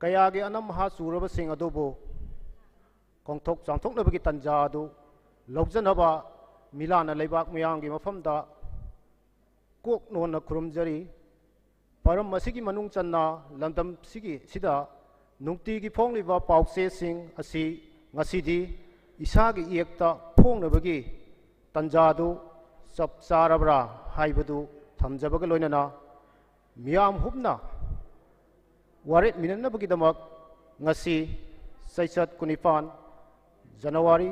ꯀꯌꯥꯒꯤ ꯑꯅꯝ ꯍꯥ ꯆꯨꯔꯕꯁꯤꯡ ꯑꯗꯨꯕꯨ ꯈꯣꯡꯊꯣꯛ ꯆꯥꯝꯊꯣꯛꯅꯕꯒꯤ ꯇꯥꯟꯖꯥ ꯑꯗꯨ ꯂꯧꯖꯅꯕ ꯃꯤꯂꯥꯟꯅ ꯂꯩꯕꯥꯛ ꯃꯤꯌꯥꯝꯒꯤ ꯃꯐꯝꯗ ꯀꯣꯛ ꯅꯣꯟꯅ ꯈꯨꯔꯨꯝꯖꯔꯤ ꯃꯔꯝ ꯑꯁꯤꯒꯤ ꯃꯅꯨꯡ ꯆꯟꯅ ꯂꯝꯗꯝꯁꯤꯗ ꯅꯨꯡꯇꯤꯒꯤ ꯐꯣꯡꯂꯤꯕ ꯄꯥꯎꯆꯦꯁꯤꯡ ꯑꯁꯤ ꯉꯁꯤꯗꯤ ꯏꯁꯥꯒꯤ ꯏꯌꯦꯛꯇ ꯐꯣꯡꯅꯕꯒꯤ ꯇꯥꯟꯖꯥꯗꯨ ꯆꯞ ꯆꯥꯔꯕ꯭ꯔꯥ ꯍꯥꯏꯕꯗꯨ ꯊꯝꯖꯕꯒ ꯂꯣꯏꯅꯅ ꯃꯤꯌꯥꯝ ꯍꯨꯞꯅ ꯋꯥꯔꯦꯞ ꯃꯤꯅꯅꯕꯒꯤꯗꯃꯛ ꯉꯁꯤ ꯆꯩꯆꯠ 19 ꯖꯅꯋꯥꯔꯤ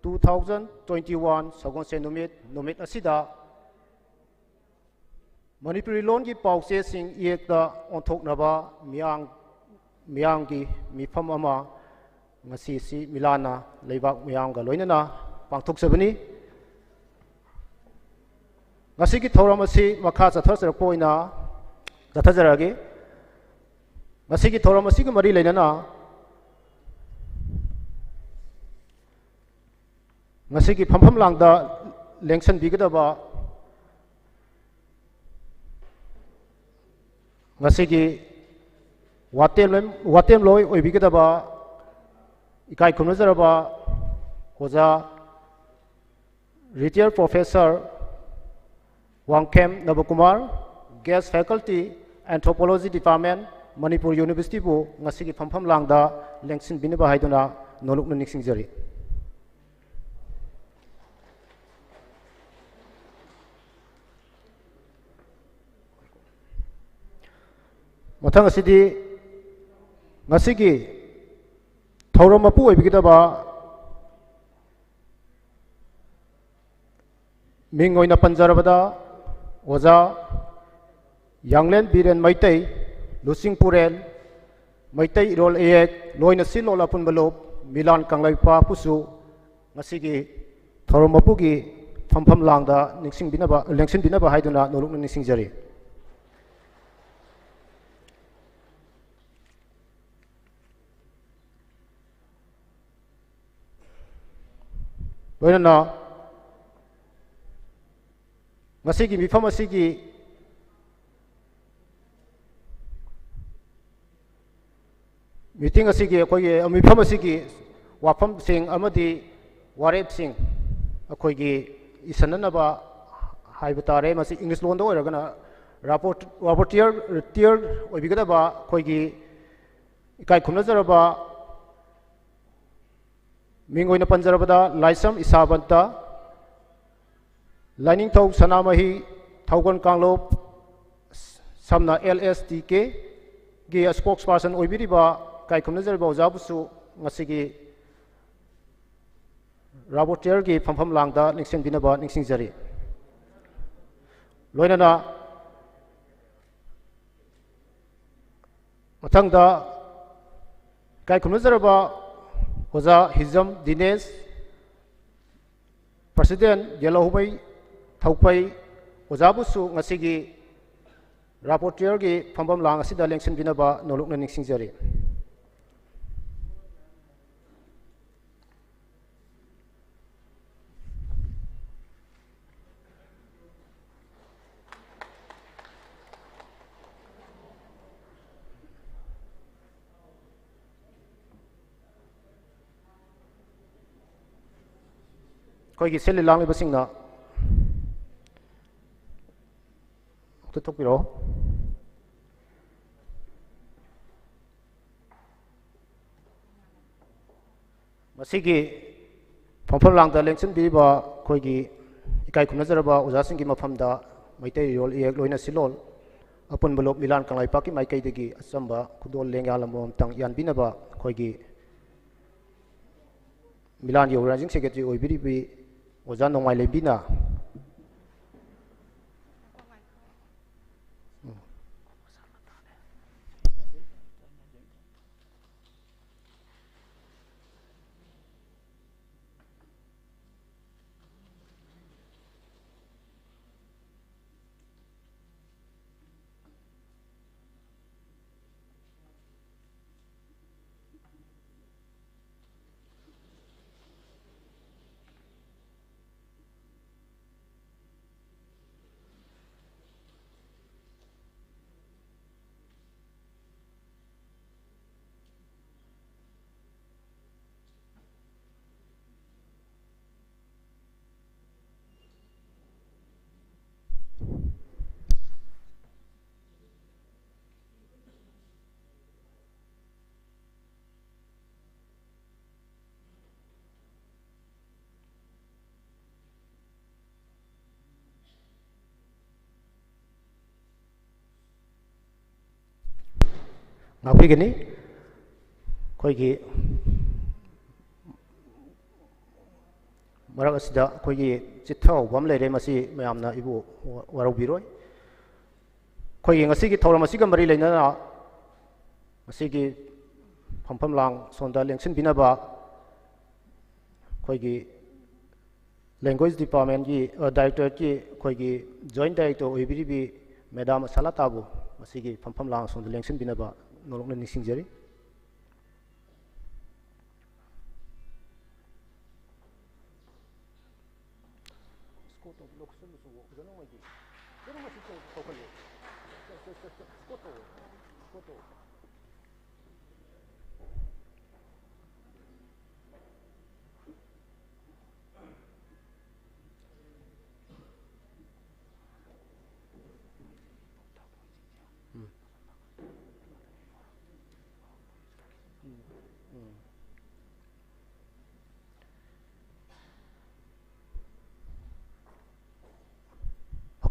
2021 ꯁꯒꯣꯜꯁꯦꯟ ꯅꯨꯃꯤꯠ ꯑꯁꯤꯗ ꯃꯅꯤꯄꯨꯔꯤ ꯂꯣꯟꯒꯤ ꯄꯥꯎꯆꯦꯁꯤꯡ ꯏꯌꯦꯛꯇ ꯑꯣꯟꯊꯣꯛꯅꯕ ꯃꯤꯌꯥꯝꯒꯤ ꯃꯤꯐꯝ ꯑꯃ ꯉꯁꯤꯁꯤ ꯃꯤꯂꯥꯟꯅ ꯂꯩꯕꯥꯛ ꯃꯤꯌꯥꯝꯒ ꯂꯣꯏꯅꯅ ꯄꯥꯡꯊꯣꯛꯆꯕꯅꯤ ꯉꯁꯤꯒꯤ ꯊꯧꯔꯝ ꯑꯁꯤ ꯃꯈꯥ ꯆꯠꯊꯖꯔꯛꯑꯒꯦ ꯉꯁꯤꯒꯤ ꯊꯧꯔꯝ ꯑꯁꯤꯒ ꯃꯔꯤ ꯂꯩꯅꯅ ꯉꯁꯤꯒꯤ ꯐꯝꯐꯝ ꯂꯥꯡꯗ ꯂꯦꯡꯁꯟꯕꯤꯒꯗꯕ ꯉꯁꯤꯒꯤ ꯋꯥꯇꯦꯝꯂꯣꯏ ꯑꯣꯏꯕꯤꯒꯗꯕ ꯏꯀꯥꯏ ꯈꯨꯝꯅꯖꯔꯕ ꯑꯣꯖꯥ retired professor Wangkhem Nabakumar guest faculty anthropology department Manipur ꯌꯨꯅꯤꯚꯔꯁꯤꯇꯤꯕꯨ ꯉꯁꯤꯒꯤ ꯐꯝꯐꯝ ꯂꯥꯡꯗ ꯂꯦꯡꯁꯤꯟꯕꯤꯅꯕ ꯍꯥꯏꯗꯨꯅ ꯅꯣꯂꯨꯛꯅ ꯅꯤꯡꯁꯤꯡꯖꯔꯤ ꯃꯊꯪ ꯑꯁꯤꯗꯤ ꯉꯁꯤꯒꯤ ꯊꯧꯔꯝ ꯃꯄꯨ ꯑꯣꯏꯕꯤꯒꯗꯕ ꯃꯤꯡ ꯑꯣꯏꯅ ꯄꯟꯖꯔꯕꯗ ꯑꯣꯖꯥ ꯌꯥꯡꯂꯦꯟ ꯕꯤꯔꯦꯟ ꯃꯩꯇꯩ ꯂꯨꯆꯤꯡꯄꯨꯔꯦꯜ ꯃꯩꯇꯩ ꯏꯔꯣꯜ ꯏꯌꯦꯛ ꯂꯣꯏꯅ ꯁꯤꯟꯂꯣꯜ ꯑꯄꯨꯟꯕ ꯂꯨꯞ ꯃꯤꯂꯥꯟ ꯀꯪꯂꯩꯄꯥꯛꯄꯨꯁꯨ ꯉꯁꯤꯒꯤ ꯊꯧꯔꯝ ꯃꯄꯨꯒꯤ ꯐꯝꯐꯝ ꯂꯥꯡꯗ ꯂꯦꯡꯁꯤꯟꯕꯤꯅꯕ ꯍꯥꯏꯗꯨꯅ ꯅꯣꯂꯨꯛꯅ ꯅꯤꯡꯁꯤꯡꯖꯔꯤ ꯂꯣꯏꯅꯅ ꯉꯁꯤꯒꯤ ꯃꯤꯐꯝ ꯑꯁꯤꯒꯤ ꯃꯤꯇꯤꯡ ꯑꯁꯤꯒꯤ ꯃꯤꯐꯝ ꯑꯁꯤꯒꯤ ꯋꯥꯐꯝꯁꯤꯡ ꯑꯃꯗꯤ ꯋꯥꯔꯦꯞꯁꯤꯡ ꯑꯩꯈꯣꯏꯒꯤ ꯏꯁꯟꯅꯅꯕ ꯍꯥꯏꯕ ꯇꯥꯔꯦ ꯃꯁꯤ ꯏꯪꯂꯤꯁ ꯂꯣꯟꯗ ꯑꯣꯏꯔꯒꯅ ꯔꯥꯄꯣꯔꯇꯤꯌꯔ ꯑꯣꯏꯕꯤꯒꯗꯕ ꯑꯩꯈꯣꯏꯒꯤ ꯏꯀꯥꯏ ꯈꯨꯝꯅꯖꯔꯕ ꯃꯤꯡ ꯑꯣꯏꯅ ꯄꯟꯖꯔꯕꯗ ꯂꯥꯏꯁ꯭ꯔꯝ ꯏꯁꯥꯕꯟꯇ ꯂꯥꯏꯅꯤꯡꯊꯧ ꯁꯅꯥꯃꯍꯤ ꯊꯧꯒꯜ ꯀꯥꯡꯂꯨꯞ ꯁꯝꯅ LSTK ꯒꯤ ꯁ꯭ꯄꯣꯛꯁ ꯄꯥꯔꯁꯟ ꯑꯣꯏꯕꯤꯔꯤꯕ ꯏꯀꯥꯏ ꯈꯨꯝꯅꯖꯔꯤꯕ ꯑꯣꯖꯥꯕꯨꯁꯨ ꯉꯁꯤꯒꯤ ꯔꯥꯄꯣꯔꯇꯤꯌꯔꯒꯤ ꯐꯝꯐꯝ ꯂꯥꯡꯗ ꯂꯦꯡꯁꯤꯟꯕꯤꯅꯕ ꯅꯤꯡꯁꯤꯡꯖꯔꯤ ꯂꯣꯏꯅꯅ ꯃꯊꯪꯗ ꯏꯀꯥꯏ ꯈꯨꯝꯅꯖꯔꯕ ꯑꯣꯖꯥ ꯍꯤꯖꯝ ꯗꯤꯅꯦꯁ ꯄ꯭ꯔꯁꯤꯗꯦꯟ ꯌꯦꯜꯂꯧꯃꯩ ꯊꯧꯄꯩ ꯑꯣꯖꯥꯕꯨꯁꯨ ꯉꯁꯤꯒꯤ ꯔꯥꯄꯣꯔꯇꯤꯌꯔꯒꯤ ꯐꯝꯐꯝ ꯂꯥꯡ ꯑꯁꯤꯗ ꯂꯦꯡꯁꯤꯟꯕꯤꯅꯕ ꯅꯣꯂꯨꯛꯅ ꯅꯤꯡꯁꯤꯡꯖꯔꯤ ꯑꯩꯈꯣꯏꯒꯤ ꯁꯤꯜꯂꯤ ꯂꯥꯡꯂꯤꯕꯁꯤꯡꯅ ꯑꯝꯇ ꯊꯣꯛꯄꯤꯔꯛꯑꯣ ꯃꯁꯤꯒꯤ ꯐꯝꯐꯝ ꯂꯥꯡꯗ ꯂꯦꯡꯁꯤꯟꯕꯤꯔꯤꯕ ꯑꯩꯈꯣꯏꯒꯤ ꯏꯀꯥꯏ ꯈꯨꯝꯅꯖꯔꯕ ꯑꯣꯖꯥꯁꯤꯡꯒꯤ ꯃꯐꯝꯗ ꯃꯩꯇꯩ ꯏꯔꯣꯜ ꯏꯌꯦꯛ ꯂꯣꯏꯅ ꯁꯤꯟꯂꯣꯜ ꯑꯄꯨꯟꯕ ꯂꯨꯞ ꯃꯤꯂꯥꯟ ꯀꯪꯂꯩꯄꯥꯛꯀꯤ ꯃꯥꯏꯀꯩꯗꯒꯤ ꯑꯆꯝꯕ ꯈꯨꯗꯣꯜ ꯂꯦꯡꯌꯥꯟ ꯑꯃꯃꯝꯇꯪ ꯌꯥꯟꯕꯤꯅꯕ ꯑꯩꯈꯣꯏꯒꯤ ꯃꯤꯂꯥꯟꯒꯤ ꯑꯣꯔꯒꯅꯥꯏꯖꯤꯡ ꯁꯦꯀ꯭ꯔꯦꯇꯔꯤ ꯑꯣꯏꯕꯤꯔꯤꯕꯤ ꯑꯣꯖꯥ ꯅꯣꯡꯃꯥꯏꯂꯩꯕꯤꯅ ngakpigani khoigi marak asida khoigi chithau bam leire masi mayamna ibu warau biroi khoigi ngasi gi thoram asi ga mari leina ngasi gi phampham lang sonda lengsin binaba khoigi language department gi director ki khoigi joint director oibiribi madam salatabu masi gi phampham lang sonda lengsin binaba nolong na nisingjari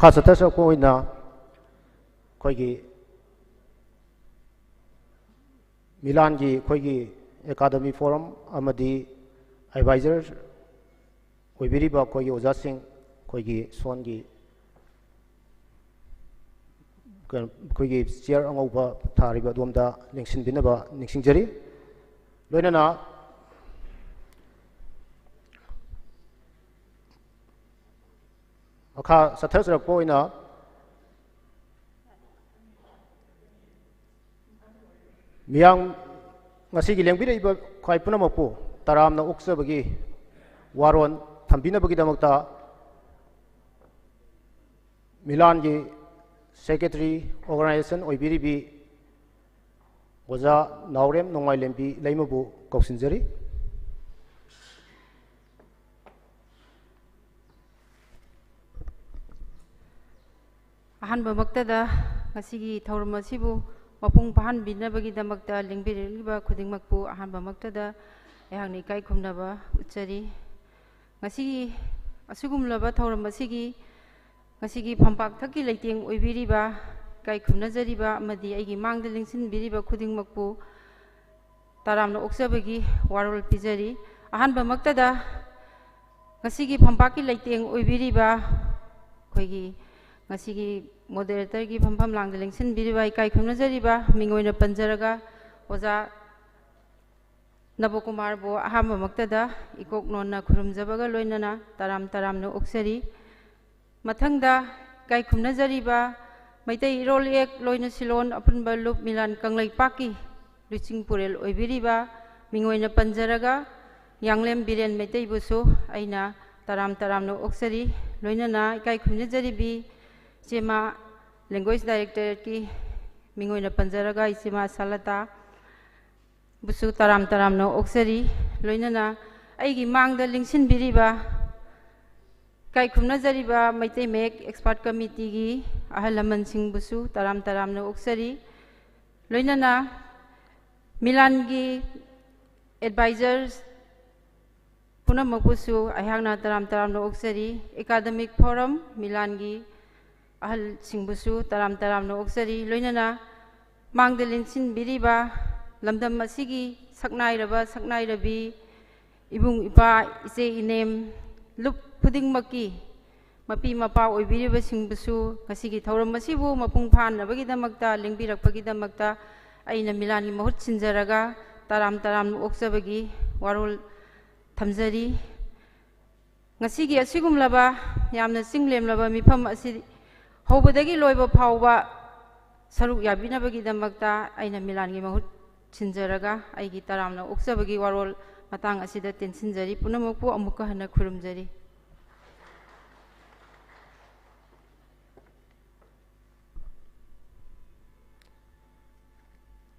खासतस Koyna कोइगी मिलान की कोइगी academy forum अमदी adviser ओइबिरिबा कोइगी ओजा सिंह कोइगी सोन की कोइगी chair अंगौबा थारिबा दोमदा लिंक्सिन बिनबा निंसिंजरी लोइनाना अखा सथरसरक पोइना Meiyang ngasi gi lengbiri ba khai punamapu taramna uksabagi waron thambinabagi damakta milan gi secretary organization oibiribi oja naurem nongai lembi leimabu kausinjari अहनब मक्तदा ngasi thauram asibu mapung pahan binabagi damakta lingbiriba khudingmakpu अहनब मक्तदा ehangni kai khumnaba uchari ngasi asugumlaba thauram ngasi phampak thaki leiteng oibiriba kai khumnajariba amadi aigi mangda lingsin biriba khudingmakpu taramna oksabagi warol pijari अहनब मक्तदा ngasi phampaki leiteng oibiriba khoigi ngasi moderator की फंफम लांग लेंसिन बिरिबा इकाई खुमनजरिबा मिंगोइना पंजरगा ओजा नबो कुमार बो अहाम मक्तदा इकोक नोना खुरुमजबगा लोइनना Taram Taram no ओक्सरी मथंगदा इकाई खुमनजरिबा Meitei role एक लोइना Ceylon अपुनबा loop मिलान कंगलै पाकी लुचिंग पुरेल ओइबिरिबा मिंगोइना पंजरगा Yanglem villain Meitei बुसु आइना Taram Taram no ओक्सरी लोइनना इकाई खुमनजरिबी इसेमा लैंग्वेज डायरेक्टर की मिंगोइना पंजरगा इसेमा सालता बुसु ताराम ताराम नो ओक्सरी लोइनना आइगी मांगदा लिंगसिन बिरिबा काई खुमनजरिबा मैतै मेक एक्सपर्ट कमिटी की अहलमन सिंह बुसु ताराम ताराम नो ओक्सरी लोइनना मिलान की advisers पुनमकुसु अहांगना Taram Taram no ओक्सरी academic forum मिलान की अहल सिंबुसु ताराम ताराम नो ओक्सरी लोइनना मांगदलिनसिन बिरिबा लमदम असिगी सकनाइरबी इबुंग इपा इसे इनेम लुप खुदिंगमकी मपी मपा ओइबिरिबा सिंबुसु ngasiगी थौरम असिबु मपुंग फाननबगी दमक्ता लिंगबिरकपगी दमक्ता आइना मिलानी महुत सिंजरगा ताराम ताराम नो ओक्सबगी वारोल थमजरी ngasiगी असिगुमलबा यामना सिंगलेमलबा मिफम असि हौबदगी लोइबा फावबा सरुक याबिनबगी दमक्ता आइना मिलानगी महुत सिंजरगा आइगी तारामना ओक्सबगी वारोल मतंग असिदा तेंसिनजरी पुनमकपु अमुक हना खुरुमजरी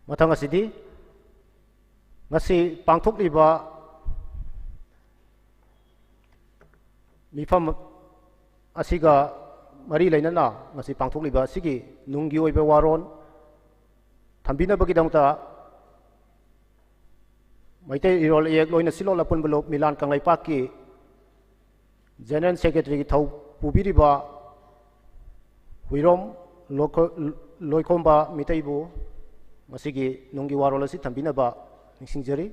मतंग असिदी ngasi pangthokliba मिफम असिगा मरी लेना ngasi pangthokliba asigi nunggi oiba waron thambinabagi dangta maitei irol ek loina silol apun belo milan kanglai paki general secretary ki thau pubiriba huirom loikomba mitaibu मसीगी नुंगी वारोल असी थंबिनबा निसिंगजरी।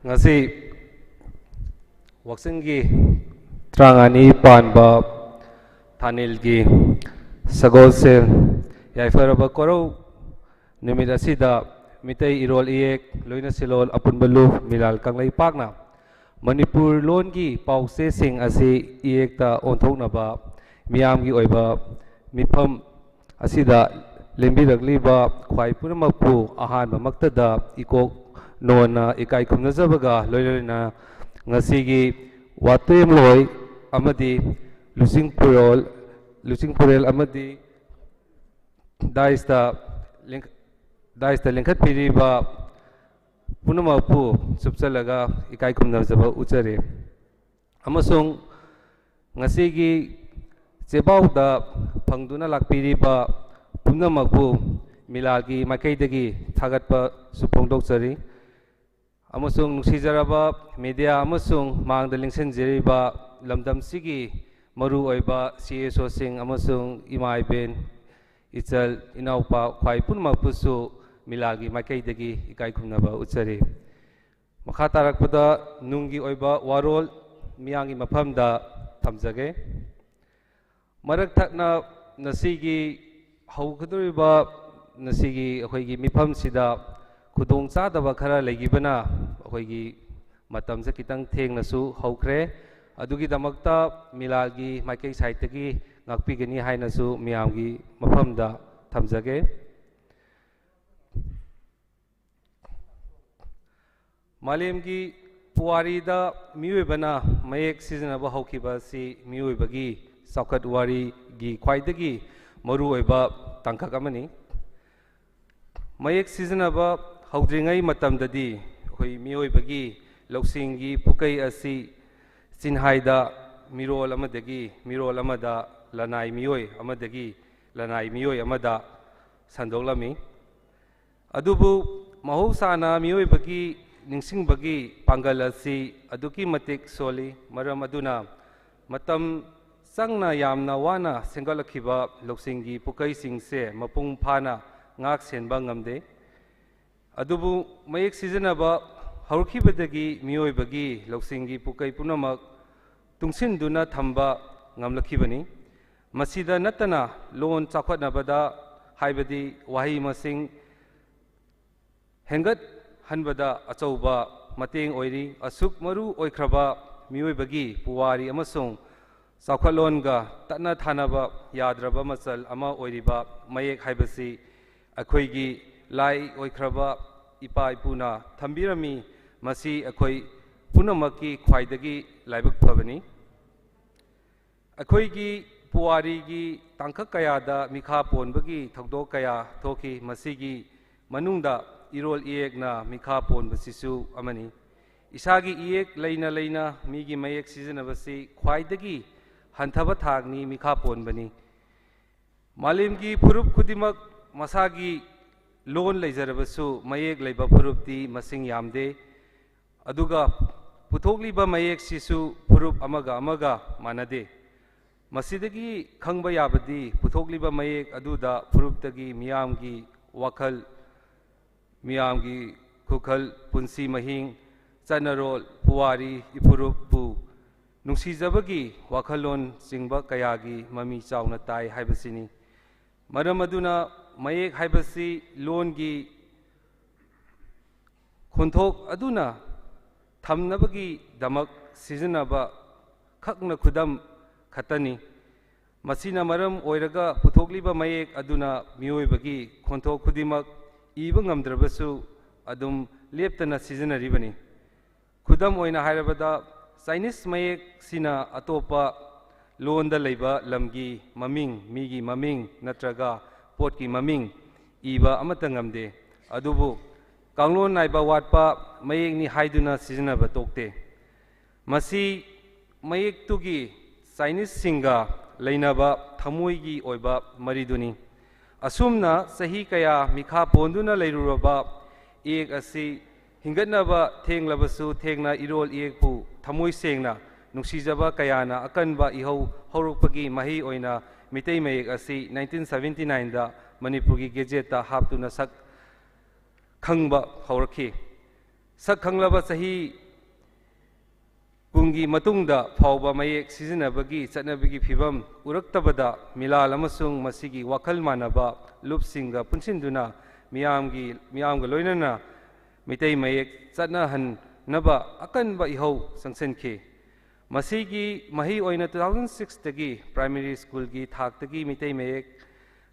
ngasi waksingi trangani panba thanilgi sagolse yaifaraba koro numit asida mitai irol iek loina silol apunbalu milal kanglai pakna manipur longi pause sing asi iekta onthoknaba miyamgi oiba mifam asida lembirakliba khwai punamakpu ahanba maktada ikok nona ikai khumnajabaga loilena ngasigi watem loi amadi lusingpurel amadi daista lengkhat piriba punamapu subsalaga ikai khumnajaba uchare amasung ngasigi chebauda phangduna lakpiriba punamapu milagi makaidagi thagatpa supongdokchari amasung nungsijaraba media amasung mangda lingsenjeriba lamdam sigi maru oiba CSO sing amasung imai ben ichal inaupa khwai punmapusu milagi makaidagi ikai khumnaba uchari makha tarakpada nungi oiba warol miyangi maphamda thamjage marak thakna nasigi hawkaduriba nasigi akhoigi mifam sida khudong chadaba khara legibana akhoigi matamse kitang thengnasu hawkhre adugi damakta milagi maikai saitagi ngakpigani hainasu miyamgi mafamda thamjage malemgi puarida miyoibana mayek sijanaba hawkiba si miyoibagi saukat wari gi khwaidagi maru oiba tangkhak amani mayek sijanaba hawdringai matamdadi hoi miyoibagi lausingi pukai asi sinhaida mirol amada lanai miyoi amadagi lanai miyoi amada sandolami adubu mahosana miyoibagi ningsingbagi pangal asi aduki matik soli maram aduna matam sangna yamna wana sengalakhiba loksingi pukai singse mapung phana ngak senba ngamde adubu mayek sijanaba hawrkhibadagi miyoibagi loksingi pukai punamak tungsinduna thamba ngamlakhibani masida natana lon chakhatnabada haibadi wahi masing hengat hanbada achauba mateng oiri asuk maru oikraba miyoibagi puwari amasung chakhalonga tatna thanaba yadraba masal ama oiriba mayek haibasi akhoigi lai oikraba ipa ipuna thambirami masi akhoi punamaki khwaidagi laibak phabani akhoigi puwari gi tangkhak kayada mikha ponbagi thokdok kaya thoki masigi manungda irol iekna mikha ponbasisu amani isagi iek leina migi mayek sijanabasi khwaidagi hanthaba thagni mikha ponbani malimgi purup khudimak masagi lon leijarabasu mayek leiba purupti masing yamde aduga puthokliba mayek sisu purup amaga manade masidagi khangba yabadi puthokliba mayek aduda puruptagi miyamgi wakhal miyamgi khukhal punsi mahing chanarol puwari ipurupu nungsijabagi wakhalon singba kayagi mami chauna tai haibasini maram aduna mayek haibasi longi khonthok aduna thamnabagi damak sijanaba khakna khudam khatani masina maram oiraga puthokliba mayek aduna miyoibagi khonthok khudimak iba ngamdrabasu adum leptana sijanaribani khudam oina hairabada Chinese mayek sina atopa ꯂꯣꯟꯗ ꯂꯩꯕ ꯂꯝꯒꯤ ꯃꯃꯤꯡ ꯃꯤꯒꯤ ꯃꯃꯤꯡ ꯅꯠꯇ꯭ꯔꯒ ꯄꯣꯠꯀꯤ ꯃꯃꯤꯡ ꯏꯕ ꯑꯃꯠꯇ ꯉꯝꯗꯦ ꯑꯗꯨꯕꯨ ꯀꯥꯡꯂꯣꯟ ꯅꯥꯏꯕ ꯋꯥꯠꯄ ꯃꯌꯦꯛꯅꯤ ꯍꯥꯏꯗꯨꯅ ꯁꯤꯖꯤꯟꯅꯕ ꯇꯣꯛꯇꯦ ꯃꯁꯤ ꯃꯌꯦꯛꯇꯨꯒꯤ ꯆꯥꯏꯅꯤꯁꯁꯤꯡꯒ ꯂꯩꯅꯕ ꯊꯃꯣꯏꯒꯤ ꯑꯣꯏꯕ ꯃꯔꯤꯗꯨꯅꯤ ꯑꯁꯨꯝꯅ ꯆꯍꯤ ꯀꯌꯥ ꯃꯤꯈꯥ ꯄꯣꯟꯗꯨꯅ ꯂꯩꯔꯨꯔꯕ ꯏꯌꯦꯛ ꯑꯁꯤ ꯍꯤꯡꯒꯠꯅꯕ ꯊꯦꯡꯂꯕꯁꯨ ꯊꯦꯡꯅ ꯏꯔꯣꯜ ꯏꯌꯦꯛꯄꯨ ꯊꯃꯣꯏ ꯁꯦꯡꯅ ꯅꯨꯡꯁꯤꯖꯕ ꯀꯌꯥꯅ ꯑꯀꯟꯕ ꯏꯍꯧ ꯍꯧꯔꯛꯄꯒꯤ ꯃꯍꯩ ꯑꯣꯏꯅ ꯃꯤꯇꯩ ꯃꯌꯦꯛ ꯑꯁꯤ 1979ꯗ ꯃꯅꯤꯄꯨꯔꯒꯤ ꯒꯦꯖꯦꯠꯇ ꯍꯥꯞꯇꯨꯅ ꯁꯛ ꯈꯪꯕ ꯍꯧꯔꯛꯈꯤ ꯁꯛ ꯈꯪꯂꯕ ꯆꯍꯤ ꯀꯨꯡꯒꯤ ꯃꯇꯨꯡꯗ ꯐꯥꯎꯕ ꯃꯌꯦꯛ ꯁꯤꯖꯤꯟꯅꯕꯒꯤ ꯆꯠꯅꯕꯤꯒꯤ ꯐꯤꯕꯝ ꯎꯔꯛꯇꯕꯗ ꯃꯤꯂꯥꯜ ꯑꯃꯁꯨꯡ ꯃꯁꯤꯒꯤ ꯋꯥꯈꯜ ꯃꯥꯟꯅꯕ ꯂꯨꯞꯁꯤꯡꯒ ꯄꯨꯟꯁꯤꯟꯗꯨꯅ ꯃꯤꯌꯥꯝꯒ ꯂꯣꯏꯅꯅ ꯃꯤꯇꯩ ꯃꯌꯦꯛ ꯆꯠꯅꯍꯟꯅꯕ ꯑꯀꯟꯕ ꯏꯍꯧ ꯆꯪꯁꯤꯟꯈꯤ ꯃꯁꯤꯒꯤ ꯃꯍꯩ ꯑꯣꯏꯅ 2006ꯗꯒꯤ ꯄ꯭ꯔꯥꯏꯃꯥꯔꯤ ꯁ꯭ꯀꯨꯜꯒꯤ ꯊꯥꯛꯇꯒꯤ ꯃꯤꯇꯩ ꯃꯌꯦꯛ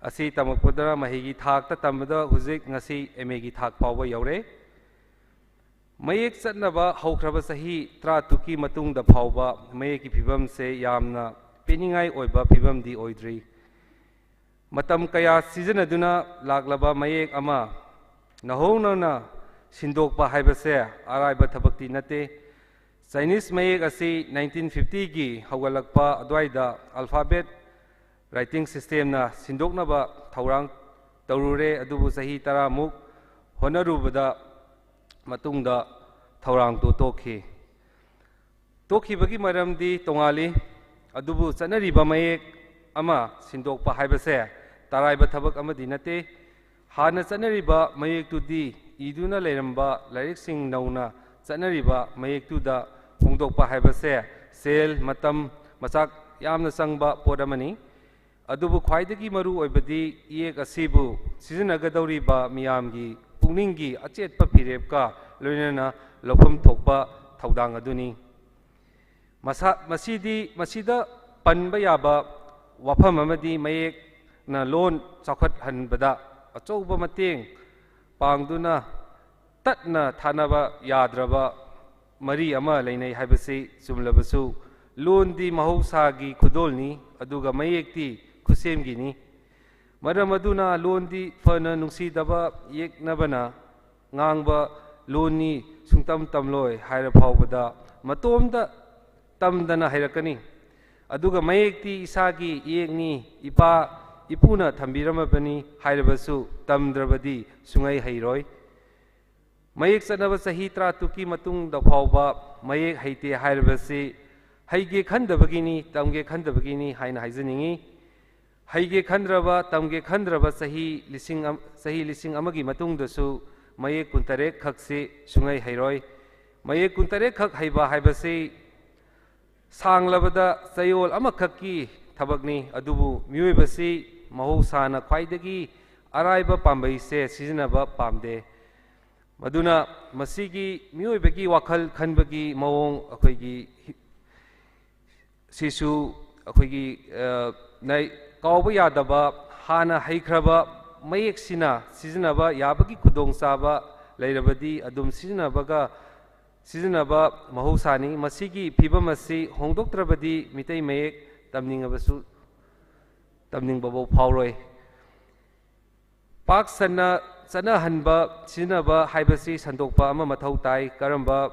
ꯑꯁꯤ ꯇꯝꯃꯛꯄꯗ ꯃꯍꯩꯒꯤ ꯊꯥꯛꯇ ꯇꯝꯕꯗ ꯍꯧꯖꯤꯛ ꯉꯁꯤ MAꯒꯤ ꯊꯥꯛ ꯐꯥꯎꯕ ꯌꯧꯔꯦ ꯃꯌꯦꯛ ꯆꯠꯅꯕ ꯍꯧꯈ꯭ꯔꯕ ꯆꯍꯤ 13ꯀꯤ ꯃꯇꯨꯡꯗ ꯐꯥꯎꯕ ꯃꯌꯦꯛꯀꯤ ꯐꯤꯕꯝꯁꯦ ꯌꯥꯝꯅ ꯄꯦꯟꯅꯤꯡꯉꯥꯏ ꯑꯣꯏꯕ ꯐꯤꯕꯝꯗꯤ ꯑꯣꯏꯗ꯭ꯔꯤ ꯃꯇꯝ ꯀꯌꯥ ꯁꯤꯖꯤꯟꯅꯗꯨꯅ ꯂꯥꯛꯂꯕ ꯃꯌꯦꯛ ꯑꯃ ꯅꯧꯍꯧꯅꯅ ꯁꯤꯟꯗꯣꯛꯄ ꯍꯥꯏꯕꯁꯦ ꯑꯔꯥꯏꯕ ꯊꯕꯛꯇꯤ ꯅꯠꯇꯦ ꯆꯥꯏꯅꯤꯁ ꯃꯌꯦꯛ ꯑꯁꯤ 1950ꯒꯤ ꯍꯧꯒꯠꯂꯛꯄ ꯑꯗꯨꯋꯥꯏꯗ ꯑꯜꯐꯥꯕꯦꯠ ꯔꯥꯏꯇꯤꯡ ꯁꯤꯁꯇꯦꯝꯅ ꯁꯤꯟꯗꯣꯛꯅꯕ ꯊꯧꯔꯥꯡ ꯇꯧꯔꯨꯔꯦ ꯑꯗꯨꯕꯨ ꯆꯍꯤ 10ꯃꯨꯛ ꯍꯣꯠꯅꯔꯨꯕꯗ ꯃꯇꯨꯡꯗ ꯊꯧꯔꯥꯡꯗꯨ ꯇꯣꯛꯈꯤꯕꯒꯤ ꯃꯔꯝꯗꯤ ꯇꯣꯉꯥꯜꯂꯤ ꯑꯗꯨꯕꯨ ꯆꯠꯅꯔꯤꯕ ꯃꯌꯦꯛ ꯑꯃ ꯁꯤꯟꯗꯣꯛꯄ ꯍꯥꯏꯕꯁꯦ ꯇꯔꯥꯏꯕ ꯊꯕꯛ ꯑꯃꯗꯤ ꯅꯠꯇꯦ ꯍꯥꯟꯅ ꯆꯠꯅꯔꯤꯕ ꯃꯌꯦꯛꯇꯨꯗꯤ ꯏꯗꯨꯅ ꯂꯩꯔꯝꯕ ꯂꯥꯏꯔꯤꯛꯁꯤꯡ ꯅꯧꯅ ꯆꯠꯅꯔꯤꯕ ꯃꯌꯦꯛꯇꯨꯗ ꯍꯣꯡꯗꯣꯛꯄ ꯍꯥꯏꯕꯁꯦ ꯁꯦꯜ ꯃꯇꯝ ꯃꯆꯥꯛ ꯌꯥꯝꯅ ꯆꯪꯕ ꯄꯣꯠ ꯑꯃꯅꯤ ꯑꯗꯨꯕꯨ ꯈ꯭ꯋꯥꯏꯗꯒꯤ ꯃꯔꯨ ꯑꯣꯏꯕꯗꯤ ꯏꯌꯦꯛ ꯑꯁꯤꯕꯨ ꯁꯤꯖꯤꯟꯅꯒꯗꯧꯔꯤꯕ ꯃꯤꯌꯥꯝꯒꯤ ꯄꯨꯛꯅꯤꯡꯒꯤ ꯑꯆꯦꯠꯄ ꯐꯤꯔꯦꯞꯀ ꯂꯣꯏꯅꯅ ꯂꯧꯐꯝ ꯊꯣꯛꯄ ꯊꯧꯗꯥꯡ ꯑꯗꯨꯅꯤ ꯃꯁꯤꯗ ꯄꯟꯕ ꯌꯥꯕ ꯋꯥꯐꯝ ꯑꯃꯗꯤ ꯃꯌꯦꯛꯅ ꯂꯣꯟ ꯆꯥꯎꯈꯠꯍꯟꯕꯗ ꯑꯆꯧꯕ ꯃꯇꯦꯡ ꯄꯥꯡꯗꯨꯅ ꯇꯠꯅ ꯊꯥꯅꯕ ꯌꯥꯗ꯭ꯔꯕ ꯃꯔꯤ ꯑꯃ ꯂꯩꯅꯩ ꯍꯥꯏꯕꯁꯤ ꯆꯨꯝꯂꯕꯁꯨ ꯂꯣꯟꯗꯤ ꯃꯍꯧꯁꯥꯒꯤ ꯈꯨꯗꯣꯜꯅꯤ ꯑꯗꯨꯒ ꯃꯌꯦꯛꯇꯤ ꯈꯨꯠꯁꯦꯝꯒꯤꯅꯤ ꯃꯔꯝ ꯑꯗꯨꯅ ꯂꯣꯟꯗꯤ ꯐꯅ ꯅꯨꯡꯁꯤꯗꯕ ꯌꯦꯛꯅꯕꯅ ꯉꯥꯡꯕ ꯂꯣꯟꯅꯤ ꯁꯨꯡꯇꯝ ꯇꯝꯂꯣꯏ ꯍꯥꯏꯔ ꯐꯥꯎꯕꯗ ꯃꯇꯣꯝꯗ ꯇꯝꯗꯅ ꯍꯩꯔꯛꯀꯅꯤ ꯑꯗꯨꯒ ꯃꯌꯦꯛꯇꯤ ꯏꯁꯥꯒꯤ ꯏꯌꯦꯛꯅꯤ ꯏꯄꯨꯅ ꯊꯝꯕꯤꯔꯝꯃꯕꯅꯤ ꯍꯥꯏꯔꯕꯁꯨ ꯇꯝꯗ꯭ꯔꯕꯗꯤ ꯁꯨꯡꯍꯩ ꯍꯩꯔꯣꯏ ꯃꯌꯦꯛ ꯆꯠꯅꯕ ꯆꯍꯤ 13ꯀꯤ ꯃꯇꯨꯡꯗ ꯐꯥꯎꯕ ꯃꯌꯦꯛ ꯍꯩꯇꯦ ꯍꯥꯏꯔꯕꯁꯤ ꯍꯩꯒꯦ ꯈꯟꯗꯕꯒꯤꯅꯤ ꯇꯝꯒꯦ ꯈꯟꯗꯕꯒꯤ니 ꯍꯥꯏꯅ ꯍꯥꯏꯖꯅꯤꯡꯉꯤ ꯍꯩꯒꯦ ꯈꯟꯗ꯭ꯔꯕ ꯇꯝꯒꯦ ꯈꯟꯗ꯭ꯔꯕ ꯆꯍꯤ 1000ꯒꯤ ꯃꯇꯨꯡꯗꯁꯨ ꯃꯌꯦꯛ 18 ꯈꯛꯁꯤ ꯁꯨꯡꯍꯩ ꯍꯩꯔꯣꯏ ꯃꯌꯦꯛ 18 ꯈꯛ ꯍꯩꯕ ꯍꯥꯏꯕꯁꯤ ꯁꯥꯡꯂꯕꯗ ꯆꯌꯣꯜ ꯑꯃꯈꯛꯀꯤ ꯊꯕꯛꯅꯤ ꯑꯗꯨꯕꯨ ꯃꯤꯑꯣꯏꯕꯁꯤ ꯃꯍꯧꯁꯥꯅ ꯈ꯭ꯋꯥꯏꯗꯒꯤ ꯑꯔꯥꯏꯕ ꯄꯥꯝꯕꯩꯁꯦ ꯁꯤꯖꯤꯟꯅꯕ ꯄꯥꯝꯗꯦ ꯃꯗꯨꯅ ꯃꯁꯤꯒꯤ ꯃꯤꯑꯣꯏꯕꯒꯤ ꯋꯥꯈꯜ ꯈꯟꯕꯒꯤ ꯃꯑꯣꯡ ꯑꯩꯈꯣꯏꯒꯤ ꯁꯤꯁꯨ ꯑꯩꯈꯣꯏꯒꯤ ꯀꯥꯎꯕ ꯌꯥꯗꯕ ꯍꯥꯟꯅ ꯍꯩꯈ꯭ꯔꯕ ꯃꯌꯦꯛꯁꯤꯅ ꯁꯤꯖꯤꯟꯅꯕ ꯌꯥꯕꯒꯤ ꯈꯨꯗꯣꯡꯆꯥꯕ ꯂꯩꯔꯕꯗꯤ ꯑꯗꯨꯝ ꯁꯤꯖꯤꯟꯅꯕ ꯃꯍꯧꯁꯥꯅꯤ ꯃꯁꯤꯒꯤ ꯐꯤꯕꯝ ꯑꯁꯤ ꯍꯣꯡꯗꯣꯛꯇ꯭ꯔꯕꯗꯤ ꯃꯤꯇꯩ ꯃꯌꯦꯛ ꯇꯝꯅꯤꯡꯉꯕꯁꯨ ꯇꯝꯅꯤꯡꯕꯐꯥꯎ ꯐꯥꯎꯔꯣꯏ ꯄꯥꯛ ꯁꯟꯅ ꯆꯠꯅꯍꯟꯕ ꯁꯤꯖꯤꯟꯅꯕ ꯍꯥꯏꯕꯁꯤ ꯁꯟꯗꯣꯛꯄ ꯑꯃ ꯃꯊꯧ ꯇꯥꯏ ꯀꯔꯝꯕ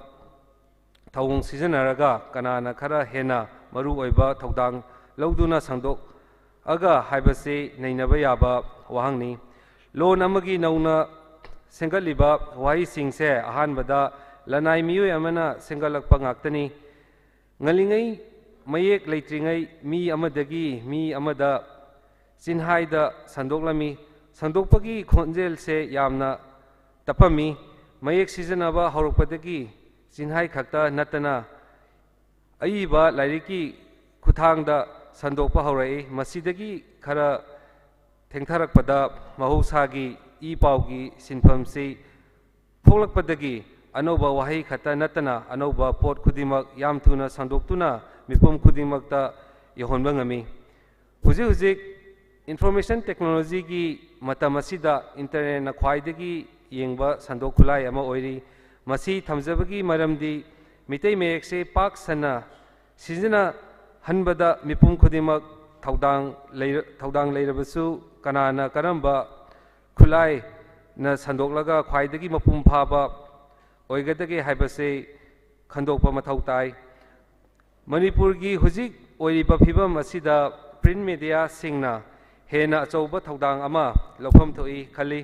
ꯊꯧꯑꯣꯡ ꯁꯤꯖꯤꯟꯅꯔꯒ ꯀꯅꯥꯅ ꯈꯔ ꯍꯦꯟꯅ ꯃꯔꯨ ꯑꯣꯏꯕ ꯊꯧꯗꯥꯡ ꯂꯧꯗꯨꯅ ꯁꯟꯗꯣꯛꯑꯒ ꯍꯥꯏꯕꯁꯤ ꯅꯩꯅꯕ ꯌꯥꯕ ꯋꯥꯍꯪꯅꯤ ꯂꯣꯟ ꯑꯃꯒꯤ ꯅꯧꯅ ꯁꯦꯝꯒꯠꯂꯤꯕ ꯋꯥꯍꯩꯁꯤꯡꯁꯦ ꯑꯍꯥꯟꯕꯗ ꯂꯅꯥꯏ ꯃꯤꯑꯣꯏ ꯑꯃꯅ ꯁꯦꯝꯒꯠꯂꯛꯄ ꯉꯥꯛꯇꯅꯤ ꯉꯜꯂꯤꯉꯩ ꯃꯌꯦꯛ ꯂꯩꯇ꯭ꯔꯤꯉꯩ ꯃꯤ ꯑꯃꯗꯒꯤ ꯃꯤ ꯑꯃꯗ ꯆꯤꯟꯍꯥꯏꯗ ꯁꯟꯗꯣꯛꯂꯝꯃꯤ ꯁꯟꯗꯣꯛꯄꯒꯤ ꯈꯣꯟꯖꯦꯜꯁꯦ ꯌꯥꯝꯅ ꯇꯞꯄꯝꯃꯤ ꯃꯌꯦꯛ ꯁꯤꯖꯤꯟꯅꯕ ꯍꯧꯔꯛꯄꯗꯒꯤ ꯆꯤꯟꯍꯥꯏ ꯈꯛꯇ ꯅꯠꯇꯅ ꯑꯏꯕ ꯂꯥꯏꯔꯤꯛꯀꯤ ꯈꯨꯠꯊꯥꯡꯗ ꯁꯟꯗꯣꯛꯄ ꯍꯧꯔꯛꯏ ꯃꯁꯤꯗꯒꯤ ꯈꯔ ꯊꯦꯡꯊꯔꯛꯄꯗ ꯃꯍꯧꯁꯥꯒꯤ ꯏ ꯄꯥꯎꯒꯤ ꯁꯤꯟꯐꯝꯁꯤ ꯊꯣꯛꯂꯛꯄꯗꯒꯤ ꯑꯅꯧꯕ ꯋꯥꯍꯩ ꯈꯛꯇ ꯅꯠꯇꯅ ꯑꯅꯧꯕ ꯄꯣꯠ ꯈꯨꯗꯤꯡꯃꯛ ꯌꯥꯝ ꯊꯨꯅ ꯁꯟꯗꯣꯛꯇꯨꯅ ꯃꯤꯄꯨꯝ ꯈꯨꯗꯤꯡꯃꯛꯇ ꯌꯧꯍꯟꯕ ꯉꯝꯃꯤ ꯍꯧꯖꯤꯛ ꯏꯟꯐꯣꯔꯃꯦꯁꯟ ꯇꯦꯛꯅꯣꯂꯣꯖꯤꯒꯤ ꯃꯇꯝ ꯑꯁꯤꯗ ꯏꯟꯇꯔꯅꯦꯠꯅ ꯈ꯭ꯋꯥꯏꯗꯒꯤ ꯌꯦꯡꯕ ꯁꯟꯗꯣꯛ ꯈꯨꯠꯂꯥꯏ ꯑꯃ ꯑꯣꯏꯔꯤ ꯃꯁꯤ ꯊꯝꯖꯕꯒꯤ ꯃꯔꯝꯗꯤ ꯃꯤꯇꯩ ꯃꯌꯦꯛꯁꯦ ꯄꯥꯛ ꯁꯟꯅ ꯍꯟꯕꯗ ꯃꯤꯄꯨꯝ ꯈꯨꯗꯤꯡꯃꯛ ꯊꯧꯗꯥꯡ ꯂꯩꯔꯕꯁꯨ ꯀꯅꯥꯅ ꯀꯔꯝꯕ ꯈꯨꯠꯂꯥꯏꯅ ꯁꯟꯗꯣꯛꯂꯒ ꯈ꯭ꯋꯥꯏꯗꯒꯤ ꯃꯄꯨꯡ ꯐꯥꯕ ꯑꯣꯏꯒꯗꯒꯦ ꯍꯥꯏꯕꯁꯤ ꯈꯟꯗꯣꯛꯄ ꯃꯊꯧ ꯇꯥꯏ꯫ ꯃꯅꯤꯄꯨꯔꯒꯤ ꯍꯧꯖꯤꯛ ꯑꯣꯏꯔꯤꯕ ꯐꯤꯕꯝ ꯑꯁꯤꯗ ꯄ꯭ꯔꯤꯟ ꯃꯤꯗꯤꯌꯥꯁꯤꯡꯅ ꯍꯦꯟꯅ ꯑꯆꯧꯕ ꯊꯧꯗꯥꯡ ꯑꯃ ꯂꯧꯐꯝ ꯊꯣꯛꯏ ꯈꯜꯂꯤ꯫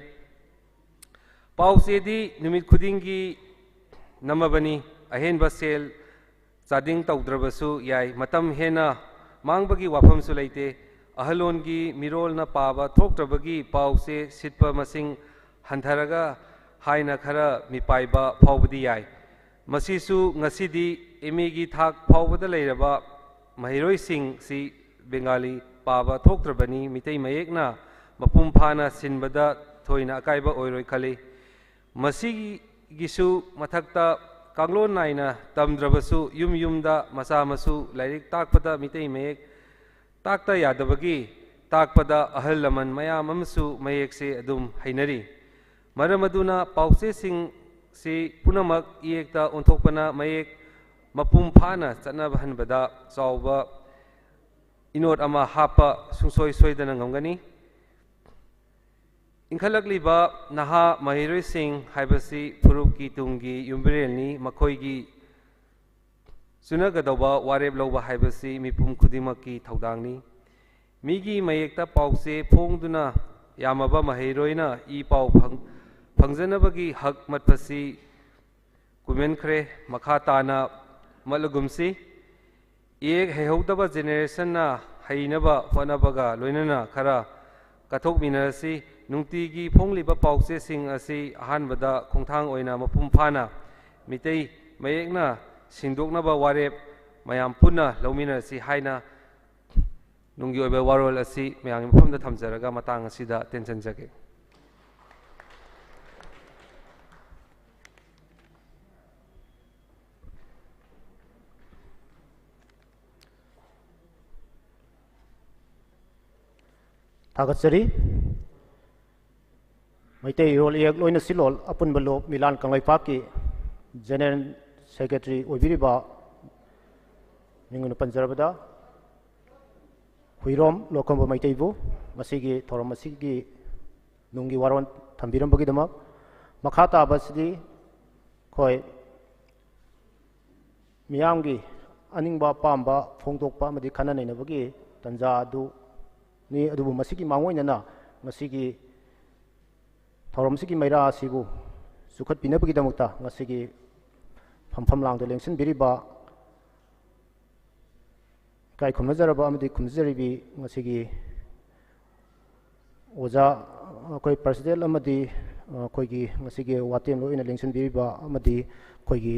ꯄꯥꯎ ꯆꯦꯗꯤ ꯅꯨꯃꯤꯠ ꯈꯨꯗꯤꯡꯒꯤ ꯅꯝꯃꯕꯅꯤ, ꯑꯍꯦꯟꯕ ꯁꯦꯜ ꯆꯥꯗꯤꯡ ꯇꯧꯗ꯭ꯔꯕꯁꯨ ꯌꯥꯏ, ꯃꯇꯝ ꯍꯦꯟꯅ ꯃꯥꯡꯕꯒꯤ ꯋꯥꯐꯝꯁꯨ ꯂꯩꯇꯦ꯫ ꯑꯍꯜꯂꯣꯟꯒꯤ ꯃꯤꯔꯣꯜꯅ ꯄꯥꯕ ꯊꯣꯛꯇ꯭ꯔꯕꯒꯤ ꯄꯥꯎ ꯆꯦ ꯁꯤꯠꯄ ꯃꯁꯤꯡ ꯍꯟꯊꯔꯒ ꯍꯥꯏꯅ ꯈꯔ ꯃꯤꯄꯥꯏꯕ ꯐꯥꯎꯕꯗꯤ ꯌꯥꯏ꯫ ꯃꯁꯤꯁꯨ ꯉꯁꯤꯗꯤ ꯑꯦꯝ.ꯑꯦ.ꯒꯤ ꯊꯥꯛ ꯐꯥꯎꯕꯗ ꯂꯩꯔꯕ ꯃꯍꯩꯔꯣꯏꯁꯤꯡꯁꯤ ꯕꯦꯡꯒꯥꯂꯤ ꯄꯥꯕ ꯊꯣꯛꯇ꯭ꯔꯕꯅꯤ, ꯃꯤꯇꯩ ꯃꯌꯦꯛꯅ ꯃꯄꯨꯡ ꯐꯥꯅ ꯁꯤꯟꯕꯗ ꯊꯣꯏꯅ ꯑꯀꯥꯏꯕ ꯑꯣꯏꯔꯣꯏ ꯈꯜꯂꯤ꯫ ꯃꯁꯤꯒꯤꯁꯨ ꯃꯊꯛꯇ ꯀꯥꯡꯂꯣꯟ ꯅꯥꯏꯅ ꯇꯝꯗ꯭ꯔꯕꯁꯨ ꯌꯨꯝ ꯌꯨꯝꯗ ꯃꯆꯥ ꯃꯁꯨ ꯂꯥꯏꯔꯤꯛ ꯇꯥꯛꯄꯗ ꯃꯤꯇꯩ ꯃꯌꯦꯛ ꯇꯥꯛꯇ ꯌꯥꯗꯕꯒꯤ ꯇꯥꯛꯄꯗ ꯑꯍꯜ ꯂꯃꯟ ꯃꯌꯥꯝ ꯑꯃꯁꯨ ꯃꯌꯦꯛꯁꯦ ꯑꯗꯨꯝ ꯍꯩꯅꯔꯤ꯫ ꯃꯔꯝ ꯑꯗꯨꯅ ꯄꯥꯎꯆꯦꯁꯤꯡꯁꯤ ꯄꯨꯝꯅꯃꯛ ꯏꯌꯦꯛꯇ ꯑꯣꯟꯊꯣꯛꯄꯅ ꯃꯌꯦꯛ ꯃꯄꯨꯡ ꯐꯥꯅ ꯆꯠꯅꯍꯟꯕꯗ ꯆꯥꯎꯕ ꯏꯅꯣꯠ ꯑꯃ ꯍꯥꯞꯄ ꯁꯨꯡꯁꯣꯏ ꯁꯣꯏꯗꯅ ꯉꯝꯒꯅꯤ꯫ ꯏꯟꯈꯠꯂꯛꯂꯤꯕ ꯅꯍꯥ ꯃꯍꯩꯔꯣꯏꯁꯤꯡ ꯍꯥꯏꯕꯁꯤ ꯐꯨꯔꯨꯞꯀꯤ ꯇꯨꯡꯒꯤ ꯌꯨꯝꯕꯤꯔꯦꯜꯅꯤ꯫ ꯃꯈꯣꯏꯒꯤ ꯆꯨꯅꯒꯗꯧꯕ ꯋꯥꯔꯦꯞ ꯂꯧꯕ ꯍꯥꯏꯕꯁꯤ ꯃꯤꯄꯨꯝ ꯈꯨꯗꯤꯡꯃꯛꯀꯤ ꯊꯧꯗꯥꯡꯅꯤ꯫ ꯃꯤꯒꯤ ꯃꯌꯦꯛꯇ ꯄꯥꯎꯆꯦ ꯐꯣꯡꯗꯨꯅ ꯌꯥꯝꯃꯕ ꯃꯍꯩꯔꯣꯏꯅ ꯏ ꯄꯥꯎ ꯐꯪꯖꯅꯕꯒꯤ ꯍꯛ ꯃꯠꯄꯁꯤ ꯀꯨꯏꯃꯟꯈ꯭ꯔꯦ, ꯃꯈꯥ ꯇꯥꯅ ꯃꯠꯂꯒꯨꯝꯁꯤ꯫ ꯏꯌꯦꯛ ꯍꯩꯍꯧꯗꯕ ꯖꯦꯅꯦꯔꯦꯁꯟꯅ ꯍꯩꯅꯕ ꯍꯣꯠꯅꯕꯒ ꯂꯣꯏꯅꯅ ꯈꯔ ꯀꯠꯊꯣꯛꯃꯤꯟꯅꯔꯁꯤ꯫ ꯅꯨꯡꯇꯤꯒꯤ ꯐꯣꯡꯂꯤꯕ ꯄꯥꯎꯆꯦꯁꯤꯡ ꯑꯁꯤ ꯑꯍꯥꯟꯕꯗ ꯈꯣꯡꯊꯥꯡ ꯑꯣꯏꯅ ꯃꯄꯨꯡ ꯐꯥꯅ ꯃꯤꯇꯩ ꯃꯌꯦꯛꯅ ꯁꯤꯟꯗꯣꯛꯅꯕ ꯋꯥꯔꯦꯞ ꯃꯌꯥꯝ ꯄꯨꯟꯅ ꯂꯧꯃꯤꯟꯅꯔꯁꯤ ꯍꯥꯏꯅ ꯅꯨꯡꯒꯤ ꯑꯣꯏꯕ ꯋꯥꯔꯣꯜ ꯑꯁꯤ ꯃꯌꯥꯝꯒꯤ ꯃꯐꯝꯗ ꯊꯝꯖꯔꯒ ꯃꯇꯥꯡ ꯑꯁꯤꯗ ꯇꯦꯟꯁꯤꯟꯖꯒꯦ꯫ ꯊꯥꯒꯠꯆꯔꯤ꯫ ꯃꯩꯇꯩꯔꯣꯜ ꯏꯌꯦꯛ ꯂꯣꯏꯅ ꯁꯤꯜꯂꯣꯜ ꯑꯄꯨꯟꯕ ꯂꯣꯛ ꯃꯤꯂꯥꯟ ꯀꯪꯂꯩꯄꯥꯛꯀꯤ ꯖꯦꯅꯔꯦꯜ ꯁꯦꯀ꯭ꯔꯦꯇꯔꯤ ꯑꯣꯏꯕꯤꯔꯤꯕ ꯃꯤꯡ ꯑꯣꯏꯅ ꯄꯟꯖꯔꯕꯗ ꯍꯨꯏꯔꯣꯝ ꯂꯣꯛꯈꯝꯕ ꯃꯩꯇꯩꯕꯨ ꯃꯁꯤꯒꯤ ꯊꯧꯔꯝ ꯑꯁꯤꯒꯤ ꯅꯨꯡꯒꯤ ꯋꯥꯔꯣꯜ ꯊꯝꯕꯤꯔꯝꯕꯒꯤꯗꯃꯛ ꯃꯈꯥ ꯇꯥꯕꯁꯤꯗꯤ ꯑꯩꯈꯣꯏ ꯃꯤꯌꯥꯝꯒꯤ ꯑꯅꯤꯡꯕ ꯑꯄꯥꯝꯕ ꯐꯣꯡꯗꯣꯛꯄ ꯑꯃꯗꯤ ꯈꯟꯅ ꯅꯩꯅꯕꯒꯤ ꯇꯥꯟꯖꯥ ꯑꯗꯨꯅꯤ, ꯑꯗꯨꯕꯨ ꯃꯁꯤꯒꯤ ꯃꯥꯡꯑꯣꯏꯅꯅ ꯉꯁꯤꯒꯤ ꯊꯧꯔꯝꯁꯤꯒꯤ ꯃꯩꯔꯥ ꯑꯁꯤꯕꯨ ꯆꯨꯈꯠꯄꯤꯅꯕꯒꯤꯗꯃꯛꯇ ꯉꯁꯤꯒꯤ ꯐꯝꯐꯝ ꯂꯥꯡꯗ ꯂꯦꯡꯁꯤꯟꯕꯤꯔꯤꯕ ꯏꯀꯥꯏ ꯈꯨꯝꯅꯖꯔꯕ ꯑꯃꯗꯤ ꯈꯨꯝꯖꯔꯤꯕꯤ ꯉꯁꯤꯒꯤ ꯑꯣꯖꯥ ꯑꯩꯈꯣꯏ ꯄ꯭ꯔꯁꯤꯗꯦꯟ ꯑꯃꯗꯤ ꯑꯩꯈꯣꯏꯒꯤ ꯉꯁꯤꯒꯤ ꯋꯥꯇꯦꯝ ꯑꯣꯏꯅ ꯂꯦꯡꯁꯤꯟꯕꯤꯔꯤꯕ ꯑꯃꯗꯤ ꯑꯩꯈꯣꯏꯒꯤ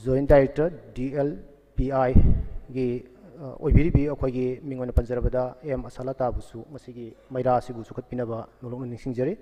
ꯖꯣꯏꯟ ꯗꯥꯏꯔꯦꯛꯇꯔ DLPIꯒꯤ ꯑꯣꯏꯕꯤꯔꯤꯕꯤ ꯑꯩꯈꯣꯏꯒꯤ ꯃꯤꯡ ꯑꯣꯏꯅ ꯄꯟꯖꯔꯕꯗ M. ꯑꯁꯥꯂꯇꯥꯕꯨꯁꯨ ꯃꯁꯤꯒꯤ ꯃꯩꯔꯥ ꯑꯁꯤꯕꯨ ꯆꯨꯈꯠꯄꯤꯅꯕ ꯅꯣꯂꯨꯛꯅ ꯅꯤꯡꯁꯤꯡꯖꯔꯤ꯫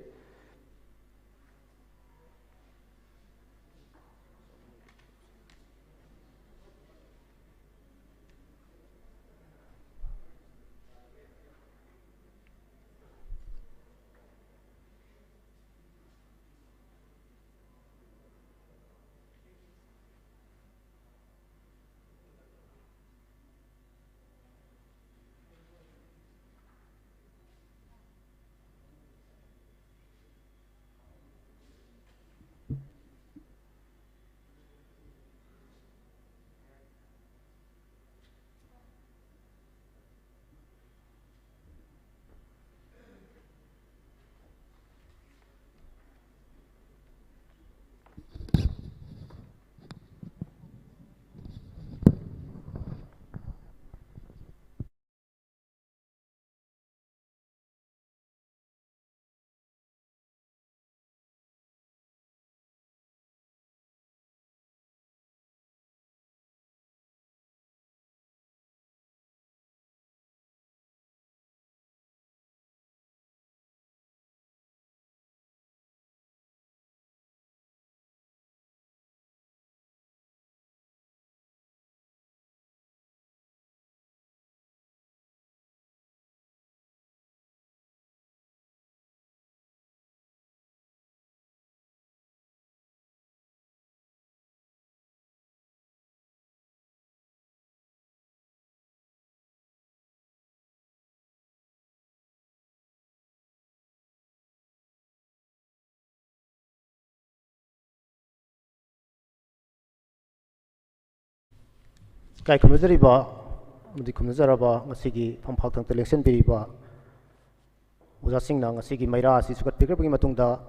Kai khumnazariba amadi khumnazaraba ngasigi phamphak tang election biriba uja singna ngasigi maira asi sukat pikrapagi matungda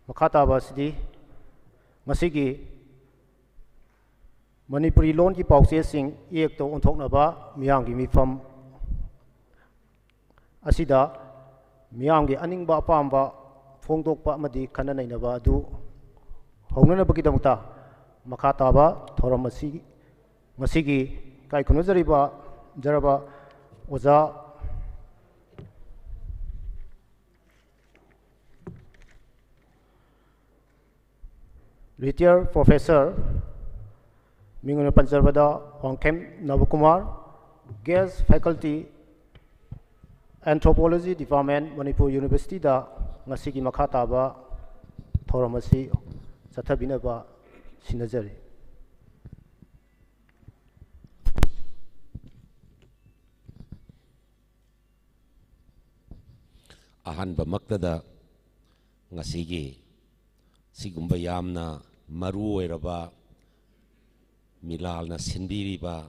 makhata ba sidi ngasigi Manipuri loan ki pauche sing ek to onthokna ba miyam gi mifam asida miyam gi aningba apamba phongdokpa amadi khana nainaba adu hongnana bagi damta makhata ba thoram asi ngasigi kai khunajariba jaraba oja retired professor Mingun Panjarbada Wangkem Navakumar, guest faculty Anthropology Department Manipur University da ngasigi makhata ba thoramasi sathabina ba sinajari ahanba maktada ngasigi sigumba yamna maru oiraba Milalna sinbiriba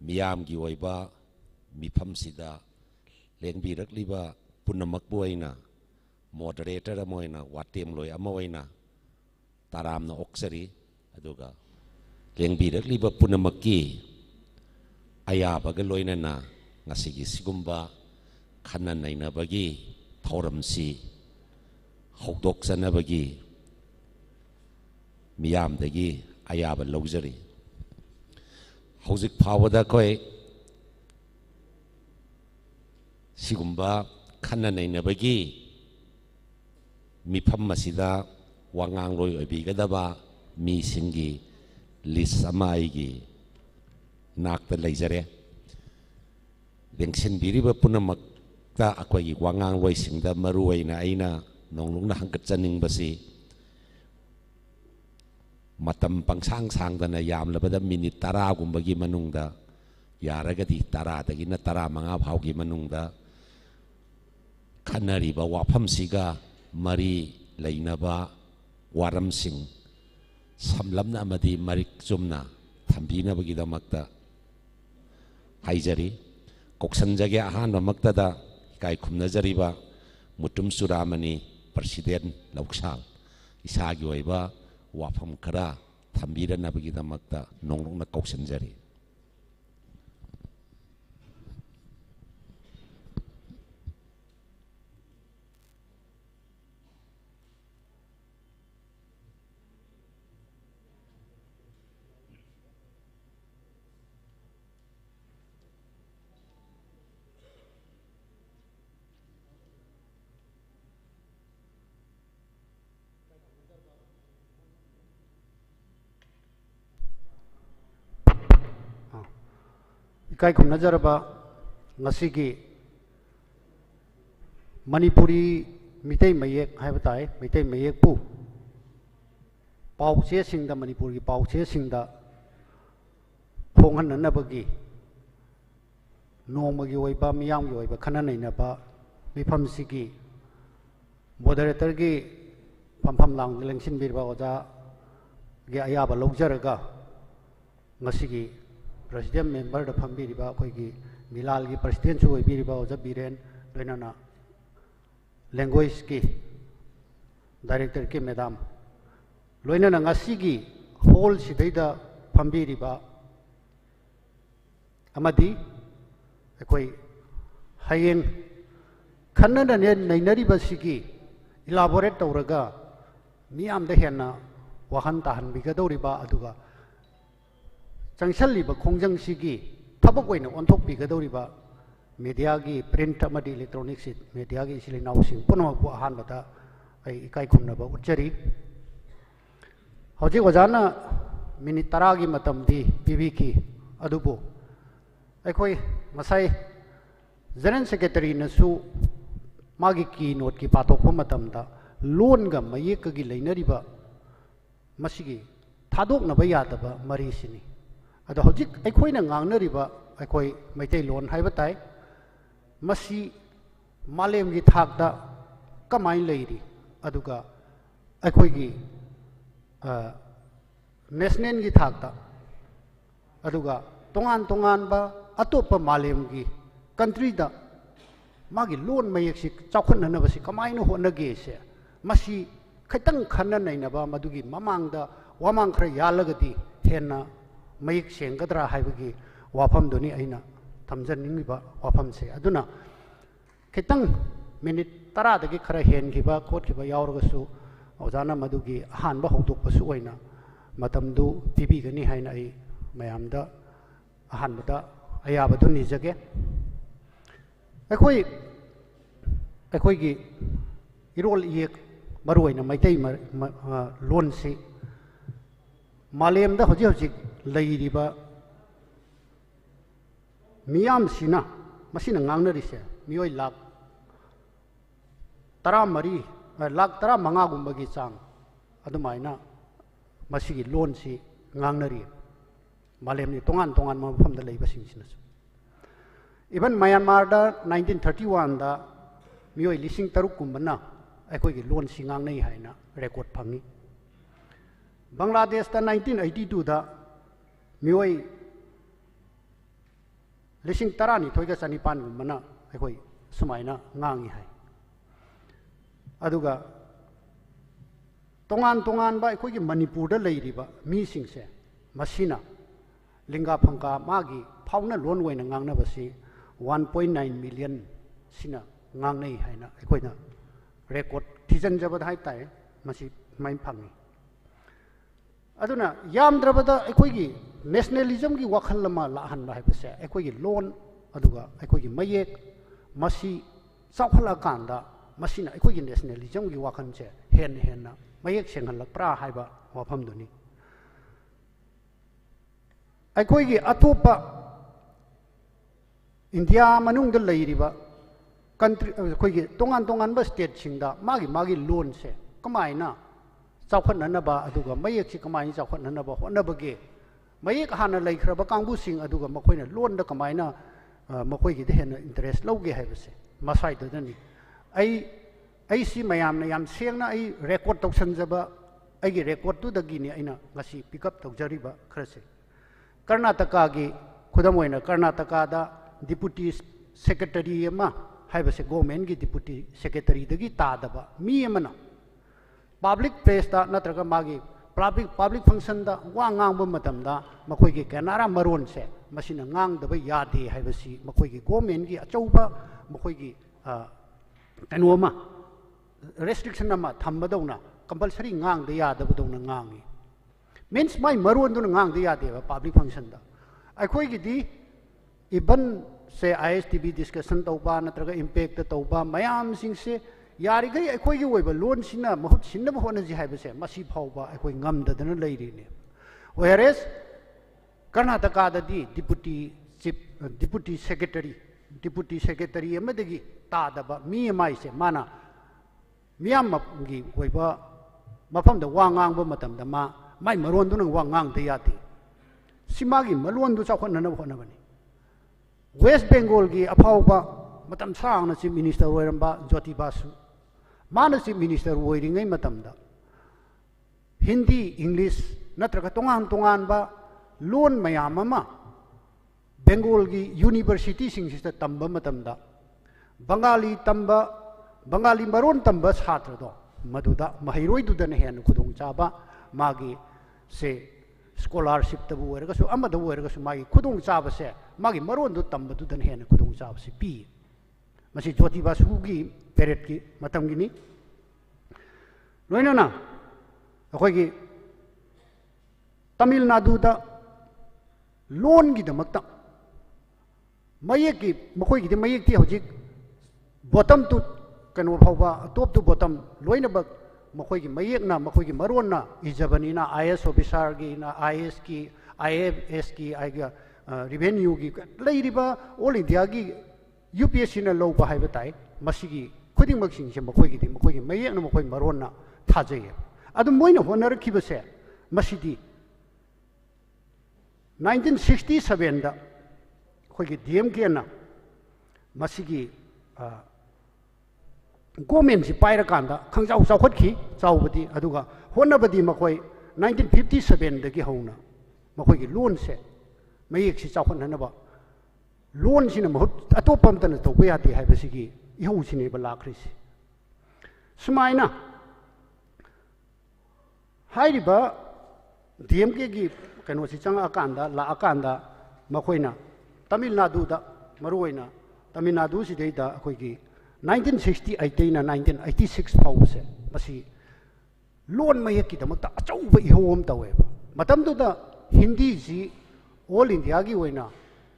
miyamgi oiba mifamsida lengbirakliba punamakbu aina moderator amoina watem loi amoina taramna oksari aduga lengbirakliba punamakki ayabaga loinana ngasigi sigumba khana nainabagi thoramsi hokdoksanabagi miyam dagi ayaba logzari hauzik phawada koi sigumba khana nainabagi mifam masida wangang loi oibigadaba mi singi list ama aigi nakta leizare lengsin biriba punamakta akwai wangang loi singda maru aina aina nonglungna hangkat chaning basi matam pangsang sangdana yamlabada minit 10 gumbagi manungda yaragadi 10 dagina 15 phawgi manungda khanariba wafamsiga mari leinaba waramsing samlamna amadi marik chumna thambinabagi damakta haijari koksanjage ahanba maktada kai khumnajariba mutum suramani president lauksal isagi oiba wafam kara thambira nabagi damakta nonglongna koksanjari Kai khumnajaraba ngasigi Manipuri mitei mayek haibatai mitei mayek pu pauche singda Manipuri pauche singda phonghananabagi nongmagi oiba miyamgi oiba khana nainaba mifamsigi moderator gi phampham lang lengsin birba oja ge ayaba logjaraga ngasigi President member da phambiriba akhoi Milal gi president su oibiriba oja biren loinana language ki director ki madam loinana ngasigi hall sidaida phambiriba amadi akhoi hayeng khannana ne nainariba sigi elaborate tawraga miyam da henna wahan tahan bigadoriba aduga Changsaliba Kongjang Sigi, Tabakoin on top Pigadoriba, Mediagi, print amadi electronics, Mediagi Silin housing, Puno Hanbata, Ikai Kunaba, Ucheri. Hoji Wazana, Minitaragi Matamdi, Pibiki, Adubo. Ekoi, Masai, Zeran Secretary Nasu, Magiki Note Kipato Pumatamda, Longa Mayekagi Lainariba, Masigi, Tadok Nabayataba, Marisini. Ada hojik aikoi na ngangnariba aikoi maitai lon haibatai masi malem gi thakda kamai leiri aduga aikoi gi national की थाकता अदुगा तोंगान तोंगान बा अतोप मालेम की country दा मागी loan मयेक सि चाखननबसि कमाइनो होनगे से मसी खतंग खनन नैनबा मदुगी ममांग दा वामांग खर यालगदी हेना मयेक सेंगदरा हाइबगी वाफम दुनी अइना थमजनिंगिबा वाफम से अदुना खतंग मिनिट 10 दगी खर हेनगिबा खोटगिबा यावरगसु ओजाना मदुगी अहानबा हौदोकपसु ओइना मतमदु पिबिगनी हाइना अइ मयामदा अहानबदा अयाबदु निजगे अखोई इरोल इयेक मरुइना मैतै लोन से मालेमदा हजि हजि लैरिबा मियाम सिना मसिना ngangnariसे मियोय लाख 13 लाख 15 गुम्बगी चांग अदुमाइना मसिगी लोन से ngangnari मालेमनि तोंगान तोंगान मफमदा लैबसिंसिनासु इवन म्यांमार 1931 दा मियोय लिसिंग 6 कुंबना अखोई लोन सिंगांग नहीं है ना रेकॉर्ड फंगी बांग्लादेश 1982 दा मियोय लिसिंग 12 चनिपान गुंबना अखोई सुमाइना ngangi है अदुगा तोंगान तोंगान बा अखोई मणिपुर दा लैरिबा मी सिंगसे मसिना लिंगा फंका मागी फाउना लोन वैना ngangnabasi 1.9 मिलियन सिना ngangnei haina akoina record thijan jabad hai tai masi mai phangi aduna yamdrabada akoigi nationalism gi wakhal lama la han ba haibase akoigi loan aduga akoigi mayek masi chawkhala kanda masina akoigi nationalism gi wakhan che hen na mayek senghal pra haiba wafam duni akoigi atopa India मनुंग द लैरिबा country अखोगी तोंगान तोंगान बा state सिंगदा मागी loan से कमाइना चावखननबा अदुगा मयेक सि कमाइन चावखननबा होनबगे मयेक हाना लैखरबा कांगबु सिंग अदुगा मखोइना लोन द कमाइना मखोइगी द हेन इंटरेस्ट लौगे हाइबसे मसाइ दनी आई सि मयामना याम सेंगना आई रेकॉर्ड तौसनजबा आइगी रेकॉर्ड तु दगिनी आइना ngasi पिकअप तौजरिबा खरसे कर्नाटका गी खुदम ओइना कर्नाटका दा डिप्यूटी सेक्रेटरी है गवर्नमेंट की डिप्यूटी सेक्रेटरी तादब मी पब्लिक प्लेस नत्रगा मागी पब्लिक फंक्शन वा मखोई कैनारा मरोन से मसीना ngang यादे है गवर्नमेंट की अचौब मखोई कनोमा रेस्ट्रिक्शन थम्बदौना कंपलसरी ngang यादबदौना ngangi मीन्स माई मरोन ngang यादे पब्लिक फंक्शन अखोई इवन से ISTB डिस्कशन तौबा नत्रगा इम्पैक्ट तौबा मयाम सिंग से यारिगै अखोई ओइबा लोन सिना महुत सिनब होनजी हाइबसे मसी फावबा अखोई ngamdadana लैरिने वेयरएस कर्नाटका ददी डिप्यूटी सेक्रेटरी अमदगी तादबा मी माइ से माना मियाम गी ओइबा मफमदा वा ngang मतमदा माइ मरोन दुन वा ngang द याते सिमागी मलोन दु चाखनना होनबनी वेस्ट बेंगल की अफावबा मतम सांगना चीफ मिनिस्टर ओइरंबा ज्योति बासु माना चीफ मिनिस्टर ओइरिङै मतमदा हिंदी इंग्लिश नत्रगा तोंगान तोंगान बा लोन मयाम अमा बेंगल की यूनिवर्सिटी सिंगसिता तंबा मतमदा बंगाली मरोन तंबा छात्रदो मदुदा महैरोइदुदन हेन खुदोंग चाबा मागी से स्कॉलरशिप तब ओइरगसु अमद ओइरगसु मागी खुदोंग चाबसे मागी मरोन दु तंबदुदन हेन खुदोंग चाबसे पी मसी ज्योति बासुगी पेरेट की मतमगिनी लोइनना अखोगी तमिलनाडु दा लोन की दमकता मयेक की मखोई की मयेक ती हजिक बॉटम टू कनो फावबा टॉप टू बॉटम लोइनबक मखोई की मयेकना मखोई की मरोना इजबनीना IAS ऑफिसर की ना IAS की IAS की आइगा रेवेन्यू की लैरिबा ऑल इंडिया की UPSC ना लौबा हाइबा ताई मसिगी खुदिंगमक सिंगसे मखोई की मयेकना मखोई मरोना थाजैय अदु मोइना होनरखिबसे मसिदी 1967 दा खोई DMK ना मसिगी गवर्नमेंट से पाइर कांदा खंगजाउ चाउखटखी चाउबदी अदुगा होनबदी मखोई 1957 दगी होना मखोई लोन से मयेक से चाखननबा लोन सिना बहुत अतोपम तन तौबा यादे हाइबसिगी इहौ सिने बलाख्रिसि सुमाइना हाइरिबा डीएमके की कनोसी चंग अकांदा ला अकांदा मखोइना तमिलनाडु दा मरुइना तमिलनाडु सिदैदा अखोइगी 1968 ना 1986 फाउसे मसी लोन मयेक की दमकता अचौबा इहौम तवेबा मतमदुदा हिंदी जी ऑल इंडिया की ओइना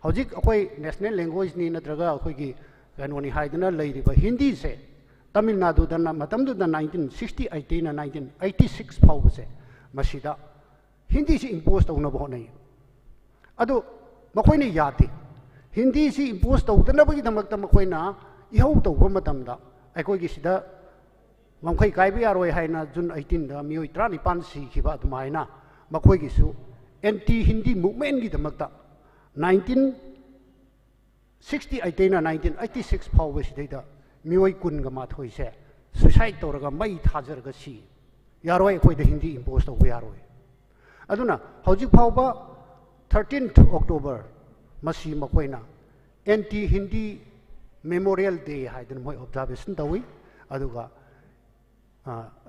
हौजिक अखोइ नेशनल लैंग्वेज नि नत्रगा अखोइगी कनोनी हाइदना लैरिबा हिंदी से तमिलनाडु दना मतमदुदा 1968 ना 1986 फाउसे मसीदा हिंदी से इम्पोज तौनब होनाई अदो मखोइने यादे हिंदी से इम्पोज तौदनबगीदमक्ता मखोइना इहौ तौबा मतमदा अखोइगी सिदा मंखै कायबे यारोय हाइना जून 18 दा मियोइ 35 सिखिबा अदुमाइना मखोइगिसु एंटी हिंदी मूवमेंट गिदमक्ता 1968 ना 1986 फाउबे सिदैदा मियोइ कुनगा माथोइसे सुसाइड तौरगा मई थाजरगा सी यारोय अखोइदा हिंदी इम्पोज तौबा यारोय अदुना हौजिक फाउबा 13th October मसी मखोइना एंटी हिंदी मेमोरियल डे हाइदन मोय ऑब्जर्वेशन तौई अदुगा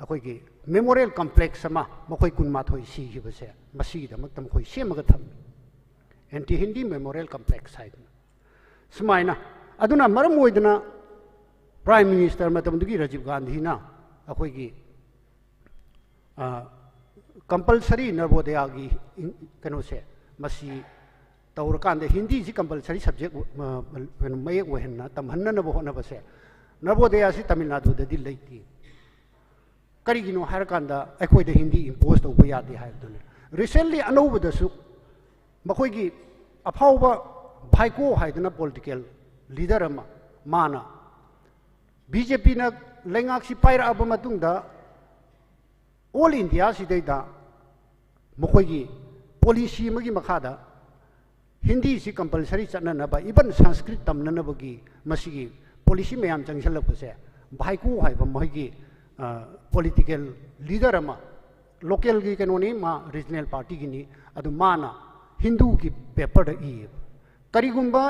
अखोइगी मेमोरियल कॉम्प्लेक्स अमा मखोइ कुनमाथोइ सिगिबसे मसीगिदमक्ता मखोइ सेमगा थम एंटी हिंदी मेमोरियल कॉम्प्लेक्स हाइदन सुमाइना अदुना मरम ओइदना प्राइम मिनिस्टर मतमदुगी राजीव गांधी ना अखोइगी कंपलसरी नवोदया की कनो से मसी तौरकांदे हिंदी जी कंपलसरी सब्जेक्ट मयेक वहन्ना तमहन्नब होनबसे नवोदया से तमिलनाडु ददि लेती करिगिनो हरकांदा अखोइदे हिंदी इम्पोज तौबा यादे हाइबदने रिसेंटली अनौबदसु मखोइगी अफाउबा भाइको हाइदना पॉलिटिकल लीडर अमा माना बीजेपी ना लेंगाक्सी पाइराबा मतुंगदा ऑल इंडिया सिदैदा मखोइगी पॉलिसी मगी मखादा हिंदी से कंपलसरी चननबा इवन संस्कृत तमननबगी मसीगी पॉलिसी मयाम चंगसलपसे भाइको हाइबा मगी पॉलिटिकल लीडर अमा लोकल की कनोनी मा रीजनल पार्टी की नी अदु माना हिंदू की पेपर द ई करिगुंबा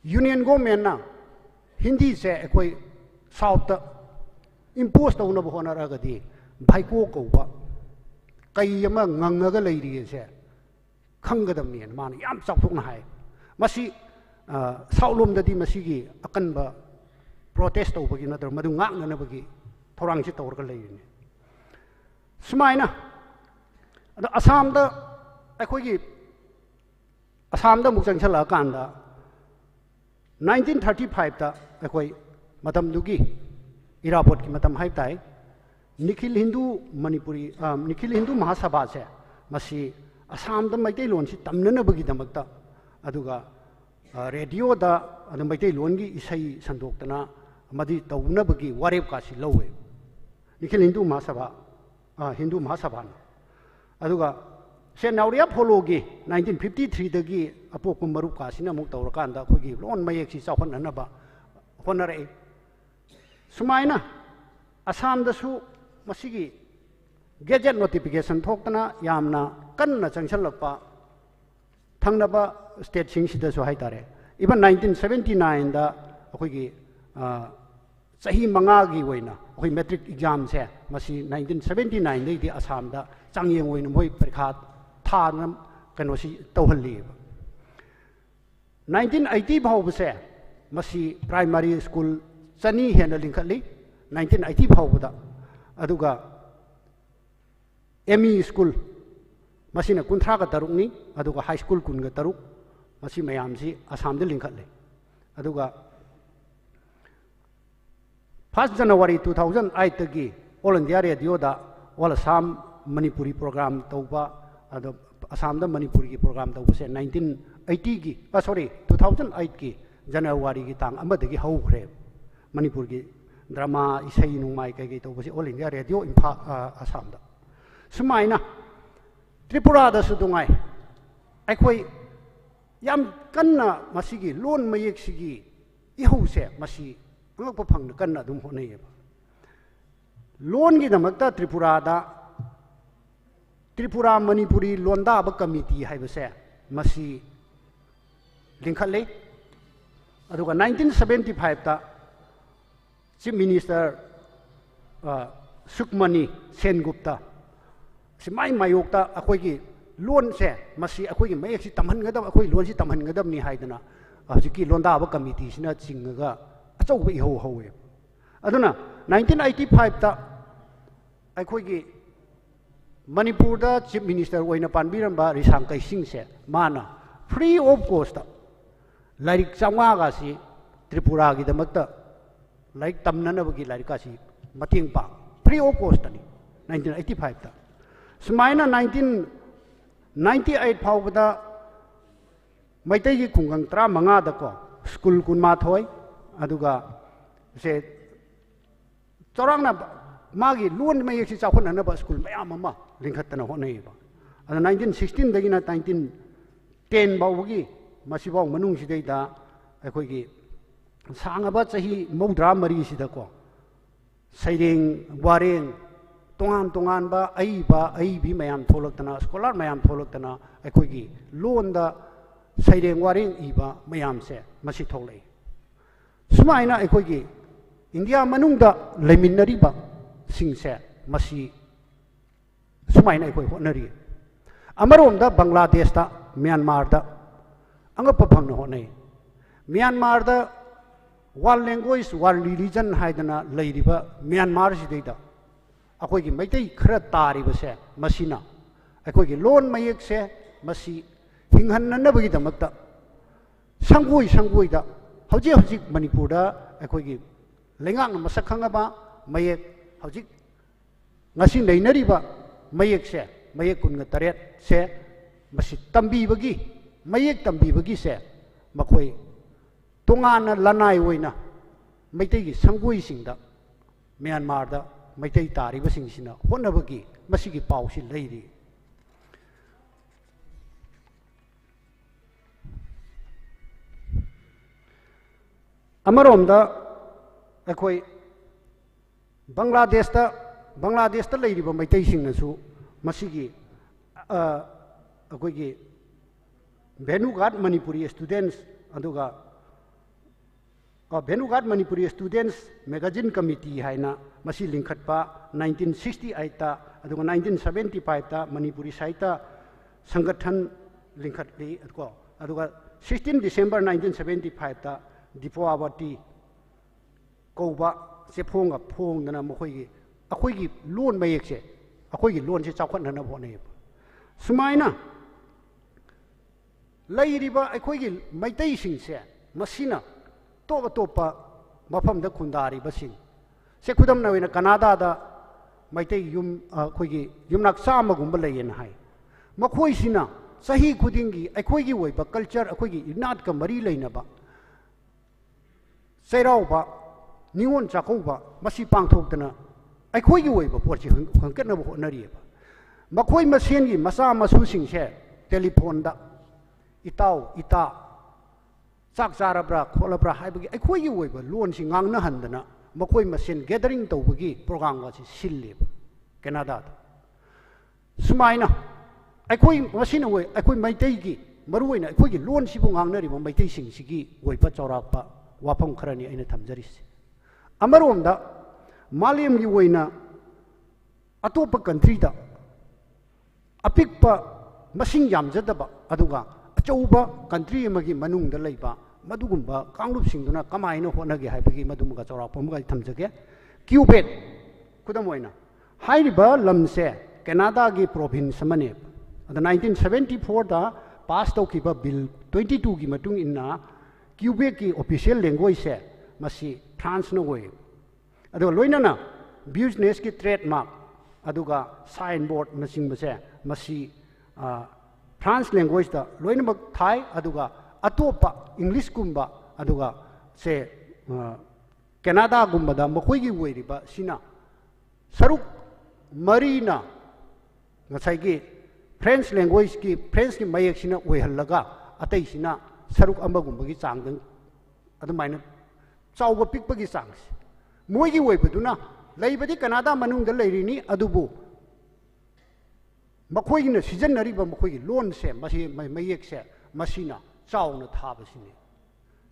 यूनियन गवर्नमेंट ना हिंदी से कोई साउथ इम्पोज तौनब होनरगदी भाइको कौबा कई अमा ngangga leiri se khanggadamni मान याम चाउथोकना हाय मसी साउलम ददी मसीगी अकनबा प्रोटेस्ट तौबगी नतर मदु ngaknanabagi थोरांगसी तौरगा लेरिने सुमाइना अदो असम दा अखोगी असम दा मुचंगसला कांदा 1935 दा अखोई मतमदुगी इरापोट की मतम हाय ताई निखिल हिंदू मणिपुरी निखिल हिंदू महासभा से मसी असम दा मैतै लोन से तमननबगी दमक्ता अदुगा रेडियो दा अदु मैतै लोन की इसै संदोक्तना मदी तौनबगी वारेब कासी लौवे निखिल हिंदू महासभा अदुगा से नाउरिया फोलोगी 1953 दगी अपोप मरुप कासिना मुक तौरकांदा खोगी लोन मयेक्सी चाहननबा होनरे सुमाइना असम दसु मसीगी गेजेट नोटिफिकेशन थोक्तना यामना कन्ना चंगसलपा थंगनबा स्टेट सिंगसिदसु हाइतारे इवन 1979 दा अखोगी सही मंगागी वइना अखोई मैट्रिक एग्जाम से मसी 1979 दी असम दा चांगयेंग वइना मोय परीक्षा थान कनोसी तौहल्ली 1980 फाउबसे मसी प्राइमरी स्कूल चनी हेना लिंखली 1980 फाउबदा अदुगा एमई स्कूल मसीना 53 अदुगा हाई स्कूल 13 मसी मयामसी असम दे लिंखले अदुगा 1 जनवरी 2008 तगी ऑल इंडिया रेडियो दा ऑल असम मणिपुरी प्रोग्राम तौबा अदो असम दा मणिपुरी की प्रोग्राम तौबसे 1980 की 2008 की जनवरी की तांग अमदगी हौख्रे मणिपुर की ड्रामा इसै नुमाई कई तौबसे ऑल इंडिया रेडियो इम्फा असम दा सुमाइना त्रिपुरा दा सुदुंगाई अखोई याम कन्ना मसीगी लोन मयेक सिगी इहौसे मसी अंगप फंग कन्ना दुम होनेब लोन की दमकता त्रिपुरा दा त्रिपुरा मणिपुरी लोंदाब कमिटी है मसी लिंखले अदुगा 1975 ता चीफ मिनिस्टर सुकमनी सेनगुप्ता सिमाई मायोक्ता अखोगी लोन से मसी अखोगी मयेक तमहनगदब अखोई लोन से तमहनगदबनी हाइदना हजिकी लोंदाब कमिटी सिना चिंगगा अचौब इहो हौवे अदुना 1985 ता अखोगी मणिपुर दा चीफ मिनिस्टर ओइना पानबिरंबा रिसांकै सिंह से माना फ्री ऑफ कॉस्ट लाइक चांगागा सी त्रिपुरा की दमकता लाइक तमननबगी लाइक का सी मतिंग पा फ्री ऑफ कॉस्ट नि 1985 ता सुमाइना 1998 फाउबदा मैतै की खुंगंग 35 दा को स्कूल कुनमाथोय अदुगा से चौरांगना मागी लोन मयेक सी चाखोननबा स्कूल मयाम अमा लिंखतना होनैबा अदा 1916 दगिना 1910 बाउगी मसिबाउ मनुंग सिदैदा अखोगी सांगबा चही मौद्रा मरी सिदको सैरेंग वारेंग तोंगान तोंगानबा अईबी मयाम थोलक्तना स्कॉलर मयाम थोलक्तना अखोगी लोनदा सैरेंग वारेंग इबा मयाम से मसि थोलै सुमाइना अखोगी इंडिया मनुंगदा लेमिनरीबा सिंगसे मसी सुमाइना अखोई होनरी अमरोमदा बांग्लादेश दा म्यांमार दा अंगप फंगन होनै म्यांमार दा वन लैंग्वेज वन रिलीजन हाइदना लैरिबा म्यांमार सिदैदा अखोगी मैतै खरा तारिबसे मसिना अखोगी लोन मयेक से मसी हिंगहन्नबगी दमकता संगोइदा हौजी हौजी मणिपुर दा अखोगी लेंगांग मसक खंगबा मयेक हौजिक ngasi neinariba mayek se mayek kun taret se masi tambi bagi mayek tambi bagi se makoi tongana lanai oina maitai gi sangui singda Myanmar da maitai tari ba sing sina honna bagi masi gi pau si leiri amarom da akoi Bangladesh ta leiriba maitai singnasu masigi akoigi Venugat Manipuri students aduga Venugat Manipuri students magazine committee haina masi linkhatpa 1968 ta aduga 1975 ta Manipuri saita sangathan linkhatli adko aduga 16 December 1975 ta Dipawati Koba se phonga phongdana mokhoi अखोगी लोन मयेक से अखोगी लोन से चाखोनना होने सुमाइना लैरिबा अखोगी मैतै सिंग से मसिना तोप तोपा मफम द खुंदारिबा सिंग से खुदम नवेना कनाडा दा मैतै युम अखोगी युमनाक चामगुंबा लैयन हाय मखोइसिना सही खुदिंगी अखोगी ओइबा कल्चर अखोगी इनात का मरी लैनबा सैराउबा निवोन चाखौबा मसि पांगथोक्तना अखोई ओइबा पोची हंकनब होनरिबा मखोई मसेनगी मसा मसुसिंग से टेलीफोन दा इताउ इता चाक चारब्रा खोलब्रा हाइबगी अखोई ओइबा लोन सि ngang हंदना मखोई मसेन गैदरिंग तौबगी प्रोग्राम वासी सिल्लेब कनाडा सुमाइना अखोई मसिना ओइ अखोई मैतैगी मरुइना अखोई लोन सिबु ngangnariba मैतै सिंगसिगी ओइबा चौरापा वाफम खरनी अइना थमजरिस अमरोमदा मालियम की वोइना अतोप कंट्री दा अपिकपा मसिंग यामजदबा अदुगा अचौबा कंट्री अमगी मनुंग दा लैबा मदुगुंबा कांगलुप सिंगदुना कमाइना होनगे हाइबगी मदुमगा चौरापमगा थमजगे क्यूबेक खुदम वोइना हाइरिबा लमसे कनाडा की प्रोविंस मने अद 1974 दा पास तौकिबा बिल 22 की मतुंग इन्ना क्यूबेक की ऑफिशियल लैंग्वेज से मसी फ्रांस नो होय अदो लोइनना बिजनेस की ट्रेडमार्क अदुगा साइन बोर्ड मसिंग बसे मसी फ्रांस लैंग्वेज दा लोइनमक थाई अदुगा अतोपा इंग्लिश कुंबा अदुगा से कनाडा गुंबदा मखोइगी वोइरिबा सिना सरुक मरीना ngसाइगी फ्रेंच लैंग्वेज की फ्रेंच की मयेक सिना ओइहल्लगा अतै सिना सरुक अमगुंबगी चांगदं अदुमाइना चाउबा पिकपगी चांगस मोइगी ओइबदुना लैबदी कनाडा मनुंग द लैरिनी अदुबु मखोइना सिजनरीब मखोइगी लोन से मसी मयेक से मसीना चाउना थाबसिनी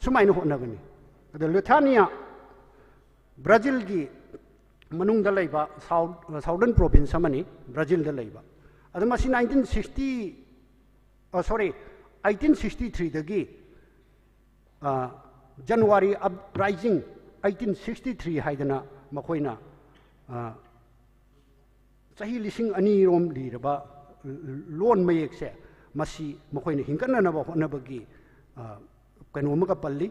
सुमाइना होनगनी अद लिथुआनिया ब्राजील की मनुंगदा लैबा साउदर्न प्रोविंस अमनी ब्राजील दा लैबा अद मसी 1863 दगी जनवरी अपराइजिंग 1863 हाइदना मखोइना चाही लिसिंग अनी रोम लीरबा लोन मयेक से मसी मखोइना हिंकननबा होनबगी कनोमगा पल्ली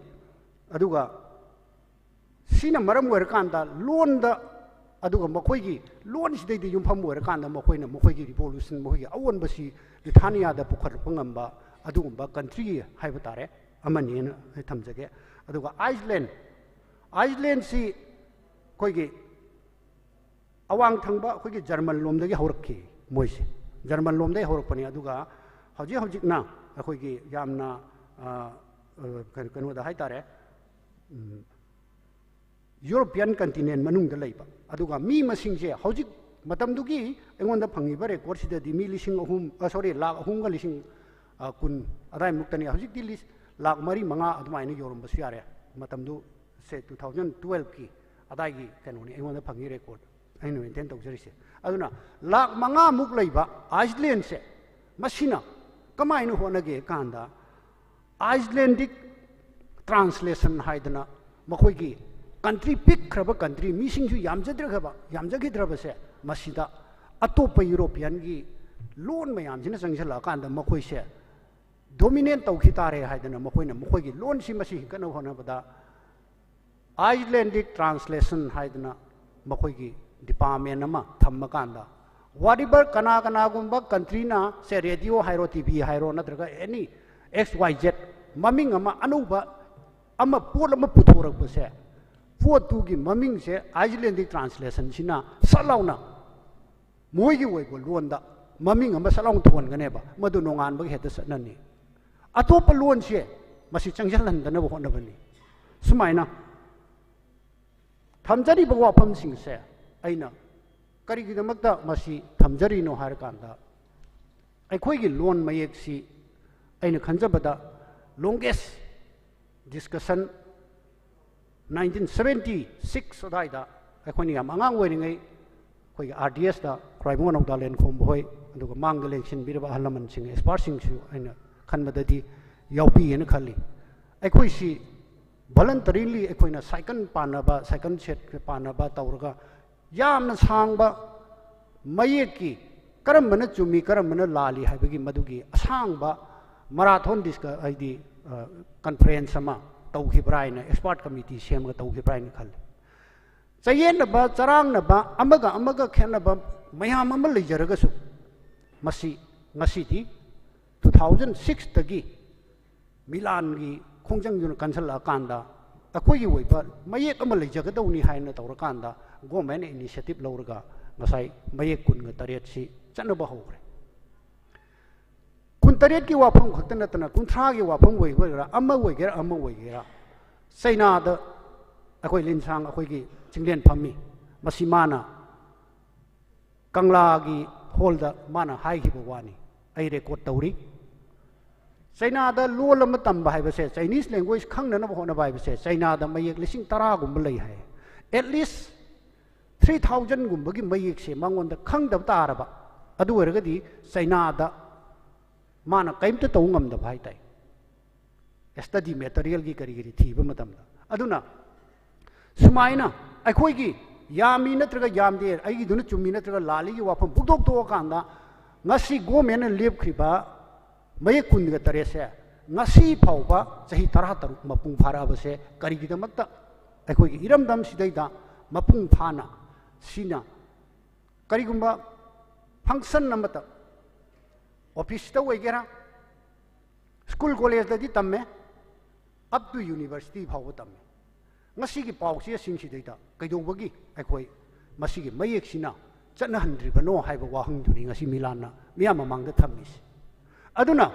अदुगा सीना मरम ओरकांदा लोन दा अदुगा मखोइगी लोन सिदैदि युमफम ओरकांदा मखोइना मखोइगी रिवोल्यूशन मखोइगी अवनबसी लिथुआनिया दा पुखरप ngamba अदुगुंबा कंट्री हाइबा तारे अमनीन थमजगे अदुगा आइसलैंड सी कोइगी अवांग थंगबा कोइगी जर्मन लोमदगी हौरखी मोइसे जर्मन लोमदगी हौरकपनी अदुगा हौजिकना अखोइगी यामना कनोदा हाइतारे यूरोपियन कंटिनेंट मनुंगदा लैबा अदुगा मी मसिंगसे हौजिक मतमदुगी एंगोंदा फंगिबा रेकॉर्ड सिददी मी लिसिंग अहुम लाख अहुमगा लिसिंग कुन अदाय मुक्तनी हौजिकदी लाख मरी मंगा अदुमाइना योरमबसु यारे मतमदु से 2012 की अदायगी कनोनी एंगोंदा फंगी रेकॉर्ड अइनो मेंटेन तौजरिसे अदुना लाख मंगा मुक लैबा आइसलैंड से मसिना कमाइना होनगे कांदा आइसलैंडिक ट्रांसलेशन हाइदना मखोइगी कंट्री पिक्खरब कंट्री मीसिंगसु यामजगिद्रबसे मसिदा अतोप यूरोपियन की लोन मयामसिना चंगसला कांदा मखोइसे डोमिनेट तौखि तारे हाइदना मखोइना मखोइगी लोन सि मसि कनो होनबदा आइसलैंडिक ट्रांसलेशन हाइदना मखोइगी डिपार्टमेंट अमा थम्म कांदा वारिबर कना गुंबा कंट्री ना से रेडियो हाइरो टीवी हाइरो नत्रगा एनी XYZ ममिंग अमा अनुबा अमा पोल अमा पुथोरकबसे पोतु की ममिंग से आइसलैंडिक ट्रांसलेशन सिना सलाउना मोइगी ओइबो लोनदा ममिंग अमा सलाउन थोनगनेबा मदु नोंगानबग हेद सननी अतोप लोन से मसि चंगजलहनदनब होनबनी सुमाइना थमजरी बवाफम सिंग से अइना करिगिदमक्ता मसि थमजरिनो हारकांदा अखोइगी लोन मयेक सी अइना खंजबदा longest discussion 1976 अदाइदा अखोइनी याम अंगांग ओइरिङै अखोइ RDS दा क्राइबो नौदालेन खोमबोय अदुगा मांग इलेक्शन बिरबा हलमन सिंग एक्सपर्ट सिंगसु अइना खनबददी याउपीयेन खल्ली अखोइसी voluntarily अखोइना साइकल सेट पानबा तौरगा यामना सांगबा मयेकी करमबना चुमी करमबना लाली हाइबगी मदुगी असांगबा मराथन डिस्क आईदी कॉन्फ्रेंस अमा तौखिब्राइन एक्सपर्ट कमिटी सेमगा तौखिब्राइन खल चयेनबा चरांगनबा अमगा खेनबा मयाम अमा लेजरगसु मसी ngasiदी 2006 तगी मिलान की खोंजंग जुन कैंसल कांदा अखोगी ओइबा मयेक अमा लेजगदौनी हाइना तौरकांदा गवर्नमेंट इनिशिएटिव लौरगा ngасai मयेक कुनगा तरेट सी चनबा होग्रे कुंतरेट की वाफम खत नतना कुंथ्रा की वाफम ओइगरा अमा ओइगेरा चाइना द अखोइ लिनसांग अखोइगी चिंगलेन फमी मसी माना कंगला की हॉल द माना हाइगिबो वानी आई रेकॉर्ड तौरी चाइना द लोल अमा तंबा हाइबसे चाइनीज लैंग्वेज खंगनब होना बाइबसे चाइना द मयेक लिसिंग 10 गुम लई हाय एट लीस्ट 3000 गुम्बगी मयेक से मंगोंद खंगदब तारबा अदु ओरगदी चाइना द माना कईमत तौ ngमदब हाइताई स्टडी मटेरियल की करी थीब मतमदा अदुना सुमाइना अखोइगी यामी नत्रगा यामदे अइगी दुना चुमी नत्रगा लाली की वाफम बुदोक तो कांदा ngasi गवर्नमेंट लेबख्रिबा मयेक कुनगा तरेसे ngasi फाउबा चही 13 मपुंग फाराबसे करिगिदमक्ता अखोइगी इरमदम सिदैदा मपुंग फाना सीना करिगुंबा फंक्शन नमता ऑफिस तो वगैरह स्कूल कॉलेज दी तमे अप टू यूनिवर्सिटी फाव तमे ngasi की पाउसी सिंगसिदैदा कैदोबगी अखोइ मसीगी मयेकसिना चनहनद्रिबनो हाइबा वाहंगदुनि ngasi मिलाना मिया ममांगदा थमिस अदुना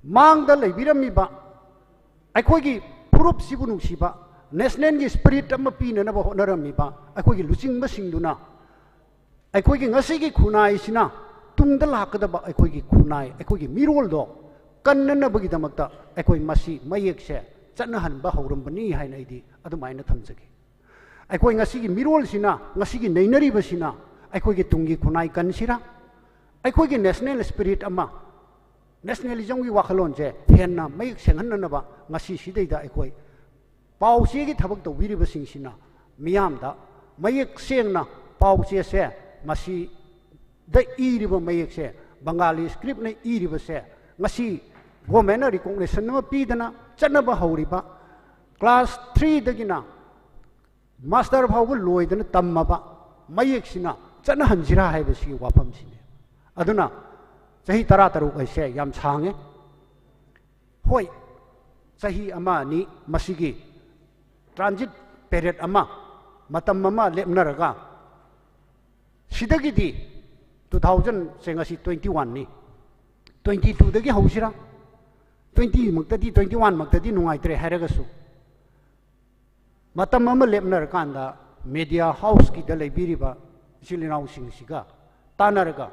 मांगदा लेबिरमिबा अखोइगी प्रूफ सिबु नुसिबा नेशनल की स्पिरिट अमा पीननबा होनरमिबा अखोइगी लुचिंगबसिंगदुना अखोइगी ngasi की खुनाइसिना तुंगदा लाकदबा अखोगी खुनाई अखोगी मिरोल दो कन्ननबगिदमक्ता अखोई मसी मयेक से चन्नहनबा हौरंबनी हाइना इदी अदुमाइना थमजगे अखोई ngasiगी मिरोल सिना ngasiगी नैनरिबा सिना अखोगी तुंगी खुनाई कनसिरा अखोगी नेशनल स्पिरिट अमा नेशनलिज्म की वाखलोन से हेन्ना मयेक सेंहननबा ngasi सिदैदा अखोई पाउचेगी थबक तौबिरिबसिंगसिना मियामदा मयेक सेंगना पाउचे से मसी द इरिब मयेक से बंगाली स्क्रिप्ट ने इरिब से ngasi गवर्नमेंट रिकॉग्निशन न पीदना चनब हौरिबा क्लास 3 दगिना मास्टर फाउब लोइदना तम्मबा मयेक सिना चन हंजिरा हाइबसी वाफम सिने अदुना सही तरा तरुक ऐसे याम छांगे होय सही अमा नि मसिगी ट्रांजिट पीरियड अमा मतम अमा लेपनरगा सिदगिदी 2000 सेंगसी 21 नि 22 दगी हौसिरा 20 मक्तदी 21 मक्तदी नुंगाइत्रे हैरगसु मतम अमा लेपनरकांदा मीडिया हाउस की दलेबिरिबा सिलिनाउ सिंगसिगा तानरगा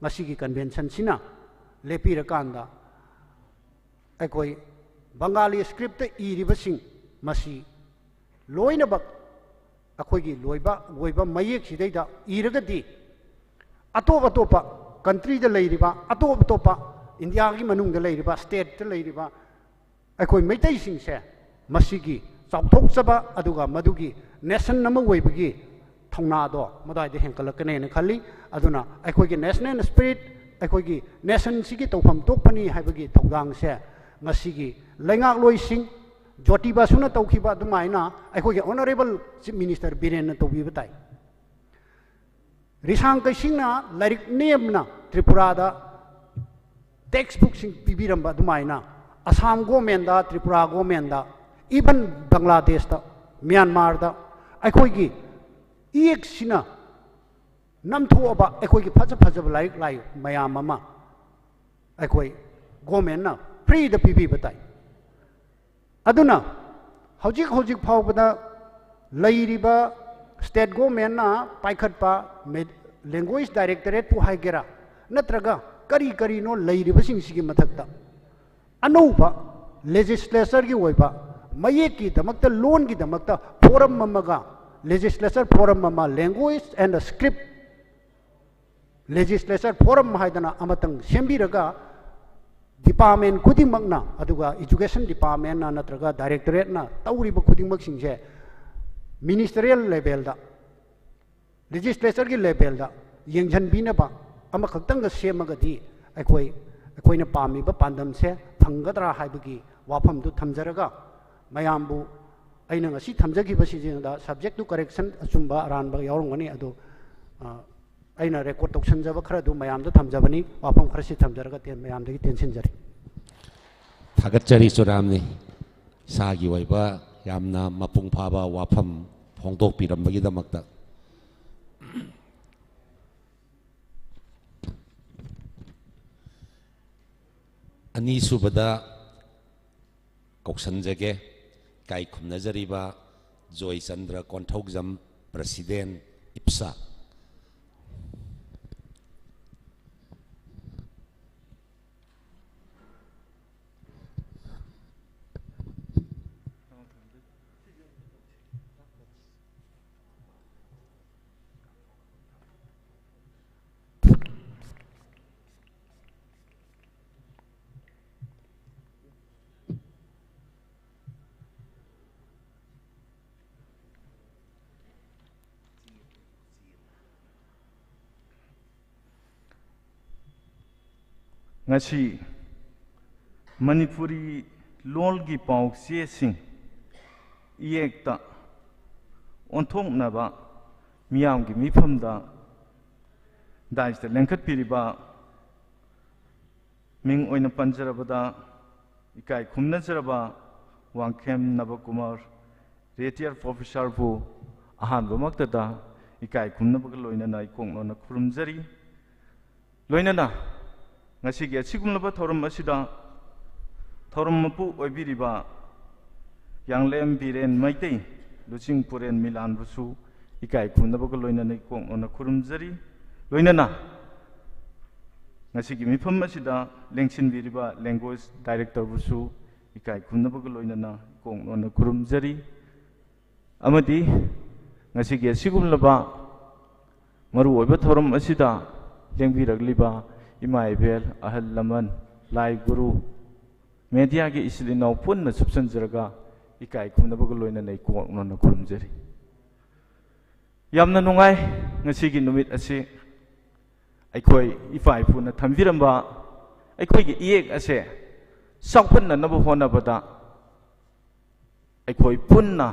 मसीगी कन्वेंशन सिना लेपिरकांदा अकोई बंगाली स्क्रिप्ट इरिबसिंग मसी लोइनबक अखोगी लोइबा गोइबा मयेक सिदैदा इरगदी अतोप अतोपा कंट्री द लेरिबा अतोप अतोपा इंडिया की मनुंग द लेरिबा स्टेट द लेरिबा अखोई मैतै सिंगसे मसीगी चाउथोकसबा अदुगा मदुगी नेशन नम ओइबगी थौनादो मदाइदे हेंकलकने खल्ली अदुना अखोगी नेशनल स्पिरिट अखोगी नेशन सिगी तौफम तोपनी हाइबगी थौदांग से ngasiगी लेंगाक लोइसिंग ज्योति बासुना तौखिबा अदुमाइना अखोगी ऑनरेबल चीफ मिनिस्टर बिरेन तौबीबा ताई रिसांग कैसिंगना लाइक नेमना त्रिपुरादा टेक्स्ट बुक सिंग पिबिरंबा अदुमाइना Assam government Tripura government even Bangladesh दा म्यांमार दा अखोगी एक सिना नमथोबा अखोगी फज फजब लाइक लाई मयाम अमा अखोई गवर्नमेंट ना फ्री द पीबी बताई अदुना हौजिक हौजिक फावबदा लैरिबा स्टेट गवर्नमेंट ना पाइखटपा लैंग्वेज डायरेक्टरेट पु हाइगेरा नत्रगा करी करी नो लैरिबसिंगसिगी मथक्ता अनौबा लेजिस्लेचर की ओइबा मयेक की दमक्ता लोन की दमक्ता फोरम ममगा लेजिस्लेचर फोरम ममा language and script legislature forum हाइदना अमतंग सेंबिरगा डिपार्टमेंट खुदिमकना अदुगा एजुकेशन डिपार्टमेंट ना नत्रगा डायरेक्टरेट ना तौरिब खुदिमक सिंगसे मिनिस्टरियल लेवल दा लेजिस्लेचर की लेवल दा यंगजनबिनबा अमा खक्तंग सेमगदी अखोइना पामिबा पांदम से फंगदरा हाइबगी वाफम दु थमजरगा मयामबु अइना ngasi थमजगिबसिजिंदा सब्जेक्ट टू करेक्शन अचुंबा अरानबा यावरंगनी अदो अइना रेकॉर्ड तौसनजबा खरा दु मयामदा थमजबनी वाफम खरसि थमजरगा तेन मयामदगी टेंशन जरी थागतचरी चुरामनी सागी वैबा यामना मपुंग फाबा वाफम फोंदोक पिरंबगिदमक्ता अनी सुबदा कौसनजगे काई खुमनजरीबा जोय चंद्र कोंथौजम प्रेसिडेंट इप्सा ngasi manipuri lol gi paukse sing iekta onthong naba miyam gi mifam da daiste lengkhat piriba ming oina panjarabada ikai khumna jaraba wangkhem nabakumar retired professor bu ahan bamakta da ikai khumna bag loina nai kong na khurumjari loina na ngasi ge sigumlaba thorum asida thorum mapu oibiriba yanglem biren maitei luching puren milan busu ikai khumna bag loina nai kong na khurumjari loina na ngasi gi mifam asida lengsin biriba language director busu ikai khumnabag loinana kong nona kurumjari amadi ngasi gi sigumlaba maru oiba thoram asida lengbiragliba ima ibel ahal laman lai guru media gi isilinaw punna subsanjaraga ikai khumnabag loinana kong nona kurumjari yamna nungai ngasi gi numit ase aikoi ifai puna thamviramba aikoi gi iek ase sakpanna nabu hona bada aikoi punna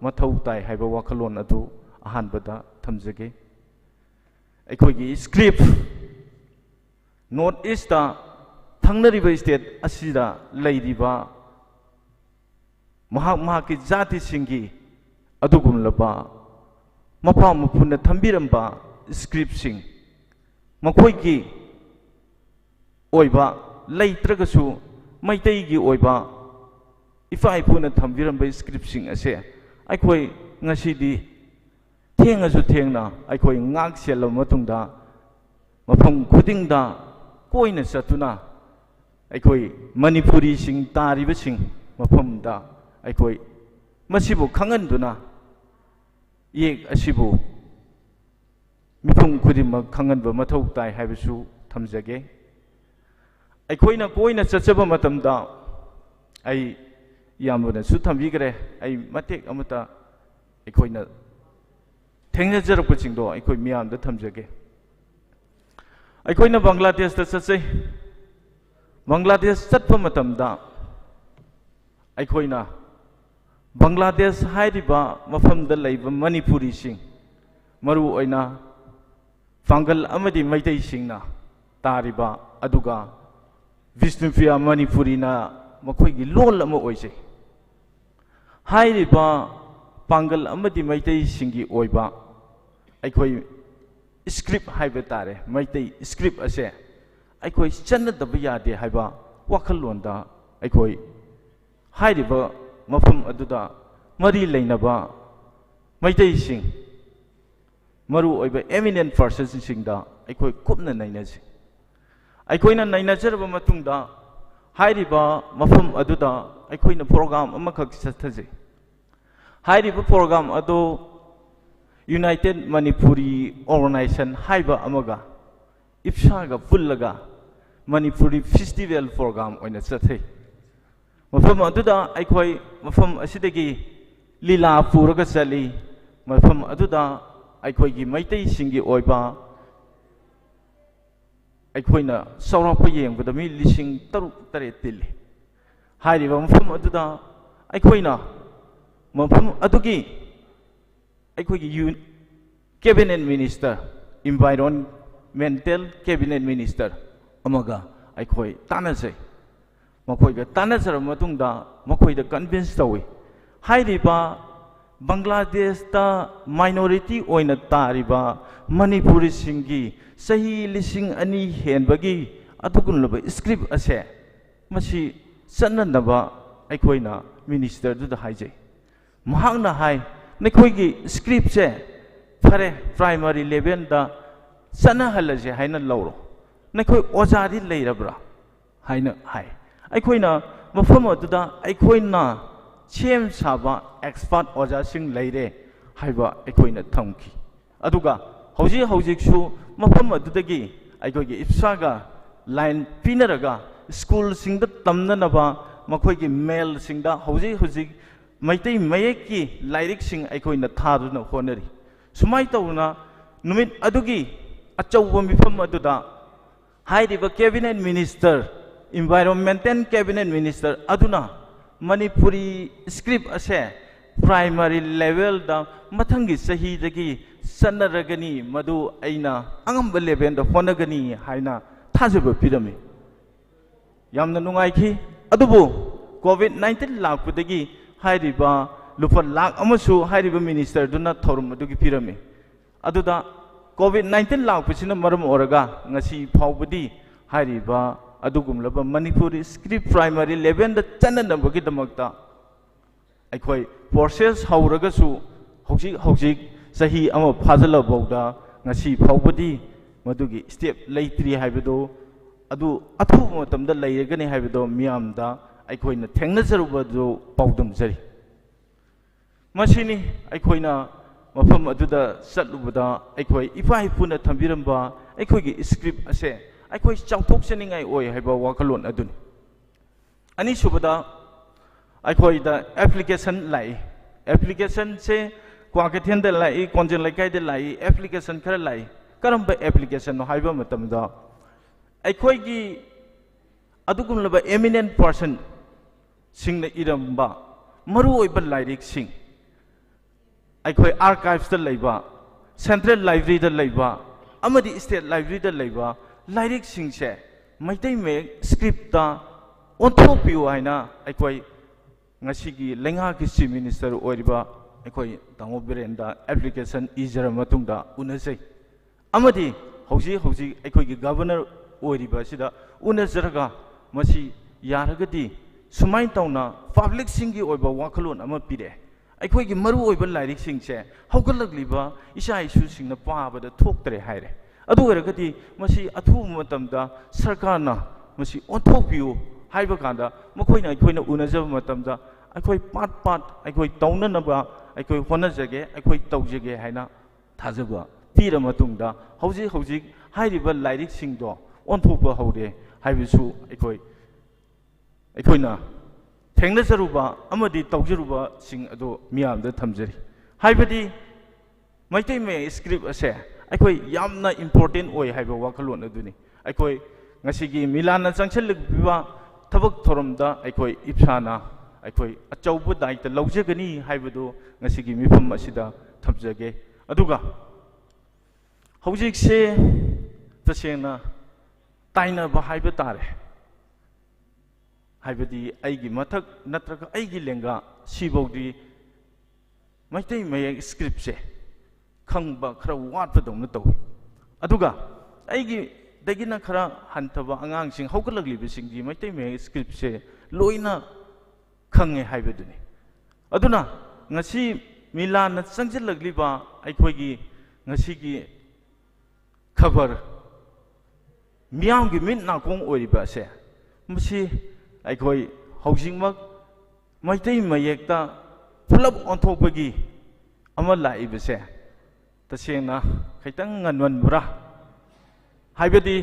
mathau tai haiba wakhalon adu ahan bada thamjage aikoi gi script north east ta thangnariba state asida leiriba mahak ki jati singi adugumlaba mapa mapuna thambiramba script sing makhoi ki oiba leitragasu maitai gi oiba ifai puna thambiramba script sing ase aikhoi ngasidi thengasu thengna aikhoi ngak selam matungda mafam khudingda koina satuna aikhoi manipuri sing tariba sing mafamda aikhoi masibu khanganduna yek asibu mifum khudimak khanganba mathau tai haibasu thamjage aikoina koina chachaba matamda ai yamuna su thambigre ai matek amata aikoina thengna jarapko chingdo aikoi miyam da thamjage aikoina bangladesh ta chachai bangladesh chatpa matamda aikoina bangladesh haidiba mafamda leiba manipuri sing maru oina Fangal amadi maitai singna tariba aduga Vishnupriya Manipuri na makhoi gi lol ama oise hairiba pangal amadi maitai singi oiba aikhoi script haiba tare maitai script ase aikhoi channa dab yade haiba wakhalonda aikhoi hairiba mafam aduda mari leinaba maitai sing maru oiba eminent persons singda aikoi kupna nainasi aikoina nainajraba matungda hairiba mafam aduda aikoina program amakak sathaje hairiba program ado United Manipuri Organization haiba amaga ipsaga pullaga Manipuri Festival program oina sathai mafam aduda aikoi mafam asidagi lila puraga chali mafam aduda aikoi maitai singi oiba aikoina saurapa yengbada mi lising taruk tare tili hairiba mafam aduda aikoina mafam adugi aikoigi cabinet minister environmental cabinet minister amaga aikoi tanase makoiga tanasara matungda makoida convince tawi hairiba Bangladesh ta minority oina tariba Manipuri singi sahi lising ani henbagi atukun laba script ase masi sananaba aikoina minister du da haije mahangna hai nekhoigi script se fare primary level da sana halaje haina lawro nekhoi ojari leirabra haina hai aikoina mafam aduda aikoina Chem Saba expert Oja Sing Leire Haiba Equina Tonki Aduga Hoji Shu Mapama Dudagi Agogi Ipsaga Line Pinaraga School Sing the Tamnanaba Makogi Male Sing da Hoji Maiti Mayeki Lyric Sing Equina Taduna Honori Sumaitauna Numit Adugi Achawami Pamaduda Haidiba Cabinet Minister Environmental Cabinet Minister Aduna Manipuri script ase primary level da mathangi sahi dagi sanaragani madu aina angamba level da honagani haina thajaba pirami yamna nungai ki adubu covid 19 lakpudagi hairiba lupa lak amasu hairiba minister duna thorum adugi pirami aduda covid 19 lakpusina maram oraga ngasi phawbudi hairiba adugumlaba Manipuri script primary level da chananabagi damakta aikoi process hauragasu hojik sahi ama phajala bawda ngasi phawbadi madugi step leitri haibado अदु अथुब मतमदा लेरगनि हाइबदो मियामदा अखोइना थेंगनजरुबदो पाउदमजरी मसिनी अखोइना मफम अदुदा चलुबदा अखोइ इफा इपुना थंबिरंबा अखोइगी script असे अखोइ चाउथोक्सनिंगाइ ओइ हाइबा वाखलोन अदुनि अनि सुबदा अखोइदा application लाई application से क्वाकेथेन द लाई कोंजन लाइकाइ द लाई एप्लीकेशन खर लाई करम एप्लीकेशन नो हाइबा मतमदा अखोइगी अदुगुमलबा एमिनेंट पर्सन सिंगना इरंबा मरु ओइबा लाइरिक सिंग अखोइ आर्काइव्स द लैबा सेंट्रल लाइब्रेरी द लैबा अमदि स्टेट लाइब्रेरी द लैबा लाइरिक सिंग से मैतै मे स्क्रिप्ट ता ओंथोपियो हाइना अखोइ ngasi lenga ki chief minister oiriba akhoi tango berenda application ijara matungda unasai amadi hauji akhoi gi governor oiriba sida unajaraga masi yaragadi sumai tauna public singi oiba wakalon ama pire akhoi gi maru oiba lairik sing se haugallagliba isa isu singna paabada thoktre haire adu eragadi masi athu matamda sarkarna masi onthokpiu हाइबा कांदा मखोइना अखोइना उनजब मतमदा अखोइ पाट पाट अखोइ तौननबा अखोइ होनजगे अखोइ तौजगे हाइना थाजबा पीर मतुंगदा हौजी हौजी हाइरिबा lyric सिंगदो ओंथोपा हौरे हाइबिसु अखोइना थेंगनजरुबा अमदि तौजरुबा सिंग अदो मियामदा थमजरी हाइबदि मैतै मे script असे अखोइ यामना important ओइ हाइबा वाखलोन अदुनि अखोइ ngasi मिलाना चंगछलबिबा थबक थोरमदा अखोइ इप्साना अखोइ अचौबु दायित्व लौजगनी हाइबदो ngasi मिफम असिदा थमजगे अदुगा हौजिकसे तसेना ताइना HYBE तारे हाइबदी आइगी मथक नत्रगा आइगी लेंगा सिबौदी मैतै मयेक स्क्रिप्ट से खंगबा खरा वाटपदौन तौइ अदुगा आइगी दगिना खरा हंतबा आंगांसिंग हौगलग्लिबसिंगी मैतै मे स्क्रिप्ट से लोइना खंगे हाइबदुनि अदुना ngasi मिलाना चंगजलग्लिबा अखोइगी ngasiगी खबर मियामगी मिन नाकोंग ओरिबा से मसी अखोइ हौजिंगमक मैतै मयेकता पुलब ओंथोपगी अमा लाइबसे तसेना खैतंग ngनवनबरा हाइबदी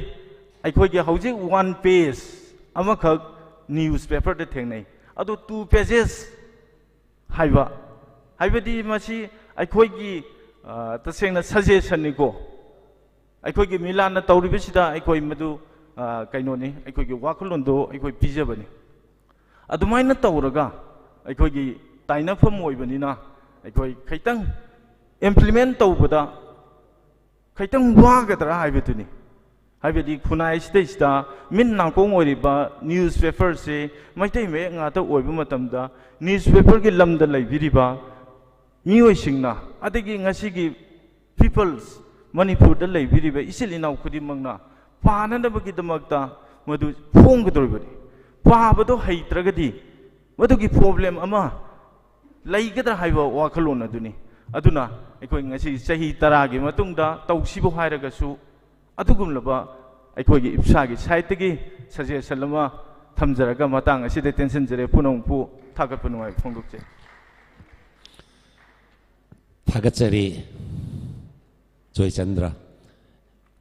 अखोइगे हौजिक 1 पेज अमखक न्यूज़पेपर दे थेंगनै अदो 2 पेजेस हाइबा हाइबदी मसी अखोइगी तसेंगना सजेशन निको अखोइगी मिलाना तौरिबसिदा अखोइ मदु कैनोनी अखोइगी वाखलोंदो अखोइ पिजबनी अदुमाइना तौरगा अखोइगी ताइनाफम ओइबनिना अखोइ खैतंग इम्प्लीमेंट तौबदा खैतंग वागदरा हाइबदुनी हाइबदी खुनाइ सिदा मिन नाकोंग ओरिबा न्यूज़पेपर से मैतै मे ngaता ओइबा मतमदा न्यूज़पेपर की lambda लैबिरिबा मियोइसिंगना अदगी ngasiगी peoples Manipur the लैबिरिबा इसिलिनाउ खुदिमंगना पाननबगी दमकता मदु फोंगदोरबनी पाबदो हैत्रगदी मदुगी problem अमा लैगदरा हाइबा वाखलोन अदुनी अदुना अखोइ ngasi चाही 10 गी मतुंगदा तौसिबो हाइरगसु अदुगुमलबा अखोइगी इप्सागी साइटगी सजेशन लमा थमजरगा मतंग असिदे टेंशन जरे पुनोंपु थागतपनुवाय फोंदुकचे थागतचरी जोयचंद्र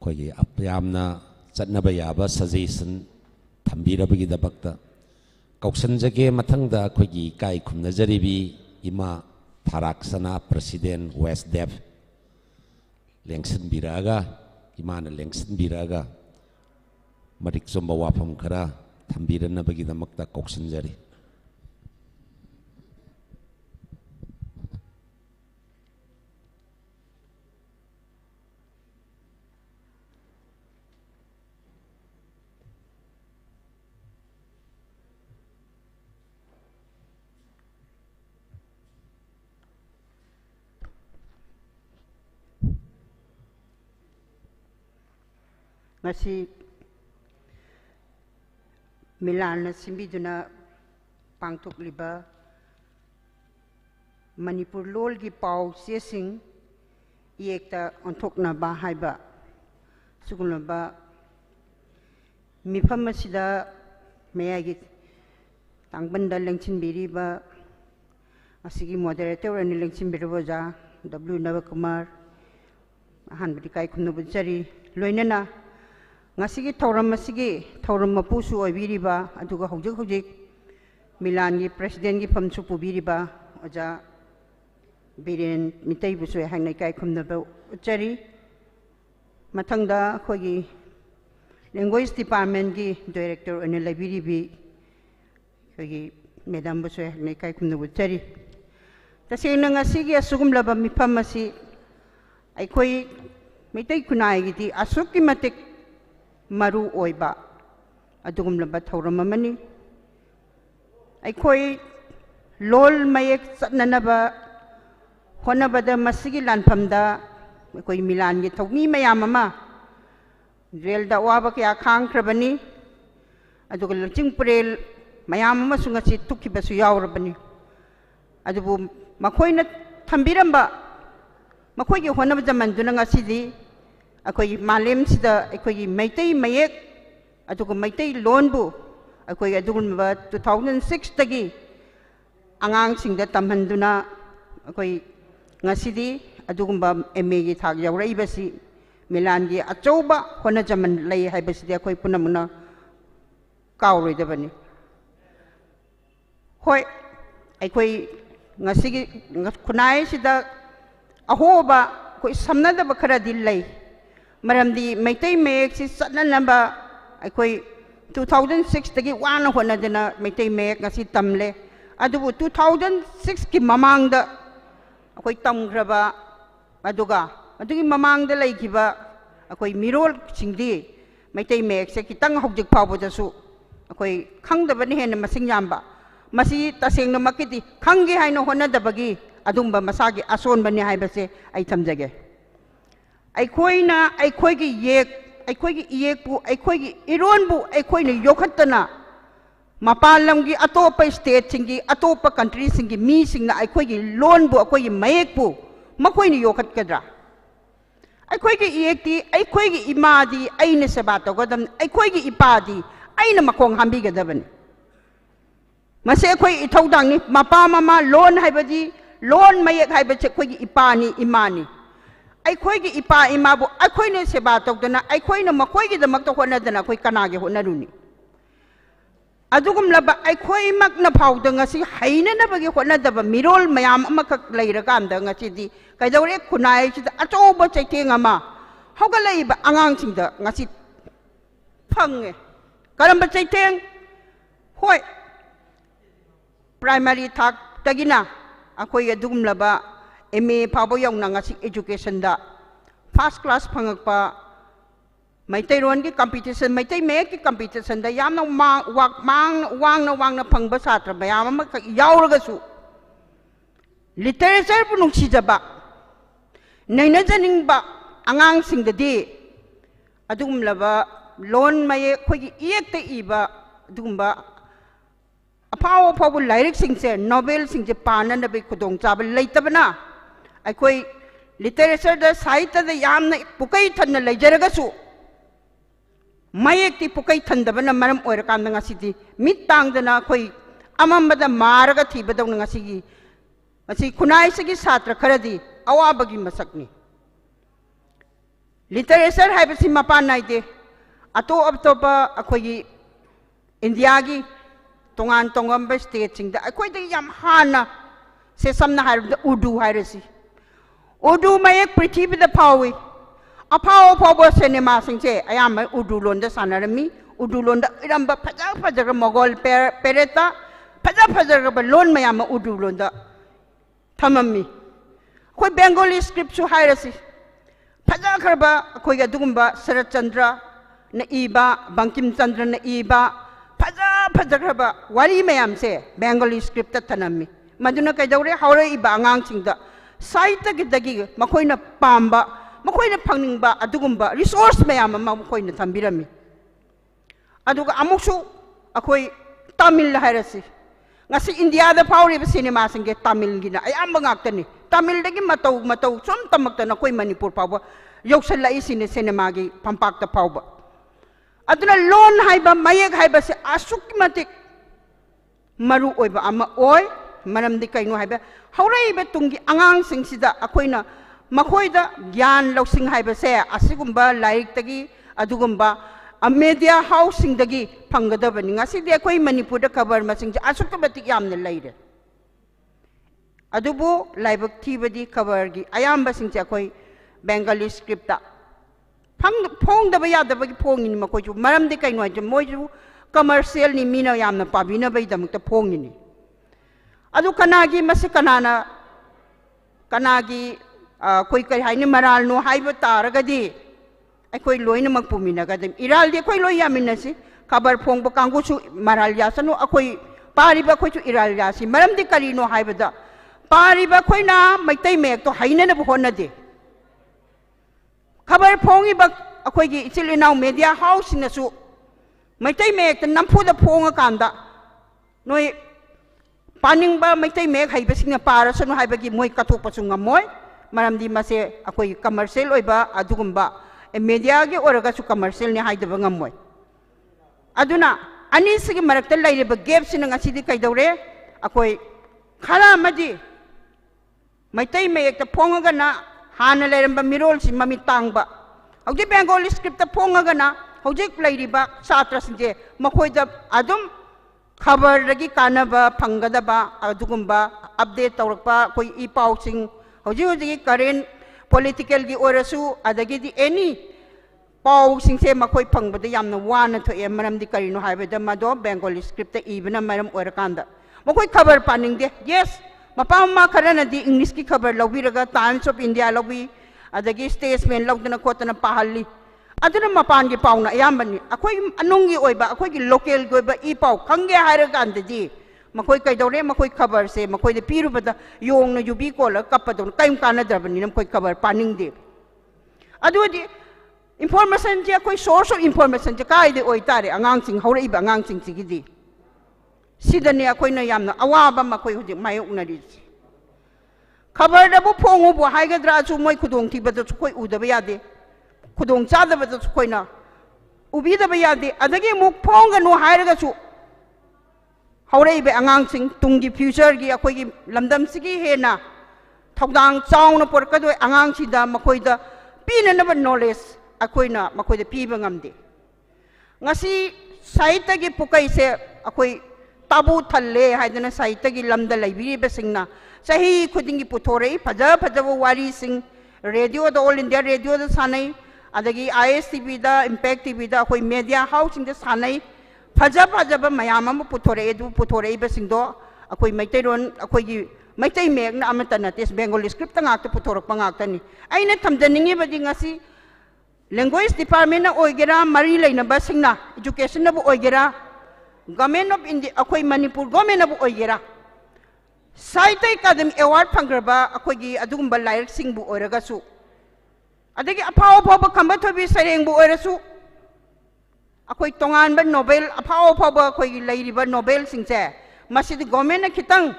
खोइगी यामना चटनबा याबा सजेशन थंबिरबगी दबक्ता कौशनजगे मथंगदा खोइगी काई खुमनजरिबी इमा थाराक्सना president waste def लेंसन बिरागा इमाना लेंसन बिरागा Marik Chumba वाफम खरा थंबिरनबगीदमक्ता कौशनजरी ngasi मिलान सिंबिदुना पांथोकलिबा मणिपुर लोल की पाउ चेसिंग येकता ओंथोकनाबा हाइबा सुगुनबा ꯃꯤꯐꯝ ꯑꯁꯤꯗ ꯃꯌꯥꯏꯒꯤ ꯇꯥꯡꯕꯟꯗ ꯂꯦꯡꯁꯤꯟꯕꯤꯔꯤꯕ ꯑꯁꯤꯒꯤ ꯃꯣꯗꯦꯔꯦꯇꯔ ꯑꯣꯏꯅ ꯂꯦꯡꯁꯤꯟꯕꯤꯔꯤꯕ ꯑꯣꯖꯥ W. ꯅꯕꯀꯨꯃꯥꯔ ꯑꯍꯥꯟꯕꯗꯤ ꯏꯀꯥꯏ ꯈꯨꯝꯅꯖꯔꯤ ꯂꯣꯏꯅꯅ ꯉꯁꯤꯒꯤ ꯊꯧꯔꯝ ꯑꯁꯤꯒꯤ ꯊꯧꯔꯝ ꯃꯄꯨꯁꯨ ꯑꯣꯏꯕꯤꯔꯤꯕ ꯑꯗꯨꯒ ꯍꯧꯖꯤꯛ ꯃꯤꯂꯥꯟꯒꯤ ꯄ꯭ꯔꯦꯁꯤꯗꯦꯟꯒꯤ ꯐꯝꯁꯨ ꯄꯨꯕꯤꯔꯤꯕ ꯑꯣꯖꯥ ꯕꯤꯔꯦꯟ ꯃꯤꯇꯩꯕꯨꯁꯨ ꯑꯩꯍꯥꯛꯅ ꯏꯀꯥꯏ ꯈꯨꯝꯅꯕ ꯎꯠꯆꯔꯤ ꯃꯊꯪꯗ ꯑꯩꯈꯣꯏꯒꯤ ꯂꯦꯡꯒ꯭ꯋꯦꯖ ꯗꯤꯄꯥꯔꯠꯃꯦꯟꯒꯤ ꯗꯥꯏꯔꯦꯛꯇꯔ ꯑꯣꯏꯅ ꯂꯩꯕꯤꯔꯤꯕꯤ ꯑꯩꯈꯣꯏꯒꯤ ꯃꯦꯗꯥꯝꯕꯨꯁꯨ ꯑꯩꯍꯥꯛꯅ ꯏꯀꯥꯏ ꯈꯨꯝꯅꯕ ꯎꯠꯆꯔꯤ तसेंगना ngasi asugumlaba mifam asi aikoi meitai khunai gidi asukki matik maru oiba adugumlaba thauram amani aikoi lol mayek satnanaba honabada masigi lanpamda aikoi milan gi thogni mayam ama rel da waba kya khangkhrabani aduga laching prel mayam ama sungasi tukki basu yawrabani adubu makoina thambiramba makoigi honaba jamanduna ngasidi akoi malem sida akoi meitai mayek aduga meitai lonbu akoi adugumba 2006 tagi angang singda tamhanduna akoi ngasidi adugumba MA gi thak yaurai basi milan gi achouba hona jaman lei haibasidi akoi punamuna kauroi dabani hoi akoi ngasigi khunai sida ahoba koi samnada bakhara dil lei maramdi meitai mayek si satnanaba akoi 2006 tagi wana honadana meitai mayek ngasi tamle adubu 2006 ki mamangda akoi tamgraba aduga adugi mamangda leikiba akoi mirol singdi meitai mayek se kitang hojik phawba dasu akoi khangdabani hena masing yamba masi tasengna makiti khangi haino honadabagi adumba masagi asonbani haibase ai thamjage aikoina aikoigi yekpu aikoigi ironbu aikoina yokhattana mapalamgi atopa state singi atopa country singi mi singna aikoigi lonbu aikoigi mayekpu makoina yokhatkadra aikoigi yekti aikoigi imadi aina sebato godam aikoigi ipadi aina makong hambigadabani mase koi ithaudang ni mapa mama loan haibadi loan mayek haibase koi ipani imani ai koi gi ipa imabu ai koi ne seba tokdana ai koi na makoi gi damak to honadana koi kana gi honaruni adugum laba ai koi mak na phawda ngasi haina na bagi honadaba mirol mayam amakak leirakamda ngasi di kaidore khunai chi achoba chaiteng ama hogalai ba angang singda ngasi phange karamba chaiteng hoi primary thak tagina akoi adugumlaba MA phabo yauna ngasi education da first class phangakpa maitai ron ki competition maitai me ki competition da yamna wangna phangba satra bayam ma yauraga su literature bu nungsi jaba naina janing ba angang sing da di adugumlaba lon maye khoi gi iekte iba adugumba apaw apaw lyric singse novel singse panana be khudong chab leitabana aikoi literature da sahitya da yamna pukai thanna leijaraga su mayek ti pukai thandabana maram oirakam ngasidi mit tangdana khoi amambada maraga thibadaw ngasigi asi khunai sigi satra kharadi awabagi masakni literature haibasi mapan naide ato abtoba akhoi india gi tongan tongamba state singda akoi de yam hana se samna harda urdu hairasi urdu mayek prithvi da phawi aphaw phaw cinema singse ayam urdu londa sanarami urdu londa iramba phaja mogol pereta phaja lon mayam urdu londa thamami koi bengali script su hairasi phaja kharba koi adugumba Sarat Chandra na iba Bankim Chandra na iba Fajagraba wari mayam se Bengali script tanami maduna kaidore haure iba angang singda saita gidagi makoina pamba makoina phangningba adugumba resource mayam ma makoina thambirami aduga amuksu akoi Tamil hairasi ngasi India da fauri cinema singe Tamil gina ayamba ngaktani Tamil dagi matau som tamakta na koi Manipur pawba yoksal lai sine cinema gi pampak ta pawba अदुना लोन हाइबा मयेक हाइबा से असुक मतिक मरु ओइबा अमा ओय मरमदि कइनो हाइबा हौराइबा तुंगी आंगांग सिंगसिदा अखोइना मखोइदा ज्ञान लौसिंग हाइबा से असिगुम्बा लाइक तगी अदुगुम्बा मीडिया हाउसिंग दगी फंगदबनि ngasiди अखोइ मणिपुर खबर मसिंग असुक मतिक यामने लैरे अदुबु लाइबक थीबदी खबर गी अयाम्बा सिंग अखोइ बेंगाली स्क्रिप्ट फोंगदब यादबगी फोंगिनि मखोइजु मरमदि कइनो हाइजु मोइजु कमर्शियल नि मीना यामना पाबिनबैदमक्ता फोंगिनि अदु कनागी मसे कनाना कनागी कोई कई हाइनि मरालनो हाइब तारगदी अखोइ लोइनमक पुमिनगदम इरालदि अखोइ लोइ यामिनसि खबर फोंब कांगुसु moral यासनु अखोइ Paribas अखोइसु इराल यासि मरमदि करिनो हाइबदा Paribas अखोइना Meitei make तो हाइननब होनदे खबर फोंगिबा अखोइगी इचिल इनाउ मीडिया हाउस नसु मैतै मेक नमफुदा फोंगा कांदा नोइ पानिंगबा मैतै मेक हाइबसिंग पारसनु हाइबगी मोइ कथोपसु ngमोय मरमदि मसे अखोइ कमर्शियल ओइबा अदुगुम्बा मीडिया के ओरगसु कमर्शियल ने हाइदब ngमोय अदुना अनिसिगी मरक्ता लैरेब गैप सिन ngasiदी कैदौरे अखोइ खरा मदि मैतै मेक फोंगगना हाना लेरंबा मिरोल सि ममि तांगबा हौजे बेंगोली स्क्रिप्ट फोंगगना हौजे लैरिबा छात्र सिंजे मखोइदा अदुम खबर रगी कानबा फंगदबा अदुगुम्बा अपडेट तौरकपा कोई ई पाउसिंग हौजे हौजे करेंट पॉलिटिकल की ओरसु अदगी एनी पाउसिंग से मखोइ फंगबदा यामना वाना थोए मरमदि करिनो हाइबदा मदो बेंगोली स्क्रिप्ट इबना मरम ओरकांदा मखोइ खबर पानिंगदे यस मपा मा खरनदी इंग्लिश की खबर लौबिरगा टाइम्स ऑफ इंडिया लौबी अदगी स्टेटमेंट लौदना खोतना पाहली अदुना मपान की पाउना यामबनी अखोइ अनुंगी ओइबा अखोइ की लोकल की ओइबा ई पाउ खंगे हारगांददी मखोइ कैदौरे मखोइ खबर से मखोइ दे पीरुबदा योंगना युबी कोल कपदोन काइम कानदरबनी नमखोइ खबर पानिंगदे अदुदी इंफॉर्मेशन जे अखोइ सोर्स ऑफ इंफॉर्मेशन जे काइदे ओइ तारे अंगांगसिंग हौरइबा अंगांगसिंग सिगिदी सिदने अखोइना यामना अवाबा मखोइ हुजि मायोकनरि खबर दबु फोंगुबु हाइगद्रासु मोइ खुदोंग थिबदसु कोइ उदबा यादे खुदोंग चादबदसु कोइना उबीदबा यादे अदगी मुक फोंगनु हाइरगसु हौरइबे अंगांगसिंग तुंगी फ्यूचर की अखोइगी लमदमसिगी हेना थौदांग चाउना पोरकदोय अंगांगसिदा मखोइदा पीननबा नॉलेज अखोइना मखोइदा पीबा ngamde ngasi साहित्य की पुकैसे अखोइ ताबू थल्ले हाइदना साहित्य की लमदा लैबिरिबा सिंगना सही खुदिंगी पुथोरई फजा फजब वारी सिंग रेडियो द ऑल इंडिया रेडियो द सानै अदगी ISTV दा इम्पैक्ट टीवी दा अखोइ मीडिया हाउसिंग द सानै फजा फजब मयाम अम पुथोरई दु पुथोरई बसिंगदो अखोइ मैतैरोन अखोइगी मैतै मेगना अमता नतेस बेंगोली स्क्रिप्ट ngakta पुथोरकपा ngakta ni aina thamjaningi badi ngasi language department ओइगेरा मरी लेनबा सिंगना एजुकेशन नबु ओइगेरा गवर्नमेंट ऑफ इंडिया अखोइ मणिपुर गवर्नमेंट नबु ओइगेरा साहित्य अकादमी अवार्ड फंग्रबा अखोइगी अदुगुम्बा लाइक सिंगबु ओइरगसु अदगी अफाव फाव खंबा थोबी सरेंगबु ओइरसु अखोइ तोंगानबा नोबेल अफाव फाव अखोइगी लैरिबा नोबेल सिंगसे मसिद गवर्नमेंट न खितंग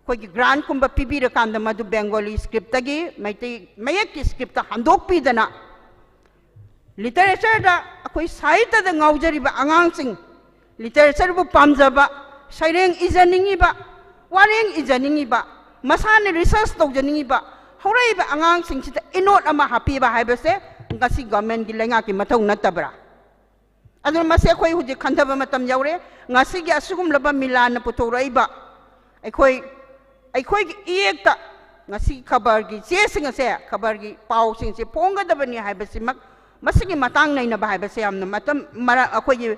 अखोइगी ग्रांट कुंबा पिबिर कांदा मदु बेंगोली स्क्रिप्ट तगी मैतै मयक की स्क्रिप्ट हंदोक पीदना लिटरेचर दा अखोइ साहित्य दा ngauजरिबा अंगांसिंग लिटरेचर बु पामजबा सैरेंग इजनिंगिबा वारेंग इजनिंगिबा मसाने रिसर्च तौजनिंगिबा हौरइबा अंगांसिंग सिदा इनोट अमा हापीबा हाइबसे ngasi गवर्नमेंट की लेंगा की मथौ नतबरा अदु मसे अखोइ हुजि खंथबा मतम you're ngasi gi asugum laba मिलान पुथोरइबा अखोइ की एकता ngasi खबर की चेसिंग से खबर की पाउसिंग से फोंगदबनी हाइबसिमक मसिगी मतंग नैना बाहाइबसे यामना मतम मरा अखोइ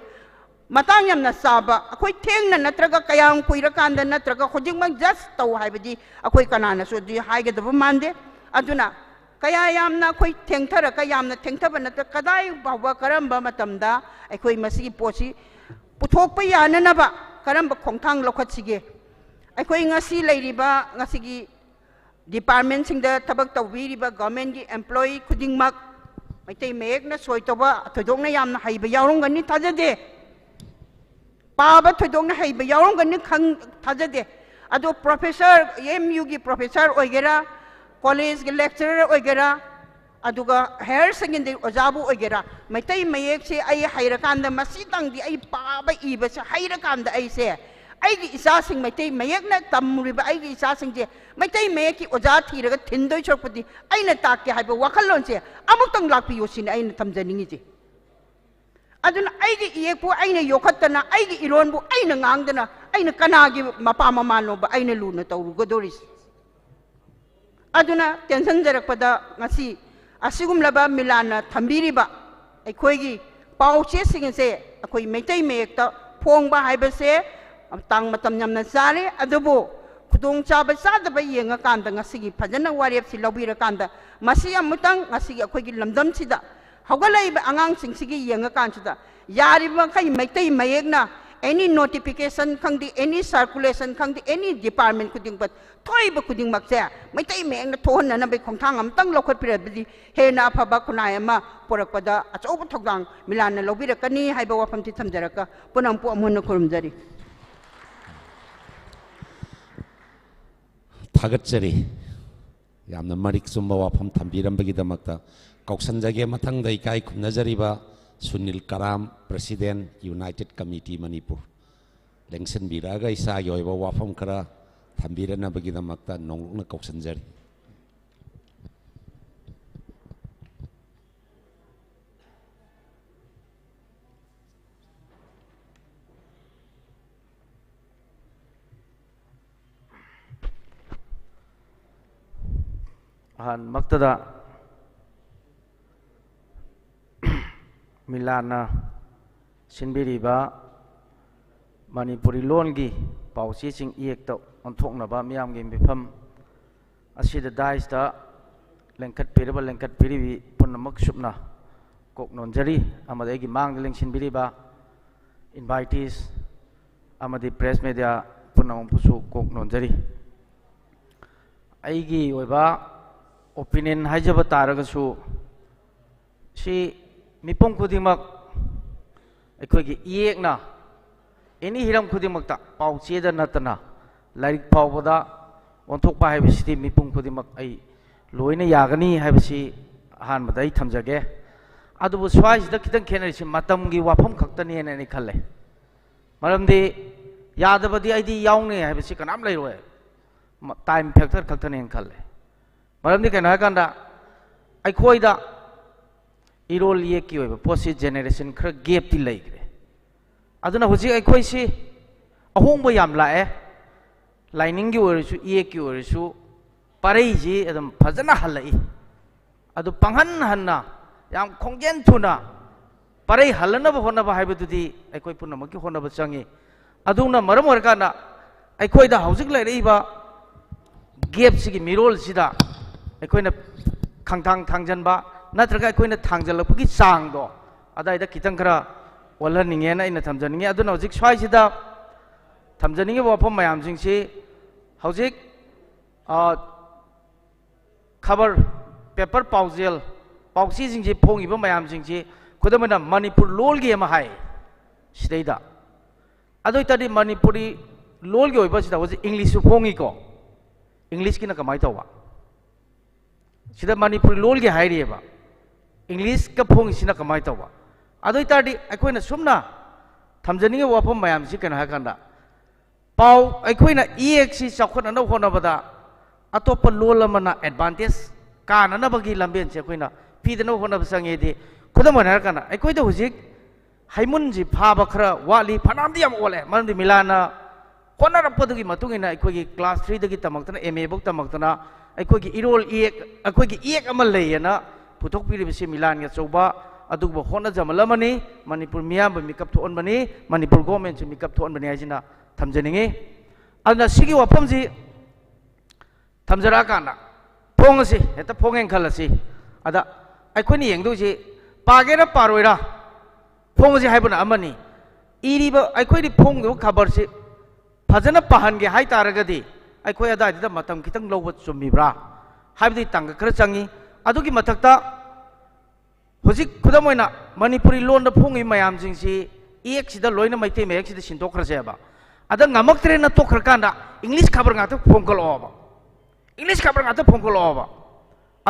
मतंग यामना साबा अखोइ थेंगना नत्रगा कयाम कुइरकांदा नत्रगा होजिंगमक जस्ट तौ हाइबदी अखोइ कनाना सोदि हाइगदब मानदे अदुना कया यामना अखोइ थेंगथरक यामना थेंगथब नत्र कदाइ बाबा करंबा मतमदा अखोइ मसिगी पोसी पुथोकपा याननबा करंबा खोंथांग लौखत्सिगे अखोइ ngasi लैरिबा ngasiगी डिपार्टमेंट सिंगदा थबक तौबिरिबा गवर्नमेंट की एम्प्लॉई खुदिंगमक मैतै मेगना सोइतोबा थोदोंना यामना हाइबा यावरंगनि थाजदे पाबा थोदोंना हाइबा यावरंगनि खंग थाजदे अदो प्रोफेसर MU की प्रोफेसर ओइगेरा कॉलेज के lecturer ओइगेरा aduga higher secondary ojabu ogera maitai mayek se ai hairakanda masitang di ai paba iba se hairakanda ai se ai gi isa sing maitai mayek na tamuriba ai gi isa sing je maitai mayek ki oja thiraga thindoi chokpudi aina takke haiba wakalon se amuktang lakpi yosin aina tamjaningi je aduna ai gi iyekpu aina yokhattana ai gi ironbu aina ngangdana aina kanagi mapa mamano ba aina luna tawruga doris aduna tension jarakpada ngasi asigumlaba milana thambiriba aikoigi pauche singse akoi meitai mekta phongba haibase tang matam nyamna sare adubu khudong chaba sadaba yenga kanda ngasigi phajana warep si lobira kanda masi amutang ngasigi akoigi lamdam sida hogalai ba angang singsigi yenga kanchida yari ba kai meitai mayekna any notification khangdi any circulation khangdi any department kuding but thoi ba kuding makse meitai meng na thon na be khongthang amtang lokhat pirabdi he na phaba kunai ama porakpada achau thogang milana lobira kani haiba wafam ti thamjaraka punam pu amhun khurumjari 타겟절이 얌나 마릭 숨바와 펌 탐비람베기다막다 koksanjage mathangda ikai khumnajariba Sunil Karam President United Committee Manipur lengsen biraga isa yoiba wafam kara thambirana bagidamakta nongna koksanjari Han maktada milana sinbiriba Manipuri longi pausi sing iekta onthoknaba miyamgi mifam asida daista lengkat piribi punamak supna kok nonjari amada egi mangda leng sinbiriba invitees amadi press media punamang pusu kok nonjari aigi oiba opinion hajaba taragasu si mipong kudimak aikoigi iekna any hiram kudimakta paucheda natana larik pawbada onthokpa haibisiti mipong kudimak ai loina yagani haibisi hanbada ai thamjage adubu swaisida kitang khenarisi matamgi wafam khaktani ene khalle maramdi yadabadi aidi yaungne haibisi kanam leiroi time factor khaktani khalle maramdi kena kanda aikoida irol ye ki oiba post generation khra gap ti leigre aduna hoji aikoi si ahongba yam lae lining gi orisu ye ki orisu parei ji adam phajana halai adu panghan hanna yam khonggen thuna parei halana ba hona ba haibadudi aikoi punamaki hona ba changi aduna maram orkana aikoida hojik leirei ba gap sigi mirol sida aikoina khangthang thangjanba natraga aikoina thangjalapgi changdo adaida kitang khara walhaninge na ina thamjaninge aduna hojik swaisida thamjaninge wafam mayam jingsi hojik khabar paper paujel pausi jingji phongiba mayam jingsi khudamana manipur lolgi ama hai sidaida adoi tadi manipuri lolgi oiba sida hojik english su phongi ko english kina kamai tawa sida manipuri lolgi hairieba english ka phongi sina kamai tawa adoi tadi aikoina sumna thamjaninge wafam mayam si kana hakanda pau aikoina ex si chakhona na honabada atopa lol amana advantage kana na bagi lamben se aikoina pidana honab sange di khudamana kana aikoida hujik haimun ji phaba khara wali phanamdi am ole marandi milana honarapodagi matungina aikogi class 3 dagi tamaktana ma bok tamaktana aikogi irol ek amal leyana putok piribisi milan ga choba aduba hona jamalamani manipur miyam ba mikap thon bani manipur government se mikap thon bani ajina thamjaninge adna sigi wapamji thamjara kana phongasi eta phongen khalasi ada aikoni yengduji pagera paroira phongasi haibana amani iriba aikoi phongdo khabarsi fajana pahange hai taragadi aikoi adai da matam kitang lowat chumibra haibdi tang khara changi adugi mathakta hojik khudamoina manipuri lon da phongi mayam jingsi ek sida loina maite mek sida sintok khara ada ngamak tre na to khara kanda english khabar nga to phongkol oba english khabar nga to phongkol oba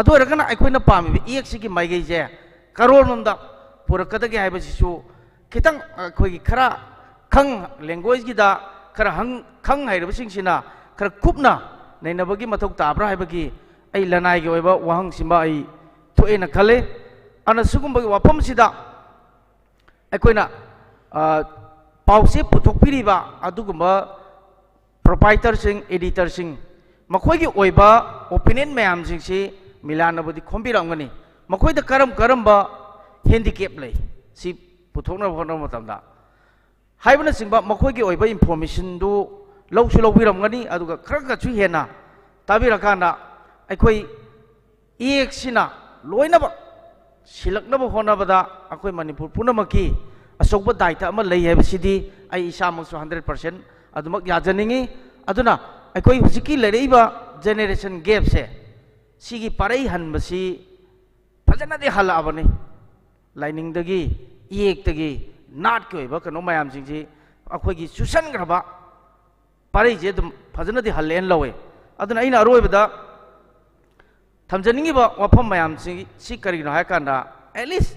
अदो रकना अखोइना पामी एक सिगी माइगै जे करोल ममदा पुरकदगे हाइबसिसु खितंग अखोइगी खरा खंग language गिदा खरा हंग खंग हाइरबसिंगसिना खरा कुपना नैनबगी मथौ ताब्रा हाइबगी आई लनाइगे ओइबा वहंग सिमा आई थोएना खले अना सुगुम्बगी वाफम सिदा अखोइना पाउसे पुथोकपिरिबा अदुगुम्बा proprietor सिंग editor सिंग मखोइगी ओइबा opinion ma'am सिंगसी मिलानबदी खोंबिरंगनी मखोइदा करम करमबा handicap लै सि पुथोकना होना मतमदा हाइबना सिंबा मखोइगी ओइबा इंफॉर्मेशन दु लौसु लौबिरंगनी अदुगा खरगचु हेना ताबिरकाना अखोइ एक्सिना लोइनबा सिलकनबा होनबदा अखोइ मणिपुर पुनमकी अचौबा दायित्व अमा लै हाइबसिदी आई इसामसु 100% अदुमक याजनिंगी अदुना अखोइ हुजिकी लैरैबा जेनरेशन गैप से सिगी पारै हनबसी फजनादे हलाबनी लाइनिंगदगी इएक्तगी नाट के ओइबा कनो मयाम सिंगसी अखोइगी सुसनग्रबा पारै जे दुम फजनादे हलेन लवे अदुना अइना अरोइबदा थमजनिंगी बा वफम मयाम सिंगी सि करिनो हाय कांदा एटलीस्ट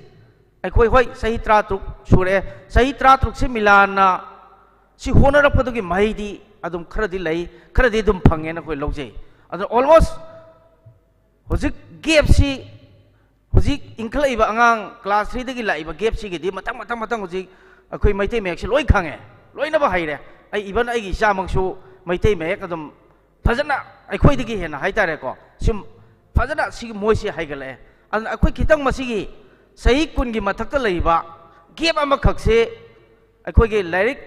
अखोइ होय सही 33 सुरे सही 33 से मिलाना सि होनरपदुगी माइदी अदुम खरदी लै खरदी दुम फंगेना कोइ लौजे अदु ऑलमोस्ट हुजिक गैप सि हुजिक इंखलाइबा अंगांग क्लास 3 दगी लाइबा गैप सि गिदी मतंग मतंग मतंग हुजिक अखोइ मैते मेक सि लोइ खांगे लोइनबा हाइरे आई इबन आइगी इसामंगसु मैते मेक अदुम फजना अखोइ दगी हेना हाइतारे को सिम फजना सि मोइसि हाइगले अदु अखोइ खितंग मसिगी सही कुनगी मथक्ता लैबा गैप अमा खक्से अखोइगे लाइरिक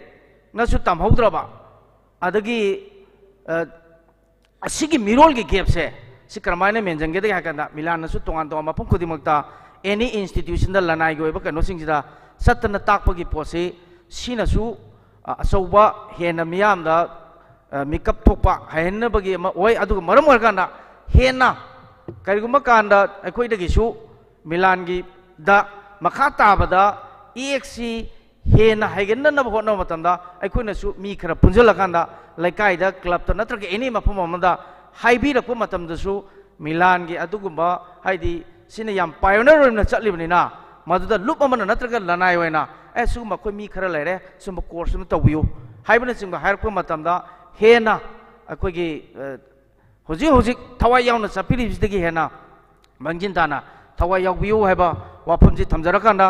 नसु तमहौद्रबा अदगी असिगी मिरोलगी गैप से सि करमाइना मेंजंगेदे हाकंदा मिलानसु तोंगान तोंगा मफम खुदिमक्ता एनी इंस्टीट्यूशन दा लनाइगे ओइबा कनोसिंगसिदा सत्तना ताकपगी पोसे सिनसु अचौबा हेना मियामदा मेकअप थोपा हायनबगी अमा ओइ अदुगा मरम ओरकांदा हेना करिगुमा कांदा अखोइदगिसु मिलानगी दा मखा ताबदा एक्सी हेना हाइगननब होनो मतमदा अखोइनसु मी खरा पुंजलकांदा लैकाइदा क्लब नत्रगे एनी मफम अमदा हाइबीरक मतमदसु मिलानगी अदुगुम्बा हाइदी सिने याम पायोनियर ओइना चटलिबनिना मदुदा लुप अमना नत्रगा लनाइ ओइना ए सुगुम्बा खोइ मी खरा लैरे सुम्बा कोर्स अम तौबियो हाइबना सिंबा हाइरक मतमदा हेना अखोइगी हुजिक हुजिक थवाइ यावना चपिरिबिसदगी हेना मंजिन ताना थवाइ यावबियो हाइबा वाफमजि थमजरकांदा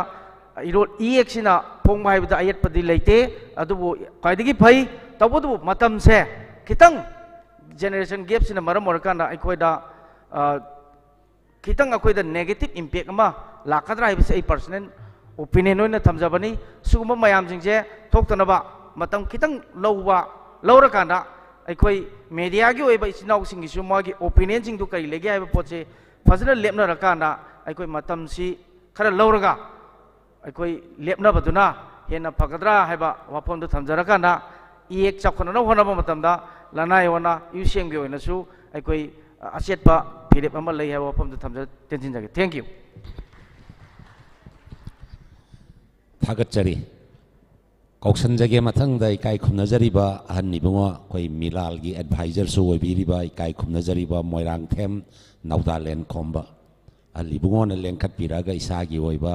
इरोल एक्सिना फोंबा हाइबदा अयतपदि लैते अदुबु काइदगी फै तबुदु मतमसे खितंग generation gap sina maram orakanda aikoida खितंग अखोइदा नेगेटिव इम्पैक्ट अमा लाकद्रा हाइबसे आई पर्सनल ओपिनियन ओइना थमजबनी सुगुम मयाम जिंगजे थोक्तनबा मतम खितंग लौवा लौरकांदा अखोइ मीडिया की ओइबा इसिनाउ सिंगिसु मागी ओपिनियन जिंग दु करि लेगे हाइबा पोचे फजना लेपना रकांदा अखोइ मतम सि खरा लौरगा अखोइ लेपना बदुना हेना फगद्रा हाइबा वाफम दु थमजरकांदा एक चखननो होनबा मतमदा लनाइ वना यूसीएम के ओइनसु अखोइ असेटपा फिलिप अमा लै हाइबा वाफम दु थमज टेंशन जगे थैंक यू थागतचरी कौशनजगे मथंगदा इकाई खुमनजरिबा अहन निबुंगो कोई मिलालगी एडवाइजर सु ओइबिरिबा इकाई खुमनजरिबा मोइरांग थेम नौदालेन खोंबा अलिबुंगो न लेंखत पिरागा इसागी ओइबा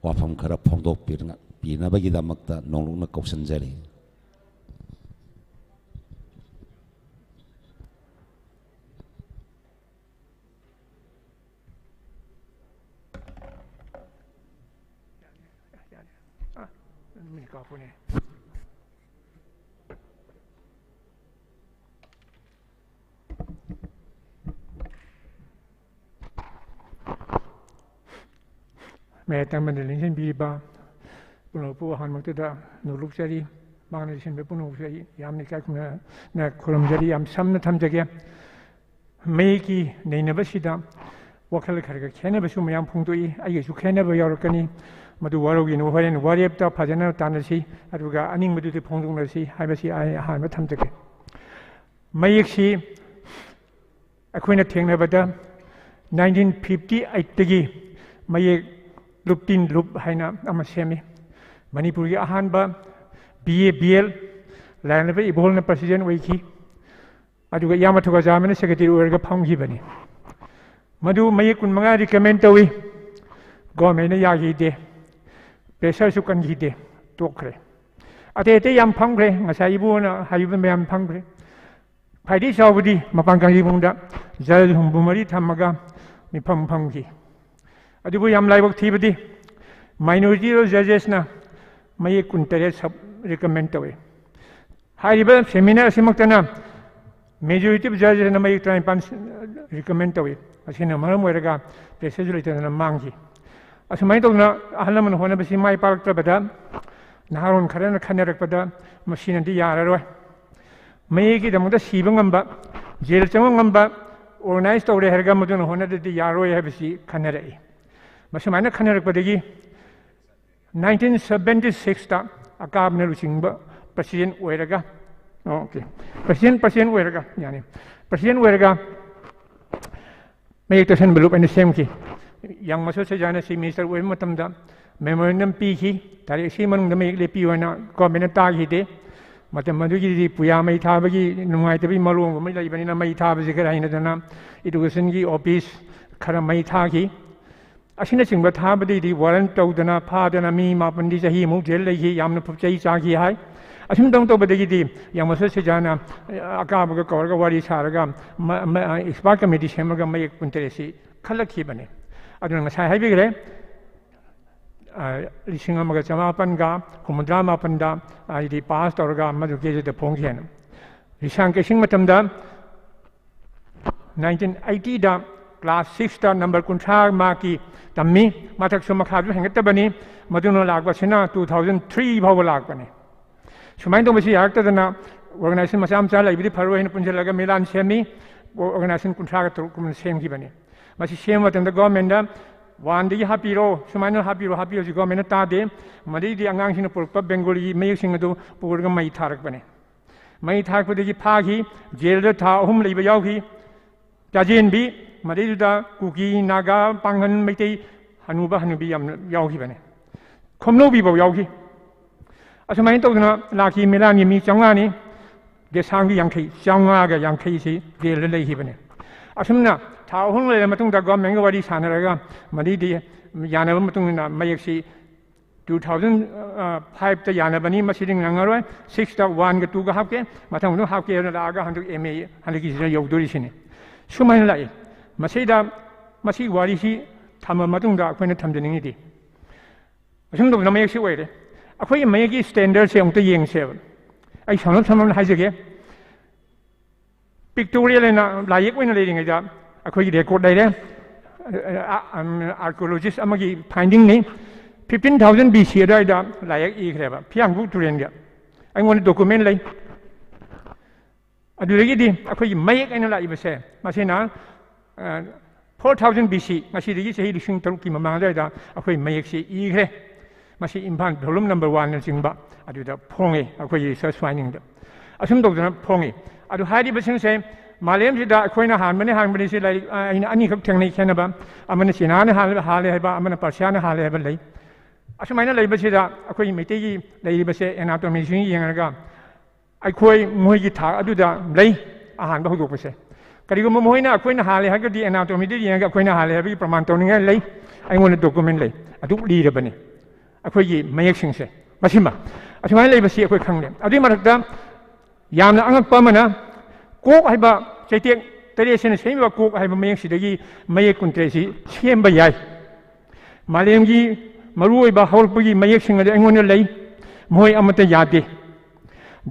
वाफम खरा फोंदोक पिरनबगी दमक्ता नोंलुंगना कौशनजरी मैं तंगमन लिंसन बीबा पुनोपु हनमक्तदा नुलुकचरी मांगने लिंसन बे पुनोपचरी यामनि काय खुना न खुलमजरी याम समन थमजगे मेकी नैनबसिदा वखल खरगा खेनबसु मयाम फुंगतोई आइगेसु खेनब यावरकनी मदु वारोगी नो होरेन वारेपता फजना तानसी अदुगा अनिंगबदुदि फोंदुंगनसी हाइबसी आइ हानबा थमजगे मयेक्सी अखोइना थेंगनबदा 1958 तगी मयेक लुपटिन लुप हाइना अमा सेमी मणिपुर की अहानबा BA BL लाइनबे इबोलना प्रेसिडेंट ओइखी अदुगा यामाथुगा जामना सेक्रेटरी ओरगा फंगहिबनी मधु मई कुन मंगा रिकमेंड तवी गवर्नमेंट ने यागीदे प्रेशर सु कनगीदे तोखरे अते अते याम फंगरे ngasa ibuona hayiba mayam फंगरे फाइदी चावदी मपान कांगी बुंदा जज हुंबुमरी थमगा मिफम फंगी अदुबु याम लाइबक थीबदी माइनॉरिटी जजेस ना मई कुंतरे सब रिकमेंड तवे हाइबा सेमिनार सिमक्तना मेजॉरिटी जजेस ना मई ट्राइन पान रिकमेंड तवे असिना मरम ओइरगा प्रेशर जुलितना मांगी असुमाइ तौना अहलमन होना बसी माइ पारक्तबदा नारोन खरन खनरकपदा मशीनदी याररोय मई की दमदा सीबंगंबा जेल चंगंबा ऑर्गेनाइज तौरे हरगा मदुन होनददी यारोय हबसी खनरई मसमाना खनरकपदगी 1976 ता अकाबने रुचिंगबा प्रेसिडेंट ओइरगा ओके प्रेसिडेंट ओइरगा यानी प्रेसिडेंट ओइरगा मई तसन बलुप एन सेम की yang masuk sejana si minister oil matam da memorandum pi ki tari si manung da mei le pi wana government ta gi de matam madu gi di puya mai tha ba gi nungai te bi malung mai lai bani na mai tha ba ji kara ina dana education gi office khara mai tha ki asina singba tha ba di warrant tau dana pha dana mi ma pandi sahi mu jel lai gi yamna phchai cha gi hai asim dong to ba de gi di yang masuk sejana aka ba ga kawar ga wari sa ga expert committee sem ga mai kuntere si khalak ki bane अदुन ngasa haibigre लिसिंग अमगा चमापनगा हुमद्रा मापनदा आइदि पास तौरगा मदु KJ the फोंगेन रिसांग casing मतमदा 1980 दा class 6 दा number कुंठा माकी तम्मी माथक सुमखादु हेंगतबनी मदुनो लागबसिना 2003 भाव लागबने सुमाइन दोबसी याक्तदना organisation मसा मचा लाइबिदि फरोइन पुंजलगा मिलान semi organisation कुंठा गा तुकुम सेमगी बने मसी same मतमदा government दा वानदी हापीरो सुमाइन हापीरो हापीरो जी गवर्नमेंट तादे मदीदी अंगांगसिन पुरप बेंगोली मयसिंग अदु पुरगा मई थारकबने मई थारकपदगी फागी जेल था अहुम लेबा यावगी ताजेनबी मदीदा कुकी नागा पांगन मैतै हनुबा हनुबी याम यावगी बने खोमनोबी बाव यावगी असुमाइन तौदना लाखी मिलानी मी चंगानी देसांगी यांखै चंगागा यांखै सि जेल लेहि बने असुमना था अहुम ले मतुंग दा गवर्नमेंट वारी सानरगा मदीदी यानब मतुंग ना मयक्सी 2005 ता यानबनी मसिदिंग नंगरोय 6 ता 1 गा 2 गा हापके मथंग नु हापके लागा हंदु एमए हलकी सिना यौदोरी सिने सुमाइन लाई मसिदा मसि वारी सी थम मतुंग दा अखोइना थमजनिंगि असुम दो मयक्सी ओइरे अखोइ मयगी स्टैंडर्ड से अंत येंगसे आई सनो समन हाइजगे पिक्टोरियल ना लायक ओइना लेरिंगैदा अखोई रेकॉर्ड लेरे आर्कियोलॉजिस्ट अमगी फाइंडिंग ने 15,000 BC अदाइदा लायक इख्रेबा फियांगबु तुरेंगा आइमोन डॉक्यूमेंट लै अदुरगिदि अखोई मयक एना लाइबसे मसेना 4,000 BC मसिदगी सही लिसिंग तरुक की ममांगदाइदा अखोई मयक से इख्रे मसि इम्फाल वॉल्यूम नंबर 1 ना चिंगबा अदुदा फोंगे अखोई रिसर्च फाइंडिंग दा असुम दोदना फोंगे अदु हाइदि बसिंग से मालेम सिदा अखोइना हानबने हानबने से लाइक आइना अनि खक थेंगनै खेनबा अमन सिनाने हाले हैबा अमन पर्सियाने हाले हैबा लै असुमाइना लैबसिदा अखोइ मितेगी लैबसे एनाटॉमी सिंग यंगरगा अखोइ मोइगी था अदुदा लै आहानबा होदोकसे करिगुम मोइना अखोइना हाले हागदि एनाटॉमी दि यंगा अखोइना हाले हैबि प्रमाण तौनिंगा लै आइमोन डॉक्यूमेंट लै अदु लीरबने अखोइगी मयक सिंगसे मसिमा असुमाइना लैबसि अखोइ खंगले अदि मरकदा यामना अंगकपा मना कोक है चैतेक तरेसन सेम कोक है मयक सिदगी मयक कुंत्रेसी सेम याय मालेमगी मरुओइबा हौरपगी मयक सिंग अदि अंगोन लै मोय अमत यादे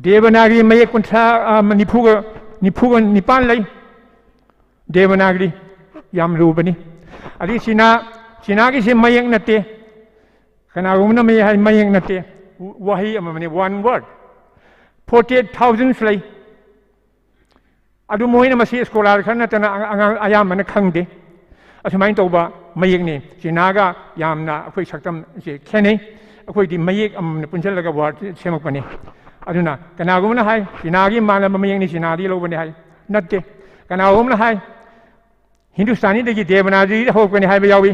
देवनागरी मयक कुंत्रा निफुग निपान लै देवनागरी याम रुबनी अदि सिनागी से मयक नते कनागुमना मयक नते वही अमने वन वर्ड 48,000 लै अदु मोइना मसी स्कॉलर खन तना आयाम मन खंगदे असुमाइन तौबा मयेकने चिनागा यामना अखोइ सक्तम से खेनै अखोइ दि मयेक अमने पुंजलगा वर्ड सेमकपने अदुना कनागुमना हाय चिनागी माला मयेकने चिनादी लोबने हाय नत्ते कनागुमना हाय हिंदुस्तानी दगी देवनागरी होकने हाय यावी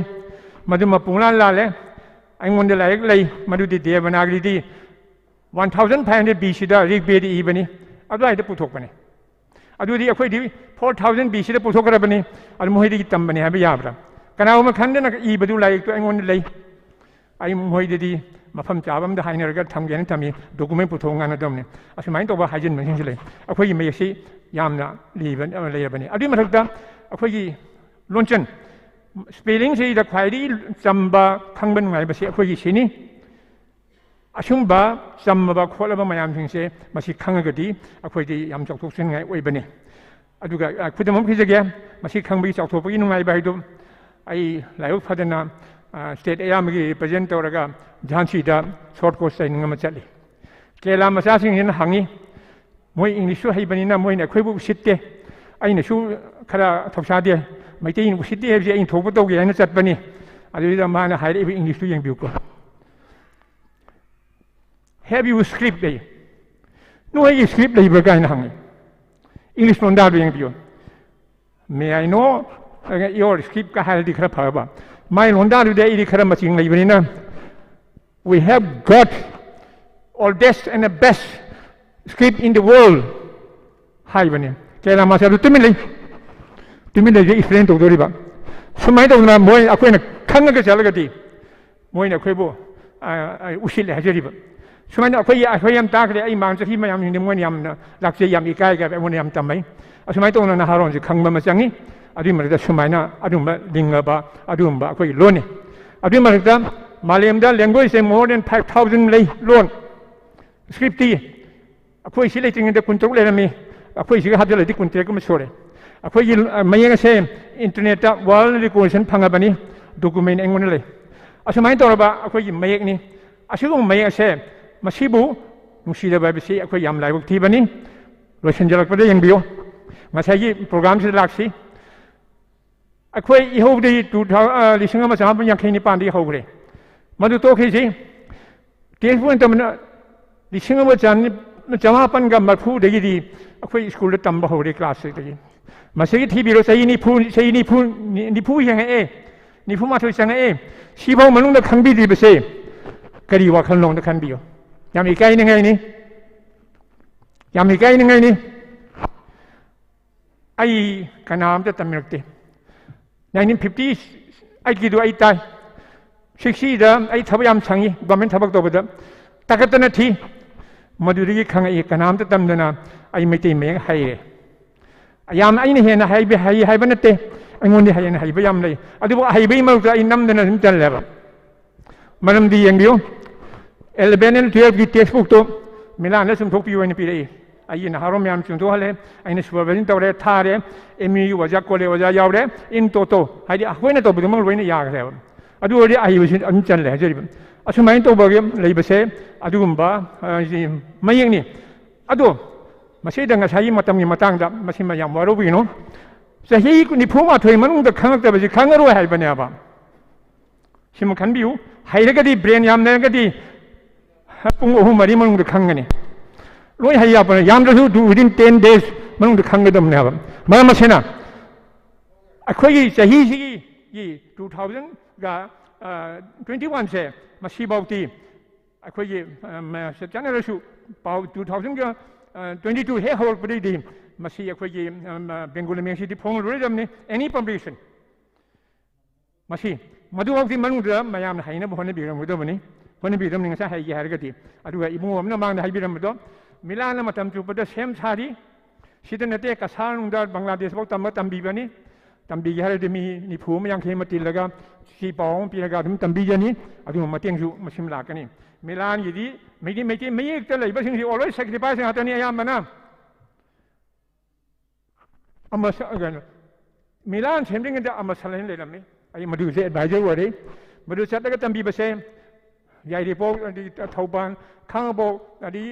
मदु मपुंगला लाले आइमोंदे लायक लै मदुदि देवनागरी दि 1500 BC दा ऋग्वेद इबनी अदुआइदा पुथोकपने अदुदी अखोई दी 4000 BC दा पुथोकरबनी अदु मोहिदी की तंबनी है याब्रा कनाउ खंडना ई बदु लाइक तो अंगोन लई आई मोहिदी मफम चाबम दा हाइनरगा थमगेन थमी डॉक्यूमेंट पुथोंगाना दमने असुमाइन तोबा हाइजिन मसिन लई अखोई मेसी यामना लीबन लेबनी अदु मथकता अखोई लोंचन स्पेलिंग से द ख्वाइदी चंबा खंगबन ngai बसे अखोई सिनी असुंबा चंबा खोलबा मयाम सिंसे मसी खंगगदी अखोई याम चौथोकसिन ngai ओइबनी अदुगा खुदमम खिजगे मसी खंगबी चौथोपगी नुंगाई बाइदो आई लाइव फदना स्टेट अयामगी रिप्रेजेंट तौरगा झांसीदा शॉर्ट कोर्स ट्रेनिंग अमा चली केला मचासिंग हंगी मोई इंग्लिश हईबनीना मोइना अखोइबु उसित्ते अइनसु खरा थौसादे मैतेइन उसित्ते हेबजे इन थोप तौगे हाइना चटबनी अदुदा माना हाइरेबि इंग्लिश यंगबिउको have you script they know है स्क्रिप्ट लेबा गाइना हंगी इंग्लिश लोंदा यंगबिउ may I know your script का हाइदि खरा फबा माइ लोंदा दुदे इदि खरा मचिंग लेबनीना we have got oldest and the best script in the world haibani kela ma sa tumin le je explain to dori ba sumai to na moi akoi na khang ga jal ga di moi na khoi bo usil le hajeri ba sumai na akoi yam ta kre ai mang chi ma yam ni moi yam na lak je yam ikai ga mo yam tamai sumai to na haron ji khang ma changi adi ma da sumai na adu ma linga ba adu ba akoi loni adi ma da Malayamda language is more than 5,000 lay loan. Scripty. Akwai sila tingin da kuntuk le nami. Akwai sila hadal di kuntuk ko masore. Akwai mayang se internet ta wall recognition phangabani document engon le. Asumai to ba akwai mayak ni. Asu mayak se masibu musida ba bisi akwai yam lai bukti bani. Lotion jalak pada yang bio. Masai program se laksi. Akwai ihov di 2000 ma sama yang kini pandi hogre. मधु तो खींची तेजपुर तमना लिसिंग मचान चमापन का मरफू देगी दी अखोई school तंबा हो रही class से देगी मसेगी थी बिरो सही निफू निफू माथो संग सिबाव मनुंग द खंबी दी बसे करी वाखल नोंग द खंबियो याम इकाई नंगाई नि आई कनाम द तमिलते 1950 आई की दो आई ताई 60 दा आई थब याम छंगी गवर्नमेंट थबक तोबद ताकतना थी मधुरी खंगे कनाम त तमदना आई मेते मे हाइरे याम आइने हेना हाइबे हाइबे नते अंगोंदे हाइने हाइबे याम ले अदुबो हाइबे मरुक आई नमदना सिम चललेबा मरम दी यंगियो 11 and 12 की टेक्स्ट बुक तो मिलान सुम थोक पियो ने पिरे आई न हारो म्याम सुम तो हले आइने सुपरवाइजन तौरे थारे एमयू वजा कोले वजा यावरे इन टोटो हाइदि होइने तो बिदमंग लोइने यागरेबा अदु ओरि आइबसिन अन चलले हजरिब असुमाइन तो बगे लेबसे अदुगुम्बा मयंगनि अदो मसे दंगा साई मतमनि मतांगदा मसे मयाम वरोबिनो सही निफुमा थोइ मनुंग द खंगतबजि खंगरो हाइबनेबा सिम खनबिउ हाइरगदि ब्रेन याम नगदि पुंग ओहु मरि मनुंग द खंगनि लोइ हाइया पर यामदसु विदिन 10 days मनुंग द खंगदमनेबा मरमसेना अखोइ सही सिगी 2000 गा 21 से मसी बाउती अखोई चनरसु पाउ 2000 गा 22 हे होर पदि दी मसी अखोई बेंगोली में सिटी फोंग रोजमने एनी पब्लिकेशन मसी मधुवाक्ति मनुदा मयाम हाइना बहने बिरमदबनी बहने बिरम निंगसा हाइगे हारगति अदुगा इबुंग अमना मांगदा हाइबिरमदो मिलान मतम चुपदा सेम सारी सिदनते कसानुंदा बांग्लादेश बक तंबीबनी तंबी हारदि मी निफु मयांखे मतिलगा सी पाओं पीरगा दुम तंबीजनी अदु मतेंगसु मसिम लाकनी मिलान यदि मेदि मयेक त लैबसिंग सि ऑलवेज सैक्रिफाइस हातनी अयामना अमस अगन मिलान सेमदिंग द अमसलन लेलमनी आई मधुसे एडवाइजर वरे मधु चतगा तंबीबसे याई रिपोर्ट अदि थौबान खांगबो अदि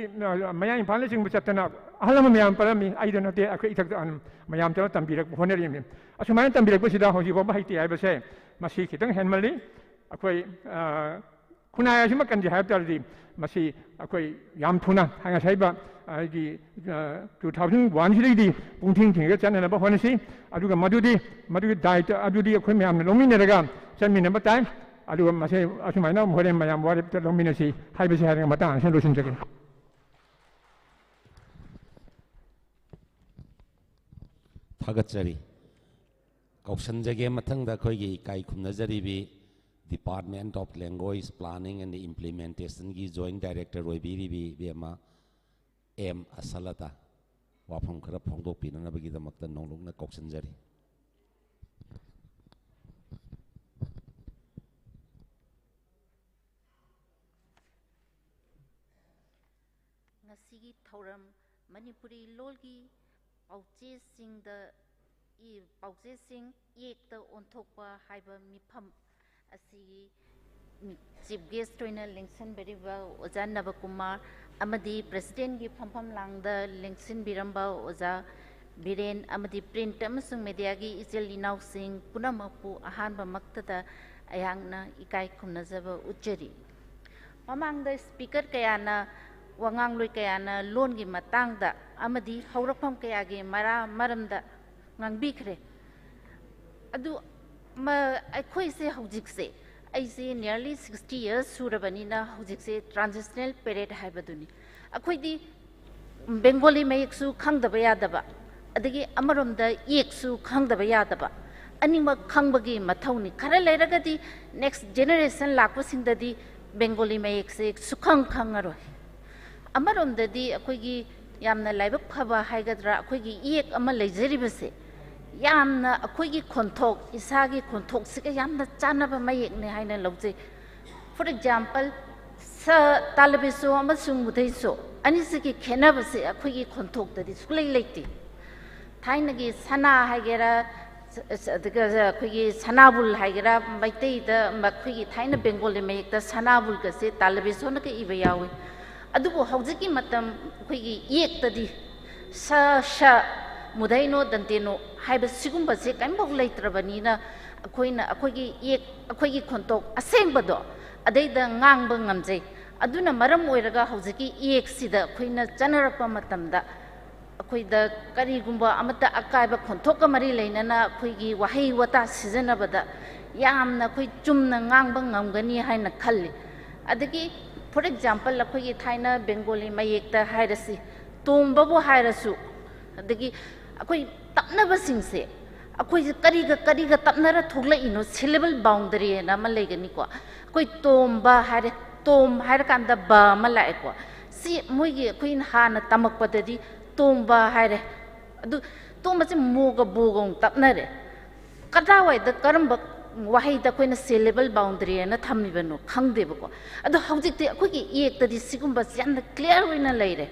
मयां इम्फाल सिंग बचतना अहलम मयाम परमी आइदनते अखै इथक मयाम त तंबीरक होनरिमि असुमाइन तंबीरक बसिदा होजिबो बाहाइति आइबसे मसी खितंग हेनमली अखोई खुनाय असिम कंजे हाबतारदि मसी अखोई याम थुना हांगा साइबा आदि 2001 सिदि पुंथिंग थिंग चननबा होनसी अदुगा मदुदि दायित्व अदुदि अखोई मयाम लोमिनरगा चनमिनबा टाइम अदुगा मसे असुमाइना मोरे मयाम वारे लोमिनसी हाइबसे हारंगा मता आंसन लोसिन जगे थागतचरी कौशनजगे मथंगदा खोगी इकाई खुमनजरीबी department of language planning and implementation की जॉइंट डायरेक्टर ओइबिरिबी बेमा एम असलता वाफम खरा फोंदोकपिननबगीदमक्ता नोंलुंगना कौशनजरी ngasi thauram manipuri lolgi pauche singda pauche sing yekta onthokpa haiba mifam asi chief guest toina lengsan beriba oja Navakumar amadi president gi phampham langda lengsin biramba oja Biren amadi print amasung media gi ichel linau sing punamapu ahanba maktada ayangna ikai khumnajaba uchari mamangda speaker kayana wangang loi kayana loan gi matangda amadi haurakpham kayagi maramda ngangbikre adu ma akhoi se hojik se aise nearly 60 years surabanina hojik se transitional period haibaduni akhoi di Bengali mayeksu khangdaba yadaba adagi amaromda yeksu khangdaba yadaba anima khangbagi mathauni khara leragadi next generation lakpa singdadi Bengali mayekse sukhang khangaroi अमरोंददी अखोगी यामना लाइबक फबा हाइगद्रा अखोगी एक अमा लेजरिबसे यामना अखोगी खोंथोक इसागी खोंथोक सिके यामना चानबा मयेकने हाइना लौजे for example स तालबेसो अमसुंग मुदैसो अनिसिकी खेनबसे अखोगी खोंथोकददी सुलै लेति थाइनगी सना हाइगेरा अदगा अखोगी सनाबुल हाइगेरा मैतैदा मखोगी थाइना Bengali मयेकता सनाबुल गसे तालबेसो नके इबा यावे अदुबो हौजिकी मतम अखोगी येक्तदी स मुदैनो दंतेनो HYBE सिगुंबसे कैमबो लेत्रबनीना अखोइना अखोगी येक अखोगी खोंतोक असेंबदो अदैदा ngang ngamjai aduna maram oiraga hojiki ek sida khoina chanarapa matamda akhoida karigumba amata akaiba khonthok mari leinana khoigi wahai wata sijanabada yamna khoi chumna ngangba ngamgani haina khalli adagi for example akhoigi thaina bengali mayekta hairasi tombabu hairasu adagi akhoi tapnaba singse अखोई करीगा तपनरा थोगला इनो syllable boundary है ना मलेगनी को कोई तोम्बा हारे तोम हारे कांदा बा मलाए को सी मुइगी अखोई हान तमक पददी तोम्बा हारे अदु तोम्बा से मोगा बोगों तपनरे कदा वाई द करम वही द कोई न सिलेबल बाउंड्री है ना थमी बनो खंग दे बको अदु हौजिक ते अखोई एक तदी सिगुम्बा यान क्लियर होइना लेरे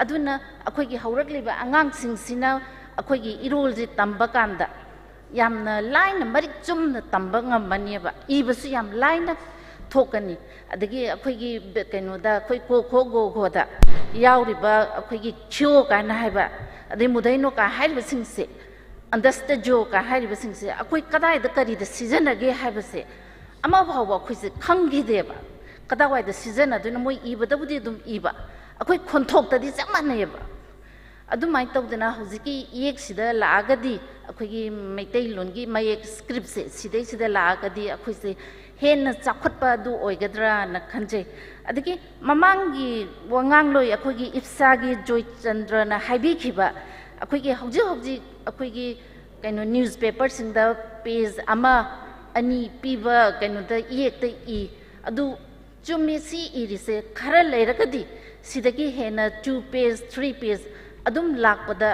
अदुना अखोई हौरक लेबा आंगांग सिंगसिना अखोई इरोल जे तंबा कांदा यामना line Marik Chumna तंबा ngambaniba ibsu yam line thokani adagi akhoi kenoda akhoi ko go da yauriba akhoi chyo kana haiba adai mudaino ka haiba singse understand jo ka haiba singse akhoi kadai da kari da season age haiba se ama bhawa akhoi se khangi deba kadawai da season aduna moi ibada budi dum iba akhoi khonthok da di chamanayeba अदुमाय तौदना हजिकी एक सिदा लागदी अखोगी Meitei लोनगी मयेक script से सिदै सिदा लागदी अखोइसे हेन चाखटपा दु ओइगद्रा न खंजे अदगी ममांगी वंगांगलोय अखोगी इफ्सागी जोयचंद्र न हाइबिखिबा अखोगी हौजी अखोगी canoe newspaper सिंदा page अमा अनि पीबा कैनो द एकते इ अदु चुमेसी इरिसे खरा लेरकदी सिदगी हेन 2 पेज 3 पेज अदुम लाकपदा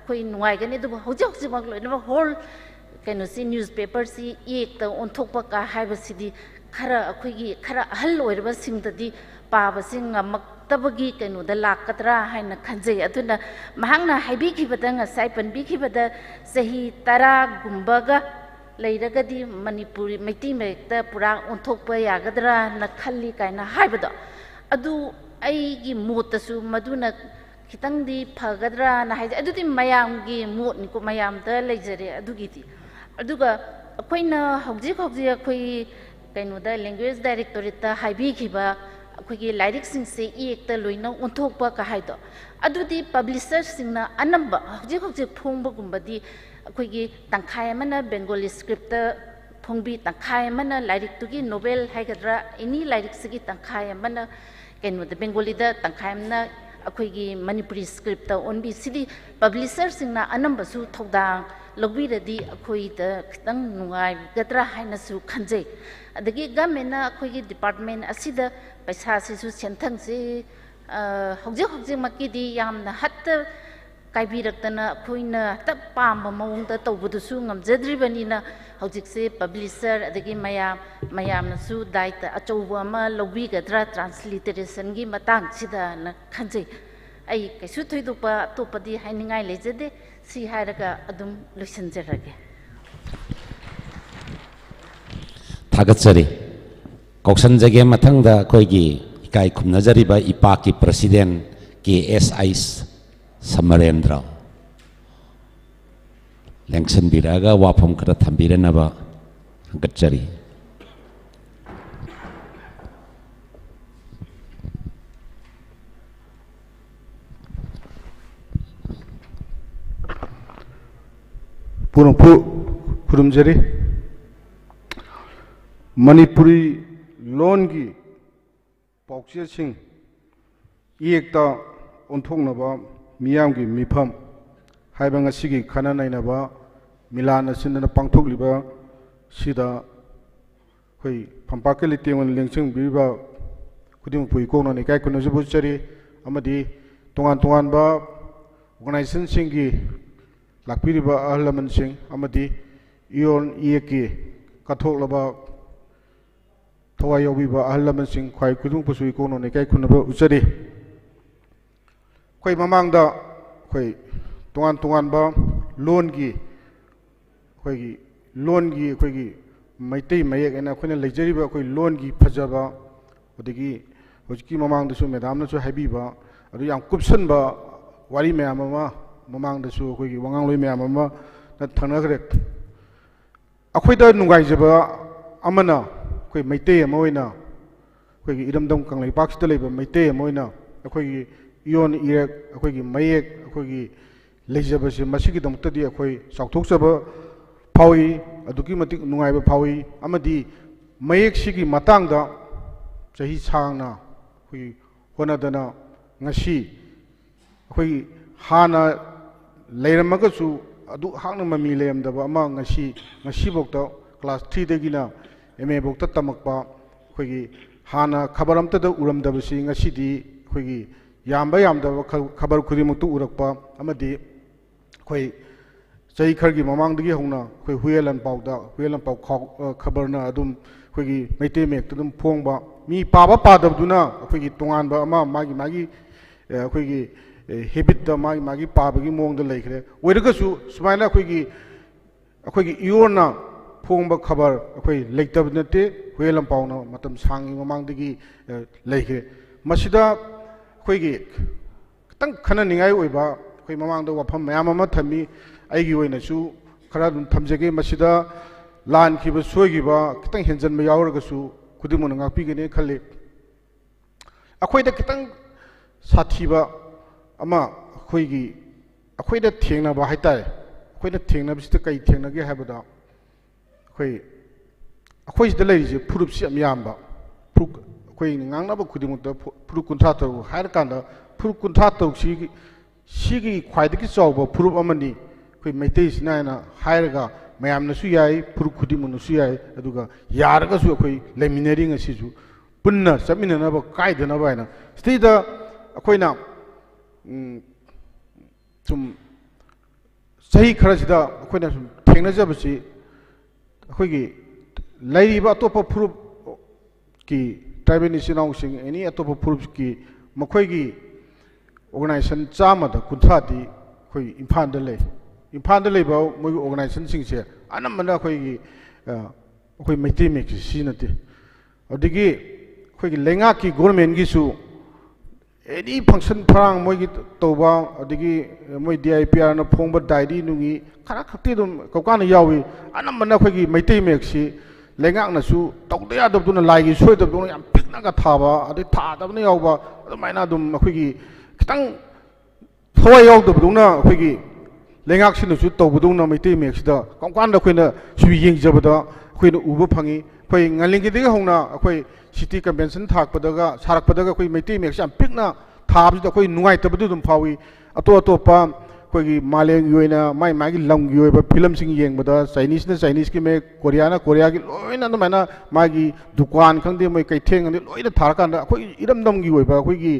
कोई नुआइगने दुब हौजि हौजि मगलोइनबा होल कैनो सी न्यूज़पेपर सी एक त ओंथोकपा का हाइबसिदी खरा अखोइगी खरा अहल ओइरबा सिंगददी पाबसिंग मक्तबगी कैनो द लाकतरा हाइना खंजै अदुना महंगना हाइबिखिबदा ngasai panbikhibada sahi 10 गुम्बगा लेरगदी मणिपुरी मैती मेक्ता पुरा ओंथोकपा यागदरा न खल्ली काइना हाइबदा अदु आइगी मोतसु मदुना खितंगदी फगद्रा ना हाइजे अदुदी मयामगी मोटनिको मयामदा लेजरे अदुगीती अदुगा अखोइना हौजिक अखोइ कैनोदा लैंग्वेज डायरेक्टोरेट हाइबिखिबा अखोइगी लाइरिक सिंगसे एकता लोइना ओंथोकपा का हाइदो अदुदी पब्लिशर सिंगना अनंबा हौजिक फोंबगुंबदी अखोइगी तंखाय मना बेंगोली स्क्रिप्ट फोंबी तंखाय मना लाइरिक तुगी नोवेल हाइगद्रा एनी लाइरिक सिगी तंखाय मना कैनोदा बेंगोली दा तंखाय मना अखोइगी मणिपुरी स्क्रिप्ट ओनबी सिदी पब्लिशर सिंगना अनंबसु थौदांग लौबीरदी अखोइदा खितंग नुंगाइगद्रा हाइनसु खंजै अदगी गवर्नमेंट अखोइगी डिपार्टमेंट असिदा पैसा सिसु सेंथंग से हौजे हौजे मक्कीदी यामना हत्त काइबिरक्तना अखोइना तब पाम मौंगदा तौबदुसु ngamjadribani हौजिकसे पब्लिशर अदगी मयामनसु दायित्व अचौबा अमा लौबीगद्रा ट्रांसलिटरेशन की मतंग सिदा न खंजै आई कैसु थोइदोपा अतोपदी हाइनिंगाई लेजदे सी हायरगा अदुम लोइसनजरगे थागतसरी कौशनजगे मथंगदा कोइगी इकाई खुमनजरिबा इपा की प्रेसिडेंट के एस समरेंद्र लेंसन बिरागा वाफम खरा थंबिरनबा गच्चरी पुनपु खुरुमजरी मणिपुरी लोन की पाउचे सिंह एकता ओंथोंनबा मियाम की मिफम हाइबंग असिगी खाना नाइनबा मिलान असिनना पांथोकलिबा सिदा होई फंपाके लितेंगन लेंसिंग बिबा खुदिम पुई कोना निकाय कुनजुबु चरी अमदी तोंगान तोंगान बा ऑर्गेनाइजेशन सिंगी लाखपिरिबा अहलमन सिंह अमदी इयोन इएकी कथोकलबा थवाय योबिबा अहलमन सिंह ख्वाई खुदुम पुसुई कोना निकाय कुनबा उचरी कोई ममांगदा कोई तोंगान तोंगान बा लोन की मैतै मयेक एना अखोइना लेजरिबा कोई लोन की फजबा अदगी होजकी ममांगदसु मेदामनसु हाइबिबा अदु याम कुपसनबा वारी मयाम अमा ममांगदसु अखोइगी वंगांलोइ मयाम अमा न थंगनगरे अखोइदा नुंगाइजबा अमना कोई मैतै अमा ओइना अखोइगी इरमदम कंगलैपाक्सिदा लेबा मैतै अमा ओइना अखोइगी इयोन इरेक अखोइगी मयेक अखोइगी लेजबसे मसिगिदमतदि अखोइ साउथोकसबा फावी अदुकी मतिक नुंगाइबा फावी अमदी मयेक सिगी मतंगदा चही सांगना अखोइ होनदना ngasi अखोइ हाना लेरमगसु अदु हांगना ममी लेमदबा अमा ngasi बोक्ता क्लास 3 दगिना एमए बोक्ता तमकपा अखोइगी हाना खबर अमतदा उरमदबसि ngasiदी अखोइगी यामबा यामदबा खबर खुदिमुक्तु उरकपा अमदी अखोइ चही खरगी ममांगदगी होना अखोइ हुएलन पाउ खबरना अदुम अखोइगी मैते मेक्ता अदुम फोंगबा मी पाबा पादबदुना अखोइगी तोंगानबा अमा मागी अखोइगी हेबिटदा मागी पाबगी मोंगदा लेखरे ओइरगसु सुमाइना अखोइगी इयोना फोंगबा खबर अखोइ लेक्तब नते हुएलन पाउना मतम सांगी ममांगदगी लेखरे मसिदा अखोइगी खतंग खना निंगाई ओइबा अखोइ ममांगदा वाफम मयाम अमा थमी आइगी ओइनसु खरा दुम थमजगे मसिदा लान खिबा सोइगिबा खतंग हेंजन मा यावरगसु खुदिमुन ngapiगने खले अखोइदा खतंग साथीबा अमा अखोइदा थेंगनाबा हाइतारे अखोइदा थेंगनाबसिदा कै थेंगनागे हाबदा अखोइसिदा लेरिजे फुरुपसि अमयामबा फुरुक अखोइ ngangnaba खुदिमुत फुरुक कुंथा तरु हायर कांदा फुरुक कुंथा तरु सिगी ख्वाइदगी चावबा फुरुप अमनी अखोइ मैतै सिनायना हायरगा मयामनसु याई फुरुक खुदिमुनसु याई अदुगा यारगसु अखोइ लेमिनरिंग असिजु पुन्ना चमिननबा काइदनबा हैना स्थिदा अखोइना सुम सही खरसिदा अखोइना सुम थेंगनजबसि अखोइगी लैरिबा अतोप फुरुप की ट्राइबल इसिनाउसिंग एनी अतोप फुरुप की मखोइगी ऑर्गेनाइजेशन चामदा कुंथादी अखोइ इम्फालदा लेबा मोइ ऑर्गेनाइजेशन सिंगसे अनमना अखोइगी अखोइ मैतै मेक्सि सिनते अदगी अखोइगी लेंगा की गवर्नमेंट गिसु एनी फंक्शन फरांग मोइगी तौबा अदगी मोइ DIPR न फोंबा डायरी नुंगी खरा खक्ति दुम कौकाना यावी अनमना अखोइगी मैतै मेक्सि लेंगाकनसु तौदा यादबदुना लाइगी सोइदबदुना याम पिकनागा थाबा अदि थादबना यावबा अदुमाइना दुम अखोइगी खितंग थवाय यावदबदुना अखोइगी लेंगाकसिनसु तौबदुना मैतै मेक्सिदा कौकाना अखोइना सु येंगजबदा अखोइना उबा फंगी अखोइ ngaliंगिदगी होना अखोइ सिटी कन्वेंशन थाकपदगा सारकपदगा अखोइ मैतै मेक्स याम पिकना थाबसिदा अखोइ नुंगाइतबदु दुम फावी अतोपा ꯑꯩꯈꯣꯏꯒꯤ ꯃꯥꯂꯦꯝꯒꯤ ꯑꯣꯏꯅ ꯃꯥꯏ ꯃꯥꯒꯤ ꯂꯝꯒꯤ ꯑꯣꯏꯕ ꯐꯤꯂꯝꯁꯤꯡ ꯌꯦꯡꯕꯗ ꯆꯥꯏꯅꯤꯁꯅ ꯆꯥꯏꯅꯤꯁꯀꯤ ꯃꯌꯦꯛ ꯀꯣꯔꯤꯌꯥꯅ ꯀꯣꯔꯤꯌꯥꯒꯤ ꯂꯣꯏꯅ ꯑꯗꯨꯃꯥꯏꯅ ꯃꯥꯒꯤ ꯗꯨꯀꯥꯟ ꯈꯪꯗꯦ ꯃꯣꯏ ꯀꯩꯊꯦꯡ ꯈꯪꯗꯦ ꯂꯣꯏꯅ ꯊꯥꯔꯀꯥꯟꯗ ꯑꯩꯈꯣꯏ ꯏꯔꯝꯗꯝꯒꯤ ꯑꯣꯏꯕ ꯑꯩꯈꯣꯏꯒꯤ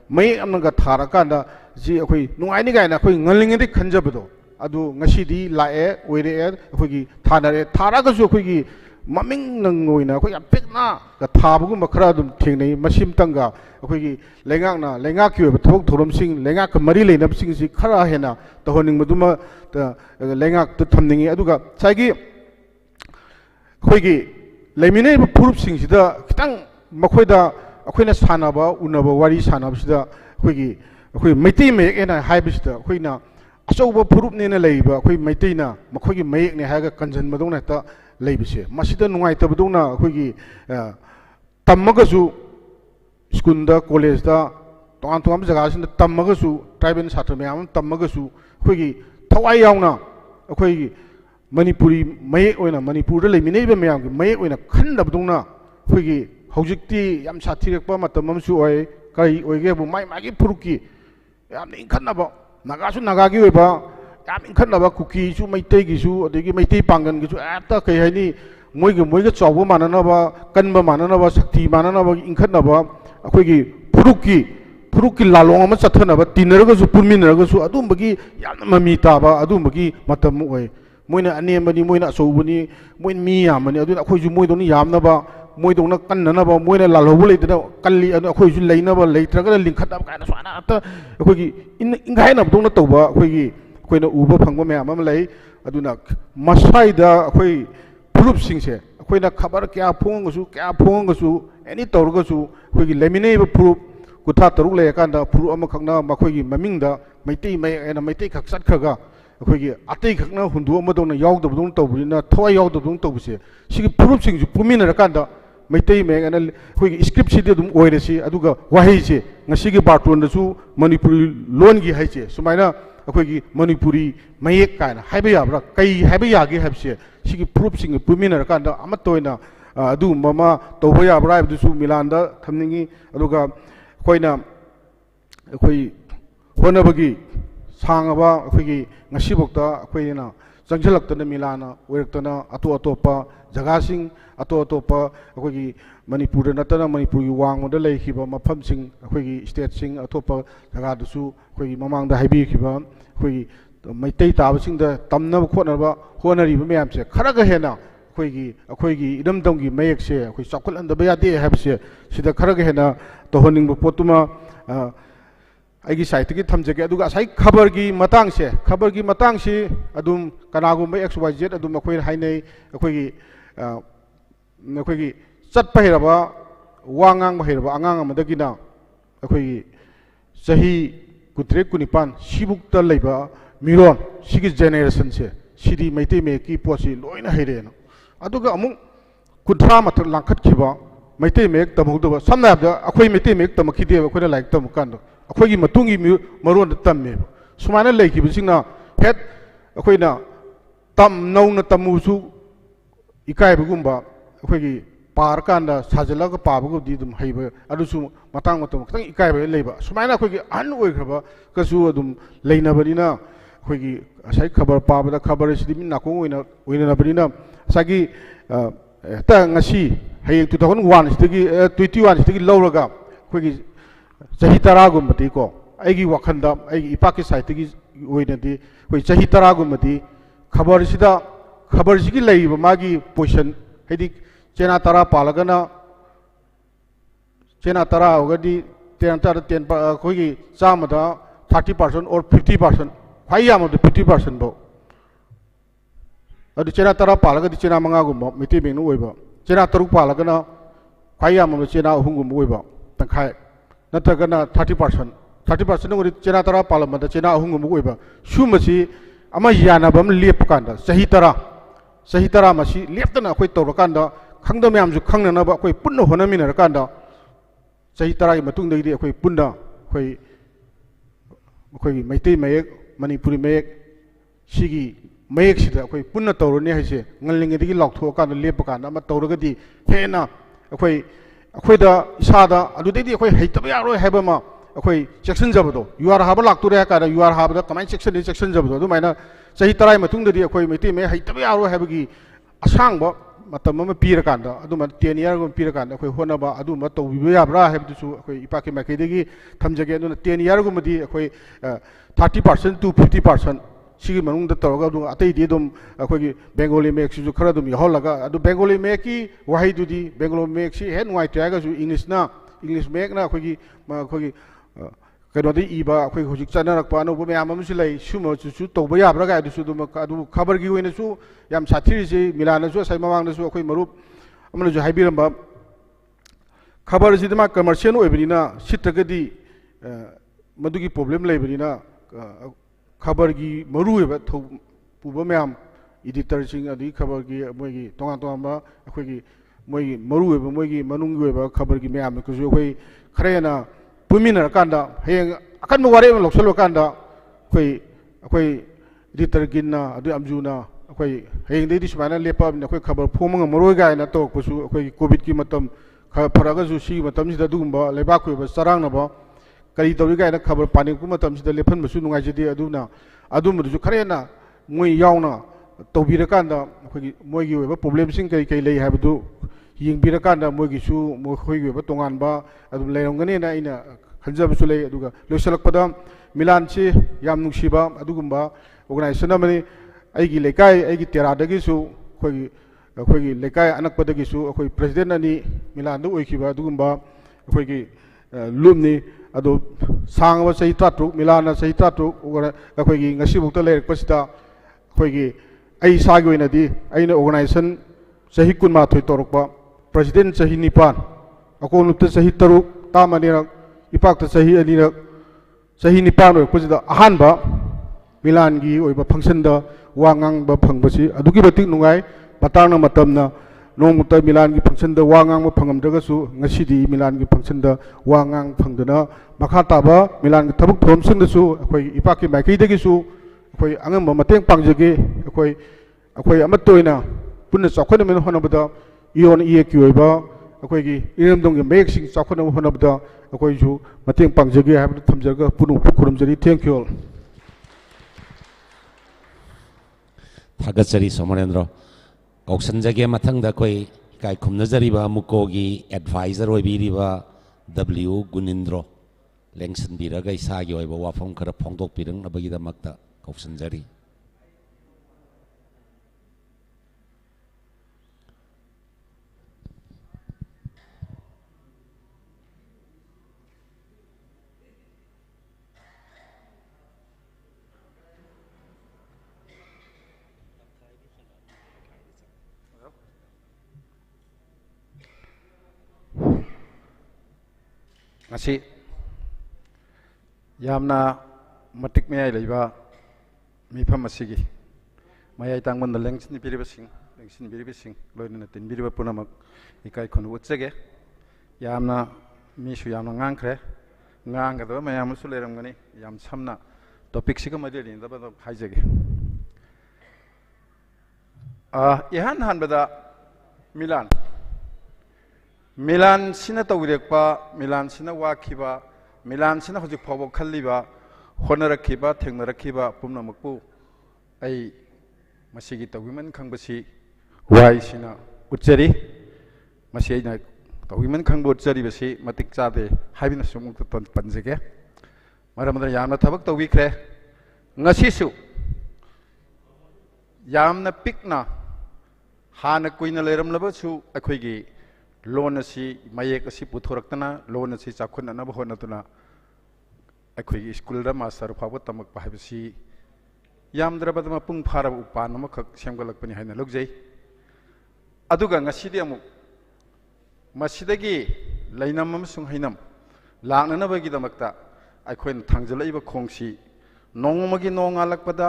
ꯃꯌꯦꯛ ꯑꯃꯒ ꯊꯥꯔꯀꯥꯟꯗ ꯁꯤ ꯑꯩꯈꯣꯏ ꯅꯨꯡꯉꯥꯏꯅꯤ ꯀꯥꯏꯅ ꯑꯩꯈꯣꯏ ꯉꯜꯂꯤꯉꯩꯗꯒꯤ ꯈꯟꯖꯕꯗꯣ ꯑꯗꯨ ꯉꯁꯤꯗꯤ ꯂꯥꯛꯑꯦ ꯑꯣꯏꯔꯛꯑꯦ ꯑꯩꯈꯣꯏꯒꯤ ꯊꯥꯅꯔꯦ ꯊꯥꯔꯒꯁꯨ ꯑꯩꯈꯣꯏꯒꯤ ꯃꯃꯤꯡ ꯅꯪ ꯑꯣꯏꯅ ꯑꯩꯈꯣꯏ ꯌꯥꯝ ꯄꯤꯛꯅꯒ ꯊꯥꯕꯒꯨꯝꯕ ꯈꯔ ꯑꯗꯨꯝ ꯊꯦꯡꯅꯩ ꯃꯁꯤꯃꯇꯪꯒ ꯑꯩꯈꯣꯏꯒꯤ ꯂꯩꯉꯥꯛꯅ ꯂꯩꯉꯥꯛꯀꯤ ꯑꯣꯏꯕ ꯊꯕꯛ ꯊꯧꯔꯝꯁꯤꯡ ꯂꯩꯉꯥꯛꯀ ꯃꯔꯤ ꯂꯩꯅꯕꯁꯤꯡꯁꯤ ꯈꯔ ꯍꯦꯟꯅ ꯇꯧꯍꯟꯅꯤꯡꯕꯗꯨꯃ ꯂꯩꯉꯥꯛꯇ ꯊꯝꯅꯤꯡꯉꯤ ꯑꯗꯨꯒ ꯉꯁꯥꯏꯒꯤ ꯑꯩꯈꯣꯏꯒꯤ ꯂꯩꯃꯤꯟꯅꯔꯤꯕ ꯐꯨꯔꯨꯞꯁꯤꯡꯁꯤꯗ ꯈꯤꯇꯪ ꯃꯈꯣꯏꯗ ꯑꯩꯈꯣꯏꯅ ꯁꯥꯟꯅꯕ ꯎꯅꯕ ꯋꯥꯔꯤ ꯁꯥꯟꯅꯕꯁꯤꯗ ꯑꯩꯈꯣꯏ ꯃꯩꯇꯩ ꯃꯌꯦꯛꯅ ꯍꯥꯏꯕꯁꯤꯗ ꯑꯩꯈꯣꯏꯅ ꯑꯆꯧꯕ ꯐꯨꯔꯨꯞꯅꯦꯅ ꯂꯩꯔꯤꯕ ꯑꯩꯈꯣꯏ ꯃꯩꯇꯩꯅ ꯃꯈꯣꯏꯒꯤ ꯃꯌꯦꯛꯅꯦ ꯍꯥꯏꯔꯒ ꯀꯟꯖꯟꯕꯗꯧꯅ ꯍꯦꯛꯇ ꯂꯩꯕꯁꯦ ꯃꯁꯤꯗ ꯅꯨꯡꯉꯥꯏꯇꯕꯗꯧꯅ ꯑꯩꯈꯣꯏꯒꯤ ꯇꯝꯃꯒꯁꯨ ꯁ꯭ꯀꯨꯜꯗ ꯀꯣꯂꯦꯖꯗ तोान तोान जगह तमगसु ट्राइबल छात्र मैम तमगसु अखोगी थवाई यावना अखोगी मणिपुरी मयेक ओइना मणिपुर लेमिनेब मैम की मयेक ओइना खंदबदुना अखोगी हौजिक्ति याम साथिरकपा मतम अमसु ओइ कई ओइगेबु माइ मागी फुरुकी याम इंखनब नागासु नागागी ओइबा याम इंखनब कुकीसु मैतैगिसु अदगी मैतै पांगनगिसु एता कई हाइनी मोइगे चावबो माननबा कनबा माननबा शक्ति माननबा इंखनब अखोगी फुरुकी लालोंग अमा चथनबा तिनरगसु पुनमिनरगसु अदुमबगी याम ममी ताबा अदुमबगी मतम ओइ मोइना अनेमबनी मोइना अचौबनी मोइन मी यामनी अदुना अखोइजु मोइदोनी यामनबा मोइदोना कन्ननबा मोइना लालहौबु लेदना कल्ली अदु अखोइजु लेनबा लेत्रगना लिंखतब काना स्वाना अता अखोइगी इंगाइनबदोना तौबा अखोइना उबा फंगबा मैम अमा लै अदुना मसाइदा अखोइ फुरुपसिंगसे अखोइना खबर क्या फोंगसु एनी तौरगसु अखोइगी लेमिनेबा फुरुप कुथा तरुक लेकांदा फुरुप अमा खंगना मखोइगी ममिंगदा मैतै मैना मैतै खक सटखगा अखोइगी अतै खकना हुंदु अमदोना यावदबदोन तौबुना थवा यावदबदोन तौबसे सिगी फुरुपसिंगजु पुमिनरकांदा मैतै मैना अखोइगी स्क्रिप्ट सिदि दुम ओइरसि अदुगा वाहैसे ngasiगी बाटोनदसु मणिपुरी लोनगी हाइसे सुमाइना अखोइगी मणिपुरी मयेक कायना हाइबा याब्रा कई हाइबा यागे हाइबसे सिगी फुरुपसिंग पुमिनरकांदा अमतोइना अदु ममा तौबा याब्रा हाइबदुसु मिलानदा थमनिंगी अदुगा अखोइना अखोइ होनबगी सांगबा अखोइगी ngasiबोक्ता अखोइना चंगजलक्तना मिलाना ओइरक्तना अतोपा जगासिंग अतोपा अखोइगी मणिपुर नतना मणिपुर वांगोदा लेखिबा मफमसिंग अखोइगी स्टेटसिंग अतोपा जगादसु अखोइगी ममांगदा हाइबिखिबा अखोइगी मैतै ताबसिंगदा तमनब खोनबा होनरिबा मैमसे खरगा हेना अखोइगी इदमदमगी मयेकसे अखोइ चाखुलंदबा यादे हाबसे सिदा खरगा हेना तोहनिंग पोतुमा आइगी साइटगी थमजगे अदुगा साइ खबरगी मतंगसे अदुम कनागुम XYZ अदुम अखोइ हाइनै अखोइगी चटपा हेरबा वांगांग हेरबा आंगांग अमदगिना अखोइगी चही 93-95 सिबुक्ता लैबा मिरोन सिगी जेनेरेशन से सिदी मैतै मेकी पोसी लोइना हेरेना अदुगा अमु 30 मथक लांखतखिबा Meitei make तमहुदबा समनाबदा अखोइ Meitei make तमखिदे अखोइना like तमकांदो अखोइगी मतुंगी मरोन तम्मे Sumana लेखिबसिंगना head अखोइना तम नौना तमुसु इकाइबगुंबा अखोइगी पार कांदा साजलगा पाबगुदी दुम हैबा अदुसु मतंग मतम खतंग इकाइबा लेबा सुमाइना अखोइगी अन ओइखबा कसु अदुम लेनबनिना अखोइगी असै खबर पाबदा खबर सिदि मिन नाकों ओइनबनिना सागी ता ngasi hayeng 2001 sidagi 21 sidagi lawraga अखोइगी चही 10 गुमती को आइगी वखंदा आइगी इपाकी साइटगी ओइनदी कोइ चही 10 गुमती खबर सिगी लैबा मागी पोजिशन हैदि चेना 10 पालगना चेना 10 होगदी 10 अखोइगी चामदा 30% और 50% खाइ यामदो 50% बो अदु चेना 10 पालगदी चेना 5 गुम मिति बेनु ओइबा चेना 3 पालगना खाइ यामदो चेना 3 गुम ओइबा तंखाय नत्रगना 30% नगरी चेना 10 पालमदा चेना 3 गुम ओइबा सुमसी अमा यानाबम लेपकांदा सही 10 मसी लेपतना अखोइ तौरकांदा खंगदा म्यामजु खंगनबा अखोइ पुन्ना होनमिनरकांदा सही 10 की मतुंगदगी अखोइ पुन्ना अखोइ मैतै मयेक मणिपुरी मयेक सिगी मयेक सिदा अखोइ पुन्ना तौरने हाइसे ngalingedigi लाउथोकांदा लेपकांदा अमा तौरगदी हेना अखोइदा इसादा अदुदैदि अखोइ हैतबा यारोय हैबमा अखोई सेक्शन जबदो यूआर हाब लाक्तुरे का यूआर हाब कमाई सेक्शन जबदो अदुमाइना सही तराई मतुंगददी अखोई मैते मे हैतबे यारो हैबगी असांग मतम अमा पीरकांदा अदुमा 10 year गो पीरकांदा अखोई होनबा अदुमा तौबिबो याब्रा हैबदुसु अखोई इपाके माइकेदगी थमजगे अदुना 10 year गो मदी अखोई 30% to 50% सिगी मनुंग द तौरगा अदु अतैदि अदुम अखोई बेंगोली मेक्सु खरा अदुम यहलगा अदु बेंगोली मेकी वहाई दुदी बेंगोली मेक्सी हे नुवाइ त्यागासु इंग्लिश मेकना अखोई कनोदी इबा अखोई हुजिक चनरकपा अनौब मयाम अमसु लै सुमसु तौब याब्रा गा दुसु दुम अदु खबर गी ओइनसु याम साथिरिसि मिलानसु सै ममांगनसु अखोई मरुप अमनसु हाइबिरंबा खबर सिदमा कमर्शियल ओइबनिना सित्रगदी मदुगी प्रॉब्लम लैबनिना खबर की मरु ओइबा थौ पुबा मयाम एडिटर सिंग अदि खबर की मोइगी तोंगा तोंगा अखोई मोइगी मरु ओइबा मोइगी मनुंगी ओइबा खबर की मयाम कुसु अखोई खरेना पुमिनर कांदा हेंग अकन वारे लोक्सल कांदा अखोई एडिटर गिन्ना अदि अमजुना अखोई हेंग देदि सुमाना लेपा अखोई खबर फोमंग मरोय गायना तोकपसु अखोई कोविड की मतम फरगसु सी मतम सिदा दुगुंबा लेबा कोइबा सरांगनबा करी तौरी गायना खबर पानिकु मतम सिदा लेफनबसु नुंगाइजदि अदुना अदुमदुसु खरेना मोइ यावना तौबिरकांदा अखोई मोइगी ओइबा प्रॉब्लम सिंग कई लै हाबदु यिंबिरकांदा मोइगिसु मोखोइगी ओइबा तोंगानबा अदुम लेरंगनेना इना खंजबसु लै अदुगा लोसलकपदा मिलानसि याम नुंसिबा अदुगुंबा ऑर्गेनाइजेशन अमनि आइगी लेकाय आइगी तेरादगिसु अखोई लेकाय अनकपदगिसु अखोई प्रेसिडेंट अनि मिलानदु ओइखिबा अदुगुंबा अखोई लुमनि अदो सांगबा सही तातु मिलाना सही तातु अखोई ngasiबुक्ता लेरकपसिदा अखोई आई सागी ओइनदि आइना ऑर्गेनाइजेशन सही 12 तोरकपा प्रेसिडेंट सही 9 अकोनुत सही 3 तामनिरक इपाक्त सही अनिरक सही 9 ओइपसिदा अहानबा मिलानगी ओइबा फंक्शन द वांगांग ब फंगबसि अदुगी बतिक नुगाई बतांगना मतमना नोंमुता मिलान की फंक्शन द वांगांग फंगमद्रगसु ngasiदी मिलान की फंक्शन द वांगांग फंगदना मखा ताबा मिलान की थबुक थोमसिंदसु अखोई इपाकी माइकैदगिसु अखोई अंगम मतेंग पांगजगे अखोई अमतोइना पुन्ना चौखनमेन होनबदा इयोन इएकी ओइबा अखोई इरमदोंग मेक्सिंग चौखन होनबदा अखोइसु मतेंग पांगजगे हाबदु थमजगा पुनु खुरुमजरी थैंक यू ऑल थागतचरी सोमरेंद्र कौशनजगे मथंग कोई इकाई खुमनजरीबा मुकोगी एडवाइजर ओइबिरिबा W गुनिंद्रो लेंसनबिरगा इसागी ओइबा वाफम खरा फोंदोकबिरंगनबगिदमक्ता कौशनजरी ngasi yamna matik me ai leiba mifam asigi mayai tangman da lengsin biribasing loina tin biriba punamak ikai khonu utsege yamna misu yamna ngangkhre ngangada mayam su leramgani yam samna topic siga madeli da ba haijege ihan hanbada मिलान सिना तौरेक्पा मिलान सिना वाखिबा मिलान सिना हजिक फावो खल्लिबा होनरखिबा थेंनरखिबा पुमनमकपु आई मसिगी तौगिमन खंगबसी Y सिना उच्चरी मसिना तौगिमन खंगबो उच्चरी बसी मतिक चादे हाबिना सुमुक पंजगे मरमदर यामना थबक तौबिख्रे ngasisu yamna pikna hana kuina leramlabasu akhoi loan असी मयेक असी पुथोरक्तना loan असी चाखुननब होनतुना अखोई school दा master फाबो तमक पाहबसी यामद्रबद मपुंग फारब उपान अमखक सेमगलकपनि हाइना लुगजै अदुगा ngasidi अमु मसिदगी लैनम अमसुंग हाइनम लांगनबगी दमक्ता अखोइन थांजलैबा खोंसी नोंगमगी नोंगालकपदा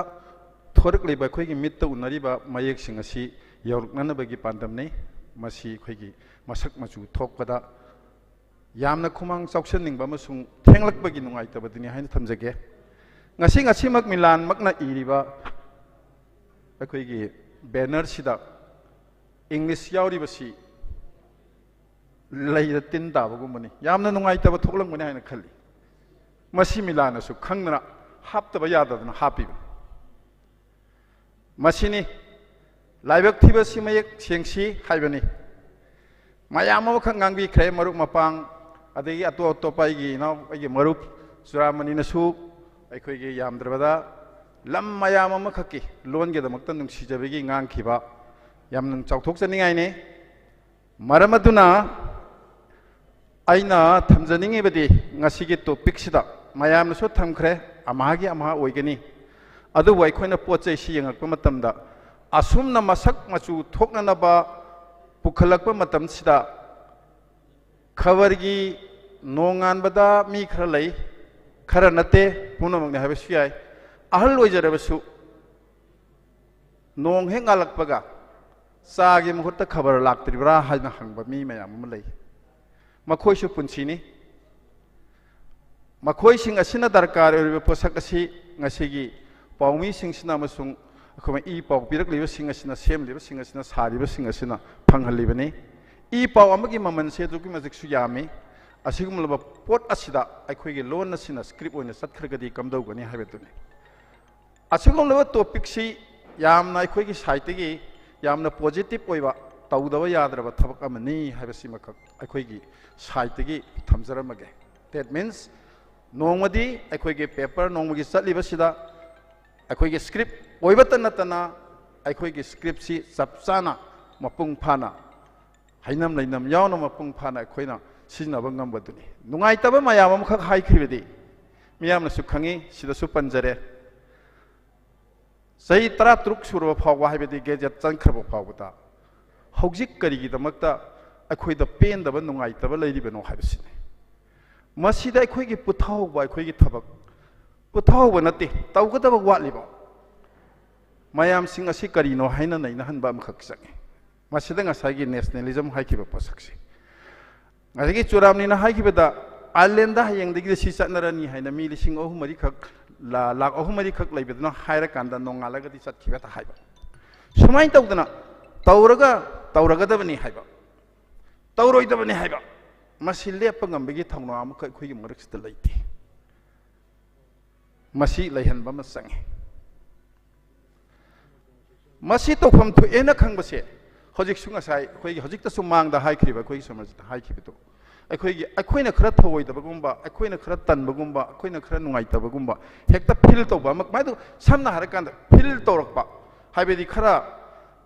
थोरकलेबा अखोइगी मित्त उनरिबा मयेक सिंग असी यौरकनबगी पांदमनै मसी अखोइगी मसक मचु थोकपदा यामना खुमांग चौक्सनिंग अमसुंग थेंगलकबगी नुंगाइतबदनि हाइना थमजगे ngasiमक मिलान मकना इरिबा अखोइगी banner सिदा इंग्लिश यावरिबसी लैदा तिन दाबगुमनि यामना नुंगाइतब थोकलंगमनि हाइना खल्ली मसी मिलानसु खंगना हाप्तब याददना हापिब मसीनी लाइबक थिबसि मयक सेंसी हाइबनी मायाम अमा खंगांबी ख्रे मरुप मपांग अदगी अतो अतोपाइगी नाव अगी मरुप सुरामनीनसु अखोइगी यामद्रबदा लम मायाम अमा खक्की लोनगे दमक्ता नुंगसिजबगी ngang yam nung chauthok chaningai ne maramaduna aina thamjaningi badi ngasigi topic sida mayam so thamkhre amagi ama oigani adu wai khoina pochai si yangakpa matamda asumna masak machu thokna na ba pukhalakpa matam sida khabargi nongan bada mi khara lai khara nate punamang habe siyai ahal loijarabasu nong he ngalakpaga सागे मुहूर्त खबर लाक्तरिब्रा हाजना हंगबा मी मयाम अमा लई मखोइसु पुंसिनी मखोइसिंग असिना दरकार ओरिबा पोसक असि ngasiगी पाउमी सिंगसिना मसुंग अखोमा ई पाउ पिरक लिबा सिंग असिना सेम लिबा सिंग असिना सारिबा सिंग असिना फंगहलिबनी ई पाउ अमगी ममन से दुकी मजिक सु यामी असिगुमलबा पोट असिदा अखोइगे लोन असिना स्क्रिप्ट ओइना सत्खरगदी कमदौगनी हाबेतुनी असिगुमलबा टॉपिक सि यामना अखोइगे साइटगी यामना पॉजिटिव ओइबा तौदबा याद्रबा थबक अमनी हाबसि मखक अखोइगी साइटगी थमजरमगे दैट मीन्स नोंगमदी अखोइगे पेपर नोंगमगी चटलिबसिदा अखोइगे स्क्रिप्ट ओइबत नतना अखोइगे स्क्रिप्ट सि चपचाना मपुंग फाना हाइनम लैनम यावना मपुंग फाना अखोइना सिजनबा ngambaduni नुंगाइतबा मयाम अमखक हाइख्रिबदी मियामना सुखंगी सिदसु पंजरे सही 13 सुरब फाव हाइबदी गेजेट चंखरब फावदा हौजिक करिगिदमक्ता अखोइदा पेंदबा नुंगाइतबा लैरिबनो हाइबसिने मसीदा अखोइगी पुथावबा अखोइगी थबक पुथावबा नते तौगदबा वाटलिबा मयाम सिंग असि करिनो हाइना नैना हनबा मखक संगे मसीदा ngसाइगी नेशनलिज्म हाइखिबा पोसक्सि ngagi churamni na हाइखिबदा आइलैंड हायंगदगी सि चटनरनी हाइना मी लिसिंग अहु मरि खक लाख अहुमरी खक लेबदना हायरा कांदा नोंगालगदी चटखिबा ता हाइबा सुमाइन तौदना तौरगदबनी हाइबा तौरोइदबनी हाइबा मसी लेप ngambegi thongna am khoi gi maraksta leite masi leihanba ma sangi masi tofam thu ena khangbase hojik sunga sai khoi gi hojik ta sumang da haikriba khoi samaj da haikriba अखोइना खरा थवोइदबगुम्बा अखोइना खरा तनबगुम्बा अखोइना खरा नुंगाइतबगुम्बा हेक्ता फील तौबा माइदो समना हारकांदा feel तौरकपा हाइबेदी खरा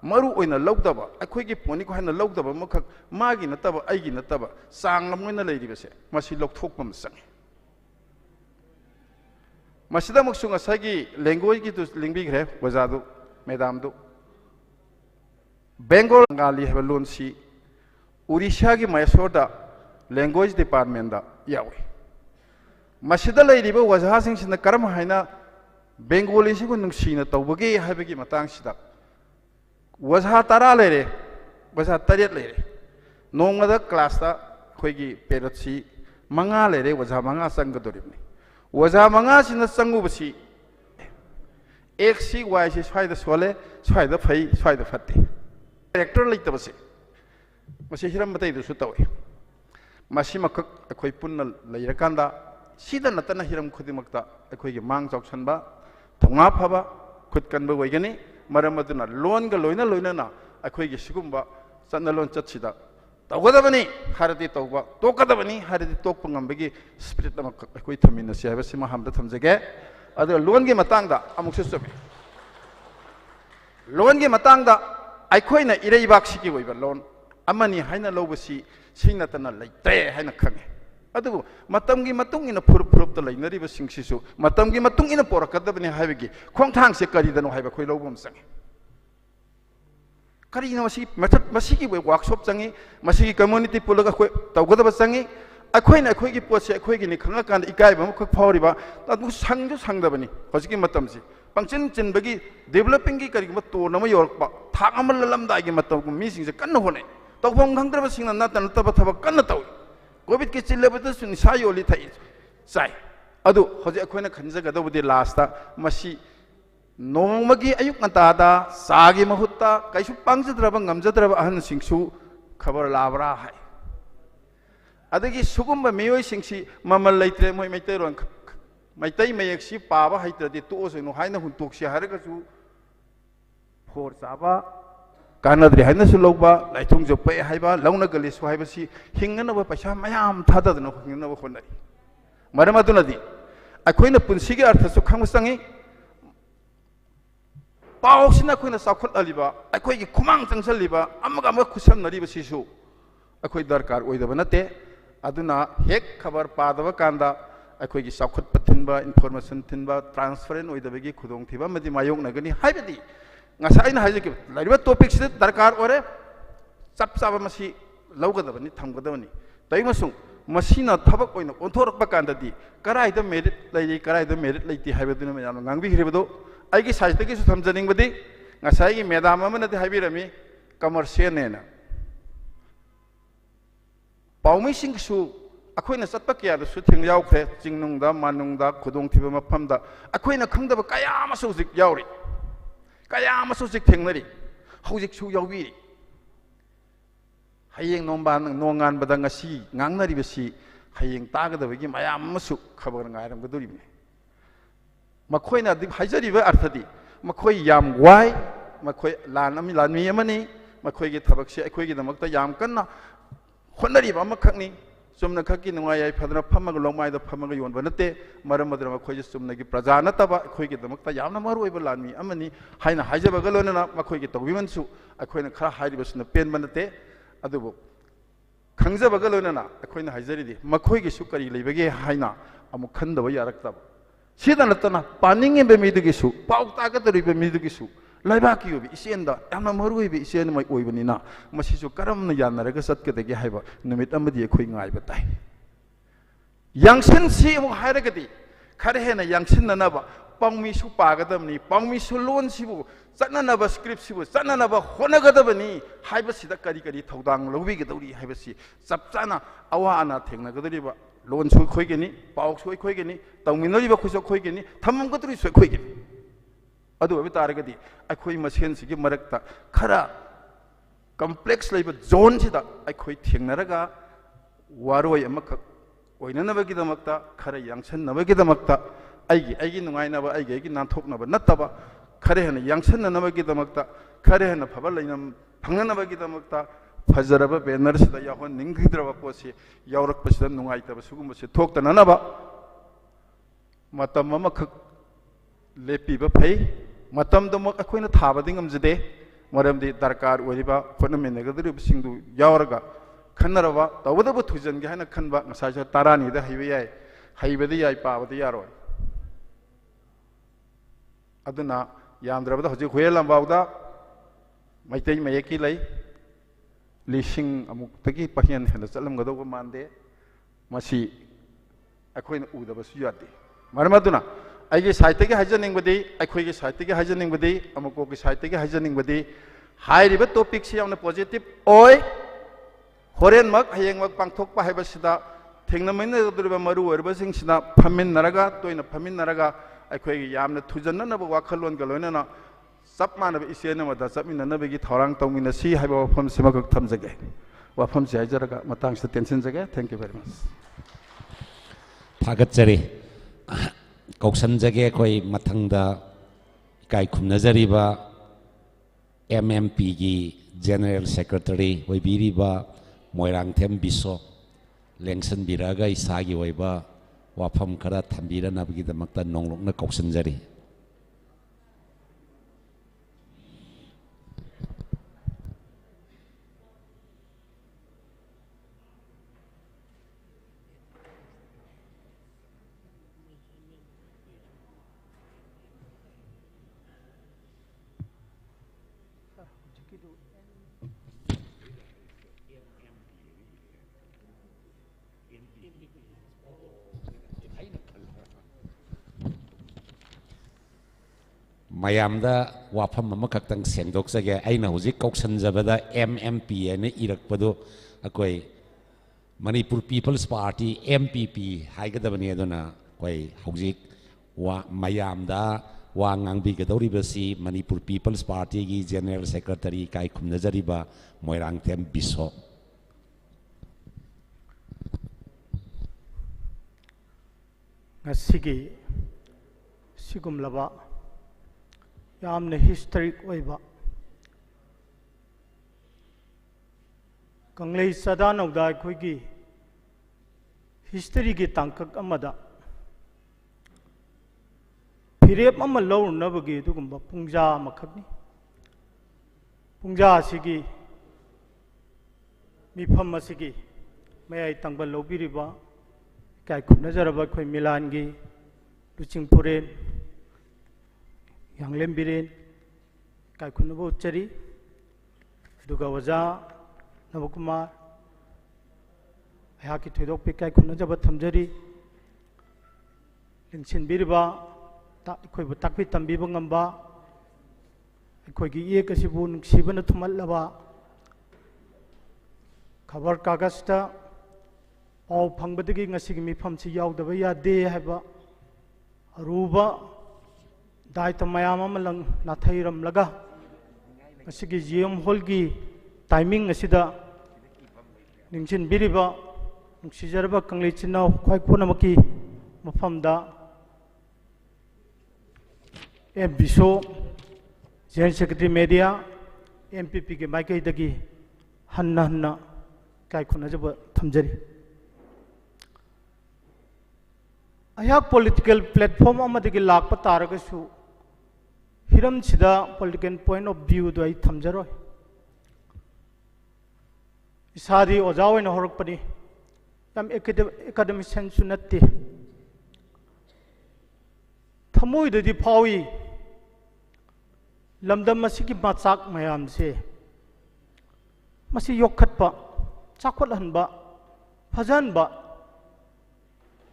मरु ओइना लौदबा अखोइगी pony को हाइना लौदबा मखक मागी नतबा आइगी नतबा सांग लमोइना लैरिबसे मसी लौथोकपम संगे मसिदा मक्सुंग असागी language की तो लिंगबिग्रे वजादु मैदाम दु बेंगोल गाली हेबा लोनसी उड़ीसा की मैसूरदा लैंग्वेज डिपार्टमेंट दा यावे मसिदा लैरिबा वजासिंगसिना करम हाइना बेंगोली सिगु नुंगसिना तौबगे हाइबगी मतांगसिदा वजा तरा लेरे वजा तरेत लेरे नोंगदा क्लास दा खोइगी पेरटसी मंगा लेरे वजा मंगा संगदोरिबनी वजा मंगा सिना संगुबसी एक सी वाई सी स्वाइदा सोले स्वाइदा फई स्वाइदा फत्ते कैरेक्टर लेतबसे मसे हिरम बतै दुसु तवे मसी मखक अखोइ पुन्ना लैरकांदा सिदा नतना हिरम खुदिमक्ता अखोइगी मांग चौसनबा थोंगा फबा खुदकनबा वैगनी मरम अदुना लोनगा लोइना लोइना अखोइगी सिगुम्बा चन्ना लोन चटसिदा तौगदबनी हारदि तौबा तोकदबनी हारदि तोकप ngambagi स्पिरिट अमक अखोइ थमिनसि हाबसिमा हमदा थमजगे अदु लोनगी मतांगदा अमुकसु चमे लोनगी मतांगदा अखोइना इरैबाक्सिगी वइबा लोन अमनी हाइना लौबसी सिंगनतना लैते हाइना खंगे अदु मतमगी मतुंगिना फुरुप त लैनरिबा सिंगसिसु मतमगी मतुंगिना पोरकदबनी हाइबगी खोंथांगसे करिदनो हाइबा खोइ लौबम संगे करिनो मसी मेथड मसीगी वर्कशॉप चंगी मसीगी कम्युनिटी पुलगा खोइ तौगदबा चंगी अखोइना अखोइगी पोसे अखोइगिनि खंगाकान इकाइबा मखक फावरिबा तदु संगजु संगदबनी हजिकी मतमसि पंचन चिनबगी डेवलपिंग की करिगमा तोनम योरकपा थाक अमल लमदाइगी मतमगु मीसिंगसे कन्न होने तौफम खंगद्रबा सिंगना नतन तबा थबा कन्न तौ कोविड के चिल्लबदा सुनि सायोली थाइ साइ अदु हजि अखोइना खंजगदबदि लास्टा मसी नोंमगी अयुक नतादा सागी महुत्ता कैसु पांगजद्रबा ngamjadraba ahन सिंगसु खबर लाबरा हाय अदगी सुगुम्बा मियोय सिंगसि ममल लैत्रे मोय मैतैरोन मैतई मयेक पाब हैत्रदि तोसनु हाइना हुंतोक्सी हारगसु फोर चाबा कानद्रे हाइनासु लौबा लाइथोंग जोपै हाइबा लौना गलिसु हाइबसी हिंगनबा पैसा मयाम थाददना हिंगनबा होनरी मरम अदुनदि अखोइना पुंसिगे अर्थसु खंग संगी पाउसिना अखोइना साखुत अलिबा अखोइगी खुमांग चंगसलिबा अमगा अमगा खुसमनरिबा सिसु अखोइ दरकार ओइदबा नते अदुना हेक खबर पादबा कांदा अखोइगी साखुत पथिनबा इन्फॉर्मेशन थिनबा ट्रांसपेरेंट ओइदबगी खुदोंग थिबा मदि मायोंग नगनी हाइबदि ngसाइना हाइजके लाइबा टॉपिक से दरकार ओरे चप चाबा मसी लौगदबनी थमगदबनी तैमसुं मसीना थबक ओइना ओंथोरकबा कांददि कराइदा मेरिट लैदि कराइदा मेरिट लैति हाइबदुना मयाम ngang बिहिरबदो आइगी साइतगी सु थमजनिंगबदि ngसाइगी मेदाम अमनदि हाइबिरमी कमर्शियल नेना पाउमिसिंगसु अखोइना चटपा कयादसु थिंग यावख्रे चिंगनुंगदा मानुंगदा खुदोंथिबा मफमदा अखोइना खंगदबा कया अमसु जिक यावरि कया अमसु जिक थेंगनरि हौजिकसु यावबिरि हयेंग नोंबान नोंगान बदा ngasi ngangnaribasi हयेंग तागदबगी मयाम अमसु खबर ngaयरमगदुरिबे मखोइना दि हाइजरिबा अर्थदि मखोइ याम वाइ मखोइ लानमी अमनि मखोइगी थबकसे अखोइगी दमकता याम कन्ना होनरीबा मखकनी चुमना खकी नुंगाय फदना फमग लोंमायदा फमग योनबा नते मरम मदरा मखोइ चुमनागी प्रजा नतबा अखोइगी दमकता यामना मरुइबा लानमी अमनि हाइना हाइजबगा लोनना मखोइगी तौबिमनसु अखोइना खरा हाइरिबसना पेनबा नते अदुबो खंगजबगा लोनना अखोइना हाइजरिदि मखोइगी सु करी लेबगे हाइना अमुक खंदबा यारक्तबा सिदा नतना पानिंगे मिदुगिसु पाउ तागदरिबा मिदुगिसु लाइबाकी ओबि इसेंदा यामना मरुइबि इसेन मै ओइबनिना मसिसु करमना यानरगा सत्कदगे हाइबा नुमित अमदि अखोइ ngaइबा ताइ यांगसन सि अमु हाइरगदि खरे हेना यांगसन ननाबा पांगमिसु पागदबनि पांगमिसु लोन सिबु चननबा स्क्रिप्ट सिबु चननबा होनगदबनि हाइबा सिदा करी करी थौदांग लौबिगदौरि हाइबसि चपचाना अवाना थेंनगदरिबा लोन सु खोइगेनि पाउ सु खोइगेनि तौमिनरिबा खुसु खोइगेनि थममगदुरि सु खोइगेनि अदु अबि तारगदि अखोइ मसेन सिगे मरक्ता खरा कॉम्प्लेक्स लेबा जोन सिदा अखोइ थेंनरगा वारोय अमख ओइननबगी दमक्ता खरा यांगसननबगी दमक्ता आइगी नुंगाइनबा आइगी नानथोकनबा नत्तबा खरे हन यांगसननबगी दमक्ता खरे हन फबा लैनम फंगनबगी दमक्ता फजरबा बैनर सिदा याहोन निंगिद्रबा पोसे यावरकपसिदा नुंगाइतबा सुगुमसे थोक्तननबा मतम अमख लेपीबा फै मतमदमक अखोइना थाबदि ngamjade मरमदि दरकार ओइबा होनमेनगदरिबसिंदु यावरगा खन्नरबा तवदबु थुजनगे हाना खनबा ngसाइसा तारानि दा हाइबे याय हाइबदि याय पाबदि यारोय अदुना यामद्रबदा हजि होयलंबावदा मैतै मयेकी लै लिसिंग अमुक्तगी पहियन हेन चलमगदोबा मानदे मसी अखोइना उदबसु यादे मरमदुना आइगे साइटगे हाइजनिंगबदि अखोइगे साइटगे हाइजनिंगबदि अमुकोगे साइटगे हाइजनिंगबदि हाइरिबा टॉपिक से यामना पॉजिटिव ओय होरेनमक हयेंमक पांथोकपा हाइबसिदा थेंनमैनगदरिबा मरु ओरबसिंगसिना फमिननरगा तोइना फमिननरगा अखोइगे यामना थुजननबा वाखलोनगा लोइनना सब मानब इसेनमदा चपमिननबगी थौरांग तौमिनसी हाइबा वफम सिमकक थमजगे वफम से हाइजरगा मतंग से टेंशन जगे थैंक यू वेरी मच थागतजरी कौशनजगे कोई मथंगदा इकाई खुमनजरीबा MMP की जनरल सेक्रेटरी ओइबिरिबा मोइरांगथेम बिसो लेंसन बिरागा इसागी ओइबा वाफम खरा थंबिरनबगीदमक्ता नोंलोकना कौशनजरी मयामदा वाफम अमखक्तंग सेंदोक्सगे आइना हुजिक कौशनजबदा MMP ने इरकपदो अकोई मणिपुर पीपल्स पार्टी MPP हाइगदबनी अदुना कोई हुजिक वा मयामदा वा ngangbigedoribasi मणिपुर पीपल्स पार्टी की जनरल सेक्रेटरी काई खुमनजरिबा मोइरांगथेम बिसो ngasi sigumlaba yamne historic oiba kanglei sadana uda khoigi history gi tangkak amada phirep ama law nabagi dugumba pungja makhakni pungja sigi mifam asigi mayai tangbal lobiriba kai khunazaraba khoi milangi luchingpuren yanglem kai khunabo chari duga waja Navakumar ayaki thoidok pe kai khunazaba thamjari lingsin biriba ta khoi bu takpi tambi bangamba khoi gi ye kasibu nuksibana thumallaba khabar kagasta pau phangbadagi ngasigi mifam si yaudaba yade haiba aruba daita mayam amalang nathairam laga ngasigi gm hall gi timing asida ningchin biriba nuksijarba kanglei chinau khoi punamaki mafamda biso Joint Secretary Media MPP ke maikai dagi hanna kai khunajaba thamjari ayak political platform amadagi lakpa taragasu hiram sida political point of view do ai thamjaroi isadi ojawe na horakpani tam academic sense natte thamoi dadi phawi lamdam masiki machak mayam se masi yokhatpa chakot hanba phajanba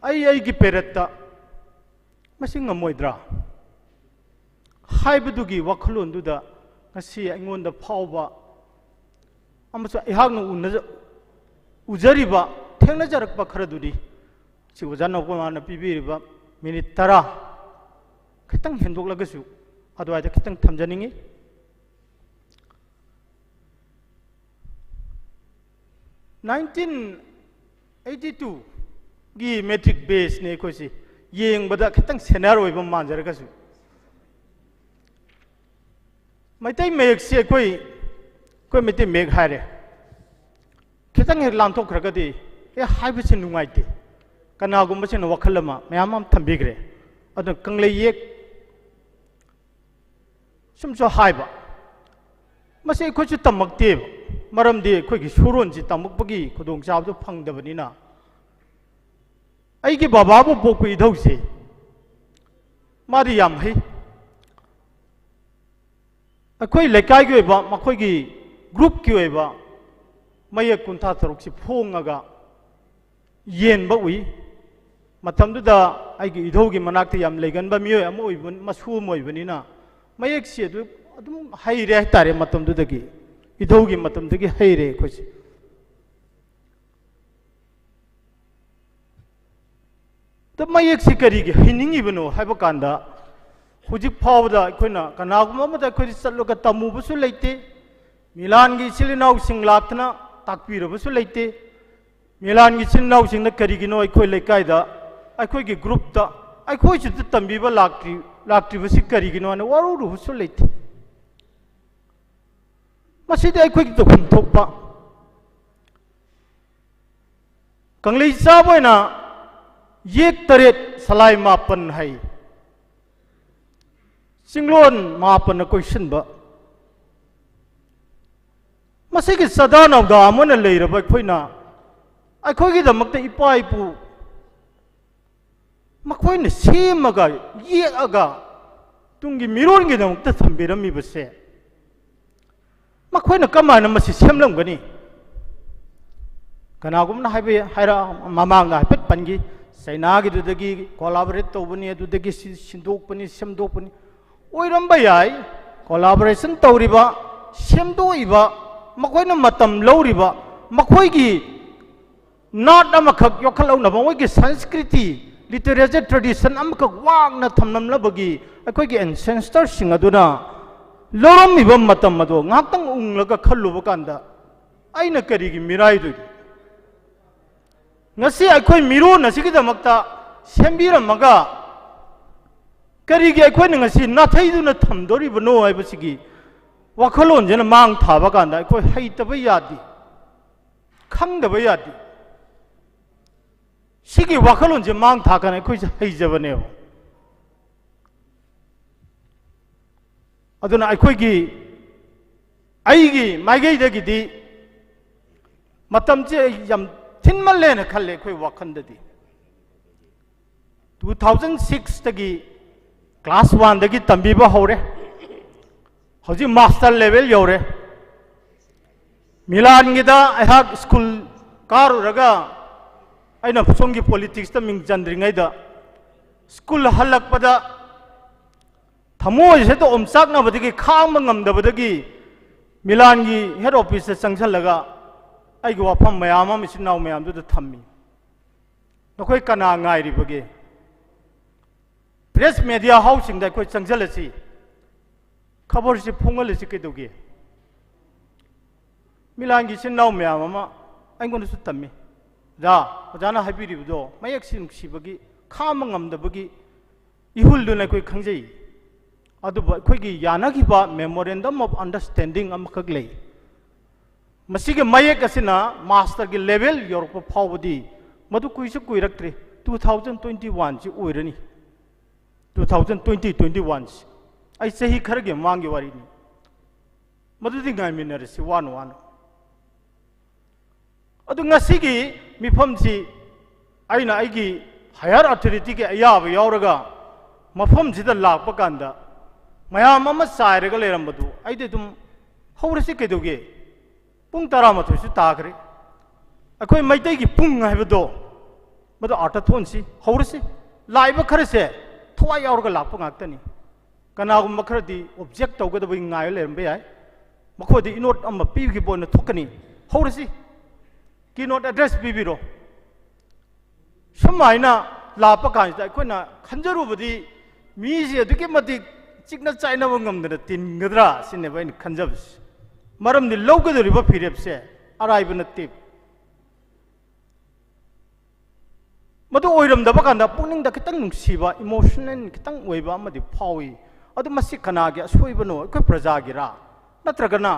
ai gi peretta masi ngamoidra haibadugi wakhalon duda ngasi aingonda phawba amasa ihagna ujariba thengna jarakpa kharadudi si ujana ko mana pibiriba minute 10 khitang hendoklagasu adwaida khitang thamjaningi 1982 gi metric base ne kosi yengbada khitang scenario oiba manjaragasu maitai mek se koi maitai mek haire khitang he lamthok khragadi e haibase nungaite kanagumba sina wakhalama mayamam thambigre adu kanglei yek sumso haiba mase khochu tamakte maramdi khoi suron ji tamakbagi khudong chawdu phangdabanina aigi baba bu boku idhause mari yam hai akhoi lekai gi ba makhoi gi group ki oiba maye kuntha taruk si phongaga yen ba ui matamduda aigi idhogi manakte yam leganba miyo am oibun masu moibunina mayek si adum haire tare matamdudagi idhogi matamdagi haire khosi the mayek si karigi hiningi bano haiba kanda hujik phawda khoina kanaguma mata khoi salloga tamubusu leite milan gi silinau sing laktna takpirabusu leite milan gi silinau sing na karigi no khoi lekaida khoi gi group ta khoi chu tambiba lakti basi karigi no na waru ruhusu leite masida khoi gi to thokpa kanglei saboina yek taret salai mapan hai singlon mapan question ba masigi sadana da amona leiraba khoina khoi gi damakta ipai pu makhoina semaga yekaga tungi miron gi damakta thambirami base makhoina kamana masi semlamgani kanagumna haibe haira mamanga pet pangi Sainagi dudagi collaborate tobani dudagi sindokpani semdokpani oiramba yai collaboration tawriba semdoiba makoina matam lawriba makoigi not amakhak yokhalawna makoigi sanskriti literature tradition amakhak wangna thamnamlabagi akoigi ancestors sing aduna loramiba matam ado ngaktang unglaga khalluba kanda aina karigi mirai du ngasi akhoi miro na sigi damakta सेम्बीरमगा करीगे अखोई नंगसी नाथैदुना थमदोरिबनो हाइबसिगी वखलोंजेना मांग थाबा कांदा अखोई हैतबा यादी खंगदबा यादी सिगी वखलोंजे मांग थाकन अखोई हैजबने अदुना अखोईगी आईगी माइगैदगिदी मतमचे यम थिनमल्लेना खल्ले अखोई वखंददी 2006 तगी क्लास 1 दगी तंबीबा होरे हजी मास्टर लेवल यौरे मिलान गिदा अहा स्कूल कारुरगा अइना सोंगी पॉलिटिक्स ता मिंग चंद्रिंगैदा स्कूल हलकपदा थमोय से तो ओमसाकना बदगी खांग मंगमदबदगी मिलान गी हेड ऑफिस से चंगसलगा आइगो वाफम मयाम मिसिनाव मयाम दु थम्मी नखोय कना ngairiबगे प्रेस मीडिया हाउसिंग दा कोई चंगजलसी खबर से फोंगलसी कइदोगे मिलांगी सिनाव मयाम अमा आइगोनसु तम्मी दा ओजाना हाबिरिबदो मयक सिबगी खाम ngamदबगी इहुलदुना कोई खंगजई अदुब अखोइगी यानागिबा मेमोरेंडम ऑफ अंडरस्टैंडिंग अमखक लई मसिगे मयक असिना मास्टर की लेवल योरप फावदी मदु कुइसु कुइरक्त्रे 2021 ची ओइरनी 2020-21 आई सही खरगे मांगे वारी नि मदुदि गाइमिनरसी वान वान अदु ngasiगी मिफमसी आइना आइगी हायर अथॉरिटी के अयाब यावरगा मफम सिदा लाकप कांदा मयाम अमा साइरगा लेरमबदु आइदे तुम हौरसी केदोगे पुंग 13 सु ताखरे अखोय मैतैगी पुंग हाइबदो मदु आर्थथोनसी हौरसी लाइब खरसे थवा यावरगा लाकप गाक्तनी कनागुम मखरदी ऑब्जेक्ट तौगदबो ngayo lermbe yai मखोदी इनोट अमा पीगी बोन थोकनी हौरसी की नोट एड्रेस पीबिरो समाइना लाप कांसिदा अखोयना खंजरुबदी मीजे अदुके मति चिकना चाइनाबो ngamदना तिनगद्रा सिनेबा इन खंजबस मरमदि लौगदरिबा फिरेपसे अराइब नत्ते मदु ओइरमदबा कांदा पुनिंगदा खितंग नुसिबा इमोशनल खितंग ओइबा अमदि फावी अदु मसि कनागे असोइबनो अखोय प्रजागिरा नत्रगना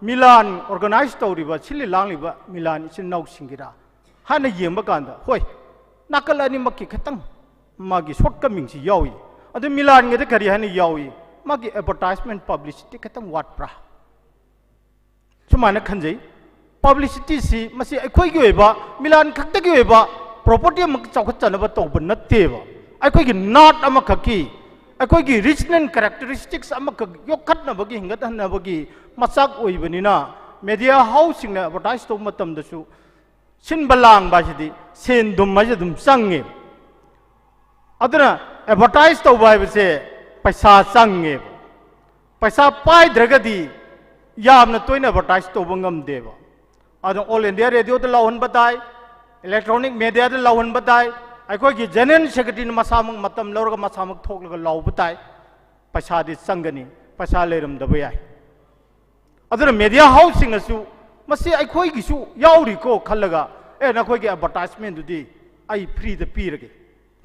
मिलान ऑर्गेनाइज तौरिबा सिलि लांगलिबा मिलान इसिन नाउसिंगिरा हाना येंबा कांदा होय नाकल अनिमक्की खितंग मागी शॉर्टकमिंगसि यावी अदु मिलान गेदे करी हाना यावी मागी एडवर्टाइजमेंट पब्लिसिटी खितंग वाटप्रा सुमाना खंजै पब्लिसिटी सी मसि अखोयगी ओइबा मिलान खक्तगी ओइबा प्रॉपर्टी अमक चौखचनबा तौबा नत्तेबा अखोयगी नाट अमखकी अखोयगी रीजनल कैरेक्टरिस्टिक्स अमक योखतनबगी हिंगतहनबगी मचाक ओइबनिना मीडिया हाउसिंग ना एडवर्टाइज तौ मतमदसु सिनबलांग बासिदी सेन दुम माजे दुम चंगे अदना एडवर्टाइज तौ बाइबसे पैसा चंगे पैसा पाइद्रगदी यामना तोइना एडवर्टाइज तौबा ngamदेबा अद ऑल इंडिया रेडियो द लावन बताय इलेक्ट्रॉनिक मीडिया द लावन बताय अखोयगी जनरल सेक्रेटरी मसामक मतम लौरगा मसामक थोकलगा लाव बताय पैसा दि चंगनी पैसा लेरमदबा याय अदना मीडिया हाउसिंग असु मसी अखोयगिसु याउरिको खल्लगा ए नखोयगी एडवर्टाइजमेंट दुदी आई फ्री द पीरगे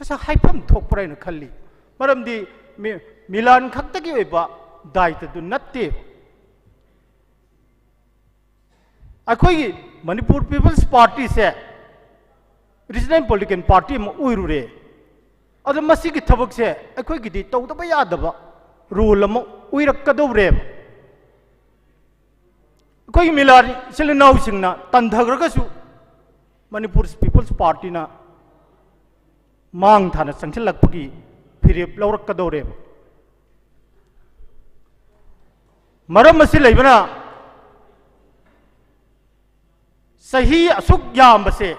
पैसा हाइफम थोकपरायन खल्ली मरमदि मिलान खक्तगी ओइबा दायित्व दु नत्ते अखोयगी मणिपुर पीपल्स पार्टी से रीजनल पॉलिटिकल पार्टी में उइरुरे अदु मसीगी थबक से अखोयगिदी तौदबा यादबा रूल अम उइरक्कदौरे अखोय मिलारी सिलनाउ सिंगना तंधग्रगसु मणिपुर पीपल्स पार्टी ना मांग थाना संचलकपगी फिरेप लौरक्कदौरे मरम मसी लेबना सही असुक यामबसे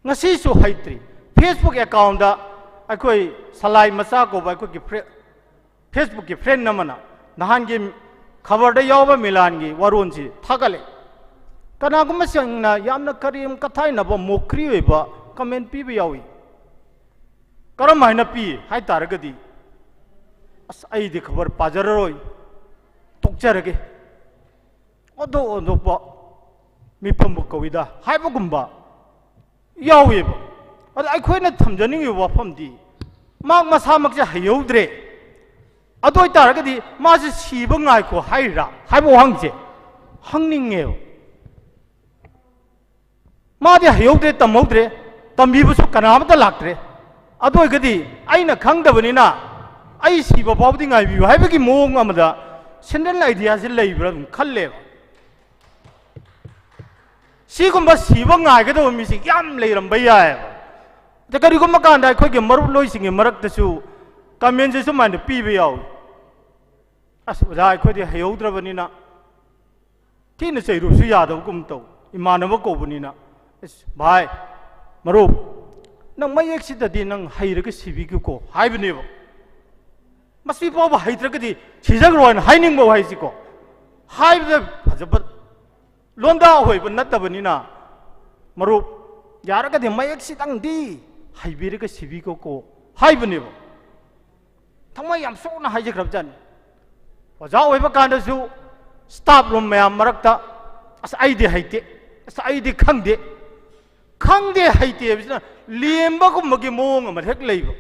ngasisu haitri Facebook account da akoi salai macha ko ba ko ki Facebook ki friend namana nahan gi khabar da yawa milan gi warun si thagale kana gum sangna yamna karim kathai na ba mokri we ba comment pi ba yawi karam haina pi hai taragadi as ai di khabar pajararoi tokjarage odo ba mi pam ko wida hai ba gumba यावेब अद अखोइना थमजनिंग वाफमदी माग मसामक से हयौद्रे अदोय तारगदी मासे सिब ngaiko हाइरा हाइबो हंगजे हंगनिंगे मादे हयौद्रे तमौद्रे तमबीबसु कनामता लाक्त्रे अदोयगदी आइना खंगदबनिना आई सिब पावदी ngaibि हाइबगी मोंग अमदा central idea से Lebra खल्ले सिगुम्बा सिब ngaigदो मिसि याम लेरम याय द करिगुम्बा कांदा अखोइगे मरुप लोइसिंगे मरक्तसु कमेंट से सुमान पीबे याव अस उदा अखोइदे हयौद्रबनिना तीन चैरुसु यादवगुम तौ इमानब कोबनिना भाई मरुप नंग मयेक्सिददि नंग हैरग सिबिगुको हाइबनेबो मसि पाव हैत्रगदि सिजग्रोन हाइनिंगबो हाइसिको हाइबदे फजब लोंदा होइब नत्तबनिना मरुप यारगदि मयेक्सिदंगदि हाइबिरग सिबिगुको हाइबनेबो थमा याम सोना हाइजग्रबजान ओजा ओइबा कांदसु स्टाफ रूम मैम मरक्ता अस आइदि हाइते अस आइदि खंगदे खंगदे हाइते बिसना लेम्बगुमगे मोंग अम हेक लेइबो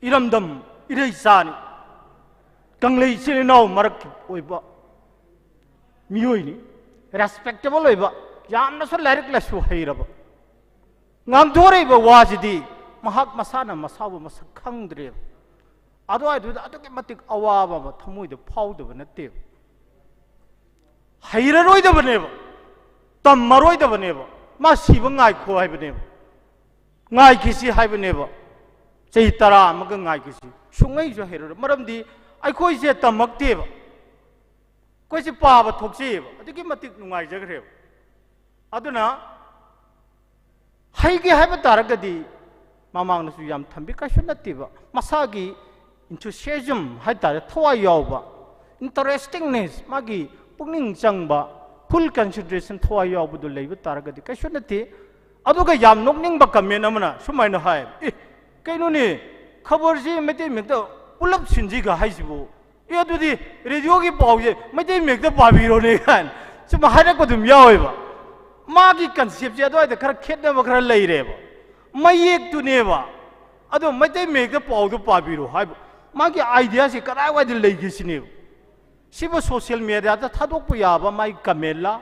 इरमदम इरैसानी कंगलै सिनाव मरक ओइबा मियोइनी रेस्पेक्टेबल ओइबा यामनसु लाइरिक लसु हैरबा ngamdoreba wajidi mahak masana masabu masak khangdre adoi du aduke matik awaba ba thamoi de phaudu banate hairaroi da baneba tammaroi da baneba ma siba ngai kho hai baneba ngai kisi hai baneba chei tara amaga ngai kisi sungai jo hairaro maramdi ai khoi se tamakte ba koi se pa ba thokse ba aduke matik nungai jagre aduna हाइगे हाइबा तारगदी मामांगनसु याम थंबि कासु नत्तिबा मसागी enthusiasm हाइतारे थवा यावबा इंटरेस्टिंगनेस मागी पुनिंग चंगबा full consideration थवा यावबदु लेबा तारगदी कासु नत्ति अदुगा याम नोकनिंगबा comment अमना सुमाइना हाय ए कैनोनि खबर जी मेते मेते pull-up सिंजीगा हाइसिबो ए अदुदि radio की पाउजे मेते मेते पाबिरोने खान सुमा हाइरकोदुम यावबा मागी कंसेप्ट से अदो खर खेदब खर लेरेबा मयेक तुनेबा अदो मैते मेक पाउदो पाबिरो हाय मागी आइडिया से कदाय वादि लेगिसिने सिबो सोशल मीडिया दा थादोक याबा माई कमेला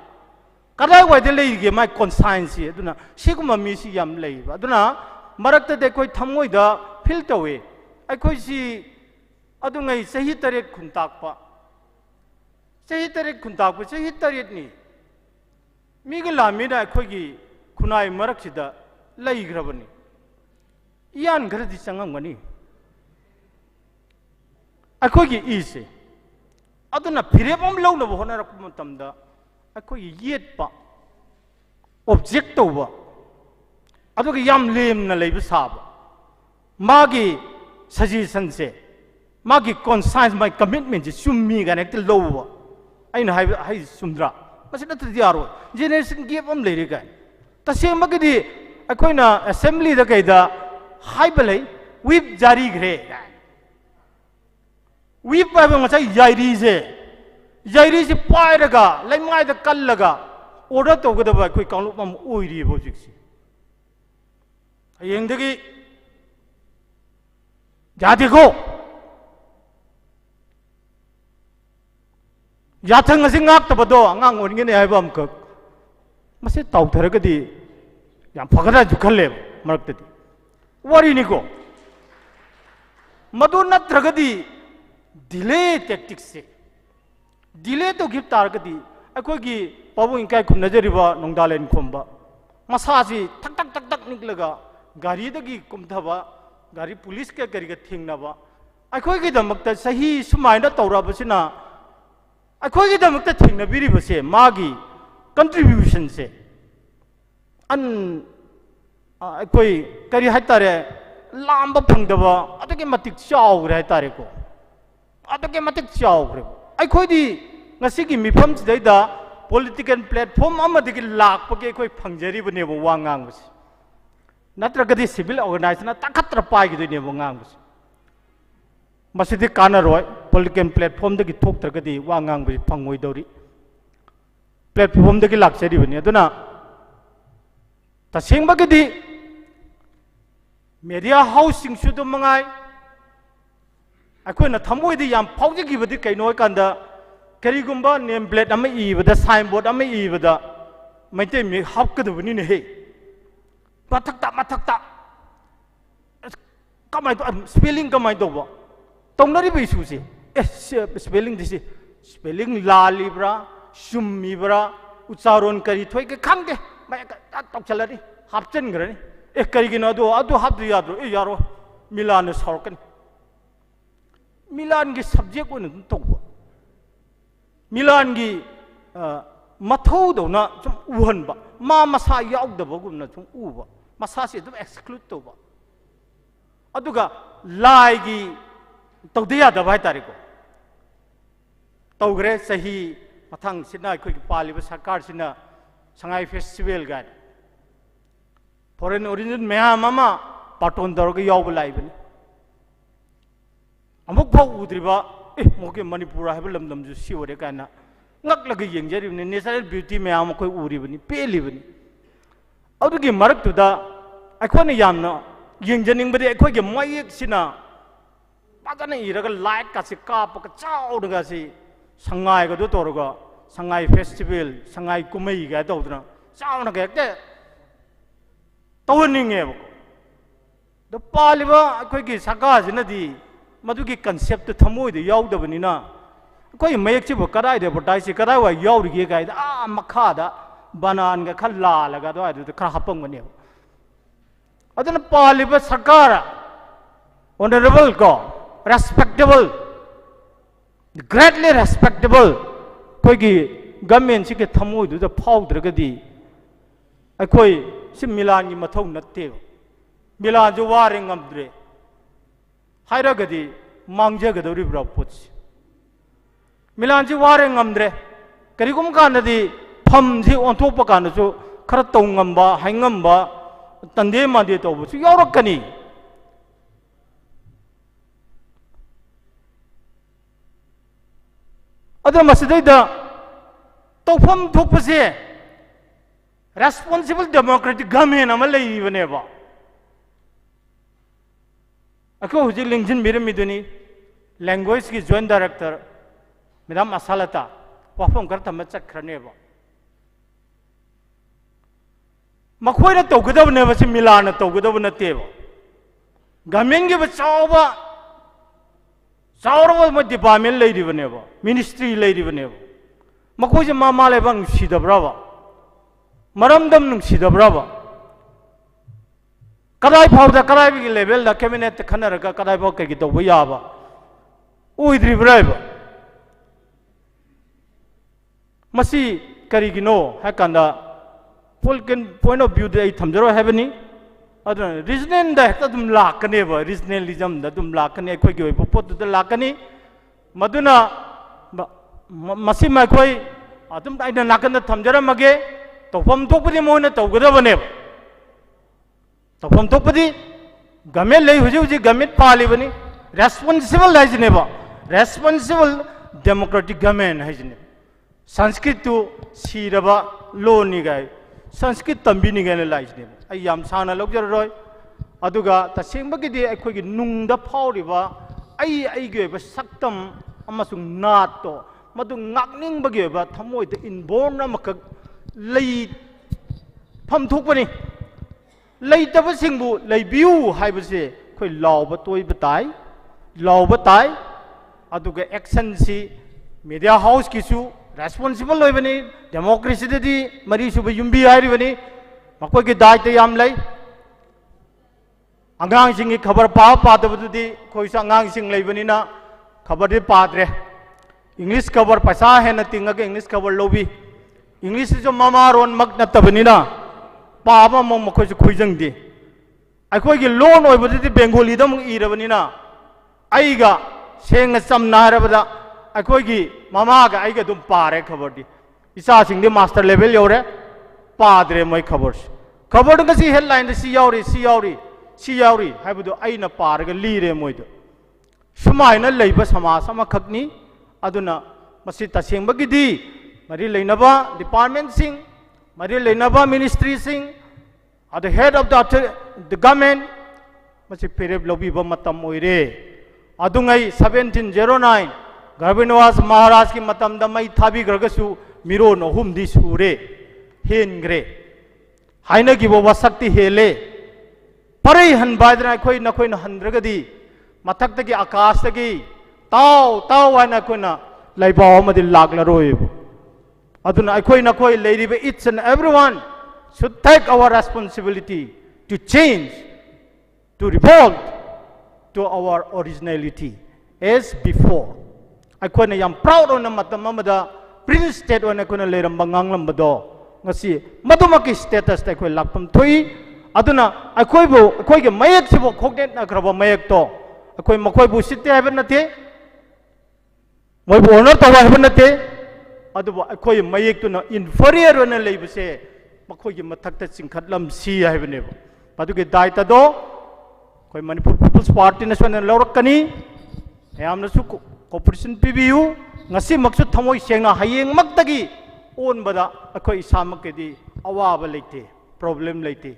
कदाय वादि लेगे माई कॉन्साइंस से अदुना सिगुम मिसि याम लेबा अदुना मरक्ता दे कोई थमोइदा फील तवे अखोइ सि अदुंगै सही तरे खुंताकपा सही तरे खुंताकपा सही तरेनी मीगे लामीना अखोइगी खुनाई मरक्सिदा लैग्रबनी यान घरदि चंगमगनी अखोइगी इसे अदुना फिरेबम लौनब होनरक मतमदा अखोइगी येतपा ऑब्जेक्ट तौबा अदुगा याम लेमना लेबा साबा मागी सजेशन से मागी कॉन्साइंस माई कमिटमेंट से सुम्मी गानेक्ट लौबा अइना हाइ सुमद्रा मसिना यारो जेनेरेशन गेप हम लेरे गाय तसेमगदी अखोइना असेंबली दा कैदा हाइबलै विप जारी ग्रे विप पाइबा ngachai जाइरी से पाइरगा लैमाय दा कल्लगा ऑर्डर तौगदबा अखोइ काउंट मम ओइरि बोजिक्सी हयेंदगी जादेगो याथंग असे ngaktabado angang oringene haibam ka mase tawtharagadi yam phagara jukhalle maraktadi wari ni ko madu natragadi delay tactics se delay to give targadi akogi pabu inkai khum najariba nongdalen khomba masasi tak tak tak tak niklaga gari dagi kumthaba gari police ke gari ga thingnaba akogi damakta sahi sumaina tawrabasina अखोगी दमकता थिंगनबिरी बसे मागी contribution से अन अखोई करी हाइतारे लांब फंगदबा अदके मतिक चाउग्रे हाइतारे को अदके मतिक चाउग्रे अखोईदी ngasi मिफम सिदैदा पॉलिटिकल प्लेटफॉर्म अमदगी लाकपके अखोई फंगजरिबनेबो वांगांगबस नत्रगदी सिविल ऑर्गेनाइजेशन ताखत्र पाइगिदनेबो गांगबस मसिदि कानरोय पॉलिटिकल प्लेटफॉर्म दगी थोक्त्रगदी वांगांग बि फंगोइदौरी प्लेटफॉर्म दगी लाक्चरिबनि अदुना तसेंबगदी मीडिया हाउसिंग सुदु मंगाई अखोना थमोइदि याम फाउजिगिबदि कैनो कांदा करिगुंबा नेम प्लेट अमा इबदा साइन बोर्ड अमा इबदा मैते मे हापकदबनि ने हे मथक्ता कमाई तो स्पेलिंग कमाई तोबो तौनरी इशू से स्पेलिंग दिसे स्पेलिंग लालिब्रा शुमिब्रा उच्चारण करी थोय के खंगे मैं तौचलरी हापचनग्रनी करिगिनो अदो हापदु यादरो यारो मिलान सौरकन मिलान की सब्जेक्ट ओन तौबो मिलान की मथौदौना सुम उहनबा मा मसा याउदबगुमना सुम उबा मसा से दुम एक्सक्लूड तौबा अदुगा लाइगी तौदे यादबा हाइतारेको तौग्रे सही मथंग सिना अखोई पालिबा सरकार सिना संगाई फेस्टिवल गाय फॉरेन ओरिजिन मैम अमा पाटोन दौरगे याउबा लाइबनी अमुक फाउ उद्रिबा मोके मणिपुर हाइबा लमदमजु सिओरे काना ngak yengjariबनी नेचुरल ब्यूटी मैम अखोई उरिबनी पेलिबनी अदुगी मरक्तुदा अखोने यामना yengjaniंगबदि अखोइगे मयेक्सिना पाजना इरगा लाइट कासे कापक चाउडगा से संगाइगदो तोरगा संगाई फेस्टिवल संगाई कुमई गा तौदना चाउना गेक्ते तौनिंगेबो द पालिबा अखोइगे सरकारसिनदि मदुगी कन्सेप्ट थमोइदे याउदबनिना कोई मयेक्सिबो कदाइदे बटाइसि कदाइ वा याउरिगे गाइदा आ मखादा बनान गा खल लालगा दो आदु खरा हपंगने अदन पालिबा सरकार ऑनरेबल को रेस्पेक्टेबल ग्रेटली रेस्पेक्टेबल कोई गवर्नमेंट से थमोद फाउद्रगदी अखोई से मिलान की मथौ नत्ते मिलान जो वारे ngамद्रे हाइरगदी मांगजगदौरिब्रा पोच मिलान से वारे ngамद्रे करिगुम कानदी फम से ओंथोप कानसु खरा तौंगंबा हाइंगंबा तंदे मादे तौबसु यावरकनी अदर मसदैदा तौफम थोपसे रेस्पॉन्सिबल डेमोक्रेटिक गवर्नमेंट अमा लेइबनेबा अखो हुजि लिंजिन बिरमिदुनी लैंग्वेज की जॉइंट डायरेक्टर मैडम असालता वाफम कर थम चखरनेबा मखोइना तौगदबनेबा से मिलान तौगदब नतेबा गवर्नमेंट के बचावबा चाउरबा डिपार्टमेंट लेरिबनेबा मिनिस्ट्री लेरिबनेबा मखोइसे मामा लेबा नुसिदब्राबा मरमदम नुसिदब्राबा कदाइ फाउदा कदाइ बिग लेवल दा कैबिनेट खनरगा कदाइ फाउ कई तौबा याबा उइद्रिब्राबा मसी करिगिनो हाकांदा फुल पॉइंट ऑफ व्यू दे थमजरो हैबनी अदन रीजनल दा हेक्ता दुम लाकनेबा रीजनलिज्म दा दुम लाकने अखोइ के पोत दा लाकनी मदुना मसी मखोइ अदुम आइना लाकन थमजरमगे तौफम थोपदि मोइना तौगदबनेबा तौफम थोपदि गवर्नमेंट ले हुजि हुजि गवर्नमेंट पालिबनी रेस्पॉन्सिबल हाइजनेबा रेस्पॉन्सिबल डेमोक्रेटिक गवर्नमेंट हाइजने संस्कृत तो सिरबा लोनी गाय संस्कृत तंबिनी गाय लाइजने आई याम साना लौजररोय अदुगा तसेंबगिदि अखोइगी नुंगदा फाउरिबा आई सक्तम अमसुंग नातो मदु ngakningबगे बा थमोइद इनबोर्न अमक लई फम थोपनी लेतबसिंगबु लेबियु हाइबसे खोइ लाउब तोइब ताइ अदुगा एक्शन सी मीडिया हाउस किसु रेस्पॉन्सिबल होइबनी डेमोक्रेसी ददी मरी सुब युम्बी हाइरिबनी मकोइ के दायित्व याम लई अंगांग सिंगी खबर पादबदुदी खोइसा अंगांग सिंग लेबनीना खबर दे पाद्रे इंग्लिश खबर पैसा है न तिंगगे इंग्लिश खबर लोबी इंग्लिश जो ममारोन मक नतबनीना पाबा मम मखोइ खुइजंगदे अखोइगे लोन होइबदुदी बेंगोली दम इरबनीना आइगा सेंग समना हरबदा अखोइगी ममागा आइगा दुम पारे खबर दी इसा सिंगदे मास्टर लेवल योरे पाद्रे मै खबर गसी हेडलाइन सी यावरी हाइबदो आइना पारगा लीरे मोइदो सुमाइना लेबा समाज अमखकनी अदुना मसी तसेंबगिदी मरी लेनबा डिपार्टमेंट सिंग मरी लेनबा मिनिस्ट्री सिंग at the head of the government masi perep lobi ba matam oire adungai 1709 Garbinwas Maharaj ki matam da mai thabi gragasu miro no hum di sure hen gre haina gi bo wasakti hele pare han badra khoi na khoi na handragadi mathak ta gi akash ta gi taw taw wana kona laiba amadi lagla roi aduna khoi na khoi leiribe each and everyone should take our responsibility to change, to revolt to our originality as before. I am proud on the Matamamada, Prince State on a Kunalam Bangang Lambado. Nasi, Matumaki status that will lapum tui. Aduna, I quite a mayak sibo cognate Nakraba mayakto. A quite Makoibu city havenate. My honor to havenate. Adu, I quite mayak to no inferior on a labor say. Makoy matakta singkatlam si ay benevo. Patuke daita do, koy Manipur People's Party na suwan lorok kani, ayam na su cooperation PBU, ngasi maksud thamoy siyang na hayeng magtagi, on bada akoy isamak kedi awaba leite, problem leite.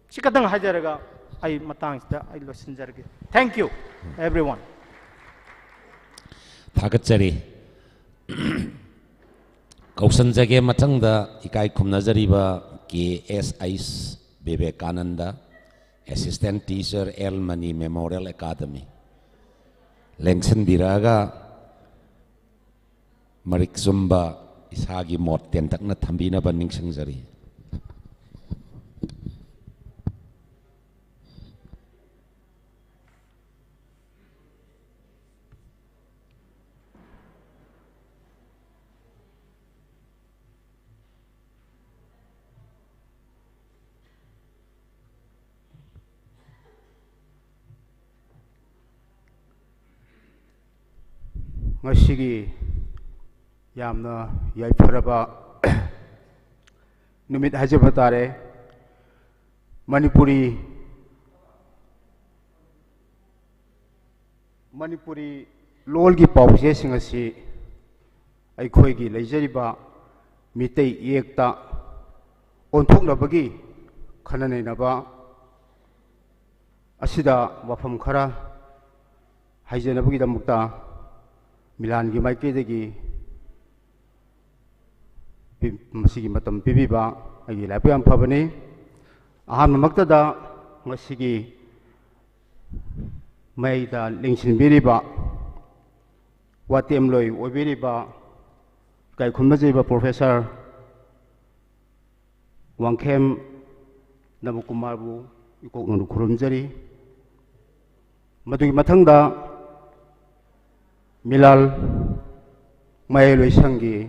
Sikatang hajaraga ay matang sta ay losin jarge. Thank you, everyone. Thakachari. Kausanjage matangda ikai khumnajariba KSIS Vivekananda Assistant Teacher Elmani Memorial Academy Lengsen biraga Marik Zumba isagi mot tentak na thambina baning sangjari ngashigi yamna yaipharaba numit hajaba tare Manipuri lol gi pause singasi aikhoi gi leijariba mitei yekta onthoknabagi khananainaba asida wafam khara haijanabagi damukta Milan gi maike degi masigi matam pibiba agi lapyam phabani aham makta da masigi mai da lingsin biriba watem loi obiriba kai khumnajiba professor Wangkhem Nabukumar bu ikoknu khurumjari madugi mathangda Milal Mayeloi Sangi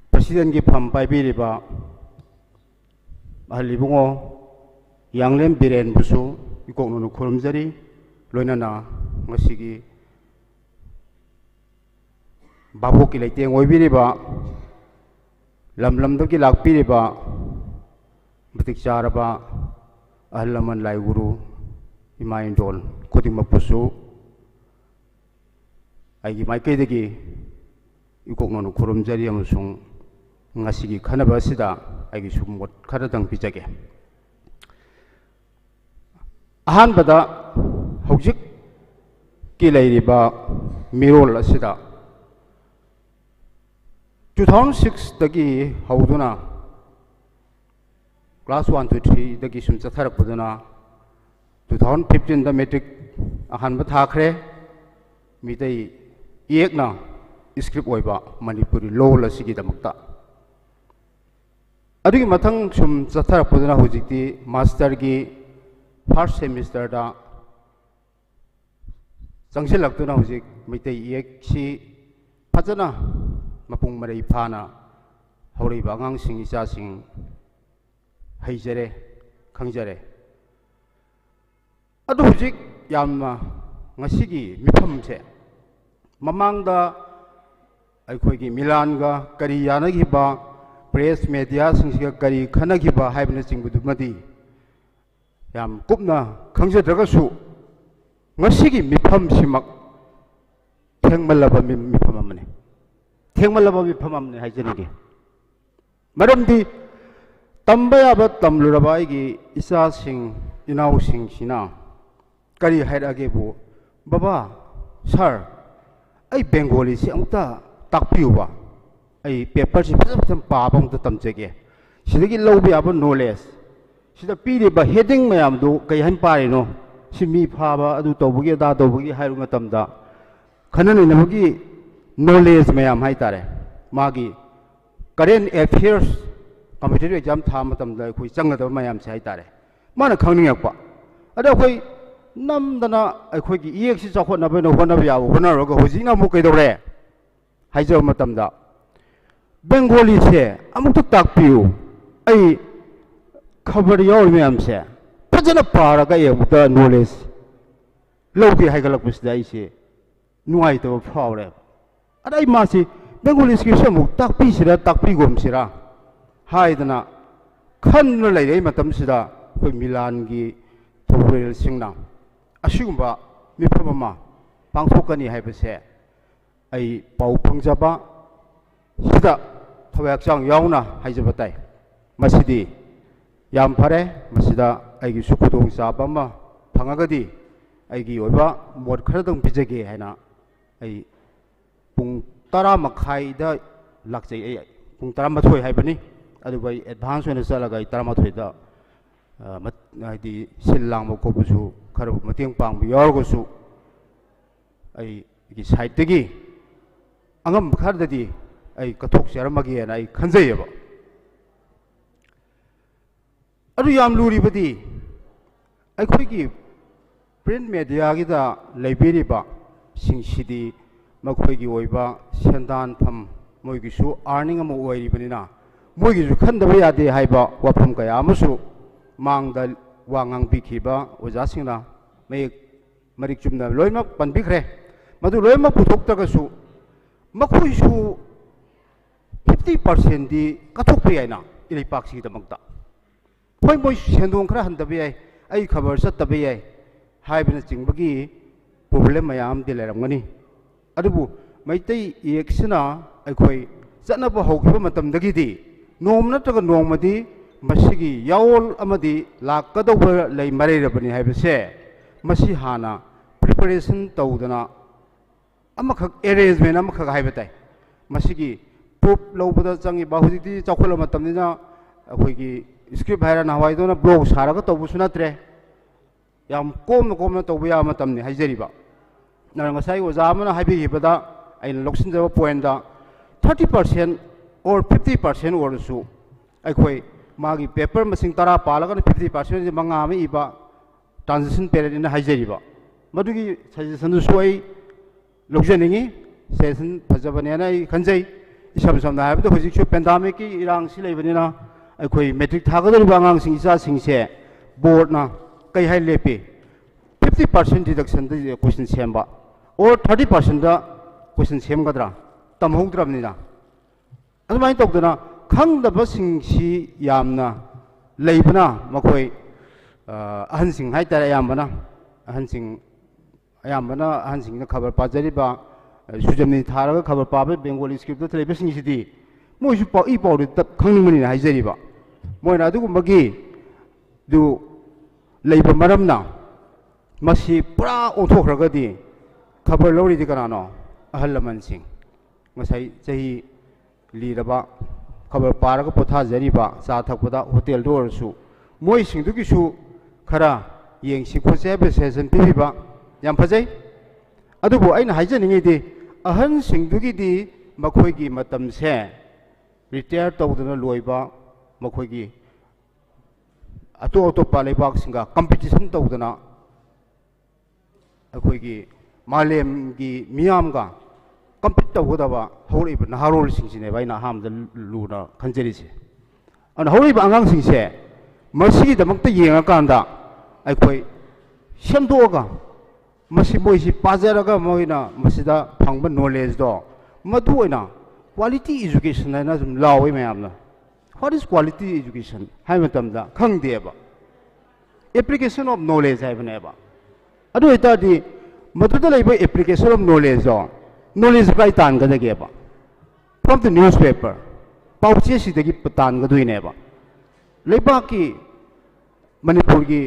President ki pham pai biriba Ahalibungo Yanglem Biren busu ikoknu khurumjari loinana ngasigi babok ki leiteng oibiriba lamlamdo ki lakpiriba matik charaba ahlaman lai guru Imaindol kuting mapusu aigi maike degi ikokno kurumjari amusung ngasigi khanaba sida aigi sumot kharadang bijage ahanbada hojik ki leiriba mirol asida 2006 dagi hauduna class 1 to 3 dagi sum chatharakuduna 2015 da metric ahan ba thakre mitei ekna script oiba Manipuri law asigi damakta adugi mathang sum chathara pudana hojikti master gi first semester da changsilaktuna hojik mitei ek si phajana mapung marei phana horiba angang sing isa sing haijare khangjare Adu hujik yamma ngasigi mifamse mamangda aikhoi Milan ga kari yanagiba press media singsiga kari khanagiba haibna singbudumadi yam kupna khangjadragasu ngasigi mifamsimak thengmalaba mifamamne haijaniги ꯃꯔꯝꯗꯤ ꯇꯝꯕ ꯌꯥꯕ ꯇꯝꯂꯨꯔꯕ ꯑꯩꯒꯤ ꯏꯆꯥꯁꯤꯡ ꯏꯅꯥꯎꯁꯤꯡꯁꯤꯅ ꯀꯔꯤ ꯍꯥꯏꯔꯛꯑꯒꯦꯕꯨ ꯕꯕꯥ ꯁꯥꯔ ꯑꯩ ꯕꯦꯡꯒꯣꯂꯤꯁꯤ ꯑꯃꯨꯛꯇ ꯇꯥꯛꯄꯤꯌꯨꯕ ꯑꯩ ꯄꯦꯄꯔꯁꯤ ꯐꯖꯅ ꯄꯥꯕ ꯑꯃꯨꯛꯇ ꯇꯝꯖꯒꯦ ꯁꯤꯗꯒꯤ ꯂꯧꯕ ꯌꯥꯕ ꯅꯣꯂꯦꯖ ꯁꯤꯗ ꯄꯤꯔꯤꯕ ꯍꯦꯗꯤꯡ ꯃꯌꯥꯝꯗꯨ ꯀꯩ ꯍꯥꯏꯅ ꯄꯥꯔꯤꯅꯣ ꯁꯤ ꯃꯤ ꯐꯥꯕ ꯑꯗꯨ ꯇꯧꯕꯒꯤ ꯑꯗꯥ ꯇꯧꯕꯒꯤ ꯍꯥꯏꯕ ꯃꯇꯝꯗ ꯈꯟꯅ ꯅꯩꯅꯕꯒꯤ ꯅꯣꯂꯦꯖ ꯃꯌꯥꯝ ꯍꯥꯏꯇꯥꯔꯦ ꯃꯥꯒꯤ ꯀꯔꯦꯟ ꯑꯦꯐꯤꯌꯔꯁ ꯀꯝꯄꯤꯇꯤꯇꯤꯚ ꯑꯦꯛꯖꯥꯝ ꯊꯥꯕ ꯃꯇꯝꯗ ꯑꯩꯈꯣꯏ ꯆꯪꯒꯗꯕ ꯃꯌꯥꯝꯁꯦ ꯍꯥꯏꯇꯥꯔꯦ ꯃꯥꯅ ꯈꯪꯅꯤꯡꯉꯛꯄ ꯑꯗ ꯑꯩꯈꯣꯏ ꯅꯝꯗꯅ ꯑꯩꯈꯣꯏꯒꯤ ꯏꯌꯦꯛꯁꯤ ꯆꯥꯎꯈꯠꯅꯕ ꯍꯣꯠꯅꯕ ꯌꯥꯕ ꯍꯣꯠꯅꯔꯒ ꯍꯧꯖꯤꯛꯅ ꯑꯃꯨꯛ ꯀꯩꯗꯧꯔꯦ ꯍꯥꯏꯖꯕ ꯃꯇꯝꯗ ꯕꯦꯡꯒꯣꯂꯤꯁꯦ ꯑꯃꯨꯛꯇ ꯇꯥꯛꯄꯤꯌꯨ ꯑꯩ ꯈꯕꯔ ꯌꯥꯎꯔꯤ ꯃꯌꯥꯝꯁꯦ ꯐꯖꯅ ꯄꯥꯔꯒ ꯑꯩ ꯑꯃꯨꯛꯇ ꯅꯣꯂꯦꯖ ꯂꯧꯒꯦ ꯍꯥꯏꯒꯠꯂꯛꯄꯁꯤꯗ ꯑꯩꯁꯦ ꯅꯨꯡꯉꯥꯏꯇꯕ ꯐꯥꯎꯔꯦ ꯑꯗ ꯑꯩ ꯃꯥꯁꯤ ꯕꯦꯡꯒꯣꯂꯤ ꯏꯁꯀ꯭ꯔꯤꯞꯁꯦ ꯑꯃꯨꯛ ꯇꯥꯛꯄꯤꯁꯤꯔꯥ ꯇꯥꯛꯄꯤꯒꯨꯝꯁꯤꯔꯥ ꯍꯥꯏꯗꯅ ꯈꯟꯗꯨꯅ ꯂꯩꯔꯛꯏ ꯃꯇꯝꯁꯤꯗ ꯑꯩꯈꯣꯏ ꯃꯤꯂꯥꯟꯒꯤ ꯊꯧꯕꯨꯔꯦꯜꯁꯤꯡꯅ ꯑꯁꯤꯒꯨꯝꯕ ꯃꯤꯐꯝ ꯑꯃ ꯄꯥꯡꯊꯣꯛꯀꯅꯤ ꯍꯥꯏꯕꯁꯦ ꯑꯩ ꯄꯥꯎ ꯐꯪꯖꯕ ꯁꯤꯗ ꯊꯋꯥꯏ ꯍꯛꯆꯥꯡ ꯌꯥꯎꯅ ꯍꯥꯏꯖꯕ ꯇꯥꯏ ꯃꯁꯤꯗꯤ ꯌꯥꯝ ꯐꯔꯦ ꯃꯁꯤꯗ ꯑꯩꯒꯤꯁꯨ ꯈꯨꯗꯣꯡꯆꯥꯕ ꯑꯃ ꯐꯪꯉꯒꯗꯤ ꯑꯩꯒꯤ ꯑꯣꯏꯕ ꯃꯣꯠ ꯈꯔꯗꯪ ꯄꯤꯖꯒꯦ ꯍꯥꯏꯅ ꯑꯩ ꯄꯨꯡ 10:30ꯗ ꯂꯥꯛꯆꯩ ꯑꯩ ꯄꯨꯡ 12 ꯍꯥꯏꯕꯅꯤ ꯑꯗꯨꯕꯨ ꯑꯩ ꯑꯦꯗꯚꯥꯟꯁ ꯑꯣꯏꯅ ꯆꯠꯂꯒ ꯑꯩ 12ꯗ ꯍꯥꯏꯗꯤ ꯁꯤꯜ ꯂꯥꯡꯕ ꯈꯣꯠꯄꯁꯨ ꯈꯔ ꯃꯇꯦꯡ ꯄꯥꯡꯕ ꯌꯥꯎꯔꯒꯁꯨ ꯑꯩꯒꯤ ꯁꯥꯏꯠꯇꯒꯤ ꯑꯉꯝꯕ ꯈꯔꯗꯗꯤ ꯑꯩ ꯀꯠꯊꯣꯛꯆꯔꯝꯃꯒꯦꯅ ꯑꯩ ꯈꯟꯖꯩꯌꯦꯕ ꯑꯗꯨ ꯌꯥꯝ ꯂꯨꯔꯤꯕꯗꯤ ꯑꯩꯈꯣꯏꯒꯤ ꯄ꯭ꯔꯤꯟꯠ ꯃꯦꯗꯤꯌꯥꯒꯤꯗ ꯂꯩꯕꯤꯔꯤꯕ ꯁꯤꯡꯁꯤꯗꯤ ꯃꯈꯣꯏꯒꯤ ꯑꯣꯏꯕ ꯁꯦꯟꯗꯥꯟꯐꯝ ꯃꯣꯏꯒꯤꯁꯨ ꯑꯥꯔꯅꯤꯡ ꯑꯃ ꯑꯣꯏꯔꯤꯕꯅꯤꯅ ꯃꯣꯏꯒꯤꯁꯨ ꯈꯟꯗꯕ ꯌꯥꯗꯦ ꯍꯥꯏꯕ ꯋꯥꯐꯝ ꯀꯌꯥ ꯑꯃꯁꯨ ꯃꯥꯡꯗ ꯋꯥ ꯉꯥꯡꯕꯤꯈꯤꯕ ꯑꯣꯖꯥꯁꯤꯡꯅ ꯃꯔꯤꯛ ꯆꯨꯝꯅ ꯂꯣꯏꯅꯃꯛ ꯄꯟꯕꯤꯈ꯭ꯔꯦ ꯃꯗꯨ ꯂꯣꯏꯅꯃꯛ ꯄꯨꯊꯣꯛꯇ꯭ꯔꯒꯁꯨ ꯃꯈꯣꯏꯁꯨ 50%ꯗꯤ ꯀꯠꯊꯣꯛꯄ ꯌꯥꯏꯅ ꯏꯔꯩꯄꯥꯛꯁꯤꯒꯤꯗꯃꯛꯇ ꯍꯣꯏ ꯃꯣꯏ ꯁꯦꯟꯗꯣꯡ ꯈꯔ ꯍꯟꯊꯕ ꯌꯥꯏ ꯑꯩ ꯈꯕꯔ ꯆꯠꯇꯕ ꯌꯥꯏ ꯍꯥꯏꯕꯅꯆꯤꯡꯕꯒꯤ ꯄ꯭ꯔꯣꯕ꯭ꯂꯦꯝ ꯃꯌꯥꯝ ꯑꯃꯗꯤ ꯂꯩꯔꯝꯒꯅꯤ ꯑꯗꯨꯕꯨ ꯃꯩꯇꯩ ꯏꯌꯦꯛꯁꯤꯅ ꯑꯩꯈꯣꯏ ꯆꯠꯅꯕ ꯍꯧꯈꯤꯕ ꯃꯇꯝꯗꯒꯤꯗꯤ ꯅꯣꯡꯃ ꯅꯠꯇ꯭ꯔꯒ ꯅꯣꯡꯃꯗꯤ ꯃꯁꯤꯒꯤ ꯌꯥꯑꯣꯜ ꯑꯃꯗꯤ ꯂꯥꯛꯀꯗꯧꯕ ꯂꯩ ꯃꯔꯩꯔꯕꯅꯤ ꯍꯥꯏꯕꯁꯦ ꯃꯁꯤ ꯍꯥꯟꯅ ꯄ꯭ꯔꯤꯄꯦꯔꯦꯁꯟ ꯇꯧꯗꯅ ꯑꯃꯈꯛ ꯑꯦꯔꯦꯟꯖꯃꯦꯟ ꯑꯃꯈꯛ ꯍꯥꯏꯕ ꯇꯥꯏ ꯃꯁꯤꯒꯤ ꯄ꯭ꯔꯨꯞ ꯂꯧꯕꯗ ꯆꯪꯉꯤꯕ ꯍꯧꯖꯤꯛꯇꯤ ꯆꯥꯎꯈꯠꯂ ꯃꯇꯝꯅꯤꯅ ꯑꯩꯈꯣꯏꯒꯤ ꯁ꯭ꯀ꯭ꯔꯤꯞ ꯍꯥꯏꯔ ꯅꯍꯥꯟꯋꯥꯏꯗꯧꯅ ꯕ꯭ꯂꯣꯛ ꯁꯥꯔꯒ ꯇꯧꯕꯁꯨ ꯅꯠꯇ꯭ꯔꯦ ꯌꯥꯝ ꯀꯣꯝꯅ ꯇꯧꯕ ꯌꯥꯕ ꯃꯇꯝꯅꯤ ꯍꯥꯏꯖꯔꯤꯕ ꯉꯁꯥꯏ ꯑꯣꯖꯥ ꯑꯃꯅ ꯍꯥꯏꯕꯤꯈꯤꯕꯗ ꯑꯩꯅ ꯂꯧꯁꯤꯟꯖꯕ ꯄꯣꯏꯟꯗ 30% or 50% ꯑꯣꯏꯔꯁꯨ ꯑꯩꯈꯣꯏ ꯃꯥꯒꯤ ꯄꯦꯄꯔ ꯃꯁꯤꯡ 10 ꯄꯥꯜꯂꯒꯅ 50% ꯃꯉꯥ ꯑꯃ ꯏꯕ ꯇ꯭ꯔꯥꯟꯖꯤꯁꯟ ꯄꯦꯔꯦꯠꯅ ꯍꯥꯏꯖꯔꯤꯕ ꯃꯗꯨꯒꯤ ꯁꯖꯦꯁꯟꯗꯨꯁꯨ ꯑꯩ ꯂꯧꯖꯅꯤꯡꯉꯤ ꯁꯖꯦꯁꯟ ꯐꯖꯕꯅꯦꯅ ꯑꯩ ꯈꯟꯖꯩ ꯏꯁꯝ ꯁꯝꯅ ꯍꯥꯏꯔꯕꯗ ꯍꯧꯖꯤꯛꯁꯨ ꯄꯦꯟꯗꯥꯃꯤꯛꯀꯤ ꯏꯔꯥꯡꯁꯤ ꯂꯩꯕꯅꯤꯅ ꯑꯩꯈꯣꯏ ꯃꯦꯇ꯭ꯔꯤꯛ ꯊꯥꯒꯗꯧꯔꯤꯕ ꯑꯉꯥꯡꯁꯤꯡ ꯏꯆꯥꯁꯤꯡꯁꯦ ꯕꯣꯔꯗꯅ ꯀꯩ ꯍꯥꯏ ꯂꯦꯞꯄꯤ 50% ꯗꯤꯗꯛꯁꯟꯗ ꯀꯣꯏꯁꯟ ꯁꯦꯝꯕ or 30%ꯗ ꯀꯣꯏꯁꯟ ꯁꯦꯝꯒꯗ꯭ꯔꯥ ꯇꯝꯍꯧꯗ꯭ꯔꯕꯅꯤꯅ ꯑꯗꯨꯃꯥꯏꯅ ꯇꯧꯗꯅ ꯈꯪꯗꯕꯁꯤꯡꯁꯤ ꯌꯥꯝꯅ ꯂꯩꯕꯅ ꯃꯈꯣꯏ ꯑꯍꯟꯁꯤꯡ ꯍꯥꯏꯇꯥꯔꯦ ꯑꯍꯟꯁꯤꯡꯅ ꯈꯕꯔ ꯄꯥꯖꯔꯤꯕ ꯁꯨꯖꯝꯅꯤ ꯊꯥꯔꯒ ꯈꯕꯔ ꯄꯥꯕ ꯕꯦꯡꯒꯣꯂꯤ ꯁ꯭ꯀ꯭ꯔꯤꯞꯇ ꯂꯩꯕꯁꯤꯡꯁꯤꯗꯤ ꯃꯣꯏꯁꯨ ꯏ ꯄꯥꯎꯗꯤ ꯈꯪꯅꯤꯡꯕꯅꯤꯅ ꯍꯥꯏꯖꯔꯤꯕ ꯃꯣꯏꯅ ꯑꯗꯨꯒꯨꯝꯕꯒꯤ ꯂꯩꯕ ꯃꯔꯝꯅ ꯃꯁꯤ ꯄꯨꯔꯥ ꯑꯣꯟꯊꯣꯛꯈ꯭ꯔꯒꯗꯤ ꯈꯕꯔ ꯂꯧꯔꯤꯗꯤ ꯀꯅꯥꯅꯣ ꯑꯍꯜ ꯂꯃꯟꯁꯤꯡ ꯉꯁꯥꯏ ꯆꯍꯤ ꯂꯤꯔꯕ ꯈꯕꯔ ꯄꯥꯔꯒ ꯄꯣꯊꯥꯖꯔꯤꯕ ꯆꯥ ꯊꯛꯄꯗ ꯍꯣꯇꯦꯜꯗ ꯑꯣꯏꯔꯁꯨ ꯃꯣꯏꯁꯤꯡꯗꯨꯒꯤꯁꯨ ꯈꯔ ꯌꯦꯡꯁꯤ ꯈꯣꯠꯁꯤ ꯍꯥꯏꯕ ꯁꯖꯦꯁꯟ ꯄꯤꯕꯤꯕ ꯌꯥꯝ ꯐꯖꯩ ꯑꯗꯨꯕꯨ ꯑꯩꯅ ꯍꯥꯏꯖꯅꯤꯡꯉꯤꯗꯤ ꯑꯍꯟꯁꯤꯡꯗꯨꯒꯤꯗꯤ ꯃꯈꯣꯏꯒꯤ ꯃꯇꯝꯁꯦ ꯔꯤꯇꯥꯌꯔ ꯇꯧꯗꯅ ꯂꯣꯏꯕ ꯃꯈꯣꯏꯒꯤ ꯑꯇꯣꯞꯄ ꯂꯩꯕꯥꯛꯁꯤꯡꯒ ꯀꯝꯄꯤꯇꯤꯁꯟ ꯇꯧꯗꯅ ꯑꯩꯈꯣꯏꯒꯤ ꯃꯥꯂꯦꯝꯒꯤ ꯃꯤꯌꯥꯝꯒ ꯀꯝꯄꯤꯠ ꯇꯧꯒꯗꯕ ꯍꯧꯔꯛꯏꯕ ꯅꯍꯥꯔꯣꯜꯁꯤꯡꯁꯤꯅꯦꯕ ꯑꯩꯅ ꯑꯍꯥꯟꯕꯗ ꯂꯨꯅ ꯈꯟꯖꯔꯤꯁꯦ ꯑꯗꯨꯅ ꯍꯧꯔꯛꯏꯕ ꯑꯉꯥꯡꯁꯤꯡꯁꯦ ꯃꯁꯤꯒꯤꯗꯃꯛꯇ ꯌꯦꯡꯉꯀꯥꯟꯗ ꯑꯩꯈꯣꯏ ꯁꯦꯝꯗꯣꯛꯑꯒ ꯃꯣꯏꯁꯤ ꯄꯥꯖꯔꯒ ꯃꯣꯏꯅ ꯃꯁꯤꯗ ꯐꯪꯕ ꯅꯣꯂꯦꯖꯇꯣ ꯃꯗꯨ ꯑꯣꯏꯅ ꯀ꯭ꯋꯥꯂꯤꯇꯤ ꯏꯖꯨꯀꯦꯁꯟ ꯍꯥꯏꯅ ꯁꯨꯝ ꯂꯥꯎꯋꯤ ꯃꯌꯥꯝꯅ ꯋꯥꯠ ꯏꯁ ꯀ꯭ꯋꯥꯂꯤꯇꯤ ꯏꯖꯨꯀꯦꯁꯟ ꯍꯥꯏꯕ ꯃꯇꯝꯗ ꯈꯪꯗꯦꯕ ꯑꯦꯄ꯭ꯂꯤꯀꯦꯁꯟ ꯑꯣꯐ ꯅꯣꯂꯦꯖ ꯍꯥꯏꯕꯅꯦꯕ ꯑꯗꯨ ꯑꯣꯏꯇꯥꯔꯗꯤ ꯃꯗꯨꯗ ꯂꯩꯕ ꯑꯦꯄ꯭ꯂꯤꯀꯦꯁꯟ ꯑꯣꯐ ꯅꯣꯂꯦꯖꯇꯣ ꯅꯣꯂꯦꯖ ꯀꯥꯏ ꯇꯥꯟꯒꯗꯒꯦꯕ ꯐ꯭ꯔꯣꯝ ꯗ ꯅ꯭ꯌꯨꯁꯄꯦꯄꯔ पाउचे सिदगी पतानगदुइनेबा लेबाकी मणिपुर की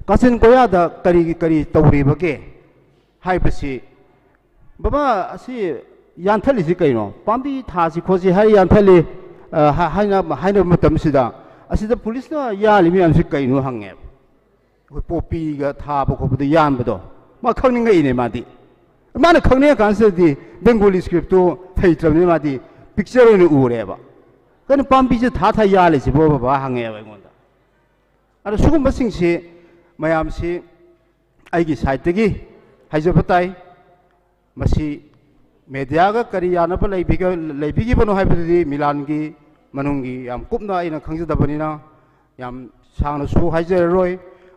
कासिन कोयादा करी तौरीबगे हाइबसी बाबा असी यान्थलिसि कइनो पाम्बी थासि खोजि हाय यान्थलि हाइना मतमसिदा असिदा पुलिसना यालिमि अनसि कइनो हंगे कोई पोपीगा थाबो खोबदो यानबदो मा खंनिंगइने मादि माने खंने कांसदि बेंगोली स्क्रिप्ट तो थैत्रबनि मादि पिक्चर ओइने उरेबा कने पाम्बीजे था यालिसि बो बाबा हंगे अइगोंदा अरे सुगुम्बसिंगसि मयामसि आइगी साइडतगी हाइजबताई मसी मेडियागा करी यानब लेबिगिबनो हाइबदि मिलानगी मनुंगी याम कुपना आइना खंजदबनिना याम सांगना सु हाइजररोय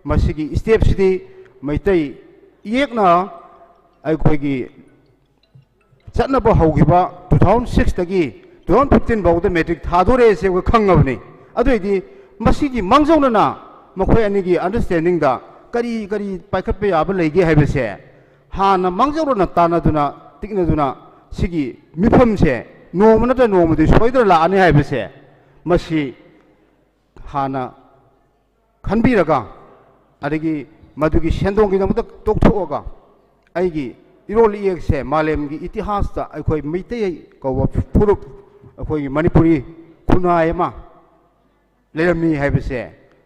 मसीगी स्टेपसिदि मैतै येकना अइखोइगी चटनब हौगिबा 2006 तगी 2015 बाउदा मैट्रिक थादोरे से खंगबनि अदुइदि मसीगी मांगजौनना मखोय अनिगी अंडरस्टैंडिंग दा करी पाइखटपे याब लेगे हाइबसे हाना मांगजौनना तानादुना टिकनादुना सिगी मिफमसे नोमनता नोमदि सोइदर लाने हाइबसे मसी हाना खनबिरगा अदगी मदुगी सेंदोंगी नमत तोक्थोगा आइगी इरोल इयेक्से मालेमगी इतिहासता अखोय मैतै कौवा फुरुप अखोय मणिपुरी खुनायमा लेरमी हाइबसे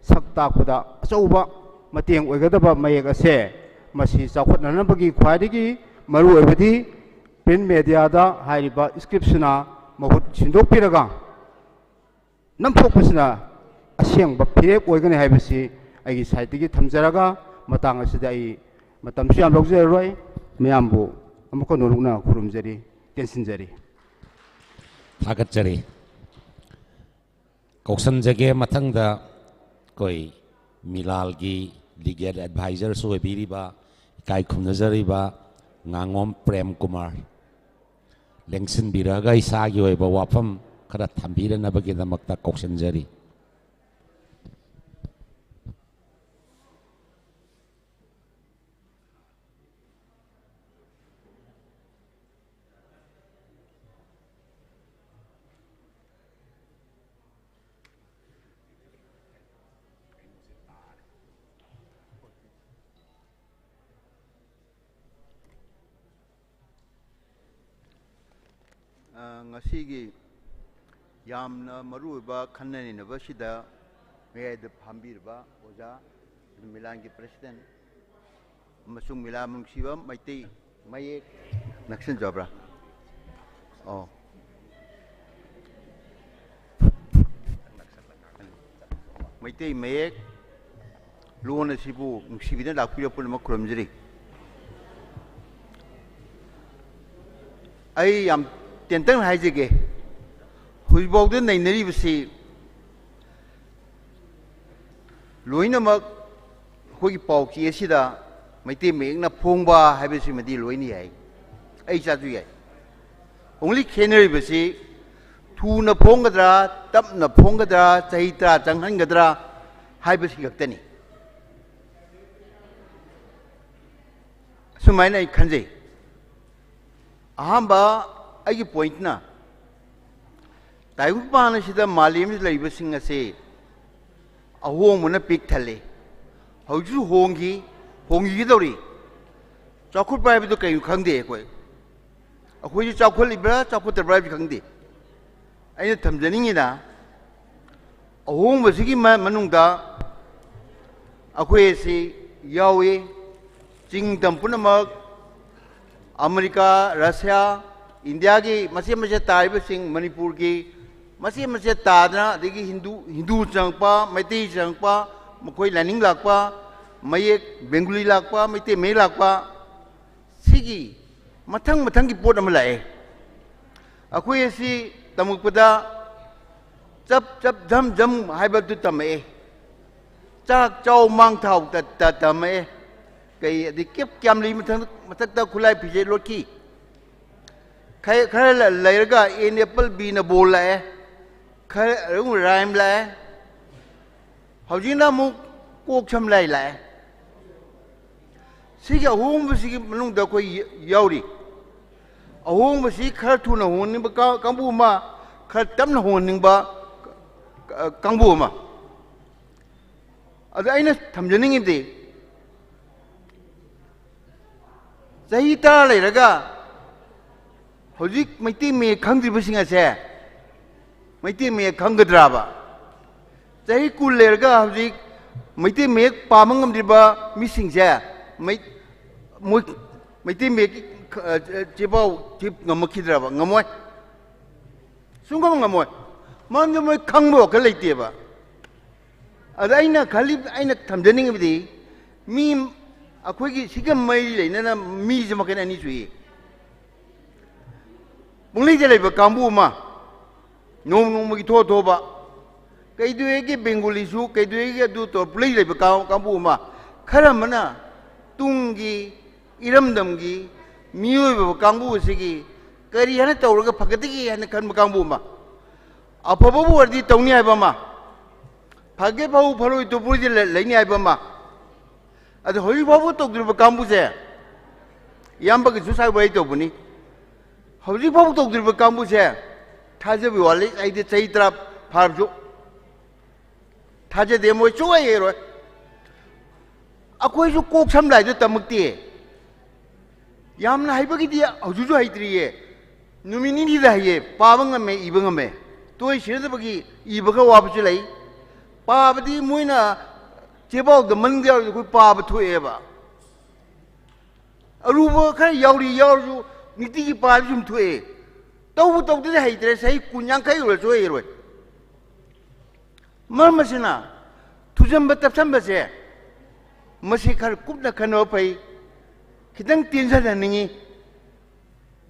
सक्ताकपदा अचौबा मतेंग ओइगदबा मयेक असे मसी चाखोटननबगी ख्वाइदगी मरु ओइबदी प्रिंट मीडियादा हाइरिबा स्क्रिप्शना महुत सिंदोकपिरगा नमथोकपसना असेंबा फिरेक ओइगने हाइबसी आइगी साइडगी थमजरगा मतंग असिदा आई मतमसु याम लौजररोय मयामबु अमुक नोरुना खुरुमजरी टेंसिनजरी थागतजरी कौशनजगे मथंगदा कोई मिलाल की लीगल एडवाइजर सोबीरीबा इकाई खुमनजरीबा ngangoम प्रेम कुमार लेंसिनबिरगा इसागी ओइबा वाफम खरा थंबीरनबगिदमक्ता कौशनजरी ngasiगी yamna maruba khannani nabasida mayad phambirba oja milan ki president masung milam siba maitei mayek naksin jabra oh maitei mayek lona sibu sibina lakpira pul makromjiri ai yam tentan haijige huibogde nainari bisi loinamak hogi pauki asida maite mekna phongba haibisi madi loini hai ai chaju yai only khenari bisi thuna phonggadra tapna phonggadra chahitra changhangadra haibisi gaktani sumaina ai khanjei ahamba I point ना ताइगुपान सिदा मालेम लैबसिंग असे अहोंगमना pick थले हौजु होंगी दौरी चाखुट पाइबदो कयु खंगदे कोई अखोइ चाखुलिब्रा चाखुतब्रा खंगदे अैना थमजनिंगिना अहोंगबसिगी मनुंगदा अखोइ से यावे चिंग तंपुनमक America Russia India की मसे मसे ताइब सिंह मणिपुर की मसे मसे तादना अदगी हिंदू चंगपा मैतै चंगपा मखोई लाइनिंग लाकपा मयेक बेंगुली लाकपा मैतै मे लाकपा सिगी मथंग की पोट अम लाए अखोई असि तमुकपदा चप झम झम हाइबदु तमे चाक चाव मांग थाव तमे कई अदि केप क्यामली मथंग खुलाई फिजे लोकी खर लेरगा एन एप्पल बी न बोल लाए खर राइम लाए हौजिना मुक कोक छम लाए सिगी अहोंबसिगी मनुंगदा कोई याउरी अहोंबसि खर थुना होनिबा कांबु मा खर तमना होनिंगबा कांगबु अमा अदु आइना थमजनिंगिदि चही तरा लेरगा हौजिक मैती मे खंगद्रिबसिंग असे मैती मे खंगद्राबा चही कुल लेरगा हौजिक मैती मे पामंगमद्रिबा मिसिंगसे मैती मे जेबाव जिब ngमखिद्राबा ngमोय सुंगम ngमोय मामदे मोय खंगबो क लेतेबा अद आइना खाली आइना थमजनिंगिदि मी अखोगी सिगम मई लेना मी जमकन अनि सुई मुंगली जलेबा कांबू मा नोम नोम की थो थोबा कईदुएगी बेंगोली सु कईदुएगी अदु तो प्ले लेबा कांबू मा खरमना तुंगी इरमदमगी मियोबा कांबू सिगी करी हन तौरगा फगतिगी हन खन कांबू मा अफबो वर्दी तौनी आइबा मा फगे फाउ फरोय तो पुरी लेनी आइबा मा अदु होई बाबू तौद्रिबा कांबूसे यामबगे जुसाइ बाइ तौबनी हौजी बाबू तौद्रिबा कांबूसे थाजबि वाले आइदे चैत्रा फारजो थाजे दे मोय चोय एरो अखोय जु कोक समलाइ दु तमक्ति यामना हाइबगी दि हौजुजु हाइत्रिये नुमिनि नि दाहिये पाबंग मे इबंग मे तोय सिरदबगी इबगा वाबसु लै पाबदि मोयना जेबाव द मंगया कोई पाब थोएबा अरुबो खर यावरी यावजु नीति की पाब जुम थोए तौ तौदे हाइत्रे सही कुन्यांखै रो जोय रोय मरमसना तुजंब तपसंबसे मसे खर कुपना खनो पै खिदंग टेंशन हनिंगी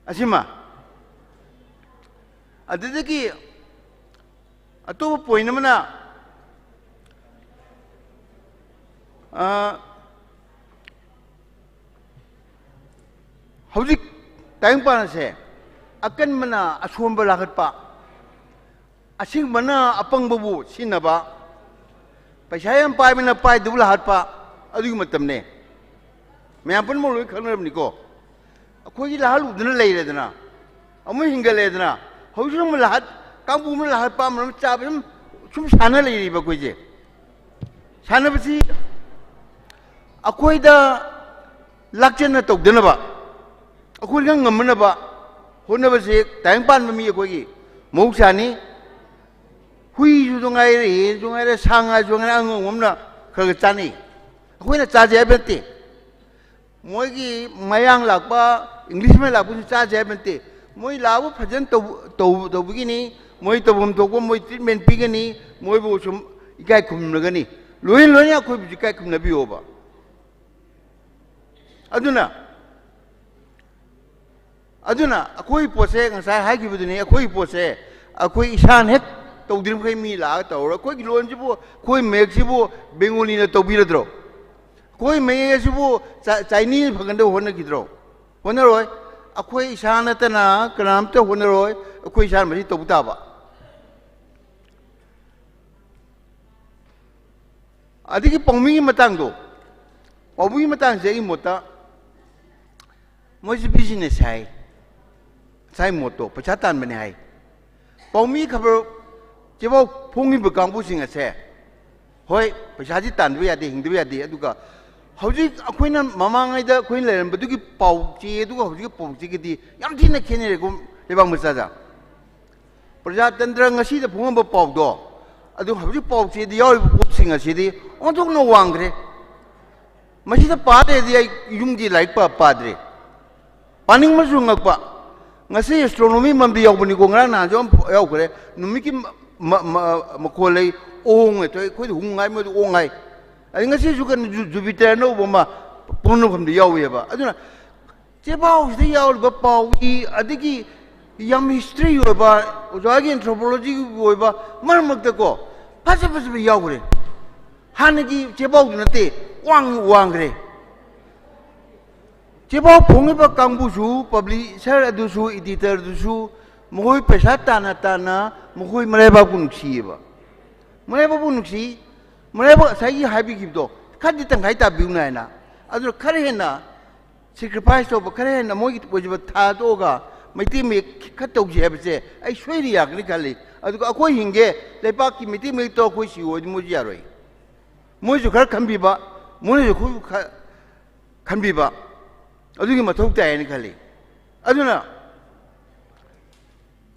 असिमा अददगी अतो पॉइंट मना हौजिक टाइम पानसे अकन मना असोंब लागतपा असिंग मना अपंगबु सिनबा पैसा यम पाइमना पाइ दुबला हातपा अदुग मतमने मैपन मोलुय खनरबनिको अखोगी लाहल उदना लेरेदना अमु हिंगलेदना हौजुम लाहत कांबु म लाहत पा मम चाबम सुम साना लेरिबा कोइजे सानबसी अखोइदा लाक्चन तौदनबा अखोइगा ngमनबा होनबसे टाइम पान मी अखोगी मौसानी हुई जुदुंगाइ रे जुंगाइ सांगा जुंगाइ अंगमना खग चानी अखोइना चाजे बेते मोइगी मयांग लाकपा इंग्लिश में लाकपु चाजे बेते मोइ लाबु फजन तौबगिनी मोइ तबम तोको मोइ ट्रीटमेंट पिगनी मोइ बु सुम इकाय खुमनगनी लोइन लोइन अखोइ बु इकाय खुमनबियोबा अदुना अखोई पोसे ngसाय हाइगिबदुनी अखोई पोसे अखोई इसान हेक तौद्रिमखै मी ला तौर अखोई लोनजिबु अखोई मेक्सिबु बेंगोलीना तौबिरद्रो अखोई मेयसिबु चाइनीज फगंदे होनगिद्रो होनरोय अखोई इसानतना कनामते होनरोय अखोई इसान मसि तौताबा अदिगी पौमी मतंगदो पौमी मतंग से इ मोता मोइस बिजनेस है साइ मोतो पैसा तान बने है पौमी खबर जेबाव फोंगी बकांबु सिंग से होय पैसा जी तान यादे हिंदबे यादे अदुगा हौजिक अखोइना ममांगैदा अखोइन लेरंबदुगी पाउची अदुगा हौजिक पाउचीगिदी याम थिना खेनेरेगुम लेबांग मसाजा प्रजातंत्र ngasi दा फोंगब पाउदो अदु हौजिक पाउचीदी याव पोसिंग असिदी ओंथोकनो वांगरे मसिदा पादेदी युमगी लाइक पादरे पानिंग मजुंगपा ngasi astronomy mamdi yaubani ko ngara na jom yaukre numiki makolei ong to khoi hungai mo ongai ai ngasi ju kan jupiter no boma pono khamdi yauye ba aduna che baw de yaul ba pawi adigi yam history yo ba ojagi anthropology yo ba marmak ta ko phasa phasa ba yaukre hanagi che baw na te wang re जेबाव फोंगेबा कांबुसु publisher अदुसु editor दुसु मोय पैसा ताना ताना मोय मरेबा बुनुसीबा मरेबा बुनुसी मरेबा साई हाबी गिबदो खादि तंगाइ ता बिउनायना अदु खरे हेना सैक्रिफाइस तो खरे हेना मोय पोजिबा था दोगा मैती मे खतौजे है आई सोई यागनी खाली अखोई हिंगे लेपा की मैती मे तो अखोई सिओ मुझे यारोई मोइजु खर खंबीबा मोइजु खु खंबीबा अदुगी मथौ तायनि खाली अदुना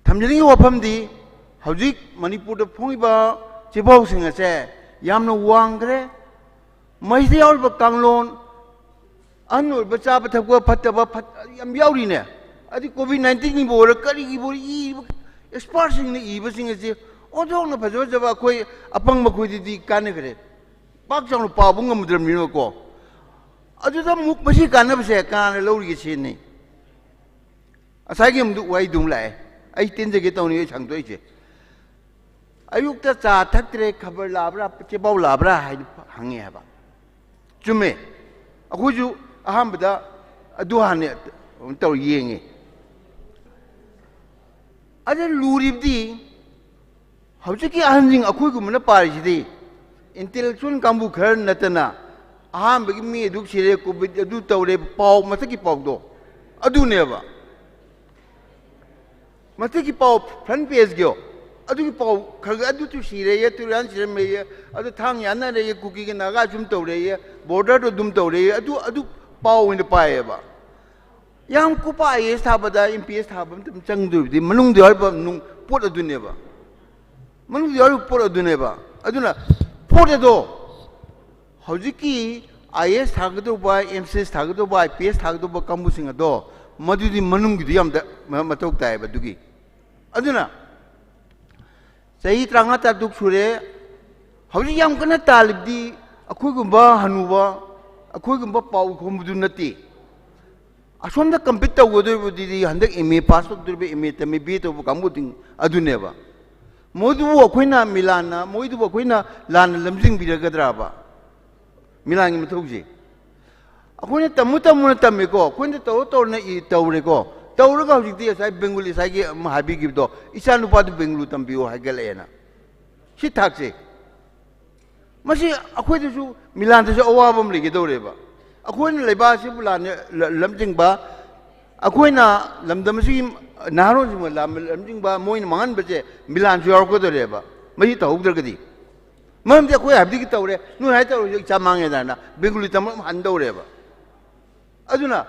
थमजनिंग वफमदी हौजिक मणिपुर फोंगिबा चिबाउ सिंग असे यामना वांगरे मैसे यावब कांगलोन अनोर बच्चा बथक फतबा फत याम यावरीने अदि कोविड-19 नि बोर करी की बोर ई एक्सपर्ट सिंग ने ईब सिंग असे ओदोंग फजो जबा कोई अपंग मखोइदि काने करे पाक चांग पाबुंग मुद्रमिनो को अदुदा मुक मसी कानबसे कान लौरी सेने असागे मुदु वाई दुम लाए आई तीन जगह तौनी छंगदोइसे अयुक्ता चा थक्तरे खबर लाब्रा चेबाउ लाब्रा हाय हंगे हबा चुमे अखोजु अहमदा अदु हाने तौ येंगे अदे लूरिबदी हौजिकी अहनजिंग अखोइगुमना पारिसिदि इंटेलेक्चुअल कांबु खर नतना अहमबगी मी दुक सिरे कोविड अदु तौरे पाउ मतकी पाउदो अदुनेबा मतकी पाउ फ्रंट पेज गयो अदुगी पाउ खग अदु तु सिरे ये तुरान सिरे मे ये अदु थांग याना रे ये कुकी के नागा जुम तौरे ये बॉर्डर तो दुम तौरे अदु अदु पाउ इन पाएबा याम कुपा ये साबदा एमपीएस थाबम तुम चंगदुबदि मनुंग दि हरब नुंग पोट अदुनेबा मनुंग दि हरब पोट अदुनेबा अदुना पोट दो हौजिकी आईएस थागदोबा एमसीएस थागदोबा आईपीएस थागदोबा कांबुसिंग अदो मदुदि मनुंग दि यामदा मतौक तायबा दुगी अदुना सही त्रंगा तदुक सुरे हौजी याम कना तालिबदी अखोइगुंबा हनुबा अखोइगुंबा पाउ खोमदु नति असोंदा कंप्लीट तौगदोबदि हंदक एमए पास तौदोबे एमए तमे बी तौब कांबुदिंग अदुनेबा मोदु अखोइना मिलाना मोइदु अखोइना लान लमजिंग बिरगद्राबा मिलांगी मथौजे अखोइना तमु तमुना तमेको अखोइना तौ तौना इ तौरेको तौरगा हौजिकदि साइ बेंगोली साइगे हाबिगिबदो इसा नुपादु बेंगलु तंबियो हागलेना सि थाकसे मसी अखोइदसु मिलानदसु अवाबम लेगेदौरेबा अखोइना लेबासि बुलाने लमजिंगबा अखोइना लमदमसि नारोजिम लमजिंगबा मोइन मानबजे मिलानसु यारकोदरेबा मही तौद्रगदि मरमदि अखोइ हाबिगी तौरे नु हाय तौरे इचा मांगेदाना बेंगोली तमम हंदौरेबा अदुना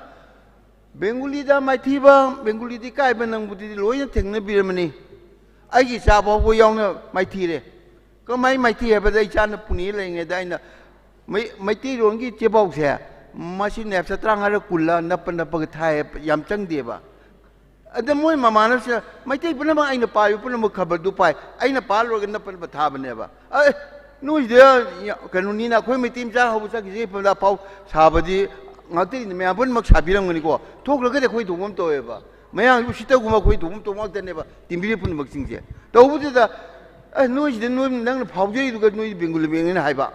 बेंगोली दा माइथीबा बेंगोली दी कायबा नंगबुदि लोइना थेंगना बिरमनी आइगी चाबाबो यावना माइथीरे कमाई माइथी हेबदा इचाना पुनी लेंगे दाइना मैती रोंगी चेबाउसे मसी नेपसा त्रांगार कुल्ला नप नपग थाय याम चंगदेबा अद मोय ममानस मैती पुनम आइना पायु पुनम खबर दु पाय आइना पालोग नप नप थाबनेबा अ नुइदे कनुनीना खोय मैती मचा होबसा गिजे पदा पाउ साबदी ngati me abun mak sabiram ngani ko thok lage de khoi thumam to eba mayang usita guma khoi thum to mak tane ba timbiri pun mak singje to bu da noi de noi nang phawje du ga noi bengul beng ni hai ba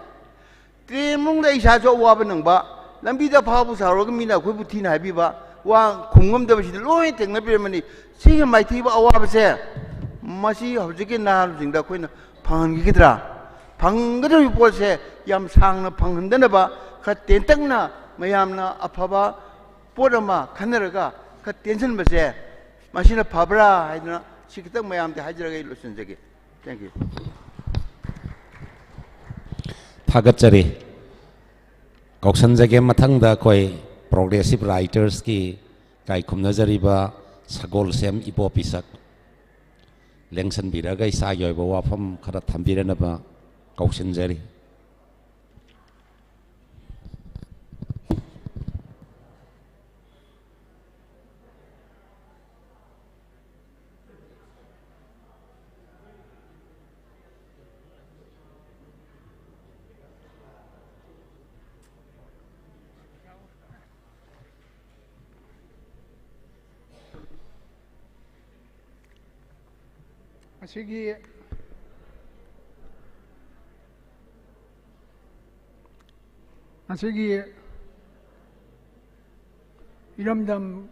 tre mung da isa so wa ba nang ba lambi da phabu sa ro ga mi na khoi bu thi na hai bi ba wa khungam da ba si loi teng na bi mani si ga mai thi ba awa ba se masi hawje ke na jing da khoi na phang gi gidra phang ga do po se yam sang na phang han da na ba kha ten tang na मैमना अफबा पोरमा खनरगा ख tension बसे मसिना फबरा हाइना सिखतक ma'am ते हाजरगे lotion जगे thank you थागतचरी कौशन जगे मथंगदा कोई progressive writers की काय खुमनजरीबा Sagol same Ipoh पिसक लेंसन बिरगा इसा योइबा वाफम खरा थंबिरनबा कौशन जरी Asigi iramdam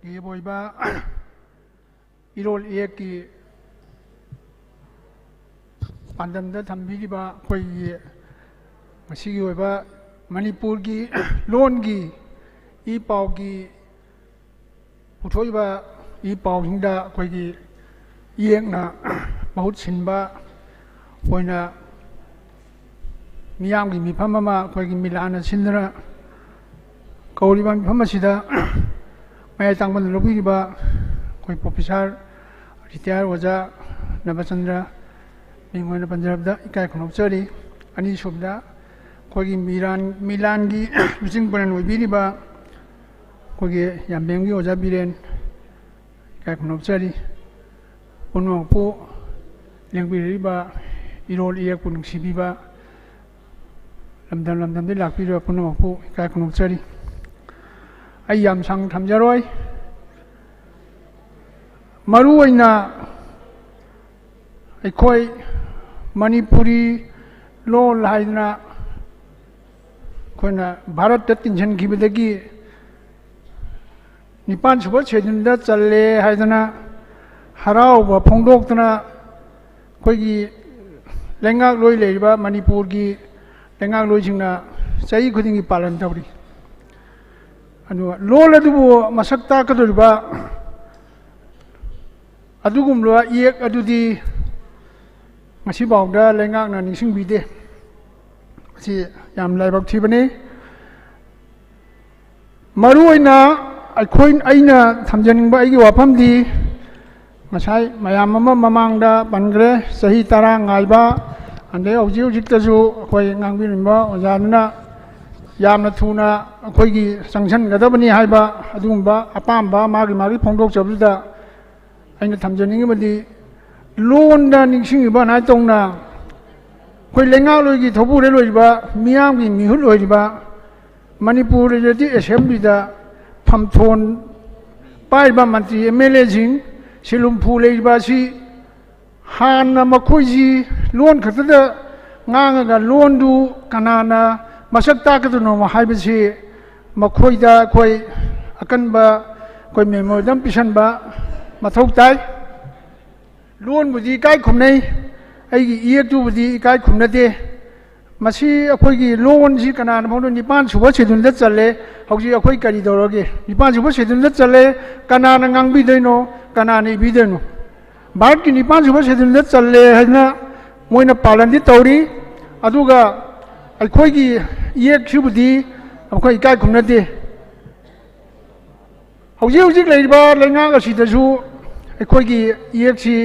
gi boiba irol eki pandamda thambiriba khoi asigi oiba manipur gi lon gi I pau gi puthoiba ꯏ ꯄꯥꯎꯁꯤꯡꯗ ꯑꯩꯈꯣꯏꯒꯤ ꯏꯌꯦꯛꯅ ꯃꯍꯨꯠ ꯁꯤꯟꯕ ꯑꯣꯏꯅ ꯃꯤꯌꯥꯝꯒꯤ ꯃꯤꯐꯝ ꯑꯃ ꯑꯩꯈꯣꯏꯒꯤ ꯃꯤꯂꯥꯟꯅ ꯁꯤꯟꯗꯨꯅ ꯀꯧꯔꯤꯕ ꯃꯤꯐꯝ ꯑꯁꯤꯗ ꯃꯌꯥꯏ ꯇꯥꯡꯕꯗ ꯂꯧꯕꯤꯔꯤꯕ ꯑꯩꯈꯣꯏ ꯄ꯭ꯔꯣꯐꯦꯁꯔ ꯔꯤꯇꯥꯌꯔ ꯑꯣꯖꯥ ꯅꯕꯆꯟꯗ꯭ꯔ ꯃꯤꯡ ꯑꯣꯏꯅ ꯄꯟꯖꯔꯕꯗ ꯏꯀꯥꯏ ꯈꯨꯝꯅꯧꯖꯔꯤ ꯑꯅꯤꯁꯨꯕꯗ ꯑꯩꯈꯣꯏꯒꯤ ꯃꯤꯂꯥꯟꯒꯤ ꯂꯨꯆꯤꯡ ꯄꯨꯔꯦꯟ ꯑꯣꯏꯕꯤꯔꯤꯕ ꯑꯩꯈꯣꯏꯒꯤ ꯌꯥꯝꯕꯦꯝꯒꯤ ꯑꯣꯖꯥ ꯕꯤꯔꯦꯟ ꯏꯀꯥꯏ ꯈꯨꯝꯅꯧꯖꯔꯤ ꯄꯨꯝꯅꯃꯛꯄꯨ ꯂꯦꯡꯕꯤꯔꯤꯕ ꯏꯔꯣꯜ ꯏꯌꯦꯛꯄꯨ ꯅꯨꯡꯁꯤꯕꯤꯕ ꯂꯝꯗꯝ ꯂꯝꯗꯝꯗꯒꯤ ꯂꯥꯛꯄꯤꯔꯤꯕ ꯄꯨꯝꯅꯃꯛꯄꯨ ꯏꯀꯥꯏ ꯈꯨꯝꯅꯧꯖꯔꯤ ꯑꯩ ꯌꯥꯝ ꯁꯥꯡꯅ ꯊꯝꯖꯔꯣꯏ ꯃꯔꯨ ꯑꯣꯏꯅ ꯑꯩꯈꯣꯏ ꯃꯅꯤꯄꯨꯔꯤ ꯂꯣꯜ ꯍꯥꯏꯗꯅ ꯑꯩꯈꯣꯏꯅ ꯚꯥꯔꯠꯇ ꯇꯤꯟꯁꯤꯟꯈꯤꯕꯗꯒꯤ 9ꯁꯨꯕ ꯁꯦꯗꯨꯜꯗ ꯆꯜꯂꯦ ꯍꯥꯏꯗꯅ ꯍꯔꯥꯎꯕ ꯐꯣꯡꯗꯣꯛꯇꯨꯅ ꯑꯩꯈꯣꯏꯒꯤ ꯂꯩꯉꯥꯛꯂꯣꯏ ꯂꯩꯔꯤꯕ ꯃꯅꯤꯄꯨꯔꯒꯤ ꯂꯩꯉꯥꯛꯂꯣꯏꯁꯤꯡꯅ ꯆꯍꯤ ꯈꯨꯗꯤꯡꯒꯤ ꯄꯥꯂꯟ ꯇꯧꯔꯤ ꯑꯗꯨꯒ ꯂꯣꯜ ꯑꯗꯨꯕꯨ ꯃꯁꯛ ꯇꯥꯛꯀꯗꯧꯔꯤꯕ ꯑꯗꯨꯒꯨꯝꯂꯕ ꯏꯌꯦꯛ ꯑꯗꯨꯗꯤ ꯉꯁꯤꯐꯥꯎꯗ ꯂꯩꯉꯥꯛꯅ ꯅꯤꯡꯁꯤꯡꯕꯤꯗꯦ ꯃꯁꯤ ꯌꯥꯝ ꯂꯥꯏꯕꯛ ꯊꯤꯕꯅꯤ ꯃꯔꯨ ꯑꯣꯏꯅ ꯑꯩꯅ ꯊꯝꯖꯅꯤꯡꯕ ꯑꯩꯒꯤ ꯋꯥꯐꯝꯗꯤ ꯉꯁꯥꯏ ꯃꯌꯥꯝ ꯑꯃ ꯃꯃꯥꯡꯗ ꯄꯟꯈ꯭ꯔꯦ ꯆꯍꯤ 10 ꯉꯥꯏꯕ ꯑꯗꯩ ꯍꯧꯖꯤꯛꯇꯁꯨ ꯑꯩꯈꯣꯏ ꯉꯥꯡꯕꯤꯔꯤꯕ ꯑꯣꯖꯥꯗꯨꯅ ꯌꯥꯝꯅ ꯊꯨꯅ ꯑꯩꯈꯣꯏꯒꯤ ꯆꯪꯁꯤꯟꯒꯗꯕꯅꯤ ꯍꯥꯏꯕ ꯑꯗꯨꯒꯨꯝꯕ ꯑꯄꯥꯝꯕ ꯃꯥꯒꯤ ꯐꯣꯡꯗꯣꯛꯆꯕꯗꯨꯗ ꯑꯩꯅ ꯊꯝꯖꯅꯤꯡꯉꯤꯕꯗꯤ ꯂꯣꯟꯗ ꯅꯤꯡꯁꯤꯡꯉꯤꯕ ꯅꯥꯏꯇꯧꯅ ꯑꯩꯈꯣꯏ ꯂꯩꯉꯥꯛꯂꯣꯏꯒꯤ ꯊꯧꯕꯨꯔꯦꯜ ꯑꯣꯏꯔꯤꯕ ꯃꯤꯌꯥꯝꯒꯤ ꯃꯤꯍꯨꯠ ꯑꯣꯏꯔꯤꯕ ꯃꯅꯤꯄꯨꯔ ꯂꯦꯖꯤꯁꯂꯦꯇꯤꯚ ꯑꯦꯁꯦꯝꯕ꯭ꯂꯤꯗ ꯐꯝꯊꯣꯟ ꯄꯥꯏꯔꯤꯕ ꯃꯟꯇ꯭ꯔꯤ MLAꯁꯤꯡ ꯁꯤꯂꯨꯝꯐꯨ ꯂꯩꯔꯤꯕ ꯑꯁꯤ ꯍꯥꯟꯅ ꯃꯈꯣꯏꯁꯤ ꯂꯣꯟ ꯈꯛꯇꯗ ꯉꯥꯡꯉꯒ ꯂꯣꯟꯗꯨ ꯀꯅꯥꯅ ꯃꯁꯛ ꯇꯥꯛꯀꯗꯣꯏꯅꯣ ꯍꯥꯏꯕꯁꯤ ꯃꯈꯣꯏꯗ ꯑꯩꯈꯣꯏ ꯑꯀꯟꯕ ꯑꯩꯈꯣꯏ ꯃꯦꯃꯣꯔꯦꯟꯗꯝ ꯄꯤꯁꯟꯕ ꯃꯊꯧ ꯇꯥꯏ ꯂꯣꯟꯕꯨꯗꯤ ꯏꯀꯥꯏ ꯈꯨꯝꯅꯩ ꯑꯩꯒꯤ ꯏꯌꯦꯛꯇꯨꯕꯨꯗꯤ ꯏꯀꯥꯏ ꯈꯨꯝꯅꯗꯦ ꯃꯁꯤ ꯑꯩꯈꯣꯏꯒꯤ ꯂꯣꯟꯁꯤ ꯀꯅꯥꯅ ꯐꯥꯎꯗ 9ꯁꯨꯕ ꯁꯦꯗꯨꯜꯗ ꯆꯜꯂꯦ ꯍꯧꯖꯤꯛ ꯑꯩꯈꯣꯏ ꯀꯔꯤ ꯇꯧꯔꯒꯦ 9ꯁꯨꯕ ꯁꯦꯗꯨꯜꯗ ꯆꯜꯂꯦ ꯀꯅꯥꯅ ꯉꯥꯡꯕꯤꯗꯣꯏꯅꯣ ꯀꯅꯥꯅ ꯏꯕꯤꯗꯣꯏꯅꯣ ꯚꯥꯔꯠꯀꯤ 9ꯁꯨꯕ ꯁꯦꯗꯨꯜꯗ ꯆꯜꯂꯦ ꯍꯥꯏꯅ ꯃꯣꯏꯅ ꯄꯥꯂꯟꯗꯤ ꯇꯧꯔꯤ ꯑꯗꯨꯒ ꯑꯩꯈꯣꯏꯒꯤ ꯏꯌꯦꯛꯁꯤꯕꯨꯗꯤ ꯑꯩꯈꯣꯏ ꯏꯀꯥꯏ ꯈꯨꯝꯅꯗꯦ ꯍꯧꯖꯤꯛ ꯂꯩꯔꯤꯕ ꯂꯩꯉꯥꯛ ꯑꯁꯤꯗꯁꯨ ꯑꯩꯈꯣꯏꯒꯤ ꯏꯌꯦꯛꯁꯤ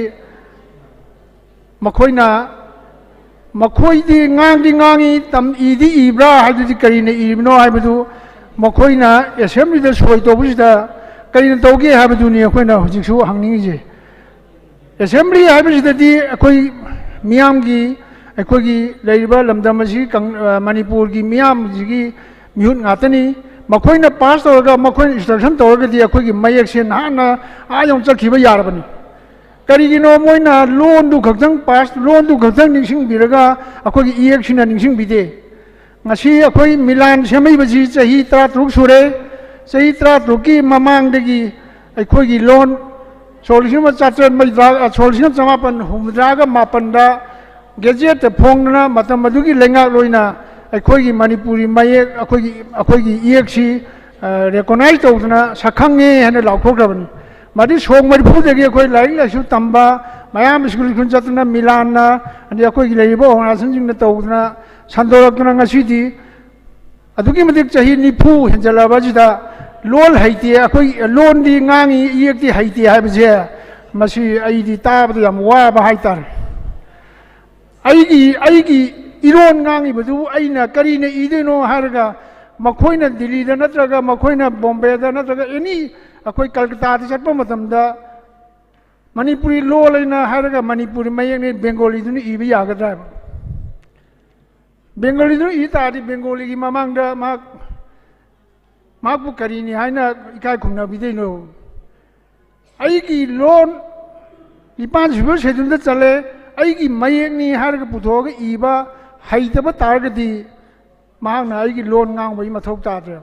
ꯃꯈꯣꯏꯗꯤ ꯉꯥꯡꯉꯤ ꯏꯗꯤ ꯏꯕ꯭ꯔꯥ ꯍꯥꯏꯕꯗꯨꯗꯤ ꯀꯔꯤꯅ ꯏꯔꯤꯕꯅꯣ ꯍꯥꯏꯕꯗꯨ ꯃꯈꯣꯏꯅ ꯑꯦꯁꯦꯝꯕ꯭ꯂꯤꯗ ꯁꯣꯏ ꯇꯧꯕꯁꯤꯗ ꯀꯔꯤꯅ ꯇꯧꯒꯦ ꯍꯥꯏꯕꯗꯨꯅꯤ ꯑꯩꯈꯣꯏꯅ ꯍꯧꯖꯤꯛꯁꯨ ꯍꯪꯅꯤꯡꯉꯤꯁꯦ ꯑꯦꯁꯦꯝꯕ꯭ꯂꯤ ꯍꯥꯏꯕꯁꯤꯗꯗꯤ ꯑꯩꯈꯣꯏ ꯃꯤꯌꯥꯝꯒꯤ ꯑꯩꯈꯣꯏꯒꯤ ꯂꯩꯔꯤꯕ ꯂꯝꯗꯝ ꯑꯁꯤ ꯃꯅꯤꯄꯨꯔꯒꯤ ꯃꯤꯌꯥꯝꯁꯤꯒꯤ ꯃꯤꯍꯨꯠ ꯉꯥꯛꯇꯅꯤ ꯃꯈꯣꯏꯅ ꯄꯥꯁ ꯇꯧꯔꯒ ꯃꯈꯣꯏꯅ ꯏꯟꯁꯇ꯭ꯔꯛꯁꯟ ꯇꯧꯔꯒꯗꯤ ꯑꯩꯈꯣꯏꯒꯤ ꯃꯌꯦꯛꯁꯦ ꯅꯍꯥꯟꯅ ꯌꯧꯅ ꯆꯠꯈꯤꯕ ꯌꯥꯔꯕꯅꯤ ꯀꯔꯤꯒꯤꯅꯣ ꯃꯣꯏꯅ ꯂꯣꯟꯗꯨ ꯈꯛꯇꯪ ꯂꯣꯟꯗꯨ ꯈꯛꯇꯪ ꯅꯤꯡꯁꯤꯡꯕꯤꯔꯒ ꯑꯩꯈꯣꯏꯒꯤ ꯏꯌꯦꯛꯁꯤꯅ ꯅꯤꯡꯁꯤꯡꯕꯤꯗꯦ ꯉꯁꯤ ꯑꯩꯈꯣই ꯃꯤꯂꯥꯟ ꯁꯦꯝꯃꯛꯏꯕꯁꯤ ꯆꯍꯤ 13 ꯁꯨꯔꯦ ꯆꯍꯤ 13ꯀꯤ ꯃꯃꯥꯡꯗꯒꯤ ꯑꯩꯈꯣꯏꯒꯤ ꯂꯣꯟ 1987ꯗ ꯒꯦꯖꯦꯠꯇ ꯐꯣꯡꯗꯨꯅ ꯃꯇꯝ ꯑꯗꯨꯒꯤ ꯂꯩꯉꯥꯛꯂꯣꯏꯅ ꯑꯩꯈꯣꯏꯒꯤ ꯃꯅꯤꯄꯨꯔꯤ ꯃꯌꯦꯛ ꯑꯩꯈꯣꯏꯒꯤ ꯏꯌꯦꯛꯁꯤ ꯔꯦꯀꯣꯅꯥꯏꯖ ꯇꯧꯗꯨꯅ ꯁꯛꯈꯪꯉꯦ ꯍꯥꯏꯅ ꯂꯥꯎꯊꯣꯛꯈ꯭ꯔꯕꯅꯤ ꯃꯗꯨ ꯁꯣꯛ ꯃꯔꯤꯐꯨꯗꯒꯤ ꯑꯩꯈꯣꯏ ꯂꯥꯏꯔꯤꯛ ꯂꯥꯏꯁꯨ ꯇꯝꯕ ꯃꯌꯥꯝ ꯁ꯭ꯀꯨꯜ ꯆꯠꯇꯨꯅ ꯃꯤꯂꯥꯟꯅ ꯑꯗꯩ ꯑꯩꯈꯣꯏꯒꯤ ꯂꯩꯔꯤꯕ ꯑꯣꯔꯒꯅꯥꯏꯖꯦꯁꯟꯁꯤꯡꯅ ꯇꯧꯗꯨꯅ ꯁꯟꯗꯣꯔꯛꯇꯨꯅ ꯉꯁꯤꯗꯤ ꯑꯗꯨꯛꯀꯤ ꯃꯇꯤꯛ ꯆꯍꯤ 90 ꯍꯦꯟꯖꯜꯂꯕꯁꯤꯗ ꯂꯣꯟ ꯍꯩꯇꯦ ꯑꯩꯈꯣꯏ ꯂꯣꯟꯗꯤ ꯉꯥꯡꯉꯤ ꯏꯌꯦꯛꯇꯤ ꯍꯩꯇꯦ ꯍꯥꯏꯕꯁꯦ ꯃꯁꯤ ꯑꯩꯗꯤ ꯇꯥꯕꯗ ꯌꯥꯝ ꯋꯥꯕ ꯍꯥꯏꯇꯥꯔꯦ ꯑꯩꯒꯤ 이론 ꯉꯥꯡꯉꯤꯕꯗꯨ ꯑꯩꯅ ꯀꯔꯤꯅ ꯏꯗꯣꯏꯅꯣ ꯍꯥꯏꯔꯒ ꯃꯈꯣꯏꯅ ꯗꯤꯜꯂꯤꯗ ꯅꯠꯇ꯭ꯔꯒ ꯃꯈꯣꯏꯅ ꯕꯣꯝꯕꯦꯗ ꯅꯠꯇ꯭ꯔꯒ ꯑꯦꯅꯤ ꯑꯩꯈꯣꯏ ꯀꯜꯀꯇꯥꯗ ꯆꯠꯄ ꯃꯇꯝꯗ ꯃꯅꯤꯄꯨꯔꯤ ꯂꯣꯜ ꯑꯩꯅ ꯍꯥꯏꯔꯒ ꯃꯅꯤꯄꯨꯔꯤ ꯃꯌꯦꯛꯅꯤ ꯕꯦꯡꯒꯣꯂꯤꯗꯨꯅ ꯏꯕ ꯌꯥꯒꯗ꯭ꯔꯥ ꯍꯥꯏꯕ ꯕꯦꯡꯒꯣꯂꯤꯗꯨꯅ ꯏ ꯇꯥꯔꯗꯤ ꯕꯦꯡꯒꯣꯂꯤꯒꯤ ꯃꯃꯥꯡꯗ ꯃꯍꯥꯛꯄꯨ ꯀꯔꯤꯅꯤ ꯍꯥꯏꯅ ꯏꯀꯥꯏ ꯈꯨꯝꯅꯕꯤꯗꯣꯏꯅꯣ ꯑꯩꯒꯤ ꯂꯣꯟ 9ꯁꯨꯕ ꯁꯦꯗꯨꯜꯗ ꯆꯜꯂꯦ ꯑꯩꯒꯤ ꯃꯌꯦꯛꯅꯤ ꯍꯥꯏꯔꯒ ꯄꯨꯊꯣꯛꯑꯒ ꯏꯕ ꯍꯩꯇꯕ ꯇꯥꯔꯒꯗꯤ ꯃꯍꯥꯛꯅ ꯑꯩꯒꯤ ꯂꯣꯟ ꯉꯥꯡꯕꯒꯤ ꯃꯊꯧ ꯇꯥꯗ꯭ꯔꯦ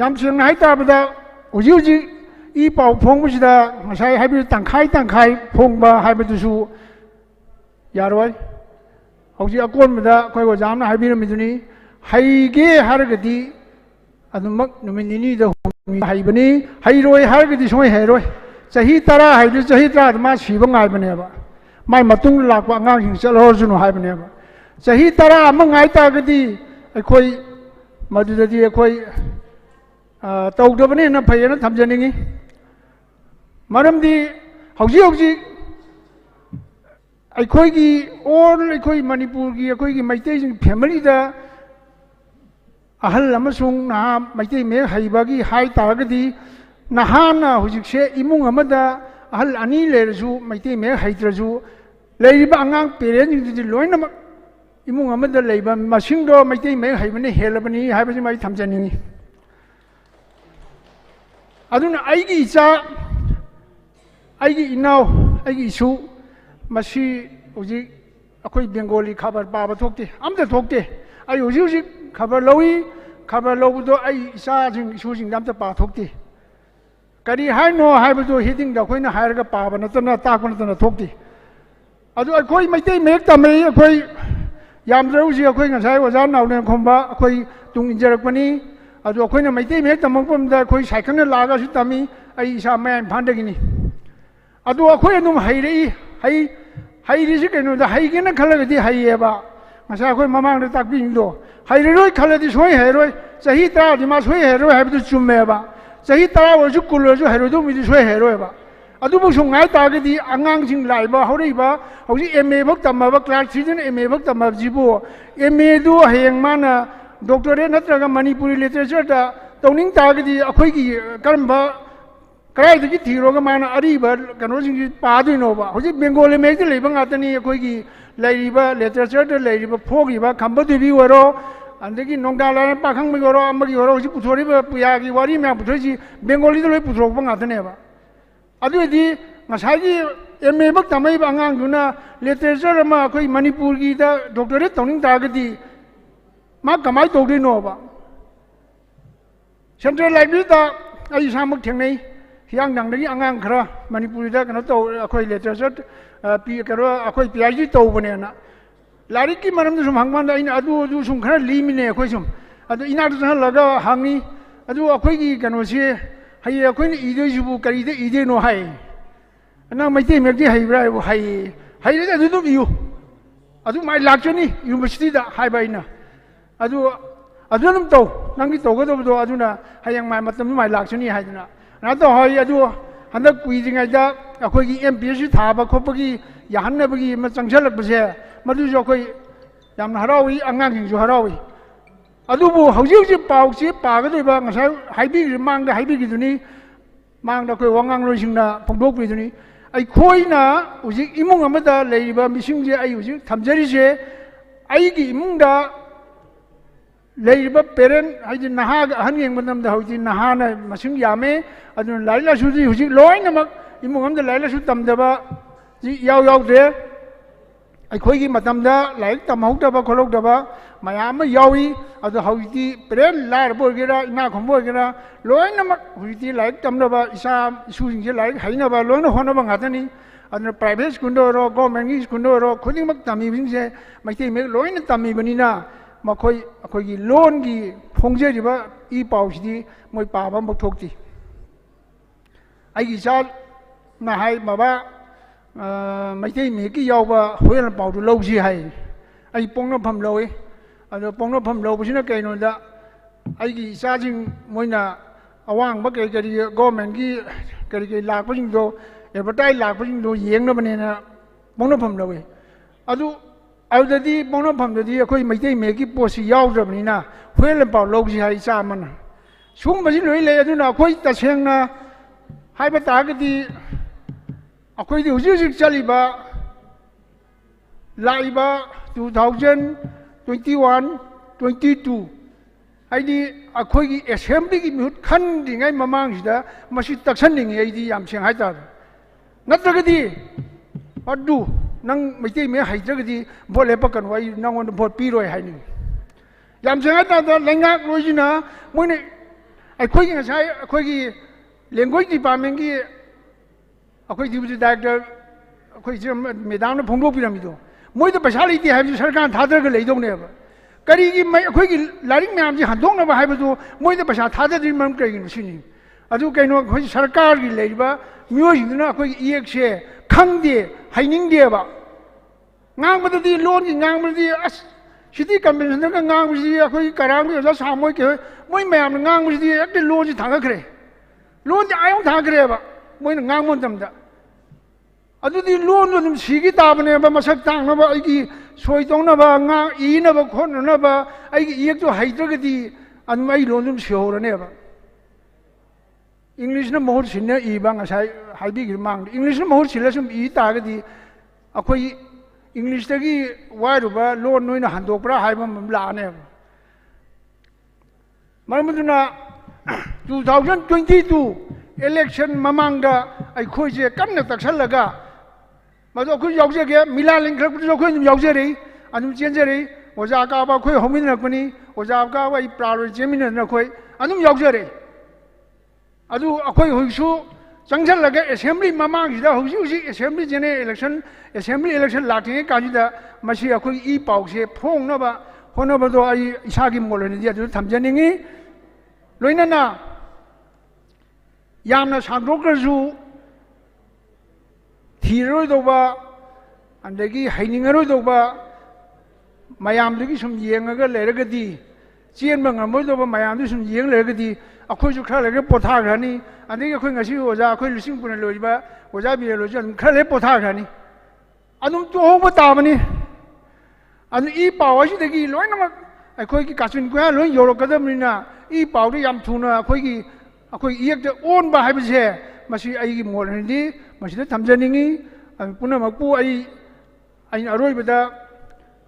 ꯌꯥꯝ ꯁꯦꯡꯅ ꯍꯥꯏꯇꯥꯔꯕꯗ ꯍꯧꯖꯤꯛ ꯏ ꯄꯥꯎ ꯐꯣꯡꯕꯁꯤꯗ ꯉꯁꯥꯏ ꯍꯥꯏꯕꯤꯌꯨ ꯇꯪꯈꯥꯏ ꯐꯣꯡꯕ ꯍꯥꯏꯕꯗꯨꯁꯨ ꯌꯥꯔꯣꯏ ꯍꯧꯖꯤꯛ ꯑꯀꯣꯟꯕꯗ ꯑꯩꯈꯣꯏ ꯑꯣꯖꯥ ꯑꯃꯅ ꯍꯥꯏꯕꯤꯔꯝꯃꯤꯗꯨꯅꯤ ꯍꯩꯒꯦ ꯍꯥꯏꯔꯒꯗꯤ ꯑꯗꯨꯃꯛ ꯅꯨꯃꯤꯠ 2ꯗ Haibani, Hairoi, Hargadi, Soy Heroi, Sahitara, Haidu, Sahitra, the Mass Shiva Ibaneva. My Matung Lakwa, himself, Horzun Hibaneva. Sahitara among Itagadi, a koi, Madudi, a koi, Togdobani, and a Payana Tamjani. Madam the Hauji, I koi, all a koi Manipur, a koi, my tasting family there. Ahal amasung na maitei me haibagi hai taragadi nahana hujikse imung amada ahal ani lerju maitei me haitraju leiba angang parent di loina imung amada leiba masingdo maitei me haibani helabani haibasi mai thamjani aduna aigi icha aigi inau aigi isu masi hujik akoi bengali khabar baba thokte amda thokte ai hujik Cover lowy, cover low do I charging shooting them to Patokti. Kadi Hino Habitu hitting the Queen Haraga Papa, Natana Takunatana Tokti. I do a koi my day make the may a koi Yam Rosie, a queen as I was on now in combat, a koi doing Jerapani. I do a queen of my day make the monk from the koi second laga sitami, I saw man Pandagini. I do a queen of Hairi, Hairi, and the Hagan color of the Hayeva. As I quit Mamma the Taking door. Hairoi color this way, Heroi, Sahita, the Masway Hero have to Chumeva. Sahita was you could Herodum with this way, Heroeva. Adubusung I target the Angang Laiba, Horiba, of the M.A. Boktamava class season, M.A. Boktam of Zibo, M.A. do Hayangmana, Doctor Renatraga Manipuri literature, Toning target the Akwiki, Karamba, Cry the Tirogamana Ariba, Canozing Padinova, who did Bengali make the living at any Akwiki, Ladiba, literature, Ladiba, Pogiba, Kambati Vivero. And the Nongdala, Pakang Migoro, Magoro, Putoriba, Puyagi, Warima, Putoji, Bengali, Putroban at the never. Adu Masagi, Emma Tamay Banganguna, literature, Makoi, Manipur Gita, Doctor Toning Targeti, Makamai Todinova. Central Librita, Aysamak Tene, Yang Nangri Angankra, Manipurida, Kanato, Akoi literature, Piacaro, Akoi Piagi Tobanana. Lariki Madam Hangman in Adu some kind of limine question. Adu Inadu Laga Hangi, Adu Akwiki Canosia, Haya Queen Idu Karida Ide no high. And now my team make the high. High do you. Adu my luxury, you must see the high by now. Adu Adunum to, Nangi Togo Aduna, Hayang my matam my luxury Hydna. Another high Adu, and the queasing Ada, Akwiki MPS Taba, Kopaki, Yahanabagi, Masanjala Bazaar. Maduzokoi Yam Harawi, Angang Harawi. Adubu, how you pouch, Pagabang, Hibi, Mang the Hibiduni, Mang the Wangang Rosina, Pogopiduni. I coina, was it Imungamada, Labor, Missing, I use it, Tamjerise, Aigi Munda, Labor parent, I did Nahag, hanging with them the house in Nahana, Masing Yame, I don't Lila Suzi, who's it loin, Imungam the Lila Sutamdaba, Yao there. I quite Matamda, like the Moutaba Kolokdaba, Mayama Yawi, of the Hauti, Peren, Lar Burgera, Nakamburgera, Loinama, Huiti, like Tamdaba, Isam, shooting like Hainaba, Lona Honabangatani, and the private Skundoro, government Skundoro, Kudimak Tami, my team make Loin Tami Benina, Makoi, Akogi, Longi, Pongeriba, E. Pausti, my Papa Motokti. I said, Nahai Baba. My day make Yawa, whale about the low high. I pong up from low, and the pong up from low was in a cane on that. I charging Moina Awang, Bakari, government, Kari Laping do, advertise Laping do, Yang Banana, Monopum low. I do out the deep Monopum the dear, my day make it post Yaw, whale about low high salmon. Soon was in relay, I do not quite the Shana Hypertargety. Akwai di hujur chaliba laiba 2021 22 aidi akwai gi assembly gi mihut khan dingai mamang sida masi taksan ding aidi yam seng haita natragadi adu nang maitai me haitragadi bole pakan wai nangon bot piroi haini yam seng haita da lengak loina moine akwai gi ngai akwai gi language department gi Akwai deputy director, akwai Madam Pongo Pyramid. Moi the Pashaliti have Sarkan Tadra Ladon never. Kari, my quick Laring Mam, Handong of Habitu, Moi the Pashat Tadra Dream Craig machine. ꯑꯗꯨ ꯀꯩꯅꯣ ꯑꯩꯈꯣꯏ ꯁꯔꯀꯥꯔꯒꯤ ꯂꯩꯔꯤꯕ ꯃꯤꯑꯣꯏꯁꯤꯡꯗꯨꯅ ꯑꯩꯈꯣꯏꯒꯤ ꯏꯌꯦꯛꯁꯦ ꯈꯪꯗꯦ ꯍꯩꯅꯤꯡꯗꯦꯕ ꯉꯥꯡꯕꯗꯗꯤ ꯂꯣꯟꯒꯤ ꯉꯥꯡꯕꯗꯗꯤ ꯑꯁ city ꯀꯟꯚꯦꯟꯁꯟꯗꯒ ꯉꯥꯡꯕꯁꯤꯗꯤ ꯑꯩꯈꯣꯏ ꯀꯔꯥꯡꯒꯤ ꯑꯣꯖꯥ ꯁꯥꯃꯣꯏ ꯀꯩ ꯃꯣꯏ ꯃꯌꯥꯝꯅ ꯉꯥꯡꯕꯁꯤꯗꯤ ꯍꯦꯛꯇ ꯂꯣꯟꯁꯤ ꯊꯥꯡꯒꯠꯈ꯭ꯔꯦ ꯂꯣꯟꯁꯤ ꯑꯥ ꯊꯥꯡꯒꯠꯈ꯭ꯔꯦꯕ ꯃꯣꯏꯅ ꯉꯥꯡꯕ ꯃꯇꯝꯗ ꯑꯗꯨꯗꯤ ꯂꯣꯟꯗꯣ ꯑꯗꯨꯝ ꯁꯤꯒꯤ ꯇꯥꯕꯅꯦꯕ ꯃꯁꯛ ꯇꯥꯡꯅꯕ ꯑꯩꯒꯤ ꯁꯣꯏ ꯇꯧꯅꯕ ꯏꯅꯕ ꯈꯣꯠꯅꯅꯕ ꯑꯩꯒꯤ ꯏꯌꯦꯛꯇꯣ ꯍꯩꯇ꯭ꯔꯒꯗꯤ ꯑꯗꯨꯝ ꯑꯩ ꯂꯣꯟ ꯑꯗꯨꯝ ꯁꯤꯍꯧꯔꯅꯦꯕ ꯏꯪꯂꯤꯁꯅ ꯃꯍꯨꯠ ꯁꯤꯟꯅ ꯏꯕ ꯉꯁꯥꯏ ꯍꯥꯏꯕꯤꯈꯤꯕ ꯃꯥꯡꯗ ꯏꯪꯂꯤꯁꯅ ꯃꯍꯨꯠ ꯁꯤꯜꯂ ꯁꯨꯝ ꯏ ꯇꯥꯔꯒꯗꯤ ꯑꯩꯈꯣই ꯏꯪꯂꯤꯁꯇꯒꯤ ꯋꯥꯏꯔꯨꯕ ꯂꯣꯟ ꯅꯣꯏꯅ ꯍꯟꯗꯣꯛꯄ꯭ꯔꯥ ꯍꯥꯏꯕ ꯑꯃ ꯂꯥꯛꯑꯅꯦꯕ ꯃꯔꯝ ꯑꯗꯨꯅ 2022 election mamangda ꯑꯩꯈꯣꯏꯁꯦ ꯀꯟꯅ ꯇꯛꯁꯜꯂꯒ ꯃꯗꯨ ꯑꯩꯈꯣꯏ ꯌꯥꯎꯖꯒꯦ ꯃꯤꯂꯥ ꯂꯤꯡꯈꯠꯂꯛꯄꯗꯁꯨ ꯑꯩꯈꯣꯏ ꯑꯗꯨꯝ ꯌꯥꯎꯖꯔꯤ ꯑꯗꯨꯝ ꯆꯦꯟꯖꯔꯤ ꯑꯣꯖꯥ ꯀꯥꯕ ꯑꯩꯈꯣꯏ ꯍꯧꯃꯤꯟꯅꯔꯛꯄꯅꯤ ꯑꯣꯖꯥ ꯀꯥꯕ ꯑꯩ ꯄ꯭ꯔꯥꯔꯣꯏ ꯆꯦꯟꯃꯤꯟꯅꯗꯅ ꯑꯩꯈꯣই ꯑꯗꯨꯝ ꯌꯥꯎꯖꯔꯤ ꯑꯗꯨ ꯑꯩꯈꯣꯏ ꯍꯧꯖꯤꯛꯁꯨ ꯆꯪꯁꯜꯂꯒ ꯑꯦꯁꯦꯝꯕ꯭ꯂꯤ ꯃꯃꯥꯡꯁꯤꯗ ꯍꯧꯖꯤꯛ assembly general election assembly election ꯂꯥꯛꯇ꯭ꯔꯤꯉꯩ ꯀꯥꯟꯁꯤꯗ ꯃꯁꯤ ꯑꯩꯈꯣꯏ ꯏ ꯄꯥꯎꯁꯦ ꯐꯣꯡꯅꯕ ꯍꯣꯠꯅꯕꯗꯣ ꯑꯩ ꯏꯁꯥꯒꯤ ꯃꯣꯠ ꯑꯣꯏꯅꯗꯤ ꯑꯗꯨ ꯊꯝꯖꯅꯤꯡꯉꯤ ꯂꯣꯏꯅꯅ ꯌꯥꯝꯅ ꯁꯥꯡꯗꯣꯛꯈ꯭ꯔꯁꯨ ꯊꯤꯔꯔꯣꯏꯗꯧꯕ ꯑꯗꯒꯤ ꯍꯩꯅꯤꯡꯉꯔꯣꯏꯗꯧꯕ ꯃꯌꯥꯝꯗꯨꯒꯤ ꯁꯨꯝ ꯌꯦꯡꯉꯒ ꯂꯩꯔꯒꯗꯤ ꯆꯦꯟꯕ ꯉꯝꯃꯣꯏꯗꯧꯕ ꯃꯌꯥꯝꯗꯨ ꯁꯨꯝ ꯌꯦꯡ ꯂꯩꯔꯒꯗꯤ ꯑꯩꯈꯣꯏꯁꯨ ꯈꯔ ꯂꯩꯔꯒ ꯄꯣꯊꯥꯈ꯭ꯔꯅꯤ ꯑꯗꯒꯤ ꯑꯩꯈꯣꯏ ꯉꯁꯤ ꯑꯣꯖꯥ ꯑꯩꯈꯣꯏ ꯂꯤꯁꯤꯡ ꯀꯨꯟꯅ ꯂꯣꯏꯔꯤꯕ ꯑꯣꯖꯥ ꯕꯤꯔꯦꯜꯍꯣꯏꯁꯨ ꯑꯗꯨꯝ ꯈꯔ ꯂꯩꯔ ꯄꯣꯊꯥꯈ꯭ꯔꯅꯤ ꯑꯗꯨꯝ ꯇꯣꯛꯍꯧꯕ ꯇꯥꯕꯅꯤ ꯑꯗꯨ ꯏ ꯄꯥꯎ ꯑꯁꯤꯗꯒꯤ ꯂꯣꯏꯅꯃꯛ ꯑꯩꯈꯣꯏꯒꯤ ꯀꯥꯆꯤꯟ ꯀꯣꯏꯌꯥ ꯂꯣꯏ ꯌꯧꯔꯛꯀꯗꯕꯅꯤꯅ ꯏ ꯄꯥꯎꯗ ꯌꯥꯝ ꯊꯨꯅ ꯑꯩꯈꯣꯏ ꯏꯌꯦꯛꯇ ꯑꯣꯟꯕ ꯍꯥꯏꯕꯁꯦ ꯃꯁꯤ ꯑꯩꯒꯤ ꯃꯣꯠ ꯑꯣꯏꯅꯗꯤ ꯃꯁꯤꯗ ꯊꯝꯖꯅꯤꯡꯉꯤ ꯄꯨꯝꯅꯃꯛꯄꯨ ꯑꯩꯅ ꯑꯔꯣꯏꯕꯗ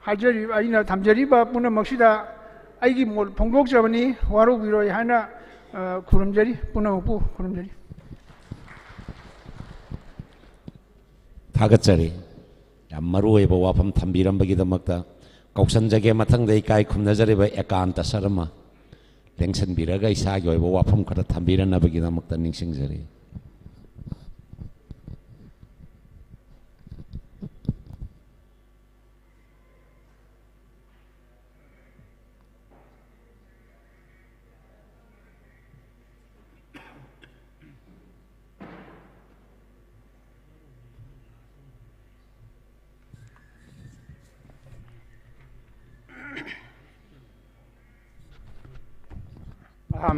ꯍꯥꯏꯖꯔꯤꯕ ꯑꯩꯅ ꯊꯝꯖꯔꯤꯕ ꯄꯨꯝꯅꯃꯛꯁꯤꯗ ꯑꯩꯒꯤ ꯃꯣꯠ ꯐꯣꯡꯗꯣꯛꯆꯕꯅꯤ ꯋꯥꯔꯧꯕꯤꯔꯣꯏ ꯍꯥꯏꯅ ꯈꯨꯔꯨꯝꯖꯔꯤ ꯄꯨꯝꯅꯃꯛꯄꯨ ꯈꯨꯔꯨꯝꯖꯔꯤ ꯊꯥꯒꯠꯆꯔꯤ ꯌꯥꯝ ꯃꯔꯨꯑꯣꯏꯕ ꯋꯥꯐꯝ ꯊꯝꯕꯤꯔꯝꯕꯒꯤꯗꯃꯛꯇ ꯀꯧꯁꯟꯖꯒꯦ ꯃꯊꯪꯗ ꯏꯀꯥꯏ ꯈꯨꯝꯅꯖꯔꯤꯕ ꯑꯦꯀꯥꯟꯇ ꯁꯔꯃ ꯂꯦꯡꯁꯟꯕꯤꯔꯒ ꯏꯁꯥꯒꯤ ꯑꯣꯏꯕ ꯋꯥꯐꯝ ꯈꯔ ꯊꯝꯕꯤꯔꯅꯕꯒꯤꯗꯃꯛꯇ ꯅꯤꯡꯁꯤꯡꯖꯔꯤ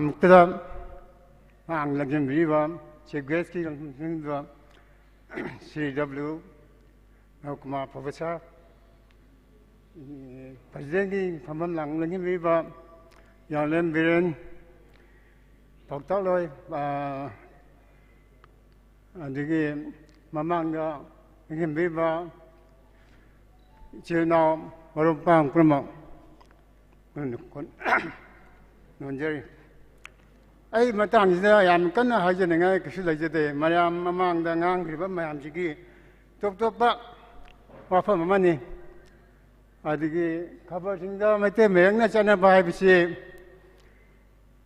ꯃꯨꯛꯇꯗ ꯂꯝꯖꯤꯡꯕꯤꯔꯤꯕ ꯆꯤꯐ ꯒꯦꯁꯀꯤ ꯂꯝꯖꯤꯡꯕꯤꯔꯤꯕ ꯁ꯭ꯔꯤ ꯗꯕ꯭ꯂꯤꯎ ꯀꯨꯃꯥꯔ ꯄ꯭ꯔꯣꯐꯦꯁꯔ ꯄ꯭ꯔꯁꯤꯗꯦꯟꯒꯤ ꯐꯝꯐꯝ ꯂꯝꯖꯤꯡꯕꯤꯔꯤꯕ ꯌꯥꯡꯂꯦꯟ ꯕꯤꯔꯦꯟ ꯄꯥꯎꯇꯥꯛꯂꯣꯏ ꯑꯗꯒꯤ ꯃꯃꯥꯡꯗ ꯂꯝꯖꯤꯡꯕꯤꯔꯤꯕ ꯏꯆꯤꯜ ꯏꯅꯥꯎ ꯃꯔꯨꯞ ꯃꯄꯥꯡ ꯄꯨꯝꯅꯃꯛ ꯅꯣꯟꯖꯔꯤ ꯑꯩ ꯃꯇꯥꯡꯁꯤꯗ ꯌꯥꯝ ꯀꯟꯅ ꯍꯥꯏꯖꯅꯤꯡꯉꯥꯏ ꯀꯩꯁꯨ ꯂꯩꯖꯗꯦ ꯃꯌꯥꯝ ꯃꯃꯥꯡꯗ ꯉꯥꯡꯈ꯭ꯔꯤꯕ ꯃꯌꯥꯝꯁꯤꯒꯤ ꯇꯣꯞ ꯇꯣꯞꯄ ꯋꯥꯐꯝ ꯑꯃꯅꯤ ꯑꯗꯒꯤ ꯈꯕꯔꯁꯤꯡꯗ ꯃꯩꯇꯩ ꯃꯌꯦꯛꯅ ꯆꯠꯅꯕ ꯍꯥꯏꯕꯁꯤ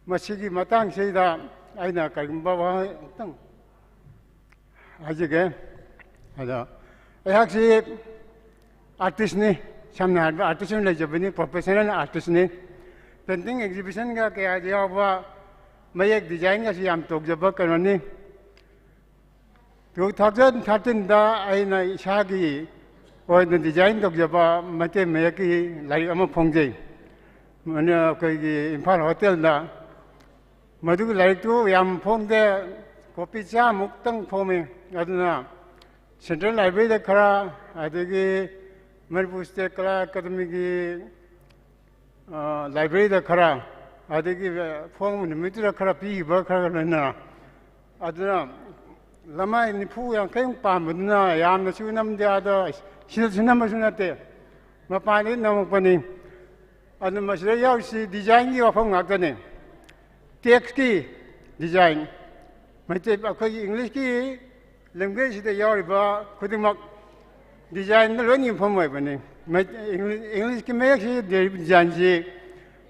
ꯃꯁꯤꯒꯤ ꯃꯇꯥꯡꯁꯤꯗ ꯑꯩꯅ ꯀꯔꯤꯒꯨꯝꯕ ꯋꯥꯍꯩ ꯑꯃꯨꯛꯇꯪ ꯍꯥꯏꯖꯒꯦ ꯑꯗ ꯑꯩꯍꯥꯛꯁꯤ ꯑꯥꯔꯇꯤꯁꯅꯤ ꯁꯝꯅ ꯍꯥꯏꯔꯕ ꯑꯥꯔꯇꯤꯁ ꯑꯣꯏꯅ ꯂꯩꯖꯕꯅꯤ ꯄ꯭ꯔꯣꯐꯦꯁꯅꯦꯜ ꯑꯥꯔꯇꯤꯁꯅꯤ ꯄꯦꯟꯇꯤꯡ ꯑꯦꯛꯖꯤꯕꯤꯁꯟꯒ ꯀꯌꯥꯗ ꯌꯥꯎꯕ ꯃꯌꯦꯛ ꯗꯤꯖꯥꯏꯟꯒꯁꯨ ꯌꯥꯝ ꯇꯧꯖꯕ ꯀꯩꯅꯣꯅꯤ 2013ꯗ ꯑꯩꯅ ꯏꯁꯥꯒꯤ ꯑꯣꯏꯅ ꯗꯤꯖꯥꯏꯟ ꯇꯧꯖꯕ ꯃꯩꯇꯩ ꯃꯌꯦꯛꯀꯤ ꯂꯥꯏꯔꯤꯛ ꯑꯃ ꯐꯣꯡꯖꯩ ꯑꯩꯈꯣꯏꯒꯤ ꯏꯝꯐꯥꯜ ꯍꯣꯇꯦꯜꯗ ꯃꯗꯨꯒꯤ ꯂꯥꯏꯔꯤꯛꯇꯨ ꯌꯥꯝ ꯐꯣꯡꯗꯦ ꯀꯣꯄꯤ 100ꯃꯨꯛꯇꯪ ꯐꯣꯡꯉꯤ ꯑꯗꯨꯅ ꯁꯦꯟꯇ꯭ꯔꯦꯜ ꯂꯥꯏꯕ꯭ꯔꯦꯔꯤꯗ ꯈꯔ ꯑꯗꯒꯤ ꯃꯅꯤꯄꯨꯔ ꯁ꯭ꯇꯦꯠ ꯀꯂꯥ ꯑꯦꯀꯥꯗꯃꯤꯒꯤ ꯂꯥꯏꯕ꯭ꯔꯦꯔꯤꯗ ꯈꯔ ꯑꯗꯒꯤ ꯐꯣꯡꯕ ꯅꯨꯃꯤꯠꯇꯨꯗ ꯈꯔ ꯄꯤꯈꯤꯕ ꯈꯔ ꯂꯣꯏꯅ ꯑꯗꯨꯅ ꯂꯃꯥꯏ 40-50 ꯄꯥꯝꯕꯗꯨꯅ ꯌꯥꯝꯅꯁꯨ ꯅꯝꯗꯦ ꯑꯗ ꯁꯤꯗꯁꯨ ꯅꯝꯕꯁꯨ ꯅꯠꯇꯦ ꯃꯄꯥꯟꯗꯒꯤ ꯅꯝꯃꯛꯄꯅꯤ ꯑꯗꯨ ꯃꯁꯤꯗ ꯌꯥꯎꯔꯤꯁꯤ ꯗꯤꯖꯥꯏꯟꯒꯤ ꯋꯥꯐꯝ ꯉꯥꯛꯇꯅꯤ ꯇꯦꯛꯁꯀꯤ ꯗꯤꯖꯥꯏꯟ ꯃꯩꯇꯩ ꯑꯩꯈꯣꯏꯒꯤ ꯏꯪꯂꯤꯁꯀꯤ ꯂꯦꯡꯒ꯭ꯋꯦꯖꯁꯤꯗ ꯌꯥꯎꯔꯤꯕ ꯈꯨꯗꯤꯡꯃꯛ ꯗꯤꯖꯥꯏꯟꯗ ꯂꯣꯏꯅ ꯌꯨꯝꯐꯝ ꯑꯣꯏꯕꯅꯤ ꯏꯪꯂꯤꯁꯀꯤ ꯃꯌꯦꯛꯁꯤ ꯗꯤꯖꯥꯏꯟꯁꯤ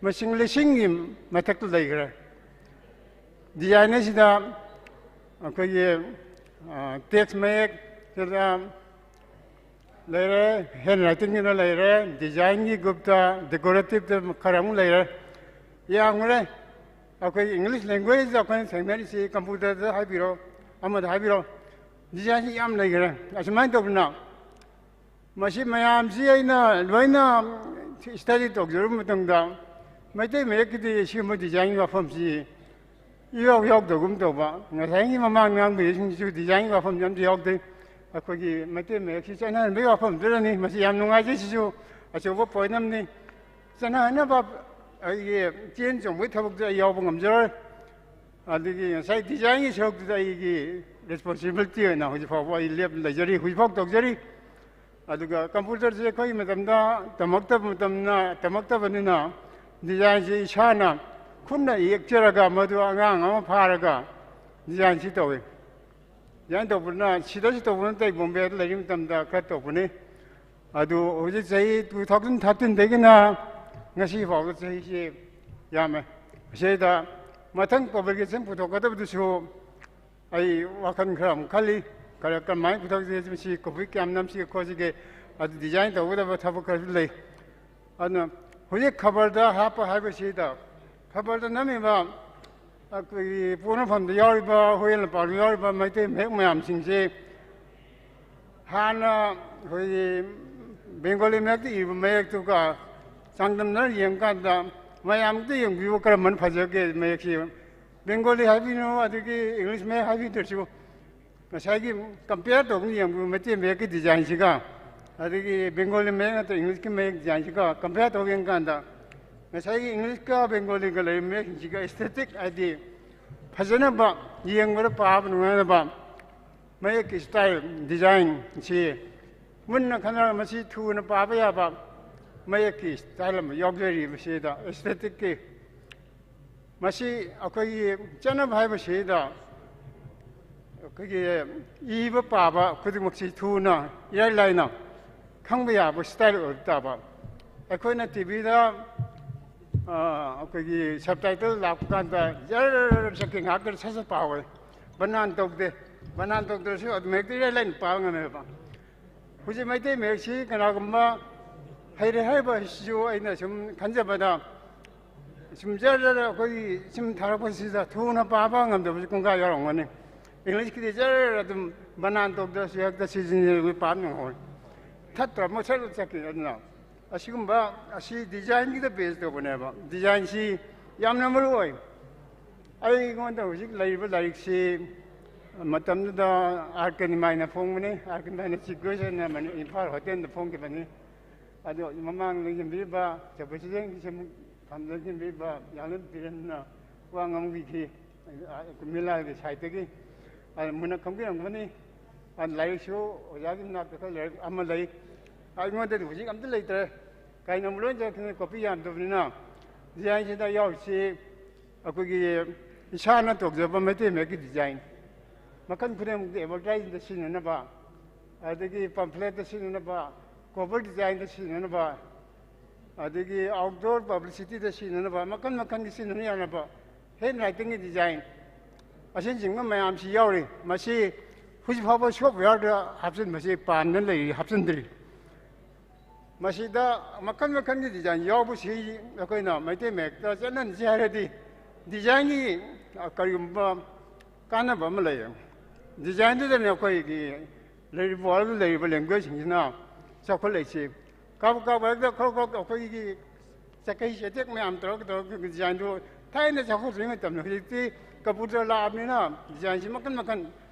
ꯃꯁꯤꯡ 1000ꯒꯤ ꯃꯊꯛꯇ ꯂꯩꯈ꯭ꯔꯦ ꯗꯤꯖꯥꯏꯟ ꯑꯁꯤꯗ ꯑꯩꯈꯣꯏꯒꯤ ꯇꯦꯛꯁ ꯃꯌꯦꯛꯇ ꯂꯩꯔꯦ ꯍꯦꯟ ꯔꯥꯏꯇꯤꯡꯒꯤꯗ ꯂꯩꯔꯦ ꯗꯤꯖꯥꯏꯟꯒꯤ ꯒ꯭ꯔꯨꯞꯇ ꯗꯦꯀꯣꯔꯦꯇꯤꯞꯇ ꯈꯔ ꯑꯃꯨꯛ ꯂꯩꯔꯦ ꯌꯥꯝꯈ꯭ꯔꯦ ꯑꯩꯈꯣꯏ ꯏꯪꯂꯤꯁ ꯂꯦꯡꯒ꯭ꯋꯦꯖꯇ ꯑꯩꯈꯣꯏꯅ ꯊꯦꯡꯅꯔꯤꯁꯤ ꯀꯝꯄ꯭ꯌꯨꯇꯔꯗ ꯍꯥꯏꯕꯤꯔꯣ ꯑꯃꯗ ꯍꯥꯏꯕꯤꯔꯣ ꯗꯤꯖꯥꯏꯟꯁꯤ ꯌꯥꯝ ꯂꯩꯈ꯭ꯔꯦ ꯑꯁꯨꯃꯥꯏꯅ ꯇꯧꯗꯅ ꯃꯁꯤ ꯃꯌꯥꯝꯁꯤ ꯑꯩꯅ ꯂꯣꯏꯅ ꯁ꯭ꯇꯗꯤ ꯇꯧꯖꯔꯕ ꯃꯇꯨꯡꯗ ꯃꯩꯇꯩ ꯃꯌꯦꯛꯀꯤꯗꯤ ꯁꯤꯒꯨꯝꯕ ꯗꯤꯖꯥꯏꯟꯒꯤ ꯋꯥꯐꯝꯁꯤ ꯏꯌꯥꯎ ꯌꯥꯎꯗꯕꯒꯨꯝ ꯇꯧꯕ ꯉꯁꯥꯏꯒꯤ ꯃꯃꯥꯡ ꯉꯥꯡꯕꯤꯔꯤꯁꯤꯡꯁꯤꯁꯨ ꯗꯤꯖꯥꯏꯟꯒꯤ ꯋꯥꯐꯝꯁꯤ ꯑꯝꯇ ꯌꯥꯎꯗꯦ ꯑꯩꯈꯣꯏꯒꯤ ꯃꯩꯇꯩ ꯃꯌꯦꯛꯁꯤ ꯆꯠꯅꯍꯟꯕꯒꯤ ꯋꯥꯐꯝꯗꯨꯗꯅꯤ ꯃꯁꯤ ꯌꯥꯝ ꯅꯨꯡꯉꯥꯏꯖꯩ ꯁꯤꯁꯨ ꯑꯆꯧꯕ ꯄꯣꯏꯟ ꯑꯃꯅꯤ ꯆꯠꯅꯍꯟꯅꯕ ꯑꯩꯒꯤ ꯆꯦꯟ ꯆꯣꯡꯕꯒꯤ ꯊꯕꯛꯇ ꯑꯩ ꯌꯥꯎꯕ ꯉꯝꯖꯔꯣꯏ ꯑꯗꯒꯤ ꯉꯁꯥꯏ ꯗꯤꯖꯥꯏꯟꯒꯤ ꯁꯔꯨꯛꯇꯨꯗ ꯑꯩꯒꯤ ꯔꯦꯁꯄꯣꯟꯁꯤꯕꯤꯂꯤꯇꯤ ꯑꯣꯏꯅ ꯍꯧꯖꯤꯛꯐꯥꯎꯕ ꯑꯩ ꯂꯦꯞ ꯂꯩꯖꯔꯤ ꯍꯧꯖꯤꯛꯐꯥꯎ ꯇꯧꯖꯔꯤ ꯑꯗꯨꯒ ꯀꯝꯄ꯭ꯌꯨꯇꯔꯁꯦ ꯑꯩꯈꯣꯏꯒꯤ ꯃꯇꯝꯗ ꯇꯝꯃꯛꯇꯕꯅꯤꯅ ꯗꯤꯖꯥꯏꯟꯁꯤ ꯏꯁꯥꯅ ꯈꯨꯠꯅ ꯌꯦꯛꯆꯔꯒ ꯃꯗꯨ ꯑꯉꯥꯡ ꯑꯃ ꯐꯥꯔꯒ ꯗꯤꯖꯥꯏꯟꯁꯤ ꯇꯧꯏ ꯗꯤꯖꯥꯏꯟ ꯇꯧꯕꯅ ꯁꯤꯗꯁꯨ ꯇꯧꯕ ꯅꯠꯇꯦ ꯕꯣꯝꯕꯦꯗ ꯂꯩꯔꯤ ꯃꯇꯝꯗ ꯈꯔ ꯇꯧꯕꯅꯤ ꯑꯗꯨ ꯍꯧꯖꯤꯛ ꯆꯍꯤ 2013ꯗꯒꯤꯅ ꯉꯁꯤ ꯐꯥꯎꯕ ꯆꯍꯤꯁꯤ ꯌꯥꯝꯃꯦ ꯑꯁꯤꯗ ꯃꯊꯪ ꯄꯕ꯭ꯂꯤꯀꯦꯁꯟ ꯄꯨꯊꯣꯛꯀꯗꯕꯗꯨꯁꯨ ꯑꯩ ꯋꯥꯈꯜ ꯈꯔ ꯑꯃꯨꯛ ꯈꯜꯂꯤ ꯀꯃꯥꯏꯅ ꯄꯨꯊꯣꯛꯁꯤꯒꯦ ꯃꯁꯤ ꯀꯣꯄꯤ ꯀꯌꯥꯝ ꯅꯝꯁꯤꯒꯦ ꯈꯣꯠꯁꯤꯒꯦ ꯑꯗꯨ ꯗꯤꯖꯥꯏꯟ ꯇꯧꯒꯗꯕ ꯊꯕꯛ ꯈꯔꯁꯨ ꯂꯩ ꯑꯗꯨꯅ ꯍꯧꯖꯤꯛ ꯈꯕꯔꯗ ꯍꯥꯞꯄ ꯍꯥꯏꯕꯁꯤꯗ ꯈꯕꯔꯗ ꯅꯝꯃꯤꯕ ꯑꯩꯈꯣꯏꯒꯤ ꯄꯣꯛꯅꯐꯝꯗ ꯌꯥꯎꯔꯤꯕ ꯍꯨꯏꯌꯦꯟ ꯂꯝꯄꯥꯛꯇ ꯌꯥꯎꯔꯤꯕ ꯃꯩꯇꯩ ꯃꯌꯦꯛ ꯃꯌꯥꯝꯁꯤꯡꯁꯦ ꯍꯥꯟꯅ ꯑꯩꯈꯣꯏꯒꯤ ꯕꯦꯡꯒꯣꯂꯤ ꯃꯌꯦꯛꯇ ꯏꯕ ꯃꯌꯦꯛꯇꯨꯒ ꯆꯥꯡꯗꯝꯅꯔ ꯌꯦꯡꯀꯥꯟꯗ ꯃꯌꯥꯝꯗ ꯌꯦꯡꯕꯤꯌꯨ ꯀꯔꯝꯕꯅ ꯐꯖꯒꯦ ꯃꯌꯦꯛꯁꯤ ꯕꯦꯡꯒꯣꯂꯤ ꯍꯥꯏꯕꯤꯅꯣ ꯑꯗꯒꯤ ꯏꯪꯂꯤꯁ ꯃꯌꯦꯛ ꯍꯥꯏꯕꯤꯗ꯭ꯔꯁꯨ ꯉꯁꯥꯏꯒꯤ ꯀꯝꯄꯤꯌꯔ ꯇꯧꯕ ꯌꯦꯡꯕꯤꯌꯨ ꯃꯩꯇꯩ ꯃꯌꯦꯛꯀꯤ ꯗꯤꯖꯥꯏꯟꯁꯤꯒ ꯑꯗꯒꯤ ꯕꯦꯡꯒꯣꯂꯤ ꯃꯌꯦꯛ ꯅꯠꯇ꯭ꯔꯒ ꯏꯪꯂꯤꯁꯀꯤ ꯃꯌꯦꯛ ꯗꯤꯖꯥꯏꯟꯁꯤꯒ ꯀꯝꯄꯤꯌꯔ ꯇꯧꯕ ꯌꯦꯡꯀꯥꯟꯗ ꯉꯁꯥꯏꯒꯤ ꯏꯪꯂꯤꯁꯀ ꯕꯦꯡꯒꯣꯂꯤꯒ ꯂꯩꯔꯤꯕ ꯃꯌꯦꯛꯁꯤꯡꯁꯤꯒ ꯑꯦꯁꯊꯦꯇꯤꯛ ꯍꯥꯏꯗꯤ ꯐꯖꯅꯕ ꯌꯦꯡꯕꯗ ꯄꯥꯕ ꯅꯨꯡꯉꯥꯏꯅꯕ ꯃꯌꯦꯛꯀꯤ ꯁ꯭ꯇꯥꯏꯜ ꯗꯤꯖꯥꯏꯟꯁꯤ ꯃꯨꯟꯅ ꯈꯟꯅꯔꯒ ꯃꯁꯤ ꯊꯨꯅ ꯄꯥꯕ ꯌꯥꯕ ꯃꯌꯦꯛꯀꯤ ꯁ꯭ꯇꯥꯏꯜ ꯑꯃ ꯌꯥꯎꯖꯔꯤ ꯃꯁꯤꯗ ꯑꯦꯁꯊꯦꯇꯤꯛꯀꯤ ꯃꯁꯤ ꯑꯩꯈꯣꯏꯒꯤ ꯆꯠꯅꯕ ꯍꯥꯏꯕꯁꯤꯗ ꯑꯩꯈꯣꯏꯒꯤ ꯏꯕ ꯄꯥꯕ ꯈꯨꯗꯤꯡꯃꯛꯁꯤ ꯊꯨꯅ ꯏꯔꯥꯏ ꯂꯥꯏꯅ ꯈꯪꯕ ꯌꯥꯕ ꯁ꯭ꯇꯥꯏꯜ ꯑꯣꯏꯕ ꯇꯥꯕ ꯑꯩꯈꯣꯏꯅ ꯇꯤꯚꯤꯗ ꯑꯩꯈꯣꯏꯒꯤ ꯁꯕꯇꯥꯏꯇꯜ ꯂꯥꯛꯄ ꯀꯥꯟꯗ ꯖꯔ ꯆꯠꯀꯤ ꯉꯥꯛꯇ ꯁꯠ ꯁꯠ ꯄꯥꯎꯋꯦ ꯕꯅꯥꯟ ꯇꯧꯗꯦ ꯕꯅꯥꯟ ꯇꯧꯗ꯭ꯔꯁꯨ ꯑꯗꯨ ꯃꯌꯦꯛꯇ ꯏꯔꯥꯏ ꯂꯥꯏꯅ ꯄꯥꯕ ꯉꯝꯃꯦꯕ ꯍꯧꯖꯤꯛ ꯃꯩꯇꯩ ꯃꯌꯦꯛꯁꯤ ꯀꯅꯥꯒꯨꯝꯕ ꯍꯩꯔꯦ ꯍꯥꯏꯕꯁꯤꯁꯨ ꯑꯩꯅ ꯁꯨꯝ ꯈꯟꯖꯕꯗ ꯁꯨꯝ ꯖꯔ ꯑꯩꯈꯣꯏꯒꯤ ꯁꯨꯝ ꯊꯥꯔꯛꯄꯁꯤꯗ ꯊꯨꯅ ꯄꯥꯕ ꯉꯝꯗꯕꯁꯤ ꯀꯨꯡꯒꯥ ꯌꯥꯎꯔꯝꯒꯅꯤ ꯏꯪꯂꯤꯁꯀꯤꯗꯤ ꯖꯔ ꯑꯗꯨꯝ ꯕꯅꯥꯟ ꯇꯧꯗ꯭ꯔꯁꯨ ꯍꯦꯛꯇ ꯁꯤꯖꯤꯟꯅꯩ ꯄꯥꯕ ꯉꯝꯍꯧꯏ ꯊꯠꯇ꯭ꯔ ꯃꯁꯠ ꯆꯠꯈꯤ ꯑꯗꯨꯅ ꯑꯁꯤꯒꯨꯝꯕ ꯑꯁꯤ ꯗꯤꯖꯥꯏꯟꯒꯤꯗ ꯕꯦꯖ ꯇꯧꯕꯅꯦꯕ ꯗꯤꯖꯥꯏꯟꯁꯤ ꯌꯥꯝꯅ ꯃꯔꯨ ꯑꯣꯏ ꯑꯩꯉꯣꯟꯗ ꯍꯧꯖꯤꯛ ꯂꯩꯔꯤꯕ ꯂꯥꯏꯔꯤꯛꯁꯤ ꯃꯇꯝꯗꯨꯗ ꯑꯥꯔ ꯀꯦ ꯅꯤꯃꯥꯏꯅ ꯐꯣꯡꯕꯅꯤ ꯑꯥꯔ ꯀꯦ ꯅꯤꯃꯥꯏꯅ ꯆꯤꯐ ꯒꯦꯁꯠꯅ ꯏꯝꯐꯥꯜ ꯍꯣꯇꯦꯜꯗ ꯐꯣꯡꯈꯤꯕꯅꯤ ꯑꯗꯣ ꯃꯃꯥꯡ ꯂꯩꯖꯟꯕꯤꯔꯤꯕ ꯆꯧꯄꯁꯤꯗꯦꯟꯒꯤꯁꯨ ꯂꯩꯖꯟꯕꯤꯔꯤꯕ ꯌꯥꯝꯅ ꯄꯤꯔꯟꯅ ꯋꯥ ꯉꯥꯡꯕꯤꯈꯤ ꯃꯤꯂꯥꯒꯤ ꯁꯥꯏꯠꯇꯒꯤ ꯃꯨꯟꯅ ꯈꯪꯕꯤꯔꯝꯒꯅꯤ ꯂꯥꯏꯔꯤꯛꯁꯨ ꯑꯣꯖꯥꯒꯤ ꯃꯅꯥꯛꯇ ꯈꯔ ꯂꯥꯏꯔꯤꯛ ꯑꯃ ꯂꯩ ꯑꯩꯉꯣꯟꯗꯗꯤ ꯍꯧꯖꯤꯛ ꯑꯝꯇ ꯂꯩꯇ꯭ꯔꯦ ꯀꯩꯅꯣ ꯂꯣꯏ ꯆꯠꯈꯤꯅꯤ ꯀꯣꯄꯤ ꯌꯥꯝꯗꯕꯅꯤ나 ꯗꯤꯖꯥꯏꯟꯁꯤꯗ ꯌꯥꯎꯔꯤꯁꯤ ꯑꯩꯈꯣꯏꯒꯤ ꯏꯁꯥꯅ ꯇꯧꯖꯕ ꯃꯩꯇꯩ ꯃꯌꯦꯛꯀꯤ ꯗꯤꯖꯥꯏꯟ ꯃꯈꯜ ꯈꯨꯗꯤꯡꯃꯛꯇ ꯑꯦꯗꯚꯔꯇꯥꯏꯖꯤꯡꯗ ꯁꯤꯖꯤꯟꯅꯅꯕ ꯑꯗꯒꯤ ꯄꯝꯐ꯭ꯂꯦꯠꯇ ꯁꯤꯖꯤꯟꯅꯅꯕ ꯀꯣꯚꯔ ꯗꯤꯖꯥꯏꯟꯗ ꯁꯤꯖꯤꯟꯅꯅꯕ ꯑꯗꯒꯤ ꯑꯥꯎꯠꯗꯣꯔ ꯄꯕ꯭ꯂꯤꯁꯤꯇꯤꯗ ꯁꯤꯖꯤꯟꯅꯅꯕ ꯃꯈꯜ ꯃꯈꯜꯒꯤ ꯁꯤꯖꯤꯟꯅꯕ ꯌꯥꯅꯕ ꯍꯦꯟ ꯔꯥꯏꯇꯤꯡꯒꯤ ꯗꯤꯖꯥꯏꯟ ꯑꯁꯤꯅꯆꯤꯡꯕ ꯃꯌꯥꯝꯁꯤ ꯌꯥꯎꯔꯤ ꯃꯁꯤ ꯍꯧꯖꯤꯛ ꯐꯥꯎꯕ ꯁꯣꯐꯋꯦꯌꯔꯗ ꯍꯥꯞꯆꯤꯟꯕꯁꯤ ꯄꯥꯟꯗꯅ ꯂꯩꯔꯤ ꯍꯥꯞꯆꯤꯟꯗ꯭ꯔꯤ ꯃꯁꯤꯗ ꯃꯈꯜ ꯃꯈꯜꯒꯤ ꯗꯤꯖꯥꯏꯟ ꯌꯥꯎꯕꯁꯤ ꯑꯩꯈꯣꯏꯅ ꯃꯩꯇꯩ ꯃꯌꯦꯛꯇ ꯆꯠꯅꯍꯟꯁꯤ ꯍꯥꯏꯔꯗꯤ ꯗꯤꯖꯥꯏꯟꯒꯤ ꯀꯔꯤꯒꯨꯝꯕ ꯀꯥꯟꯅꯕ ꯑꯃ ꯂꯩ ꯗꯤꯖꯥꯏꯟꯗꯨꯗꯅꯤ ꯑꯩꯈꯣꯏꯒꯤ ꯂꯩꯔꯤꯕ ꯋꯥꯔꯜꯗ ꯂꯩꯔꯤꯕ ꯂꯦꯡꯒ꯭ꯋꯦꯖꯁꯤꯡꯁꯤꯅ ꯆꯥꯎꯈꯠꯂꯛꯏꯁꯤ ꯀꯥꯕꯛ ꯍꯦꯛꯇ ꯈꯔ ꯑꯩꯈꯣꯏꯒꯤ ꯆꯀꯩ ꯆꯦꯇꯦꯛ ꯃꯌꯥꯝ ꯇꯧꯔꯒ ꯗꯤꯖꯥꯏꯟꯗꯨ ꯊꯥꯏꯅ ꯆꯥꯎꯈꯠꯇ꯭ꯔꯤꯉꯩ ꯃꯇꯝꯗ ꯍꯧꯖꯤꯛꯇꯤ ꯀꯝꯄ꯭ꯌꯨꯇꯔ ꯂꯥꯛꯑꯕꯅꯤꯅ ꯗꯤꯖꯥꯏꯟꯁꯤ ꯃꯈꯜ ꯃꯈꯜ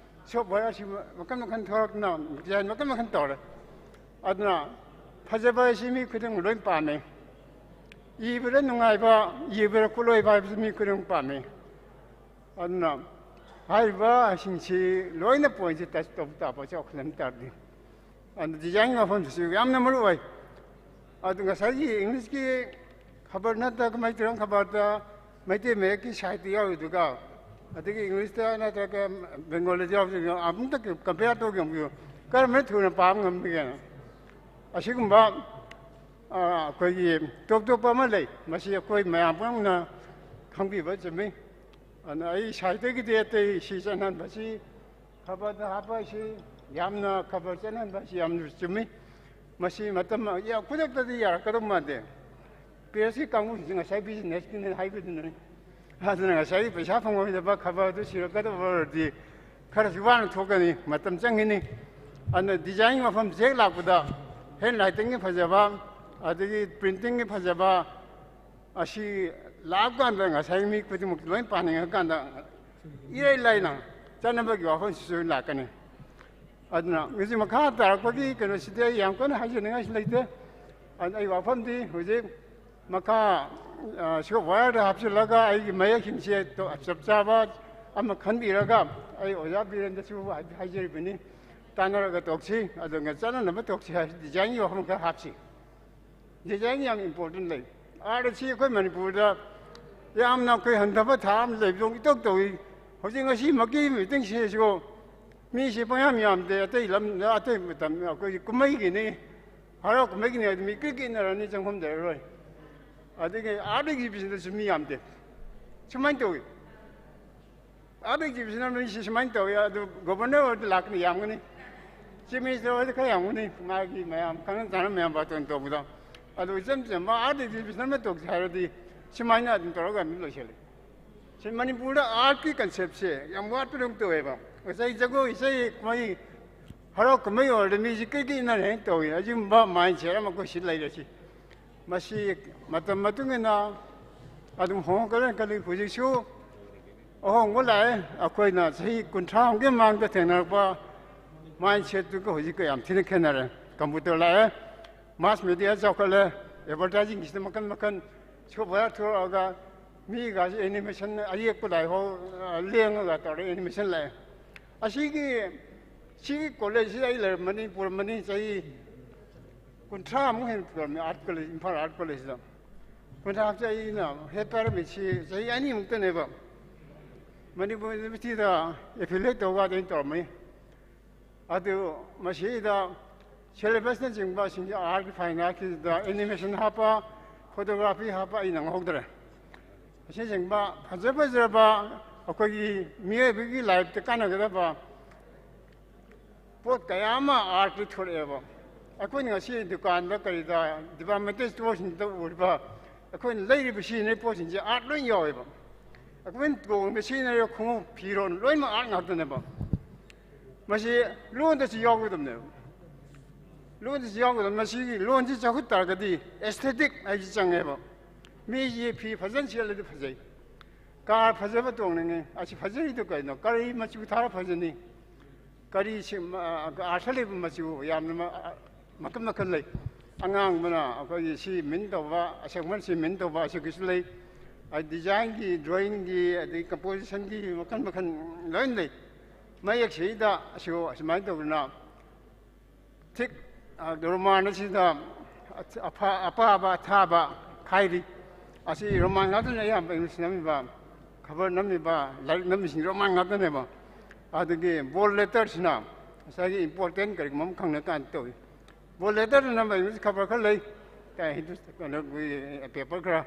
ꯁꯣꯐꯋꯦꯌꯔꯁꯤ ꯃꯈꯜ ꯃꯈꯜ ꯊꯣꯔꯛꯇꯨꯅ ꯗꯤꯖꯥꯏꯟ ꯃꯈꯜ ꯃꯈꯜ ꯇꯧꯔꯦ ꯑꯗꯨꯅ ꯐꯖꯕ ꯍꯥꯏꯁꯤ ꯃꯤ ꯈꯨꯗꯤꯡꯃꯛ ꯂꯣꯏ ꯄꯥꯝꯃꯦ ꯏꯕꯗ ꯅꯨꯡꯉꯥꯏꯕ ꯏꯕꯗ ꯈꯨꯠꯂꯣꯏꯕ ꯍꯥꯏꯕꯁꯤ ꯃꯤ ꯈꯨꯗꯤꯡꯃꯛ ꯄꯥꯝꯃꯦ ꯑꯗꯨꯅ ꯍꯥꯏꯔꯤꯕꯁꯤꯡꯁꯤ ꯂꯣꯏꯅ ꯄꯣꯏꯟꯁꯤ ꯇꯆ ꯇꯧꯕ ꯇꯥꯕ ꯆꯥꯎꯈꯠꯂꯝ ꯇꯥꯔꯗꯤ ꯑꯗꯨ ꯗꯤꯖꯥꯏꯟꯒꯤ ꯃꯐꯝꯗꯨꯁꯨ ꯌꯥꯝꯅ ꯃꯔꯨ ꯑꯣꯏ ꯑꯗꯨ ꯉꯁꯥꯏꯒꯤ ꯏꯪꯂꯤꯁꯀꯤ ꯈꯕꯔ ꯅꯠꯇ꯭ꯔꯒ ꯃꯩꯇꯩꯔꯣꯟ ꯈꯕꯔꯗ ꯃꯩꯇꯩ ꯃꯌꯦꯛꯀꯤ ꯁꯥꯏꯠꯇ ꯌꯥꯎꯔꯤꯗꯨꯒ ꯑꯗꯒꯤ ꯏꯪꯂꯤꯁꯇ ꯅꯠꯇ꯭ꯔꯒ ꯕꯦꯡꯒꯣꯂꯤꯗ ꯌꯥꯎꯔꯤꯗꯨꯒ ꯑꯃꯨꯛꯇ ꯀꯝꯄꯤꯌꯔ ꯇꯧꯒꯦ ꯌꯦꯡꯕꯤꯌꯨ ꯀꯔꯝꯕꯅ ꯊꯨꯅ ꯄꯥꯕ ꯉꯝꯕꯒꯦꯅ ꯑꯁꯤꯒꯨꯝꯕ ꯑꯩꯈꯣꯏꯒꯤ ꯇꯣꯞ ꯇꯣꯞꯄ ꯑꯃ ꯂꯩ ꯃꯁꯤ ꯑꯩꯈꯣꯏ ꯃꯌꯥꯝ ꯄꯨꯝꯅꯃꯛꯅ ꯈꯪꯕꯤꯕ ꯆꯨꯝꯃꯤ ꯑꯗꯨꯅ ꯑꯩ ꯁꯥꯏꯠꯇꯒꯤꯗꯤ ꯑꯇꯩ ꯁꯤ ꯆꯠꯅꯍꯟꯕꯁꯤ ꯈꯕꯔꯗ ꯍꯥꯞꯄꯁꯤ ꯌꯥꯝꯅ ꯈꯕꯔ ꯆꯠꯅꯍꯟꯕꯁꯤ ꯌꯥꯝꯅ ꯆꯨꯝꯃꯤ ꯃꯁꯤ ꯃꯇꯝ ꯈꯨꯗꯛꯇꯗꯤ ꯌꯥꯔꯛꯀꯗꯧ ꯃꯥꯟꯗꯦ ꯄ꯭ꯔꯦꯁꯀꯤ ꯀꯥꯡꯕꯨꯁꯤꯡꯁꯤ ꯉꯁꯥꯏ ꯕꯤꯖꯤꯅꯦꯁꯀꯤꯅꯤ ꯍꯥꯏꯕꯗꯨꯅꯅꯤ ꯑꯗꯨꯅ ꯉꯁꯥꯏꯒꯤ ꯄꯩꯁꯥ ꯐꯪꯉꯣꯏꯗꯕ ꯈꯕꯔꯗꯨ ꯁꯤꯔꯛꯀꯗꯕ ꯑꯣꯏꯔꯗꯤ ꯈꯔꯁꯨ ꯋꯥꯅ ꯊꯣꯛꯀꯅꯤ ꯃꯇꯝ ꯆꯪꯒꯅꯤ ꯑꯗꯨꯅ ꯗꯤꯖꯥꯏꯟ ꯃꯐꯝ ꯍꯦꯛ ꯂꯥꯛꯄꯗ ꯍꯦꯟ ꯔꯥꯏꯇꯤꯡꯒꯤ ꯐꯖꯕ ꯑꯗꯒꯤ ꯄ꯭ꯔꯤꯟꯇꯤꯡꯒꯤ ꯐꯖꯕ ꯑꯁꯤ ꯂꯥꯛꯀꯥꯟꯗ ꯉꯁꯥꯏ ꯃꯤ ꯈꯨꯗꯤꯡꯃꯛ ꯂꯣꯏ ꯄꯥꯅꯤꯡꯉꯀꯥꯟꯗ ꯏꯔꯩ ꯂꯥꯏꯅ ꯆꯠꯅꯕꯒꯤ ꯋꯥꯐꯝꯁꯤꯁꯨ ꯂꯥꯛꯀꯅꯤ adna ngisi makha tarakpagi kano side yang kono hajininga silaite an ai wafamdi huje makha sho wire hapsilaga ai maya khimse to chapchaba ama khanbiraga ai oja birenda chu hajiri bini tanaraga tokchi adonga chana nama tokchi design yo ham ka hapsi design yang important lai ara chi koi manipurda yamna koi handaba tham leibjong itok toi huje ngasi maki meeting se jo mi si payam yam de ate lam ate metam ko kumai gi ni haro kumai gi ni mi ki na ni jang hom de roi adege adege business mi yam de chuman to adege business mi si chuman to ya do governor de lak ni yam ni chimi so de ka yam ni ma gi ma yam kan tan ma yam ba ton to bu da ado jam jam ma adege business me to khara di chuman na din to ga mi lo chele chen manipur da art ki concept se yam wat tum to e ba Saya jago saya kami harap kami orang music ini nak tahu ya, jadi bah main cara macam silai lagi. Masih macam na, adum hong kalau puji show, oh mulai aku ina saya kuntrang ke mang ke tenar pa main cara tu kau puji kau yang tidak kenal, komputer lah, mass media jauh kalau advertising kita makan show banyak tu agak mi gas animation ayat aku dah ho liang agak tahu animation lah. Asi college ai Manipur mani sai kuntra mu hen from art college Imphal art college la kuntra sai na heper mi chi sai ani mu te ne ba Manipur university da affiliate to ga den to mai adu mashi da syllabus na jing ba sing art fine art da animation hapa photography hapa ai nang hok dra asi jing ba phajaba ba अकोगी मिये बिगी life ते काना गदा बा पोत कयामा art थोड़े बा अकोनी ngasi दुकान दा करी दा डिपार्टमेंटल स्टोर सिन दा उरबा अकोनी लेरी बिसी ने पोसिन जे आर्ट लोइन योय बा अकोनी गो बिसी ने यो खु फिरोन लोइन मा आर्ट ngak ने बा मसी लोन दा सि योगदम ने लोन दा सि योगदम मसी लोन जि जखु तारगदी एस्थेटिक आई जंगे बा मी ये फी फजन सेल दे फजै कार फजब तोंने अच्छी फजरी तो कहना करी मचू थारा फजनी करी आशले मचू याम मकम मकन ले अंगांग बना अखोई सी मिन तोबा असेमन सी मिन तोबा असे किसले डिजाइन की ड्राइंग की अदि कंपोजिशन की मकन मकन लोइन ले मैं एक सीधा असे असमाय तोबना ठीक रोमान सीधा अपा अपा थाबा खाइरी असे रोमान गादन याम इंग्लिश बा खबर नमी बा लाइक नमी सिंह रोमान गाते ने बा आदगे बोल लेटर सिना सागी इम्पोर्टेंट कर मम खंगने कान तो बोल लेटर न बा खबर खल ले का हिंदू कन पेपर करा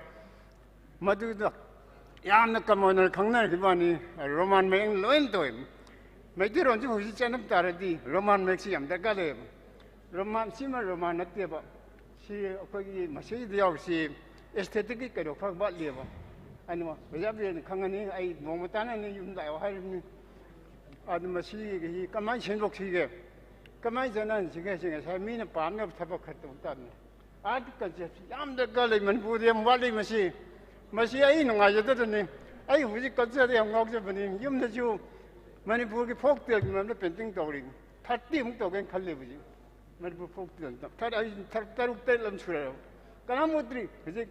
मधु द याम न कमोनर खंगना खिबानी रोमान में लोइन तो मैती रोन जो हुसी चनम तारदी रोमान में सी हम दगा ले रोमान सीमा रोमान नते बा सी अखोगी मसी दियाव सी एस्थेटिक के रो फक बा ले बा अनु बजाबे खंगनी आई मोमताना ने युम लायो हारिनी आदु मसी गी कमाई सेंदोक सिगे कमाई जनान सिगे सिगे सामीन पामने थबक खतु तान आर्ट कंसेप्ट याम द गले मनपुर यम वाली मसी मसी आई नुंगा जदने आई हुजी कल्चर यम ngok जबनी युम न जु मणिपुर की फोक टेल की पेंटिंग तौरी 30 मुक तोगेन खल्ले बुजी मणिपुर फोक टेल थर आई तरुक टेल लम छुरे कनामुद्री हुजी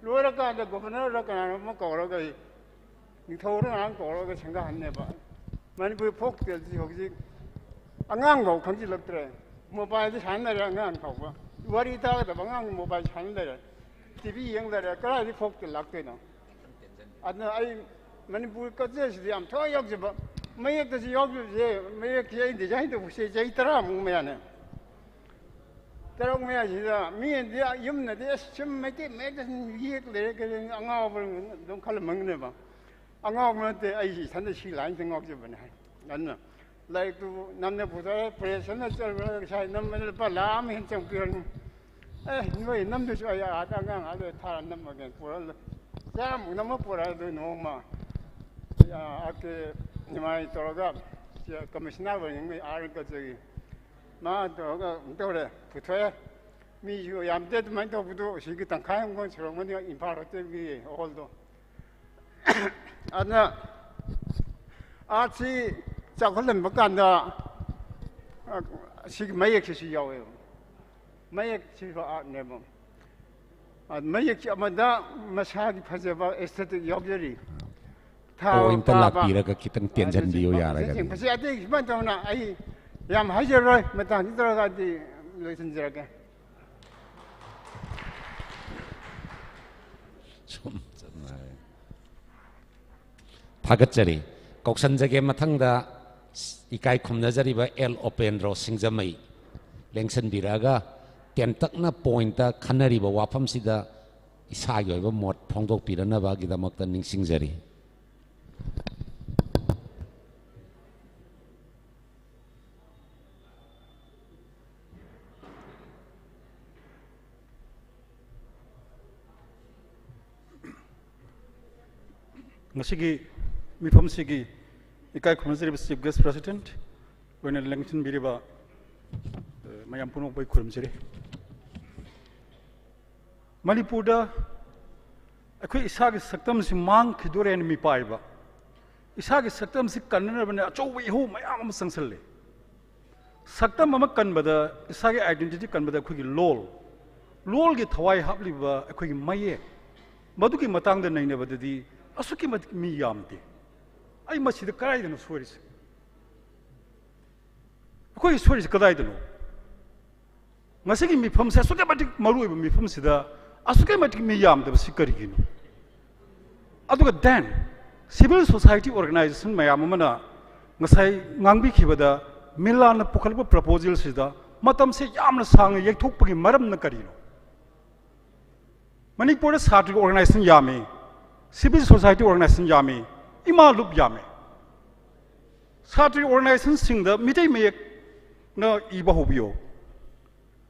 लोरा का द गवर्नर रा कना म कौर ग निथौर आंग कौर ग संगा हन्ने बा मणिपुर फोक टेल जी होगी अंगांग गौ खंजी लगत्रे मोबाइल सान रे अंगांग खाव बा वारी ता द अंगांग मोबाइल सान रे टीवी यंग रे करा दी फोक टेल लागते ना अदना आई मणिपुर कजे से याम थो योग जे बा मैं एक जे योग जे मैं एक जे डिजाइन तो से जे तरा मु में ने तरंग में आजिदा मी दिया यम न दे सिम में ते मैं तो ये ले के अंगाव दम खल मंगने बा अंगाव में ते आई सन सी लाइन से ngok जे बने नन लाइक तू नमने पुता प्रेशन चल साइ नम में पा लाम हिन चंग पिरन ए नोय नम दु आया आता गांग आले था नम मगे पुरल Jam nama pura itu norma. Ake nimai toroga komisioner yang orang kerja. Ma toroga untuk le putra. Mi juga yang dia tu main tu putu sih kita kaya orang seorang mana impar itu bi all tu. Adna aci cakap bukan dah sih mayek sih jauh. Mayek sih apa nebom. Mayek cuma dah masyarakat fazaba estetik jauh Oh, ini telat kira ke kita tianjan bio ya raga. Pasti ada ikhwan tahu nak, ay, yang hajar roy, mata ni terus ada lesen jeraga. Thagatjari, koksanjage mathangda ikai khumnajari ba L open ro singjamai lengsan biraga tentakna pointa khanari ba wafam sida isagi ba mot phongdok pirana ba gidamakta ningsingjari. Ngasigi mifam sigi ikai khumnajari chief guest president when election biriba mayam puno boy khurumjari Manipurda akhoi isagi saktam si mang khidore ni mi paiba isagi saktam si kanna bane achowi ho mayam am sangsalle saktam am kanbada isagi identity kanbada akhoi lol gi thawai habliba akhoi maye maduki matangda naina badadi asuki mat mi yamte ai masjid karai dano soris akhoi soris kadai dano ngasigi mi pham sa suka matik maru mi pham sida asuka matik mi yamde sikari gino aduga then civil society organization mayam mana ngasai ngangbi khibada milana pukhalba proposal sida matam se yamna sang yekthokpagi maram na karino manipur satri organization yame civil society organization yame ima lup yame satri organization singda mitai mek na iba hobio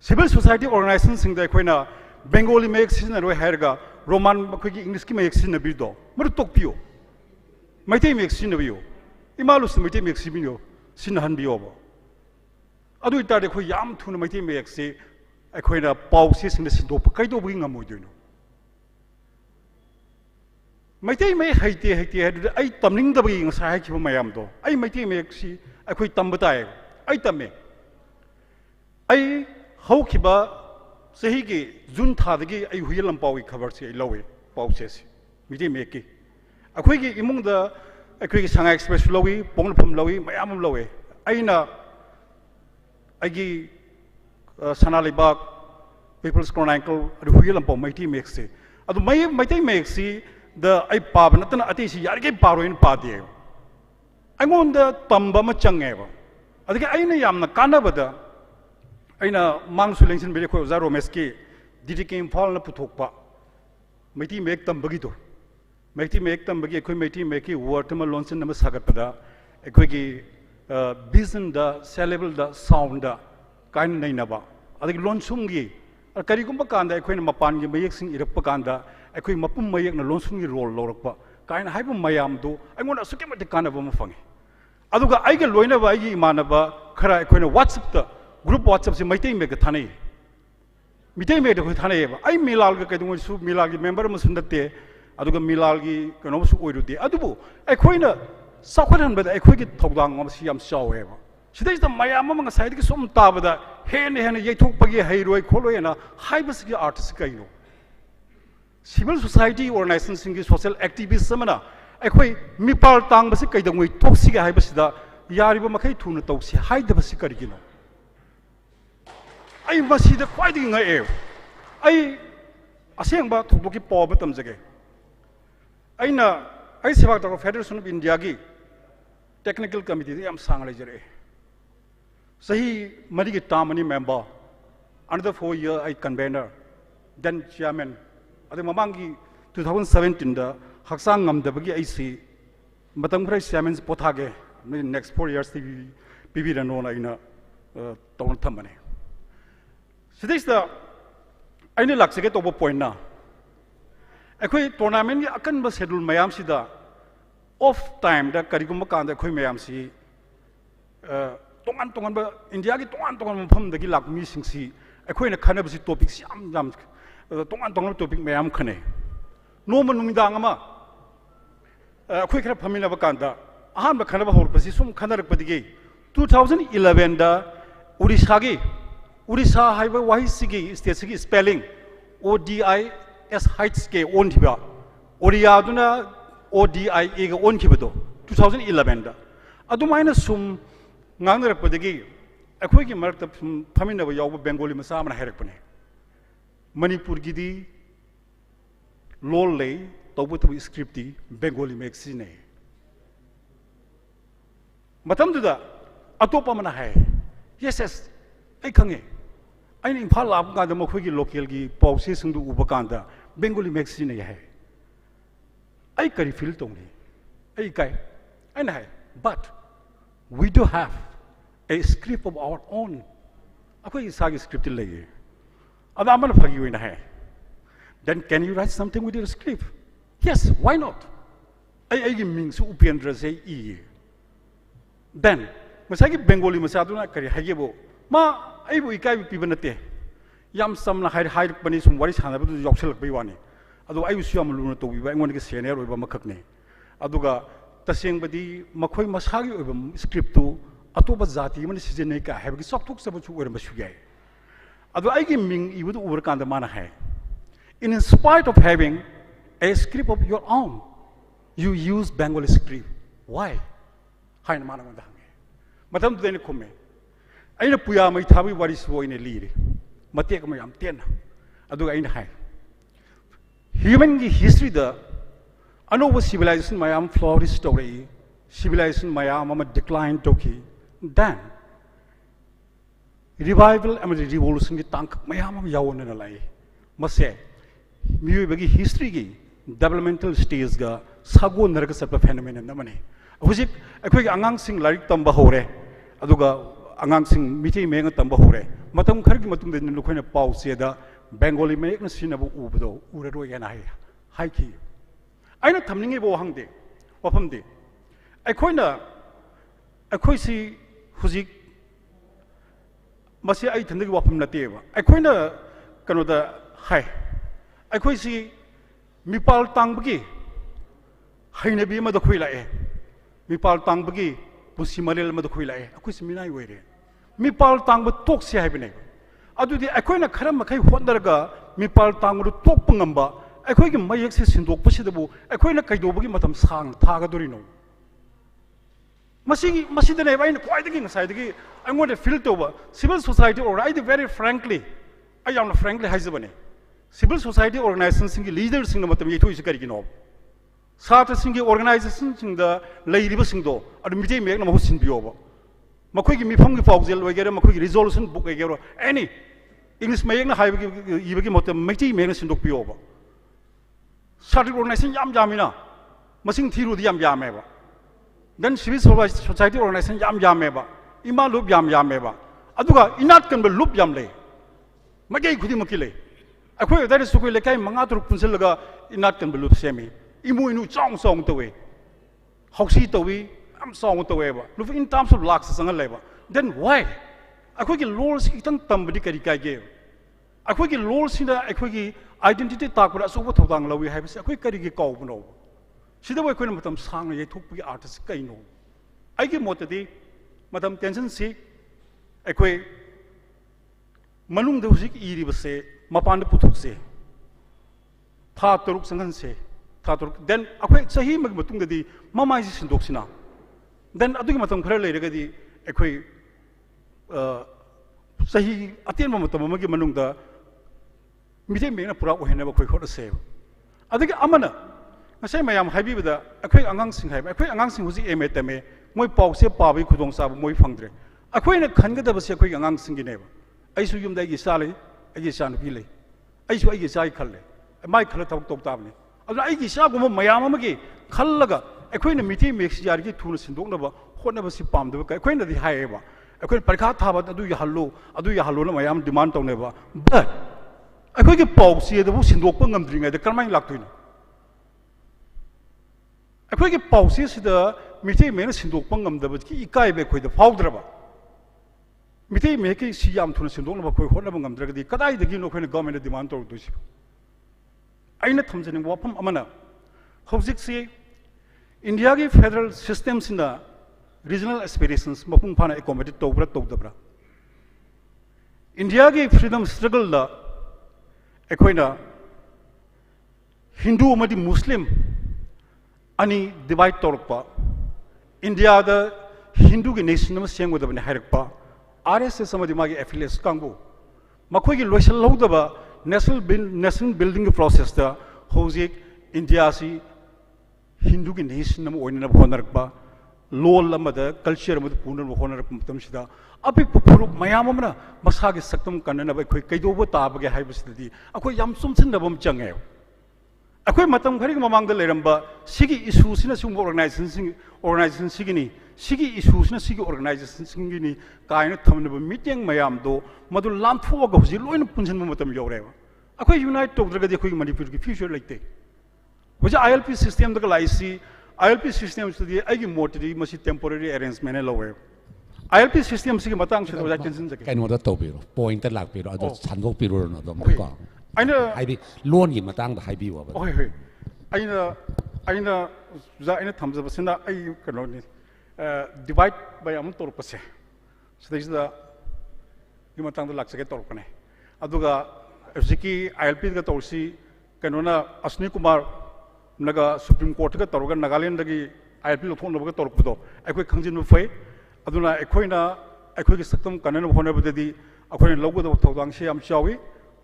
civil society organization singda koina bengali mek sisna ro herga roman khoi english ki mek sisna bido mar tokpio mitai mek sisna bio ima lu sna mitai mek sibino sin han bio bo adu ita de khoi yam thuna mitai mek se koina pau se singda sido kai do bi ngamoi doino Maitai me haite hadu ai tamning da bi ngasai hai ki mayam do ai maitai me si akhoi tambatai ai tamme ai hau ki ba sahi ki jun tha dagi ai huilam pawi khabar se lawe pau se si maitai me ki akhoi ki imung da akhoi ki sanga express lawi pong phum lawi mayam lawe aina ai gi sanalibak people's chronicle adu huilam pau maitai me se adu maitai me si the I pab natana ati si yarge paroin padi I want the tamba machangeva adike aina yamna kanabada aina mangsu lengsin bele ko zaro meski didike imphal na puthokpa maiti mek tambagi do maiti mek tambagi khoi maiti meki word ma lonsin na sagatpada ekhoi gi vision da syllable da sound da kain nei na ba adike lonsum gi kari gumba kanda ekhoi na mapan gi mayek sing irappa kanda akhoi mapum mayek na lonsung gi role lorakpa kain haibu mayam do aingona suke mate kanaba ma fangi aduga aiga loina ba aigi imanaba khara akhoi na whatsapp ta group whatsapp se maitai me ga thanai mitai me de thanai ba ai milal ga kedung su milal gi member ma sundate aduga milal gi kano su oirude adubu akhoi na sakharan ba akhoi gi thogdang ma si yam chawe ba sidai da mayam ma nga side gi som tabada hen yethok pagi hairoi kholoi na haibas gi artist kaino civil society organization singi social activists samana akhoi mipal tang basi kaidangoi toksi ga haibasida yariba makai thuna tausi haida basi karigino ai masida kwaidi nga e ai asengba thokdoki paw batam jage aina ai sebak ta federation of india gi technical committee yam sanglai jare sahi mari gi tamani member another 4 year I convener then chairman ade mamangi 2017 da haksang ngamdabagi aisi matam khrai chairman pothage next 4 years pb da no na ina ton thamane sidis da aina laksege to point na अखोई tournament की अकन schedule ma'am सिदा of time दा करिगुम कांदा अखोई ma'am सी तोंगान तोंगान India की तोंगान तोंगान मफम दगी लाक मी सिंगसी अखोई न खनबसी टॉपिक याम तोंगान तोंगान टॉपिक मैम खने नोम नुमिदांग अमा अखोई खरा फमिनब कांदा अहानब खनब हौरपसी सुम खनरकपदिगे 2011 दा उड़ीसा हाइब वाही सिगी स्टेट सिगी स्पेलिंग ODIS heights के ओन थिबा ओरिया दुना ODIA के ओन थिबदो 2011 दा अदुमाइना सुम ngangrapodagi akhoi ki marak famina ba yaw bengali masa amna hairapane manipur gi di lol lei tobu tobu script di bengali maxi ne matam du da atopa mana hai yes ai khange ai ni phal lab ga da makhoi gi local gi pause sing du ubakanda bengali maxi ne hai ai kari feel tongni ai kai ai na hai but we do have a script of our own. Akhoi isagi script lagi. Ada aman phagi hoina hai. Then can you write something with your script? Yes, why not? Ai gi ming su upendra se I. Then masagi Bengali masadu na kari hage bo ma ai bo ikai pi banate. Yam sam na hai pani sum wari sana bu yoksel bai wani. Adu ai su am lu na to wi ba ngon ge senior oi ba makak ne. Aduga taseng badi makhoi masagi oi ba script tu अतोप जाति मन सिजने का है कि सब सब चुवर मसुगे अदो आइगे Ming इवु उवर कांद माना है in spite of having a script of your own you use Bengali script why hain mana manda hange matam dene khome aina puya mai thabi wari so ine lire matek ma yam ten adu aina hai human ki history da anova civilization mayam flourish story civilization mayam ama decline toki then revival and revolution ki tank mayam yawon na lai mase miyu bagi history ki developmental stage ga sago narka sap phenomenon na mane hujik akhoi angang sing larik tamba hore aduga angang sing miti meng tamba hore matam khar ki matung de nu khoina pau se da Bengali mek na sinabu ubdo uraro yana hai ki aina thamninge bo hangde wafam de akhoi si huzik masi ai thandagi wafam nateba akhoi kano da hai akhoi si mipal tangbagi hainabi ma da khoi lae mipal tangbagi pusi malel ma da khoi lae akhoi si minai were mipal tangba tok si hai bine adudi akhoi na kharam makai hondaraga mipal tangru tok pangamba akhoi gi mayek se sindok pasidabu akhoi na kaidobagi matam sang thaga dorino masida ne bain quite the king side I want to filter over civil society or I very frankly I am frankly hazabane civil society organizations sing leaders sing matam yetu is karigino sata sing organizations sing the lady sing do admit make na hosin bioba makoi gi mifam gi fawzel wagera makoi gi resolution book wagera any English make na hai gi matam meti make na sindok bioba sata organization yam jamina masing thiru di yam jameba then civil society organization yam meba ima loop yam meba aduga inat kan be loop yam le magai khudi makile akhoi da su koi le kai manga tur punsil laga inat kan be loop semi imu inu chong to we hoksi to we am song to we ba loop in terms of lakhs sangal le ba then why akhoi ki laws itang tambadi kari kai ge akhoi ki laws sina akhoi ki identity takura so bo thodang lawi hai ba akhoi kari gi kau bno sida wai koina matam sang ye thukpi artist kaino aigi motadi matam tension si ekoi manung de husik iri base mapan de puthuk se tha turuk sangan se tha turuk then akoi sahi mag matung de mamai si sindok sina then adu matam khara le rega di ekoi sahi atien matam magi manung da mite mena pura ohena ba khoi khot se adagi amana ngasai mayam haibibada akhoi angang sing haiba akhoi angang sing husi emetame moi pause pabi khudong sa moi phangdre akhoi na khangada base akhoi angang sing gi neba ai su yum dai gi sale ai gi san pi le ai su ai gi sai khalle mai khala thok tok tabne adu ai gi sa gum mayam amagi khallaga akhoi na miti mix jar gi thuna sindok na ba khona ba si pam de akhoi na di haiba akhoi parkha thaba adu ya hallo na mayam demand tong neba but akhoi gi pause de bu sindok pa ngam dringa de karmai laktoina अखोई के पाउसी सिदा मिठे main सिंदोक Pangam दब की इकाई बे खोई the फाउद्रबा मिठे मे के सी याम थुन सिंदोक न खोई होना बंगम द्रगदी कदाई दगी नो खोई गवर्नमेंट डिमांड तोर दुसि आइना थमजनिंग वाफम अमना हौजिक से इंडिया की फेडरल सिस्टम सिना रीजनल एस्पिरेशंस मपुंग फाना एकोमोडेट तोब्रा तोदब्रा इंडिया की फ्रीडम स्ट्रगल दा एकोइना हिंदू अमदी मुस्लिम अनि डिवाइड तोरपा इंडिया दा हिंदू की नेशन नम सेंगोदबने हायरपा आरएसएस अमदी मागी एफिलिएट्स कांगबो मखोगी लोइसल लौदबा नेशनल बिल्डिंग प्रोसेस दा हौजिक इंडिया सी हिंदू की नेशन नम ओइना होनरपा लोल अमदा कल्चर अमदा पुनर होनरप मतमसिदा अपिक पुरु मयाम अमना मसागी सक्तम कन्ननब अखोई कैदोबो ताबगे हाइबसिदि अखोई याम सुमसिनबम चंगे अखोई मतम खरि ममांगदा लेरंबा सिगी इशूसिना सुम ऑर्गेनाइजेशन सिगिनी सिगी इशूसिना सिगी ऑर्गेनाइजेशन सिगिनी कायना थमनब मीटिंग मयाम दो मदु लामथोगा हुजि लोइन पुनसन मतम यौरेबा अखोई यूनाइट तोद्रगदि अखोई मणिपुर की फ्यूचर लेते हुजि आईएलपी सिस्टम दग लाइसी आईएलपी सिस्टम स्टडी आइगी मोटदी मसी टेम्पोररी अरेंजमेंट लवे आईएलपी सिस्टम सिगी मतंग से वजा टेंशन जके कइनोदा तोबिरो पॉइंट लाकबिरो अदो सांदोक पिरो न दो मको आइना हाइबी लोन की मतंग दा हाइबी वा ओय होय आइना जा आइना थमजबसिना आइ कनोनि डिवाइड बाय अम तोरपसे सदैसदा की मतंग लाक्सके तोरपने अदुगा एफसीकी आईएलपी गा तोरसी कनोना अश्विनी कुमार नगा सुप्रीम कोर्ट का तौर नागालैंड की आईएलपी लौथोनब तौरपदो अखोई खंजिन फै अदुना अखोइना अखोई सक्तम कनन होनबदि अखोइना लौगदब थौदांग से याम चावी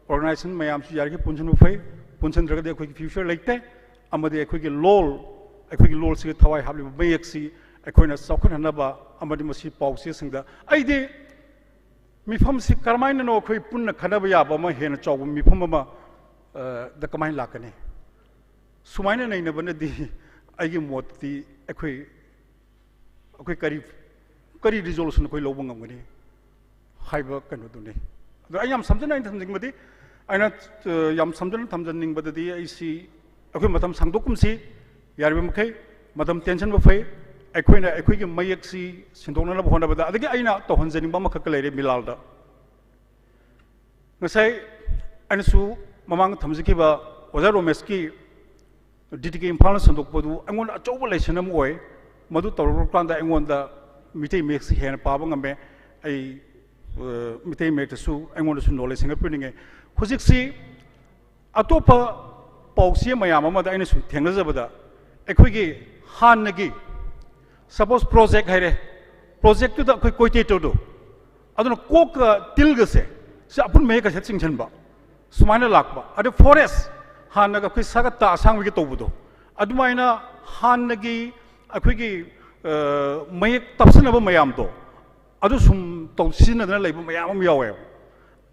ऑर्गेनाइजेशन मयाम से यारगे पुनसन फै पुनसनद्रगदि अखोई फ्यूचर लेते अमदि अखोई लोल से थवाई हाबलिब मयक्सी अखोइना सौखननबा अमदि मसी पाउसे सिंगदा आइदे मिफम से करमाइननो अखोई पुन्न खनब याबा म हेन चाव मिफम म द कमाइन लाकने सुमाइना नैनबनदि आइगे मोती अखोई करी रिजोल्यूशन अखोई लौब ngमगनि हाइबा कनोदुने अदो आइ याम समझना थमजिंगबदि आइना याम समझना थमजनिंगबदि आइसी अखोई मतम सांगदोकुमसी यारबे मखै मतम टेंशन बफै अखोइना अखोइगे मयक्सी सिंदोनना होनबदा अदि आइना तोहनजनिंबा मखक लेरे मिलालदा ngasai ainasu mamang thamjikiba oja romeski DTK Impal Sandokpadu, Angon a Jobo Lationam way, Madu Torokanda, Angonda, Mite makes here, Pabangame, a Mite make the Su, Angon to knowledge and putting a Husiksi Atopa Pausia Mayama, the Inisu, Tangazabada, Equigi, Hanagi. Suppose project had a project to the Koitato. I don't know, Coca Tilgase, Sapun make a setting chamber, Sumana Lakba, at the forest. हानगा कोई सागता आसांग विके तोबुदो अदुमाइना हानगी अखोगी मयक तपसनब मयाम दो अदु सुम तौसिनदना लेब मयाम यावे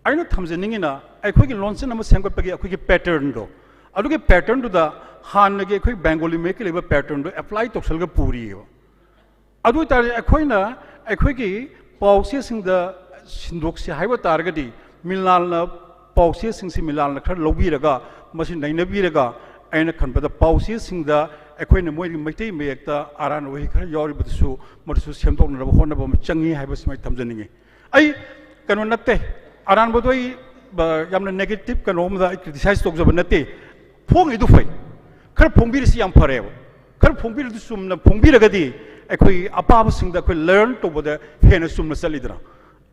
आइना थमजनिंगिना अखोगी लोनसन नम सेंगपगी अखोगी pattern दो अदुगे pattern दुदा हानगी अखोगी Bengali make लेब pattern दो apply तोसलगा पूरी अदु तारे अखोइना अखोगी पाउसे सिंगदा सिंदोक्से हाइबा तारगदी मिलालना पाउसे सिंगसि मिलालना खर लोबीरगा मसी नैनबीरगा अैन खनबदा पाउसे सिंगदा अखोइना मोइगी मैतै मेयक्ता आरान वही खर यावरिबदसु मदसु सेमदोनरब होनब चंगी हाइबसमै थमजनिंगे आई कनो नत्ते आरान बदोई यामना नेगेटिव कनोमदा क्रिटिसाइज तोजब नत्ते फोंग इदु फै खर फोंबिरसि याम फरेब खर फोंबिरदु सुमना फोंबिरगदी अखोई अपाब सिंगदा अखोई लर्न तोबदा हेना सुमना चलिदरा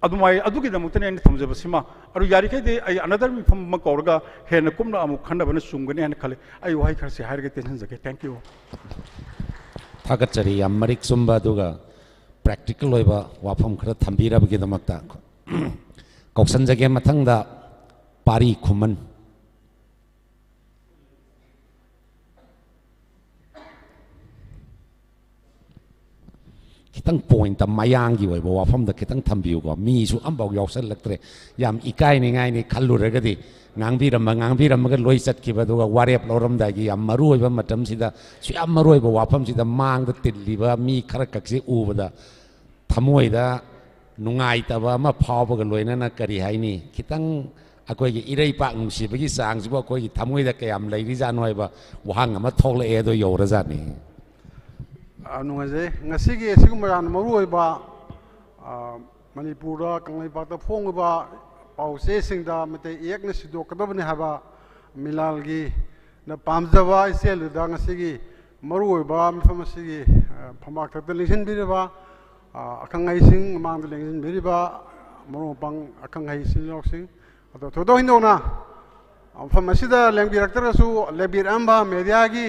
अदुमाई अदुगी दमुतने एन थमजबसिमा अरु यारिखेदे आई अनदर मिफम म कौरगा हेन कुमना अमु खंडबन सुंगने एन खले आई वाई खरसे हारगे टेंशन जके थैंक यू थागतचरी याम मरिक सुंबा दुगा प्रैक्टिकल होइबा वाफम खरा थंबीरबगे दमकता कौसन जगे मथंगदा पारी खुमन खितंग point मयांगी होइबा वाफमदा खितंग थंबियुगो मीसु अम्बाव यावसलक्त्रे yam इकायनिंगायनि खल्लुरगदि ngang bi ram ga loi chat ki ba do warep loram da gi am maru ba matam sida su am maru ba wapam sida mang da tilli ba mi khara kak se u ba da thamoi da nungai ta ba ma phaw ba ga loi na kari hai ni khitang akoi gi irei pa ngung si ba gi sang si ba koi gi thamoi da kayam lai ri jan hoi ba wahang ma thok la e do yo ra ja ni नुंगाजे ngasi gi sigum ran maru oi ba manipur da kanglai ba ta phong ba pause sing da mate ek na sidok ka ba ne ha ba milal gi na pamjawa isel da ngasi gi maru oi ba mi famasi gi phamak ta lingsin bi ba akangai sing mang da lingsin bi ba maru pang akangai sing lok sing ado thodo hinona famasi da leng bi raktar su lebir amba media gi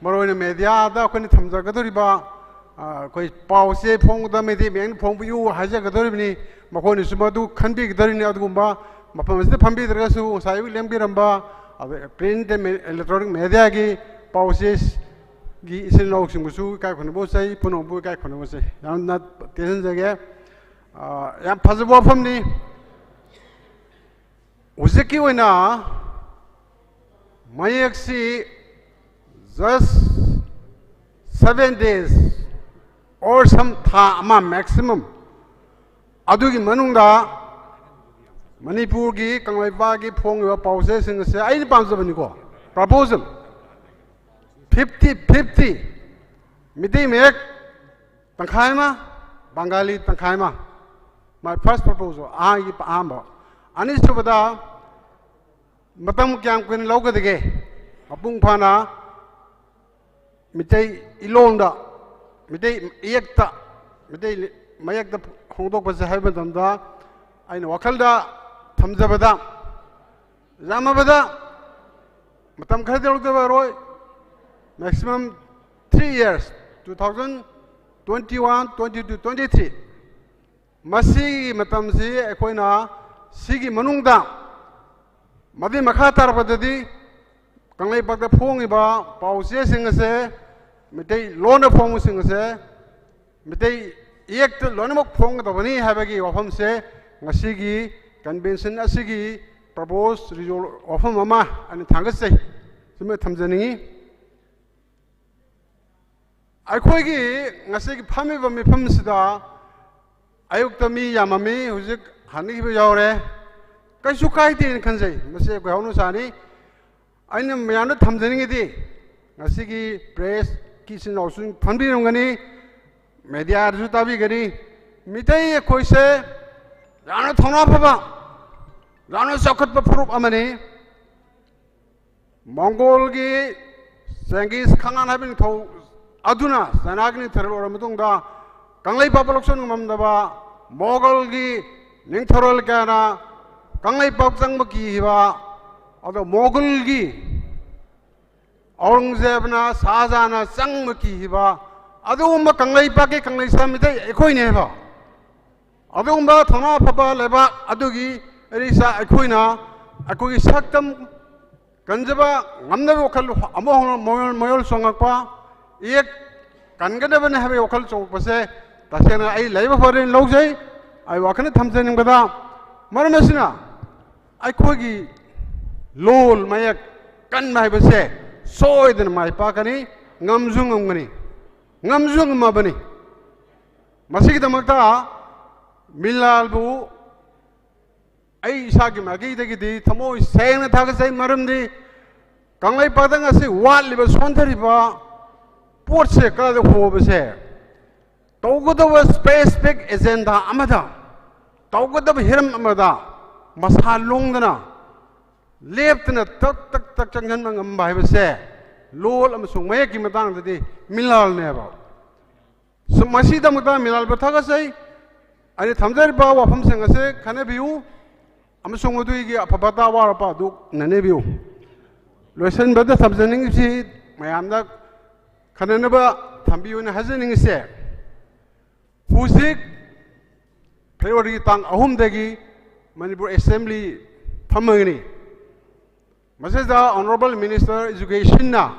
maroina media da ko ni thamja ga dori ba koi pause phong da me de meng phong bu haja ga dori ni makon ni suma du khanbi ga dori ni adugumba mapam se phambi dra su sai lem bi ramba print electronic media gi pause gi isin lok sing su kai khon bo sai puno bu kai khon bo sai yan na tesen jage yan phajbo pham ni uzeki oina mayaksi just 7 days or some time maximum adugi manungda manipur gi kanglaiba gi phongwa pause sing se ai pamjabani ko proposal 50-50 midi mek tangkhai ma bangali tangkhai ma my first proposal ai amba ani subada matam kyam kun lawgadege apung phana mitei ilonda mitei iyekta mitei mayakta khongdok ba sai badam da aina wakalda thamjabada zamabada matam khar deuda roi maximum 3 years 2021 22 23 masi matam si ekoina sigi manungda madi makha tarpadadi kanglai bakda phongi ba pause sing se mitei lona phong sing se mitei ek lonamok phong da bani habagi wafam se ngasi gi convention asigi propose result wafam ama ani thangas sei sime thamjani akhoi gi ngasi gi phami ba mi pham sida ayuk tami yamami hujik hani gi yawre kaisu kai tin khanjai mase ko hawnu sani aina mayana thamjani gi ngasi gi press kisin osun phanbi rongani media ju tabi gani mitai khoi se lana thona phaba lana sakhat pa phurup amani mongol gi sengis khangan habin thau aduna sanagni tharol oramtung da kanglai papalokson mamdaba mogol gi ningthorol kana kanglai papjang ma ki hiba ado mogol gi Aurangzeb na Shahjahan sang ma ki hiba adumba kanglai pa ke kanglai samite ekhoi ne ba adumba thona phaba leba adugi erisa ekhoina akoi saktam kanjaba ngamna wakal amo moyol songakpa ek kangada bane habe wakal chokpase tasena ai laiba foreign logjai ai wakane thamjening bada maranasina ai khogi lol mayak kan mai base soiden mai pakani ngamjung ngani ngamjung mabani masigi damakta milalbu ai isagi magi degi thamo seng thagasai maramdi kanglai padang ase waliba sondariba porse kala hobase tawgadawa specific agenda amada tawgadawa hiram amada masa longdana leptana tak changhan ngam bai base lol amasung mayaki matang dadi milal neba samasi damata milal bathagasai ani thamjar ba wafam sengase khane biu amasung odui gi apabata warapa du nane biu loisen bada thamjaning si mayamda khane ba thambiu na hajaning se husik February tang ahum dagi Manipur Assembly phamagni Masada Honorable Minister Education na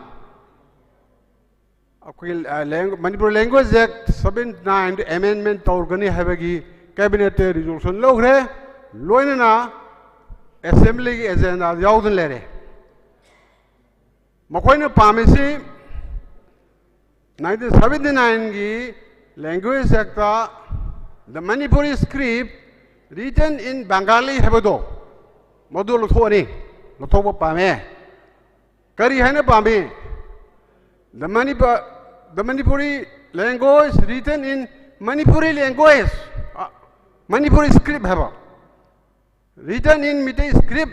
Manipur Language Act 79 Amendment Taurgani Habagi Cabinet Resolution Logre Loinana Assembly Agenda Yaudan Lere Makoina Pamisi 1979 gi Language Act the Manipuri script written in Bengali Habado Modul Thoni Lotoba Pame Kari Hana Pame the Manipuri language written in Manipuri language, Manipuri script have written in Meitei script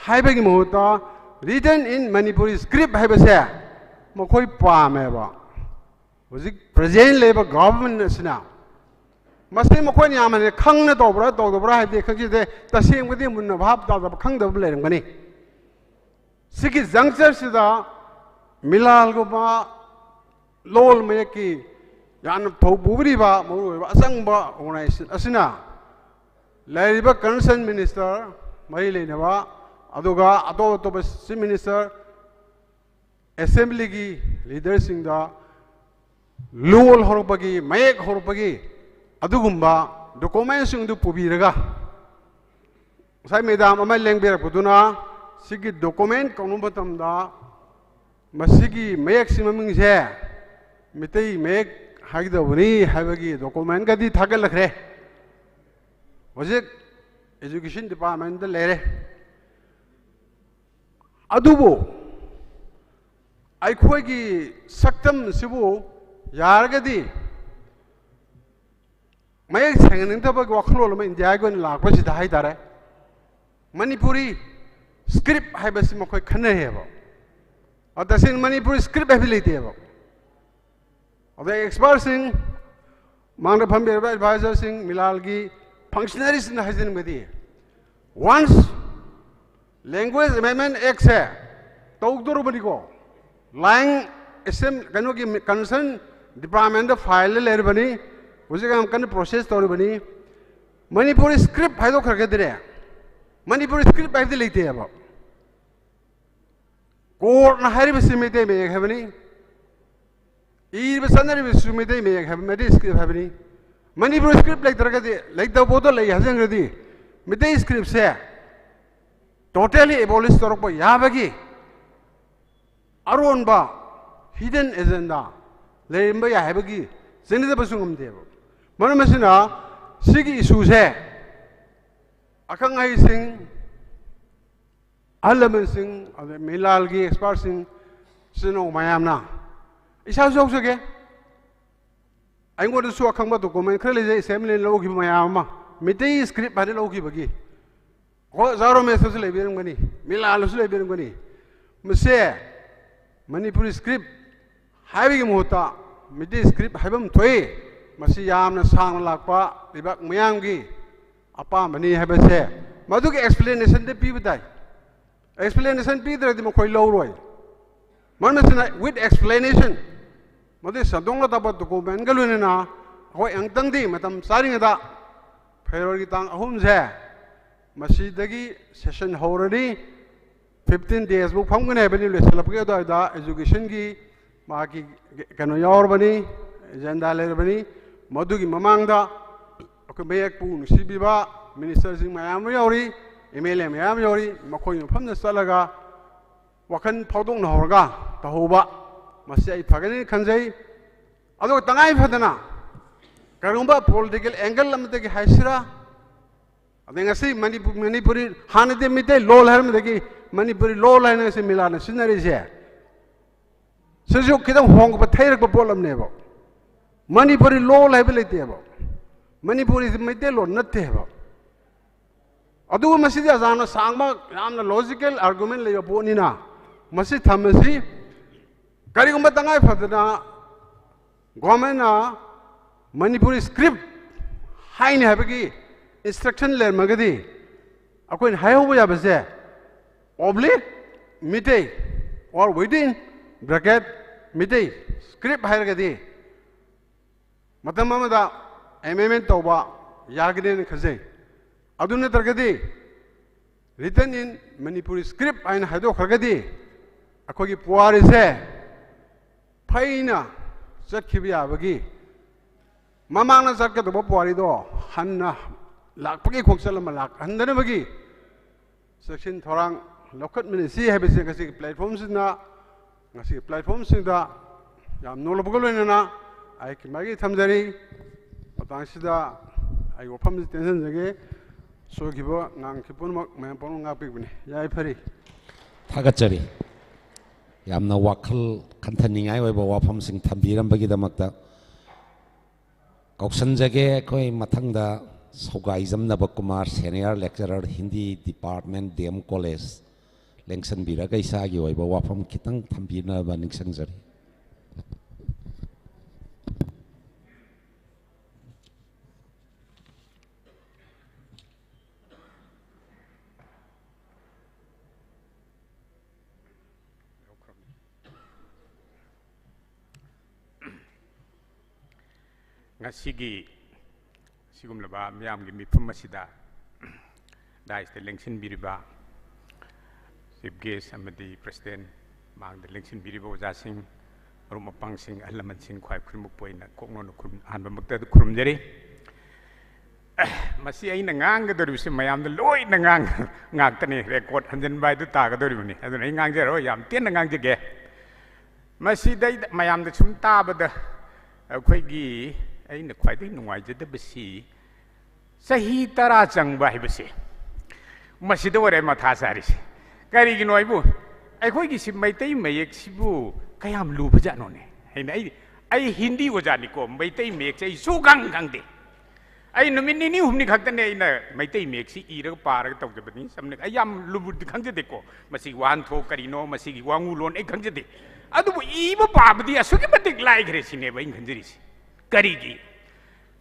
haibagi muhuta written in Manipuri script haibase makoi pameba hojik present labor government sina masai makoi ni amane khangna tobra haibde khagi de taseng budi munna bhab da khangda blerang bani sigi juncture sida milal go ba lol me ki yan thau bubri ba mo ba asang ba organization asina lairiba concern minister mai le na ba aduga ato to chief minister assembly gi leader sing da lol horpagi mayek horpagi adugumba document sing du pubiraga sai medam amal lengber puduna sigi document konu batam da masigi mayek simaming se Meitei mayek haigdabani haibagi document gadi thagal lakhre hojik education department da lere adubo aikhoi saktam sibu yargadi mayek sengning tabag wakhlol ma india go lakpa sida hai tare Manipuri script haibasi makoi khane hebo atasin Manipuri script ability hebo the experts in Mangda Pambi advisors in Milalgi functionaries in the Hazin Medi. Once language amendment X Togdurubanigo lying SM concern department of file Leribani, was a kind of process Toribani. Manipuri script Hado Krakadre. Manipuri script by the late about. Court Haribasimite may have any. Even Sunday with Sumite may have made script happening. Manipuri script like the bottle like hasn't ready. Mete script say totally abolished Toropo Yabagi Arunba hidden agenda. Lemba Yabagi, Senator Basungum Devo. Monamasina, Sigi issues here. Akangai sing, Alaman sing, Milalgi expressing Sino Mayamna. It's also again. I'm going to show a combat document, clearly, assembly logi Mayama. Meitei script by the logi bagi. Zaro message laboring money, Milal laboring money. Monsieur Manipuri script, having Mota, Meitei script, have him toy, Masiyam, Sang Lakpa, Ribak Miyangi, Apa Mani have a say. Maduki explanation the people die. Explanation Peter the Mokoi Lowroy. With explanation. Mother Sadonga about the Goban Galunina, Hoi and Tandi, Madam Saringada, Peritan Homze, Masidagi, session already 15 days. Book Pungan Avenue, Salapeda, Education Gi, Maki Kanoyorbani, Zenda Lerabani, Madugi Mamanga, Okabayak Pun, Sibiba, Ministers in Miami, Emilia Miami, Makoy from the Salaga, Wakan Podong Horga, Tahoba. Masih Pagani Kanjai, although Tangai Padana, Karumba political angle Lamataki Haisira, I think I see Manipuri, Hanade Mite, low Hermaki, Manipuri low liners in Milan, Sceneries here. Says you can't hong but take a problem never. Manipuri low liability about. Manipuri is Mite or not table. Adu Masidia Zana Sangma, I'm the logical argument like a bonina. Masi Tamasi. Karigumba Tangai Padana Gomena Manipuri script Hain Habagi instruction learn Magadi. Aquin Hayoya Baze Oblique Mite or within bracket Mite script Hiragadi Matamamada Amendment Toba Yagin Kaze Aduna Targadi written in Manipuri script and Hado Hagadi Akogi Puarize Paina Zakibia Bagi Mamana Zaka the Boparido Hanna Lakpaki Koksalam and then Bagi Section Torang Lokat Ministry have a platforms in the platforms in the Yam Nolobulina I can make it Tamdari Atansida I open the tensions again so give a Nankipun Mampong Pigni Yai Peri Tagachari Yamna Wakal containing I were Wapam Sing Tambiram Bagida Makta कौशनजगे कोई मथंगदा Sougaijam Nabakumar senior lecturer Hindi department DM college लेंसन बिरगा इसागी ओइबा वाफम खितंग थंबिनबा निंगसंजरी ngasi sigumlaba miyam gi mifum masida dais the lengsin biriba chief guest amadi president mang the lengsin biriba oja sing rum apang sing alaman sing khwai khurmuk poina kokno no khum hanba makta du khum jari masi ai na ngang ga doru se mayam the loi na ngang ngak tani record hanjan bai du ta ga doru ni adu ai ngang jero yam ten na ngang jege masi dai mayam the chum ta ba da khoi gi अगर खाई नुआजदबी चाही तरा चंब है मथा चारी कहींगनो अखोगी मैतई मयेकबू क्या लूबजानोने हिंदी ओजानीको मैतई मयेक सूखंग खंगे नुमित निनी हमनी खतने मैतई मयेक इरग पारग तौजबनी समने लूबुद खंगदेको वाहन थो करीनो वांगू लोन खंगदे इब पाबदी असुकी मतिक लाइग्रे सिनेब खंजरीसी करीगी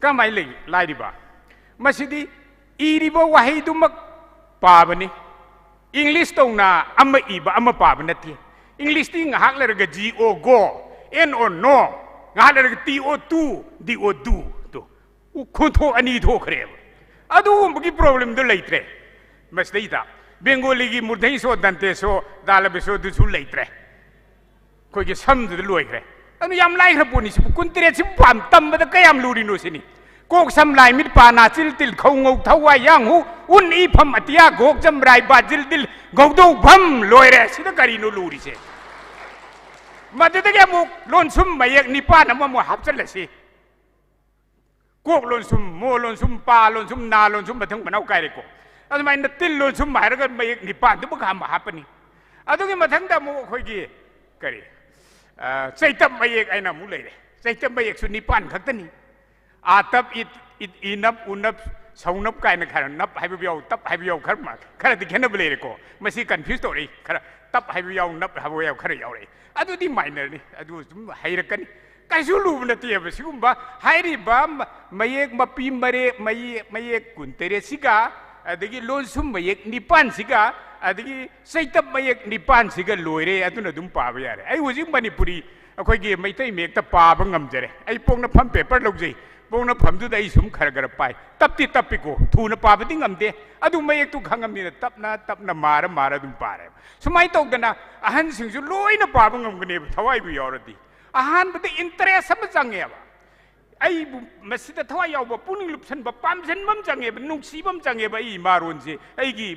कमाई लाइरिबा मसिदी इरिबो वाहेदुमक पाबनी इंग्लिश तौना अम इबा अम पाब नथि इंग्लिश ती ngahak lerga go go no no ngahak lerga to do to khutho ani tho khre adu bagi problem do leitre masleida bengali gi murdhai so dante so dalabe so du su leitre koi gi sam du loikhre anu yam lai khra poni sibu kuntre sibu pam tam ba ka yam luri no sini kok sam lai mit pa na chil til khau ngau thawa yang hu un i pham atia gok jam rai ba jil dil gok do pham loi re sida kari no luri se madu de ge mu lon sum mayek ni pa na mo hap chal si kok lon sum pa lon sum na lon sum bathang banau kai re ko adu mai na til lon sum mai ra ga mayek ni pa du ba kham hapani adu ge mathang da mu khoi gi kari Saitab mayek aina mulai deh. Saitab mayek su nipan khakta ni. Atap inap unap saunap kai na khara nap hai biau tap hai biau khar ma khara dikhena bele re ko. Masi confused to re khara tap hai biau nap hai biau khara yau re. Adu di minor ni. Adu hai rakan. Kai su lu na ti ba sigumba hai ri ba mayek mapi mare mayek kuntere siga adagi lon sum mayek nipan siga adagi saitab mayek nipan siga loire aduna dum paaba yare ai hojik manipuri akhoi maitai mek ta paaba ngamjare ai pongna pham paper logjai pongna pham du dai sum khar gar pai tapti tapiko thuna paaba ding ngamde adu mayek tu khangam ni tapna mara dum pare sumai tokdana ahan singju loina paaba ngamgane thawai bu yoradi ahan bade interest sam jange ba ai masida thawai yaw ba puning lupsan ba pamsen mam jange ba nungsi bam jange ba I maron si ai gi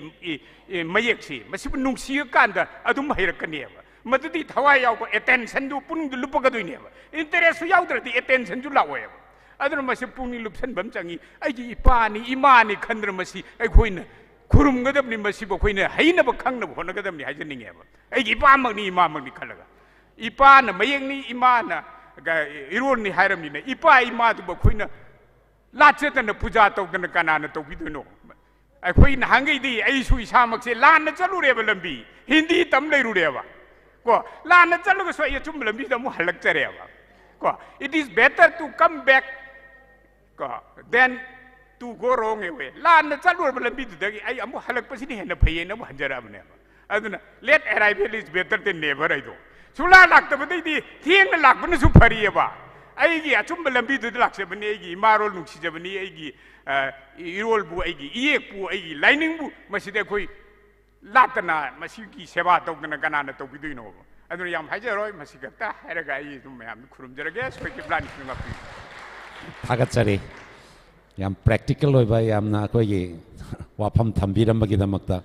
mayek si masib nungsi kanda adum hairakane ba madudi thawai yaw ba attention du puning du lupaga du ne ba interest yaw drati attention ju lawe ba adun masib puning lupsan bam jangi ai gi ipani imani khandra masi ai khoina khurum gadam ni masi ba khoina haina ba khangna ba hona gadam ni hajaninge ba ai gi ipa mak ni ima mak ni khalaga ipa na mayek ni imana irol ni hairam ni ipa ima tu ba khoina lacheta na puja tokdana kanana tokbiduno ai khoina hangai di ai su isa mak se lan na chalu re ba lambi hindi tam lai ru re ba ko lan na chalu ko so ye chum lambi da mu halak chare ba ko it is better to come back ko then to go wrong away lan na chalu ba lambi du da ai amu halak pa sini hena phaye na mu hanjara ba ne aduna let arrival is better than never ai do Sula lak ta bade di thieng na lak bana su phari ba ai gi achum lambi du lak se bani ai gi marol nuk si jabani ai gi irol bu ai gi iek bu ai gi lining bu maside khoi latana masi gi seba tokdana kana na tokbidu no aduna yam haje roi masi gata haraga ai dum yam khurum jarage soi ki plan ki ngapi Thagachari yam practical loi ba yam na khoi gi wafam thambiram bagi damakta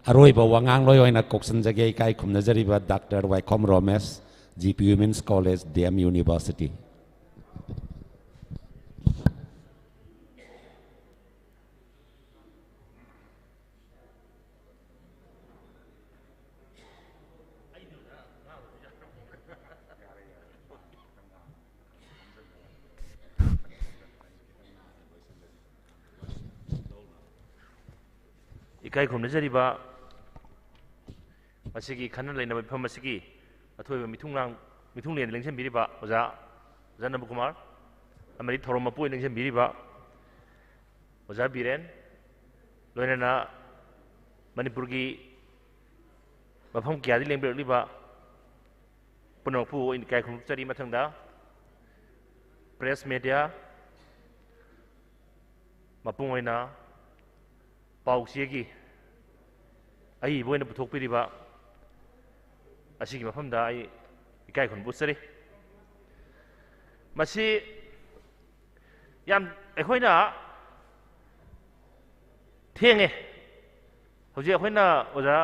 Aroiba wangang loy oina koksan jage kai khumna jariba Dr. Waikom Romes GP Women's College DM University इकाई खुमनजरीबा मसिगी खनन लेना मफम मसिगी अथोइबा मिथुंगलेन लेंसनबिरिबा ओजा जनब कुमार अमरी theorem मपु लेंसनबिरिबा ओजा बीरेन लोइनना मणिपुर की मफम क्यादी लेंबिरलिबा पुनमपु इकाई खुमचरी मथंगदा press media मपुंग ओइना पाउसीगी आई बोइना पुथोकपिरिबा असिगी मफमदा आई इकाई खुनबुसरी मसी याम अखोइना थेंगे हौजे अखोइना ओजा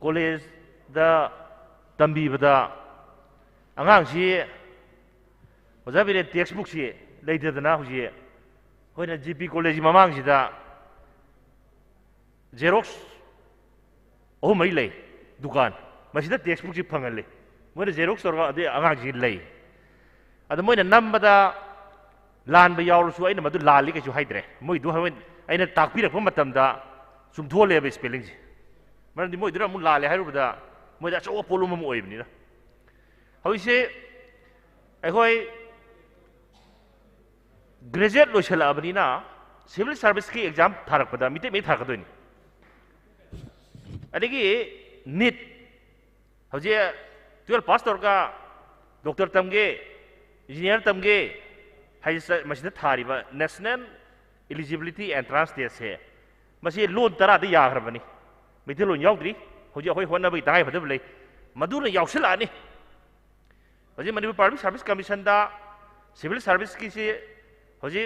college दा तंबीबदा अंगांगसी ओजा बिरे टेक्स्ट बुक सी लेदना हौजे होइना जीपी कॉलेज ममांगसिदा जेरोक्स ओ मई ले दुकान मसिदा टेक्स्ट बुक सी फंगले मोइना जेरोक्स तोरगा अदे अंगांगसी ले अद मोइना नंबदा लान बा यावरसु आइना मदु लाली केसु हाइद्रे मोइ दु हावन आइना ताकपिरक मतमदा सुम थोले बे स्पेलिंग जी मरदि मोइ दुरा मु लाले हाइरुबदा मोइदा चो पोलुम मु ओइबनिना हौइसे अखोइ ग्रेजुएट लोइसलाबनिना सिविल सर्विस की एग्जाम थारकपदा मिते मे थारकदोनि अदगी नीट हौजे 12 पास तौरगा डॉक्टर तमगे इंजीनियर तमगे हाइस मसिदा थारिबा नेशनल एलिजिबिलिटी एंट्रेंस टेस्ट से मसी लोन तरा द याग्रबनी मिते लोन याउद्री हौजे अखोइ होनबई ताइ फदब ले मदुना याउसलानी हौजे मणिपुर पब्लिक सर्विस कमीशन दा सिविल सर्विस की से हौजे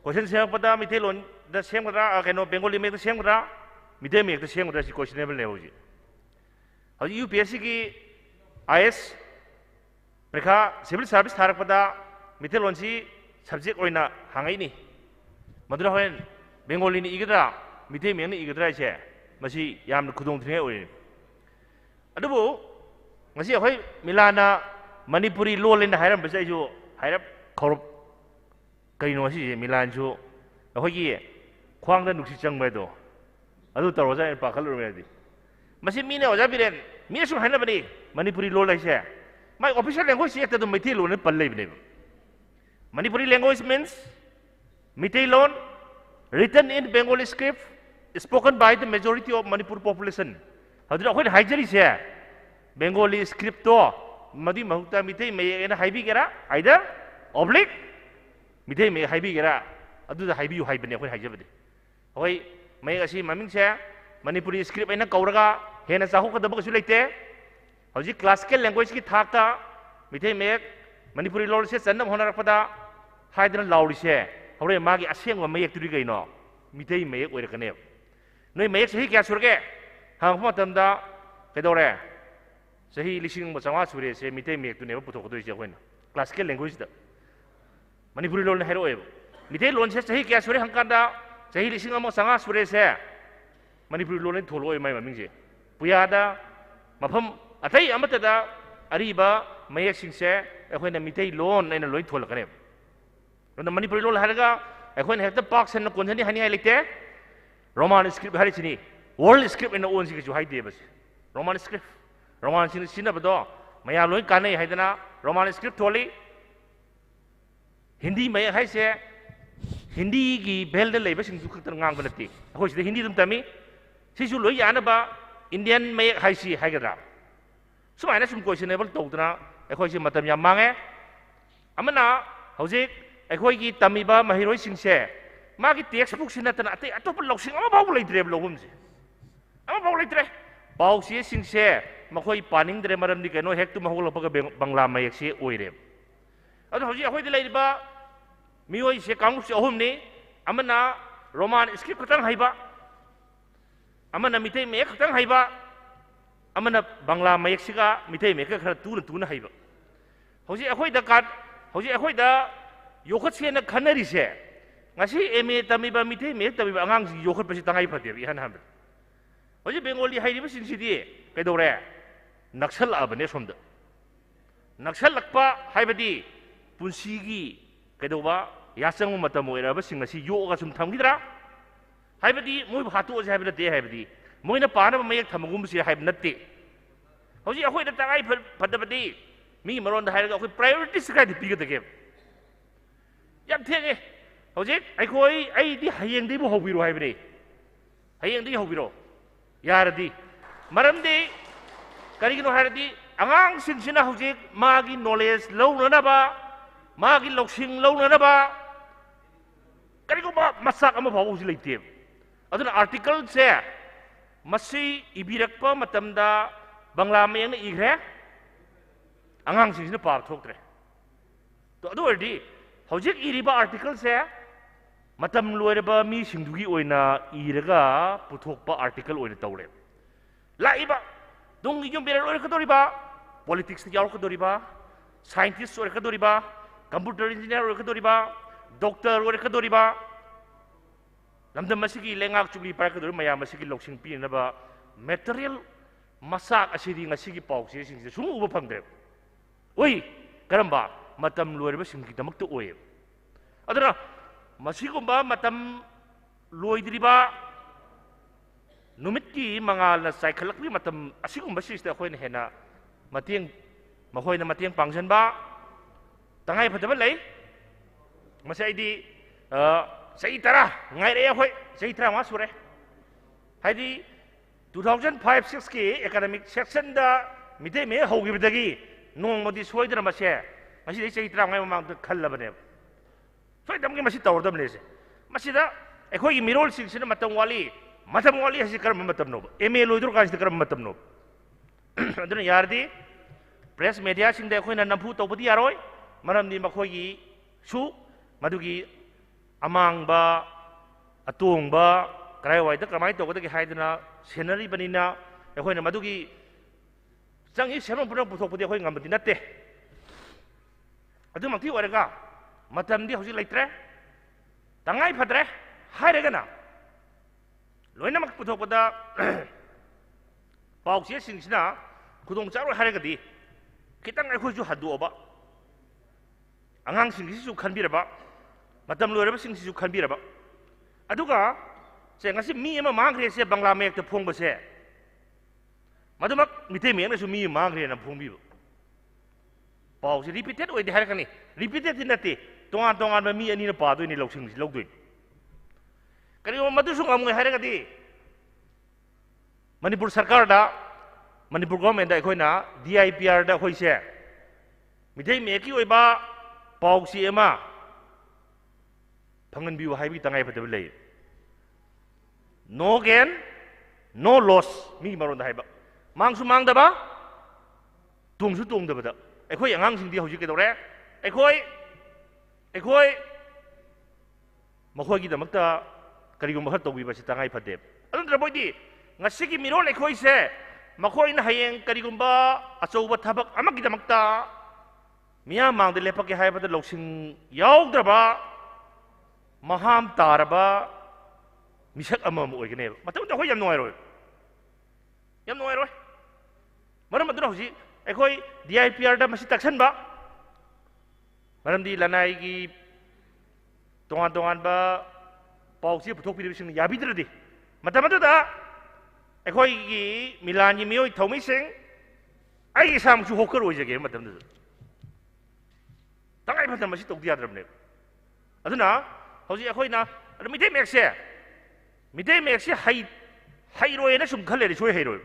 क्वेश्चन सेमपदा मिते लोन द सेमगदा केनो बेंगोली में द सेमगदा मिते में द सेमगदा सि क्वेश्चनेबल ने हौजे हौजे यूपीएससी की आईएएस परीक्षा सिविल सर्विस थारकपदा मिते लोन सि सब्जेक्ट ओइना हांगाइनी मदुरा होन बेंगोली नि इगदा मिते में नि इगदा इसे मसी याम खुदों थ्रे ओइ अदुबो ngasi akhoi milana manipuri lolen hairam basa ju hairap khorop kaino si milan ju akhoi gi khwang da nuksi changbai do adu taro ja pa khalur me di masi mine oja biren mi su haina bani manipuri lol lai se my official language ekta do methi lon pallai bne manipuri language means methi lon written in bengali script spoken by the majority of manipur population hadu akhoi haijari se Bengali script to madi mahukta mitei me ena haibi gera either oblique mitei me haibi gera adu da haibi yu haibane khoi haijabade hoi me asi maming se manipuri script ena kauraga hena sahu ka dabak su leite hoji classical language ki thakta mitei me manipuri lol se channam honarakpada haidana lauri se hore magi aseng ma yek turi gaino mitei me oirakane noi me sahi kya surge hang matamda kedore सही लिसिंग बचावा सुरे से मिते make तुने पुथोक दो जे होइना classical language द मणिपुरी लोन हेरो एब मिते लोन से सही क्या सुरे हंकादा सही लिसिंग अमो संगा सुरे से मणिपुरी लोन थोलो ओइ माइ ममिंग जे पुयादा मफम अथै अमतदा अरिबा मयक सिंग से अखोइना मिते लोन नैना लोइ थोल करे न मणिपुरी लोन हरगा अखोइना हेक्ता पाक सन कोनजनी हनी हाइ लेते रोमान स्क्रिप्ट हरि छिनी वर्ल्ड स्क्रिप्ट इन ओन सिग जु हाइ दे बस रोमान स्क्रिप्ट रोमान सिनबदो मैं लोई काने हाइदना रोमान स्क्रिप्ट थोली हिंदी मैं हाइसे हिंदी की बेल लेब सिंह खतर ngang बनती अखोइ सिदा हिंदी दम तमी सिसु लोई यानबा इंडियन मैं हाइसी हाइगदा सुमाइना सुम क्वेश्चनेबल तौदना अखोइ सि मतम याम मांगे अमना हौजे अखोइ की तमीबा महिरोइ सिंसे मागी टेक्स्ट बुक सिनतना अते अतोप लौसिंग अमा बाउ लेत्रे लोबुमसे अमा बाउ लेत्रे पाउसी सिंसे मखोई पानिंग दरे मरम दी कनो हेक तु महौलपग बंगला मयक से ओइरे अदो हौजी अखोइ दि लेरिबा मियोइ से कांगु से अहुमनी अमना रोमान स्क्रिप्ट खतंग हाइबा अमना मिते मे खतंग हाइबा अमना बंगला मयक सिगा मिते मे खर तुन हाइबा हौजी अखोइ द काट हौजी अखोइ द योखत से न खनरी से ngasi एमए तमिबा मिते मे तमिबा अंगांग योखत पसि तंगाइ फते इहान हाम हौजी बेंगोली हाइरिबा सिंसिदि कैदौरे नक्सल अबने सोमद नक्सल लक्पा हाइबदी पुंसीगी कैदौबा याचंग मतम ओइराबा सिंग असि योगा सुम थमगिद्रा हाइबदी मोय हातोजे हाइब नते हाइबदी मोयना पानब मयक थमगुमसे हाइब नते हौजी अखोय द तंगाई फदबदी मी मरोन द हाइरगा अखोय प्रायोरिटीज काय पिगदगे याम थेगे हौजी अखोय आइदी हयेंदी बो होबिरो हाइबदे हयेंदी होबिरो यारदी मरमदी करिगिनो हाइरदी आंगांग सिंसिना हौजी मागी नॉलेज लौननबा मागी लौसिंग लौननबा करिगुबा मसाक अमा फाव हौजी लेते अदुना आर्टिकल से मसी इबिरकपा मतमदा बांग्ला मयंग इग्रे आंगांग सिंसिना पाब थोक्त्रे तो अदु वर्दी हौजी इरिबा आर्टिकल से मतम लोइरबा मी सिंदुगी ओइना इरगा पुथोकपा आर्टिकल ओइना तौरे लाइबा dung yum bera ore kadoriba politics yaw kadoriba scientist ore kadoriba computer engineer ore kadoriba doctor ore kadoriba lamdam masigi lengak chuli par kadori maya masigi loksing pi na ba material masak asidi ngasigi pawse sing se sung uba phangdre oi karamba matam loirba sing ki damak to oye adara masigumba matam loidriba numit ki mangal na cycle lakbi matam asigum basis ta khoin hena matiang makhoi na matiang pangsan ba tangai phadaba lei masai di sei tara ngai re khoi sei tara ma sure haidi 2005-6 ki academic section da mite me hogi bidagi nong modi soidra ma se masi sei tara ngai mamang khallabane soi dam ki masi tawdam le se masi da ekhoi ki mirol sing sin matam wali matam wali hasi karam matam no MA loidur kan karam matam no aduna yardi press media sing da khoi na nampu tawbadi yaroi maram ni makhoi gi su madugi amang ba atong ba krai wai da kamai to da gi haiduna scenery banina khoi na madugi changi senom pura puthok pudi khoi ngam dinate adu makti waraga matam di hosi laitre tangai phadre hairega na loinamak puthokpada pawse singsina kudong charo haragadi kitang akhoi ju haduoba angang singsi su khanbiraba matam loiraba singsi su khanbiraba aduga se ngasi mi ama mangre se bangla mek te phongba se madumak mite mek na su mi mangre na phongbi pawse repeated oi de harakani repeated tinati tongan tongan ba mi ani na pa doi ni loksing logdoi करीब मधु सुंगम है मणिपुर सरकार Manipur government अखोना DIPR अखोसे मिठै मेकी पाउसी फंगनबियु हाइबि तंगाई फदब ले no gain no loss मी मरोन हाइबा मांगसु मांगदबा तुंगसु तुंगदबदा अखोय अंगांसिंगदि हौजि केदौरे अखोय मखोयगी दमकता करीगुम हर तौबीबा से तंगाई फदे अदुन रबोइदी ngasi मिरोल एखोई से मखोइन हयेंग करीगुम्बा अचौबा थबक अमगी दमकता मिया मांगद लेपके हाइबदा लौसिंग यावद्रबा महाम तारबा मिसक अमम ओइगने मतम त होय यम नोयरोय मरम अदुन हौजि एखोई DIPR दा मसि तक्सनबा मरमदी लनाईगी तोंगान तोंगान बा पाउसी पुथोकपिरिबिसिंग याबिद्रदि मतमदुदा अखोइगी मिलानगी मियोय थौमिसिंग आई सामसु होकर ओइजगे मतमदु तंगाई फदम मसि तौदि याद्रबने अदुना हौजि अखोइना मिटे मेक्से हाइरोयना सुम खलेरि सोय हाइरोय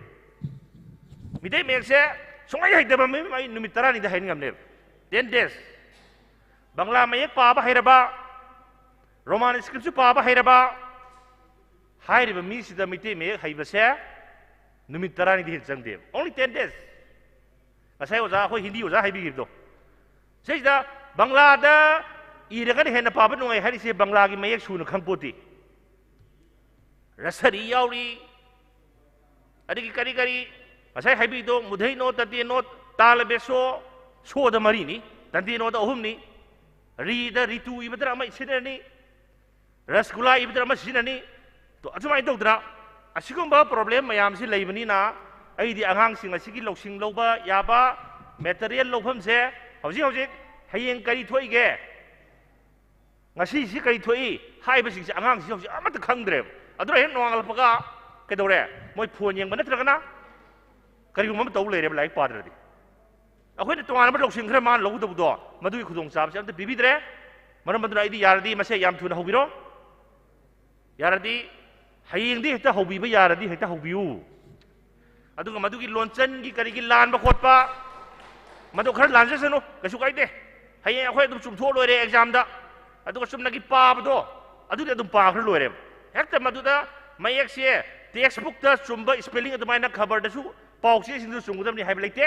मिटे मेक्से सोय हाइदबा मै नुमित 10 दा हाइन ngamne 10 days bangla mayek पाबा हाइरबा रोमान स्क्रिप्ट पाबा हाइरबा हाइरबा मी सिदा मिटे मे हाइबसे नुमित 10 नि चंगदे only 10 days asai oja khoi hindi oja haibi gibdo seida bangla da iragan hena पाबा नोय हारि से bangla gi mayek sunu khangpoti rasari yauri adigi kari kari asai haibi do mudhai no tati no talbeso so da mari ni tandi no da ohum ni ri da ritu ibadra mai sinani rasgulla इबदर मसिननी तो अजुमाय तौदरा असिगुम्बा problem मयाम से लेबनीना अइदि आंगांसिंग असिगी लौसिंग लौबा याबा material लौफम से हौजि हौजि हयेंग करी थोइगे ngasi si kari थोइ हाइबसिंग से आंगांग से हौजि अमत खंगद्रे ꯑꯗꯨꯅ ꯍꯦꯛ ꯅꯣꯡꯉꯥꯜꯂꯛꯄꯒ ꯀꯩꯗꯧꯔꯦ ꯃꯣꯏ ꯐꯣꯟ ꯌꯦꯡꯕ ꯅꯠꯇ꯭ꯔꯒꯅ ꯀꯔꯤꯒꯨꯝꯕ ꯑꯃ ꯇꯧ ꯂꯩꯔꯦꯕ ꯂꯥꯏꯔꯤꯛ ꯄꯥꯗ꯭ꯔꯗꯤ ꯑꯩꯈꯣꯏꯅ ꯇꯣꯉꯥꯟꯕ ꯂꯧꯁꯤꯡ ꯈꯔ ꯃꯥꯅ ꯂꯧꯒꯗꯕꯗꯣ ꯃꯗꯨꯒꯤ ꯈꯨꯗꯣꯡꯆꯥꯕꯁꯦ ꯑꯝꯇ ꯄꯤꯕꯤꯗ꯭ꯔꯦ ꯃꯔꯝ ꯑꯗꯨꯅ ꯑꯩꯗꯤ ꯌꯥꯔꯗꯤ ꯃꯁꯦ ꯌꯥꯝ ꯊꯨꯅ ꯍꯧꯕꯤꯔꯣ ꯌꯥꯔꯗꯤ ꯍꯌꯦꯡꯗꯤ ꯍꯦꯛꯇ ꯍꯧꯕꯤꯕ ꯌꯥꯔꯗꯤ ꯍꯦꯛꯇ ꯍꯧꯕꯤꯌꯨ ꯑꯗꯨꯒ ꯃꯗꯨꯒꯤ ꯂꯣꯟꯆꯟꯒꯤ ꯀꯔꯤꯒꯤ ꯂꯥꯟꯕ ꯈꯣꯠꯄ ꯃꯗꯨ ꯈꯔ ꯂꯥꯟꯖꯁꯅꯨ ꯀꯩꯁꯨ ꯀꯥꯏꯗꯦ ꯍꯌꯦꯡ ꯑꯩꯈꯣꯏ ꯑꯗꯨꯝ ꯆꯨꯝꯊꯣꯛ ꯂꯣꯏꯔꯦ ꯑꯦꯛꯖꯥꯝꯗ ꯑꯗꯨꯒ ꯆꯨꯝꯅꯒꯤ ꯄꯥꯕꯗꯣ ꯑꯗꯨꯗꯤ ꯑꯗꯨꯝ ꯄꯥꯈ꯭ꯔ ꯂꯣꯏꯔꯦꯕ ꯍꯦꯛꯇ ꯃꯗꯨꯗ ꯃꯌꯦꯛꯁꯦ ꯇꯦꯛꯁ ꯕꯨꯛꯇ ꯆꯨꯝꯕ ꯁ꯭ꯄꯦꯂꯤꯡ ꯑꯗꯨꯃꯥꯏꯅ ꯈꯕꯔꯗꯁꯨ ꯄꯥꯎ ꯆꯦꯁꯤꯡꯗꯨ ꯆꯨꯝꯒꯗꯕꯅꯤ ꯍꯥꯏꯕ ꯂꯩꯇꯦ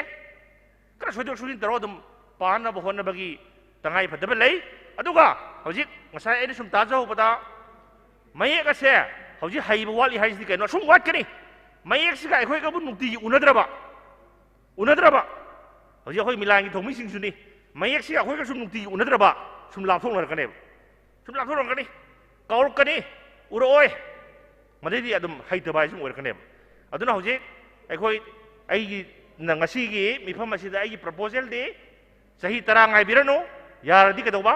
ꯈꯔ ꯁꯣꯏꯗꯣꯛ ꯁꯣꯏꯖꯤꯟ ꯇꯧꯔꯒ ꯑꯗꯨꯝ ꯄꯥꯅꯕ ꯍꯣꯠꯅꯕꯒꯤ ꯇꯉꯥꯏ ꯐꯗꯕ ꯂꯩ ꯑꯗꯨꯒ ꯍꯧꯖꯤꯛ ꯉꯁꯥꯏ ꯑꯩꯅ ꯁꯨꯝ ꯇꯥꯖꯍꯧꯕꯗ ꯃꯌꯦꯛ ꯑꯁꯦ ꯍꯧꯖꯤꯛ ꯍꯩꯕ ꯋꯥꯠꯂꯤ ꯍꯥꯏꯁꯤꯗꯤ ꯀꯩꯅꯣ ꯁꯨꯝ ꯋꯥꯠꯀꯅꯤ ꯃꯌꯦꯛꯁꯤꯒ ꯑꯩꯈꯣꯏꯒꯕꯨ ꯅꯨꯡꯇꯤꯒꯤ ꯎꯅꯗ꯭ꯔꯕ ꯍꯧꯖꯤꯛ ꯑꯩꯈꯣꯏ ꯃꯤꯂꯥꯟꯒꯤ ꯊꯧꯃꯤꯁꯤꯡꯁꯨꯅꯤ ꯃꯌꯦꯛꯁꯤꯒ ꯑꯩꯈꯣꯏꯒ ꯁꯨꯝ ꯅꯨꯡꯇꯤꯒꯤ ꯎꯅꯗ꯭ꯔꯕ ꯁꯨꯝ ꯂꯥꯞꯊꯣꯛꯅꯔꯛꯀꯅꯦꯕ ꯁꯨꯝ ꯂꯥꯞꯊꯣꯛꯅꯔꯛꯀꯅꯤ ꯀꯥꯎꯔꯛꯀꯅꯤ ꯎꯔꯛꯑꯣꯏ ꯃꯗꯩꯗꯤ ꯑꯗꯨꯝ ꯍꯩꯇꯕ ꯍꯥꯏꯁꯤ ꯑꯣꯏꯔꯛꯀꯅꯦꯕ ꯑꯗꯨꯅ ꯍꯧꯖꯤꯛ ꯑꯩꯒꯤ ꯉꯁꯤꯒꯤ ꯃꯤꯐꯝ ꯑꯁꯤꯗ ꯑꯩꯒꯤ ꯄ꯭ꯔꯄꯣꯖꯦꯜꯗꯤ ꯆꯍꯤ 10 ꯉꯥꯏꯕꯤꯔꯅꯨ ꯌꯥꯔꯗꯤ ꯀꯩꯗꯧꯕ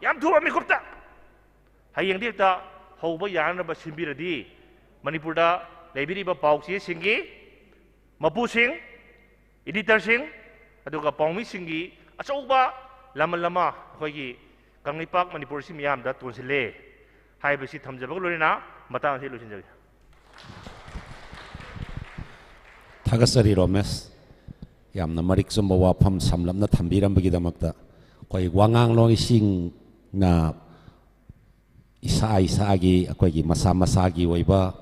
ꯌꯥꯝ ꯊꯨꯕ ꯃꯤꯀꯨꯞꯇ ꯍꯌꯦꯡꯗꯤ ꯍꯦꯛꯇ ꯍꯧꯕ ꯌꯥꯅꯕ ꯁꯤꯟꯕꯤꯔꯗꯤ ꯃꯅꯤꯄꯨꯔꯗ ꯂꯩꯕꯤꯔꯤꯕ ꯄꯥꯎ ꯆꯦꯁꯤꯡꯒꯤ ꯃꯄꯨꯁꯤꯡ ꯏꯗꯤꯇꯔꯁꯤꯡ ꯑꯗꯨꯒ ꯄꯥꯎꯃꯤꯁꯤꯡꯒꯤ ꯑꯆꯧꯕ ꯂꯃꯟ ꯑꯃ ꯑꯩꯈꯣꯏꯒꯤ ꯀꯪꯂꯩꯄꯥꯛ ꯃꯅꯤꯄꯨꯔꯁꯤ ꯃꯤꯌꯥꯝꯗ ꯇꯣꯟꯁꯤꯜꯂꯦ ꯍꯥꯏꯕꯁꯤ ꯊꯝꯖꯕꯒ ꯂꯣꯏꯅꯅ ꯃꯇꯥꯡ ꯑꯁꯤ ꯂꯣꯏꯁꯤꯟꯖꯒꯦ ꯊꯥꯒꯠꯆꯔꯤ ꯔꯣꯃꯦꯁ ꯌꯥꯝꯅ ꯃꯔꯤꯛ ꯆꯨꯝꯕ ꯋꯥꯐꯝ ꯁꯝꯂꯞꯅ ꯊꯝꯕꯤꯔꯝꯕꯒꯤꯗꯃꯛꯇ ꯑꯩꯈꯣꯏ ꯋꯥꯉꯥꯡꯂꯣꯏꯁꯤꯡꯅ ꯏꯁꯥꯒꯤ ꯑꯩꯈꯣꯏꯒꯤ ꯃꯁꯥ ꯃꯁꯥꯒꯤ ꯑꯣꯏꯕ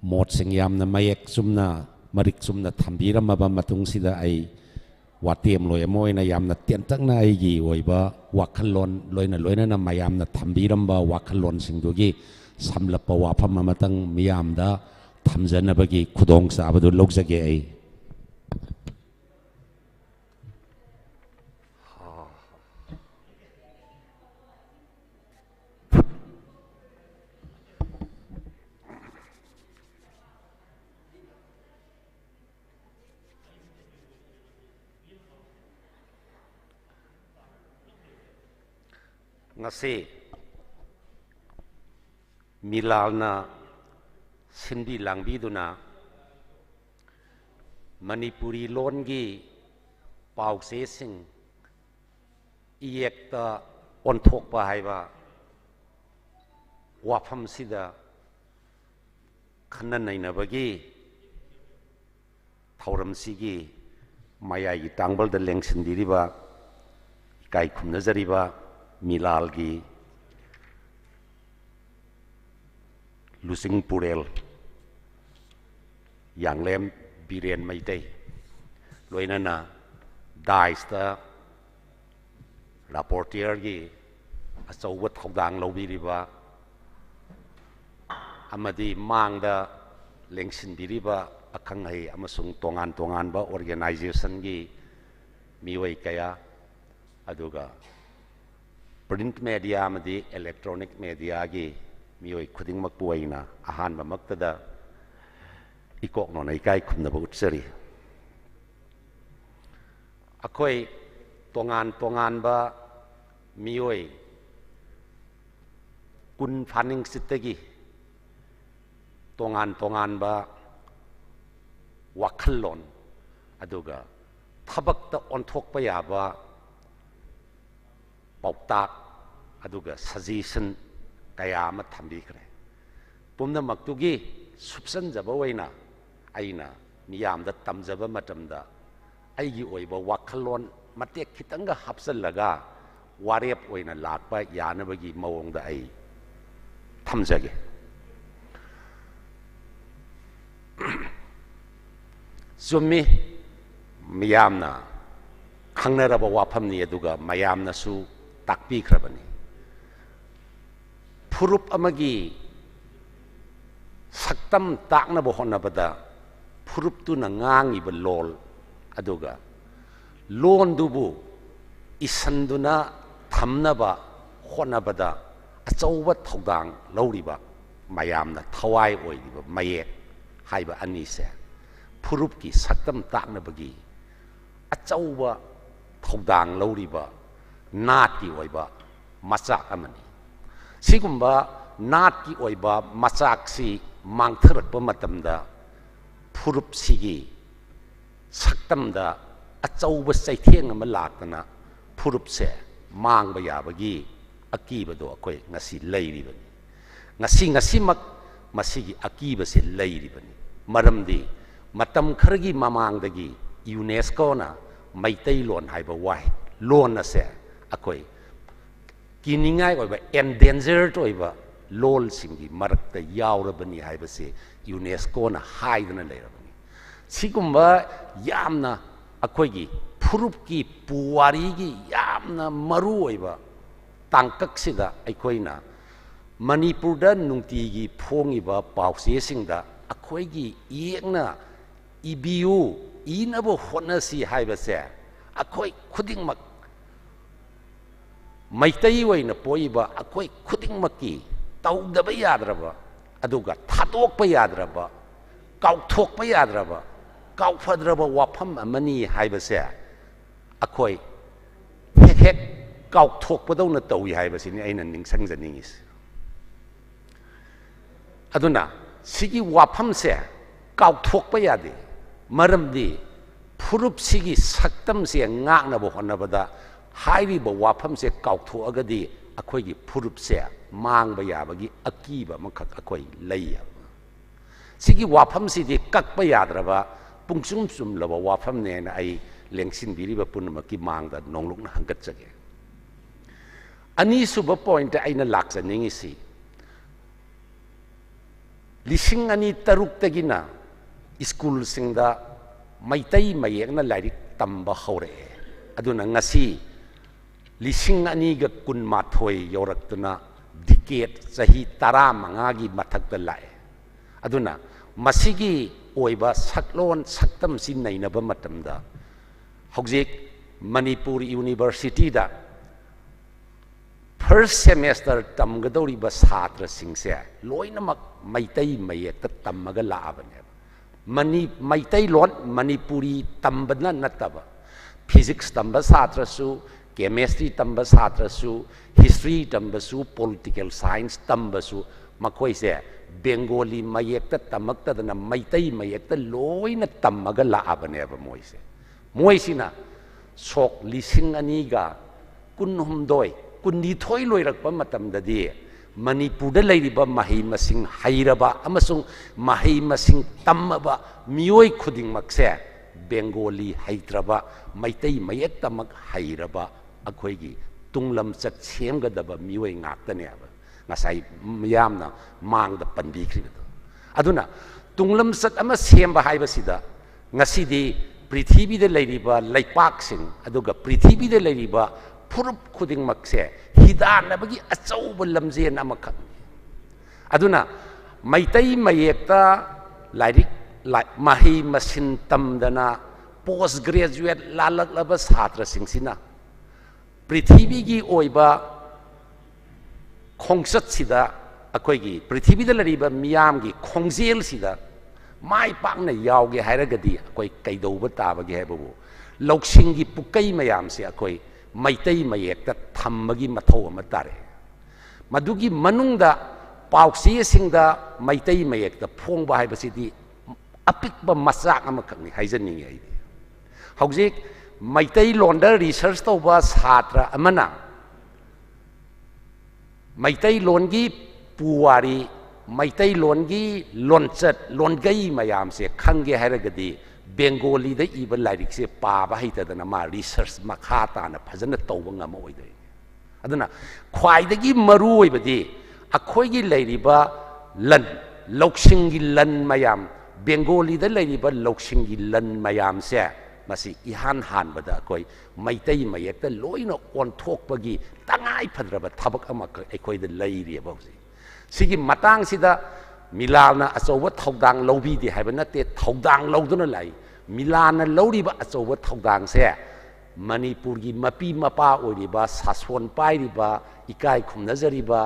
ꯃꯣꯠꯁꯤꯡ ꯌꯥꯝꯅ ꯃꯌꯦꯛ ꯆꯨꯝꯅ ꯃꯔꯤꯛ ꯆꯨꯝꯅ ꯊꯝꯕꯤꯔꯝꯃꯕ ꯃꯇꯨꯡꯁꯤꯗ ꯑꯩ ꯋꯥꯇꯦꯝꯂꯣꯏ ꯑꯃ ꯑꯣꯏꯅ ꯌꯥꯝꯅ ꯇꯦꯟꯇꯛꯅ ꯑꯩꯒꯤ ꯑꯣꯏꯕ ꯋꯥꯈꯜꯂꯣꯟ ꯂꯣꯏꯅꯅ ꯃꯌꯥꯝꯅ ꯊꯝꯕꯤꯔꯝꯕ ꯋꯥꯈꯜꯂꯣꯟꯁꯤꯡꯗꯨꯒꯤ ꯁꯝꯂꯞꯄ ꯋꯥꯐꯝ ꯑꯃꯇꯪ ꯃꯤꯌꯥꯝꯗ ꯊꯝꯖꯅꯕꯒꯤ ꯈꯨꯗꯣꯡꯆꯥꯕꯗꯨ ꯂꯧꯖꯒꯦ ꯑꯩ ngasi milalna sinbi langbiduna manipuri longi pause sing iyekta onthokpa haiba wafam sida khanna nainabagi thauram sigi mayai tangbal da lengsin diriba kai khumnajariba Milalgi Lusing Purel Yang Lem Biren Maitei Loinana Daista Rapporteur Gi Asawat Hogdang Lobiriba Amadi Mangda Lengsin Biriba Akangai Amasung Tongan Ba Organization Gi Miwai Kaya Aduga print media amadi electronic media gi mioi khudingmak puaina ahanba maktada ikok no nai kai khumna ba utsari akoi tongan ba mioi kun fanning sitagi tongan ba wakhallon aduga thabakta onthokpa yaba pautak aduga suggestion kaya ama thambikre pumna maktugi subsan jaba waina aina miyamda tamjaba matamda aigi oiba wakhalon matek khitanga hapsallaga warep oina lakpa yanabagi mawongda ai thamjage summi miyamna khangnaraba wafamni aduga mayamna su takpi krabani furup amagi saktam takna bo honabada furup tu na ngangi ba lol aduga lon dubu isanduna thamna ba honabada achauba thodang lauriba mayamna thawai oidiba mayek haiba anise furup ki saktam takna bagi achauba thodang lauriba Nati oiba masak amani sigumba นาดกีออยบามาจากสีมังทรักปมาตัมดาผู้รุบสีกีสักตัมดาอาเจ้าบใส่เที่ยงมันหลากนะผู้รุบเสมังบยาบกีอากีบตัวก็งาสีเลยดีบันงาสีมักมาสีกีอากีบเสเลยดีบันมารมดีมาตัมขรกีมามังดกียูเนสโกนะไม่ได้ล้วนหายไปไว้ล้วนนะเสอาก็กินง่ายกว่าแบบ endangered ตัวแบบโลลสิ่งที่มรักแต่ยาวระบนี้หายไปเสียยูเนสโกนะหายนั่นเลยระบนี้สิ่งว่ายามนะอะคุยกี่ผู้รุบกี่ปูวารีกี่ยามนะมารู้ไอ้แบบต่างกักสิดาไอ้คุยนะมณีปุระนุ่งตีกี่พงอีแบบเป่าเสียสิ่งดาอะคุยกี่เอียงนะอีบิวอีนับหัวน่ะสิหายไปเสียอะคุยคุดิ้งมักไม่ได้ไว้นะป่วยบ่อะคุยคุดิ้งมักกี่เต่าเดบยาดระบะอะดูกันทัดอกไปยาดระบะเกาทกไปยาดระบะเกาฟัดระบะว่าพัมมันนี่หายไปเสียอะคุยเฮ็ดเกาทกไปต้องน่ะเต่าหายไปสินี่ไอ้นั่นนิ่งสังจะนิ่งอิสอะดูนะสิกีว่าพัมเสียเกาทกไปยาดีมารมดีผู้รุบสิกีสักตั้มเสียงากนะบุหันนะบดาหายดีบอกว่าพัมเสียเกาทัวก็ดีอะคุยกีผู้รุบเสียมังบยาบกีอากีบมันขัดอะคุยเลยสิกีว่าพัมสิดีกักไปยาดระบะปุ่งซุ่มระบะว่าพัมเนี่ยนะไอเลี้ยงสินบิริบปุ่นมากีมังแต่นองลุกนะหังกัดจักอันนี้สุบพอยน์แต่ไอนั่นหลักสันนิสิลิสิงอันนี้ตรุกตะกินะสกูลสิงดาไม่ได้ไม่เอกนั่นหลายตั้มบ่เขาเร่อดูนังสิลิสิงอันนี้ก็คุณมาถอยยอรักตัวน่ะดิเกตสหิตารามังอากีมาทักตัวไหลอดูนะมาสิกีโอยบะสักล้นสักตั้มสินในนับมาตั้มดาฮกจิกมณีปุรี University ดา first semester ตั้มก็ต้องรีบสาตรสิงเสียลอยน้ำมักไม่ได้ไม่เอกตั้มมาก็ลาบเนี่ยमनी मैतई लोन मणिपुरी तंबना नतब physics तंब छात्रसु chemistry तंब छात्रसु history तंबसु political science तंबसु मखोइसे बेंगोली मयेक तमक्तदना मैतई मयेक लोइन तमग लाबनेब मोइसे मोइसिना सोक लिसिंग अनीगा कुनहुमदोय कुनिथोय लोइरकप मतमददी मणिपुर महई मसिंग हैरबा अमसुंग महई मसिंग तम्मबा मियोय खुदिंग मक्से बेंगोली हैत्रबा मैतई मयेक तमक हैरबा अखोइगी तुंगलम चत सेमगदबा मियोय ngaktनेबा ngasai miyamna mangda panbikhrido aduna tunglam sat ama semba haibasida ngasidi prithibi de leiriba laipak sing aduga prithibi de leiriba purup khuding makse hidan nabagi achau lamjen amakha aduna maitai mayekta lairik mahi masin tamdana post graduate lalak laba satra singsina prithibi gi oiba खोंसत सिदा अखोइगी पृथ्वी लरीबा मियामगी खोंजेल सिदा माइ पाकना यावगे हायरगदी अखोइ कैदौब ताबगे हायबबो लौसिंगी पुकै मयाम से अखोइ मैतै मयेक्ता थम्मगी मथौ अमा तारे मदुगी मनुंगदा पाउक्सी सिंगदा मैतै मयेक्ता फोंबा हायबसिदी अपिकबा मचाक अमा खंगनि हायजनिंगे आइदि हौजिक Meitei लोंडा research तौबा छात्र अमना Meitei loan की पुवारी मैतई लोन की लोनचत लोनगई मयाम से खंगे हैरगदी बेंगोली द इब लाइरिक से पाबा हैतदना मा रिसर्च मखा ताना फजन तौब ngam ओइदे अदना ख्वाइदगी मरु ओइबदी अखोइगी लैरिबा लन लौसिंगी लन मयाम बेंगोली द लैरिबा लौसिंगी लन मयाम से मसी इहान हान बदा कोई मैतई मयेक्ता लोइना ओनथोकपगी तंगाई फद्रबा थबक अमा अखोइद लैरिबा हौजि सिगी मतांग सिदा मिलाना अचौबा थौदांग लौबीदि हाइबा नते थौदांग लौदुना लाई मिलाना लौरिबा अचौबा थौदांग से मणिपुरगी मपी मपा ओइरिबा सासोन पाइरिबा इकाई खुमनजरिबा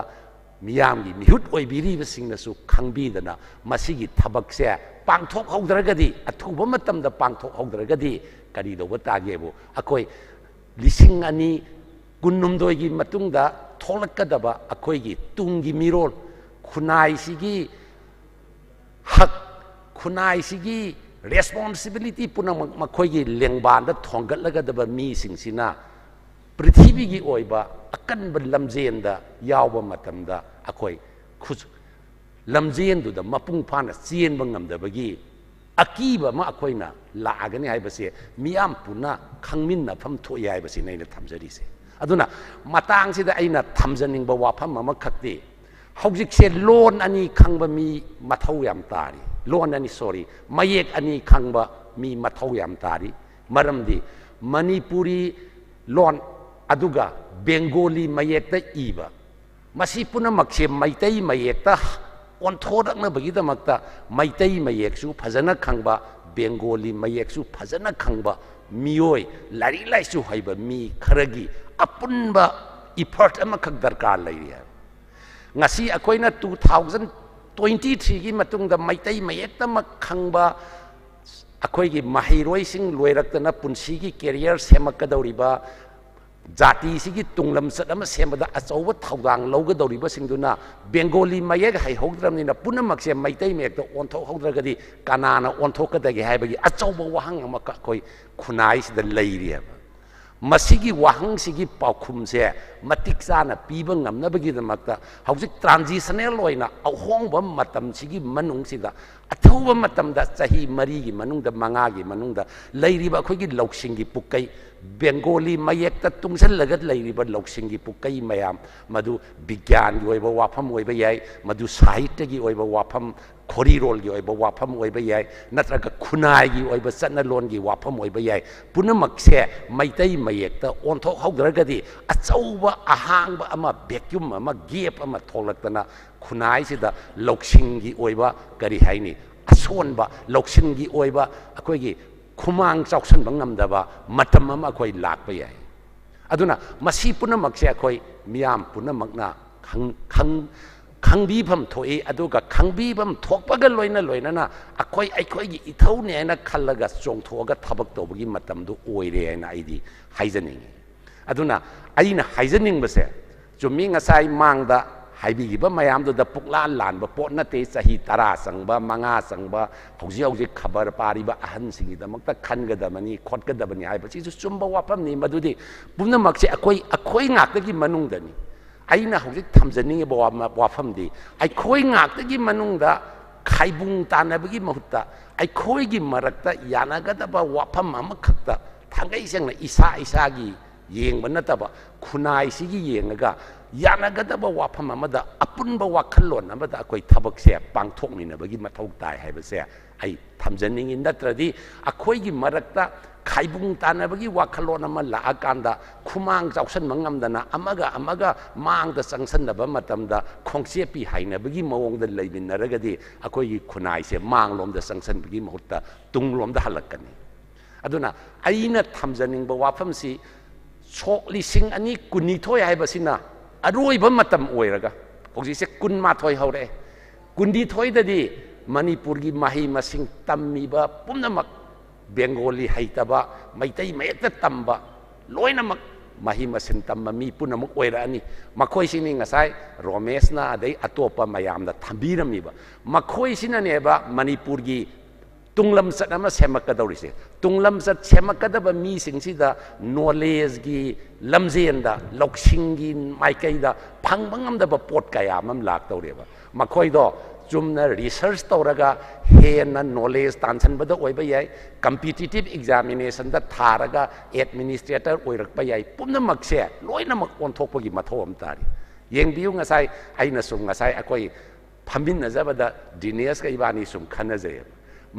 मियामगी मिहुत ओइबिरिबा सिंगनसु खंगबीदना मसिगी थबक से पांथोक हौद्रगदी अथुबा मतमदा पांथोक हौद्रगदी करी दोबा तागेबो अखोइ लिसिंग अनि कुन्नुमदोइगी मतुंगदा थोलक्कदबा अखोइगी तुंगी मिरोल खुनाइसिगी हक खुनाइसिगी रेस्पॉन्सिबिलिटी पुनमक मखोइगी लेंबान द थोंगतलगदब मीसिंगसिना पृथ्वीगी ओइबा अकनब लमजेंदा यावबा मतमदा अखोइ खुज लमजेंदुदा मपुंग फाना चेनबा ngamdabagi अकीब मा अखोइना लागनि हाइबसे मियाम पुना खंगमिन्ना फम थोइ हाइबसे नैना थमजरिसे अदुना मतांगसिदा अइना थमजनिंगबा वाफम अमा खक्ति हौजिकसे लोन अनि खंगबा मी मथौ याम तारी लोन अनि सॉरी मयेक अनि खंगबा मी मथौ याम तारी मरमदि मणिपुरी लोन अदुगा बेंगोली मयेकता इबा मसी पुनमक्से मैतै मयेकता ओंथोरकनबगिदमक्ता मैतै मयेकसु फजना खंगबा बेंगोली मयेकसु फजना खंगबा मियोय लारी लाइसु हाइबा मी खरगी अपुनबा इफर्ट अमखक दरकार लैरि ngasi akoina 2023 gi matungda maitai mayekta mak khangba akoi gi mahiroi sing loiraktana punsi gi career semakadoriba jati sigi tunglam sadama semada achauba thaudang lowgadoriba singduna bengali mayek hai hogdramnina punamak se maitai mayekta onthok hogdragadi kanana onthokadagi haibagi achauba wahang amaka koi khunai sida leiri मसीगी वाहंग सिगी पाखुम से मतिक चाना पीबा ngamnabagidamakta hauzik transitional oina ahongba matam sigi manung sida athauba matamda chahi mari gi manungda manga gi manungda leiriba khoigi loksingi pukai bengali mayekta tungsan lagat leiriba loksingi pukai mayam madu bigyan gi oiba wafam oiba yai madu sahitya gi oiba wafam khori rol gi oiba wafam oiba yai natraga khunai gi oiba chana lon gi wafam oiba yai punamak se maitai mayekta onthok haudragadi achauba ahangba ama vacuum ama gap ama tholaktana khunai sida loksingi oiba kari haini asonba loksingi oiba akoigi khumang chausan bangamdaba matam ama akoi lakpa yai aduna masi punamak se akoi miam punamakna खंबीफम थोए अदुगा खंबीफम थोकपगा लोइना लोइना अखोई अखोई इथौने ना खल्लगा चोंथोगा थबक तोबगी मतमदु ओइरे ना आइदी हाइजनिंग अदुना आइना हाइजनिंग बसे जुमी ngасai मांगदा हाइबिगिबा मयामदु the पुकला लानबा pot नते सही 10 संगबा 5 संगबा हौजि हौजि खबर Paribas अहन सिंगी दमक्ता खनगदमनी खोटगदबनी हाइबसि चुम्बा वाफमनी मदुदि पुनमक्से अखोई ngakdagi manungdani aina hojik thamjani wafamdi aikhoi ngakdagi manungda khaibung tanabagi mahutta aikhoi gi marakta yanagadaba wafam amakhakta thangai sengna isa gi yengba nataba khunai sigi yengaga yanagadaba wafam amada apunba wakhallon amada akoi thabak se pangthokminabagi mathau tai haibase ai thamjani natradi akhoi gi marakta खाइबुंग तानबगी वाखलोन अमा लाअकांदा खुमांग चाउसन मंगमदना अमगा मांगदा संगसनबा मतमदा खोंगसेपी हाइनबगी मवोंगदा लैबिनरगदी अखोई खुनाइसे मांगलोमदा संगसनबगी महत्ता तुंगलोमदा हलकनी अदुना आइना थमजनिंगबा वाफमसी सोक लिसिंग अनि कुनिथोय हाइबसिना अरोइबा मतम ओइरगा होजिसे कुनमाथोय हौरे कुनिथोयददी मणिपुरगी माही मसिंग तम्मीबा पुनमक Bengali हाइतबा Meitei मयेक्ता तंबा लोइनमक mahi masin tamma mi punamuk oirani makhoi sini ngasai romesna adai atopa mayamda thambiramniba makhoi sinaneba manipur gi tunglam sat ama semakadaurise tunglam sat semakadaba mi singsida knowledge gi lamjenda loksing gi maikaida phangbangamdaba pot kaya mam lak taureba makhoi do chumna research tauraga hena knowledge tansanbada oiba yai competitive examination da tharaga administrator oirakpa yai pumnamak se loinamak onthokpagi mathau am tari yengbiu ngasai aina sum ngasai akoi phamin najabada dinesh ka ibani sum khanaje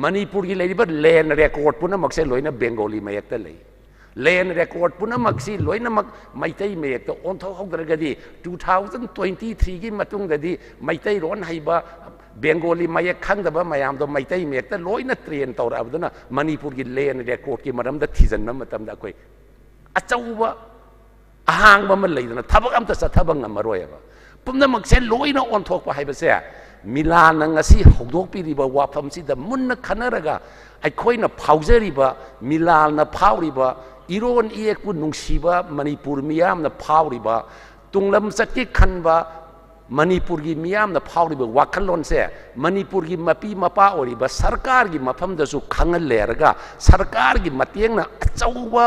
manipur gi leiriba land record punamak se loina bengali mayakta lei land record punamak si loinamak maitai mayakta onthok hogdragadi 2023 gi matungdadi maitai ron haiba bengali mayak khangdaba mayamdo maitai mayakta loina train tawra abduna manipur gi land record ki maramda thijanna matamda koi achauba ahangba ma leidana thabak amta sa thabang amaroyaba pumnamak se loina onthokpa haiba se milana ngasi hogdokpiriba wafamsida munna khanaraga aikoina phaujariba milana phauriba iron iekpu nungsiba manipur miyamna phauriba tunglam sakki khanba มณีปุรีมียามนะพาวริบวัคลอนเสมณีปุรีมาปีมาป้าอริบสารการกิมาพัมเดสุขังเลรกะสารการกิมาเตียงนะเจ้าว่า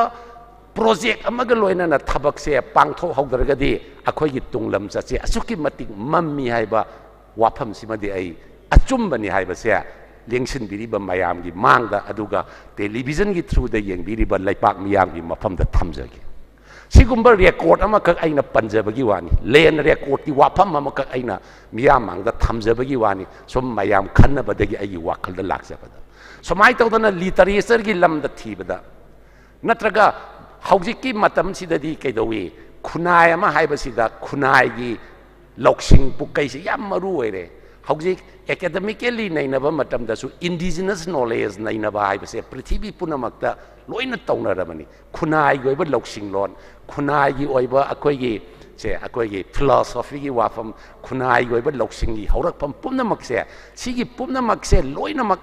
โปรเจกต์อมากันลอยนั่นนะทับกเสียปังโทหกดรกดีอคอยกิตุงลำจะเสียสุกิมาติงมัมมีให้บะวัพัมสิมาดีไอจุมบันนี่ให้บะเสียเลี้ยงชินบิริบะมายามกิมังดะอดูกะเทลิวิชันกิทรูได้ยังบิริบะไลปากมียามกิมาพัมเดทำจะกิสิกุมบะเรียกโคดอามากักไอนะปัญจบกิวานี่เลนเรียกโคดที่วัพัมอามากักไอนะมียามมังดะทำจะบกิวานี่สมมายามขันนะบะเดกิไอวัคลดลักเสียบะสมัยตอนนั้นลิตารีเซอร์กิลำดะทีบะนัตรกะเขาจิกิมาทำสิ่งดีกันด้วยคุณนายมาให้บริษัทคุณนายกีหลอกสิ่งปุกไก่สิยามมารู้เลยเขาจิ academically ในนับมาทำแต่สุ indigenous knowledge ในนับให้บริษัทปฏิบัติปุ่นมักแต่ล้วนตรงนั้นละมันนี่คุณนายกีว่าหลอกสิ่งล้วนคุณนายกีว่าอคอยกีเสียอคอยกี philosophy กีว่าผมคุณนายกีว่าหลอกสิ่งกีเขารักผมปุ่นมักเสียสิ่งกีปุ่นมักเสียล้วนมัก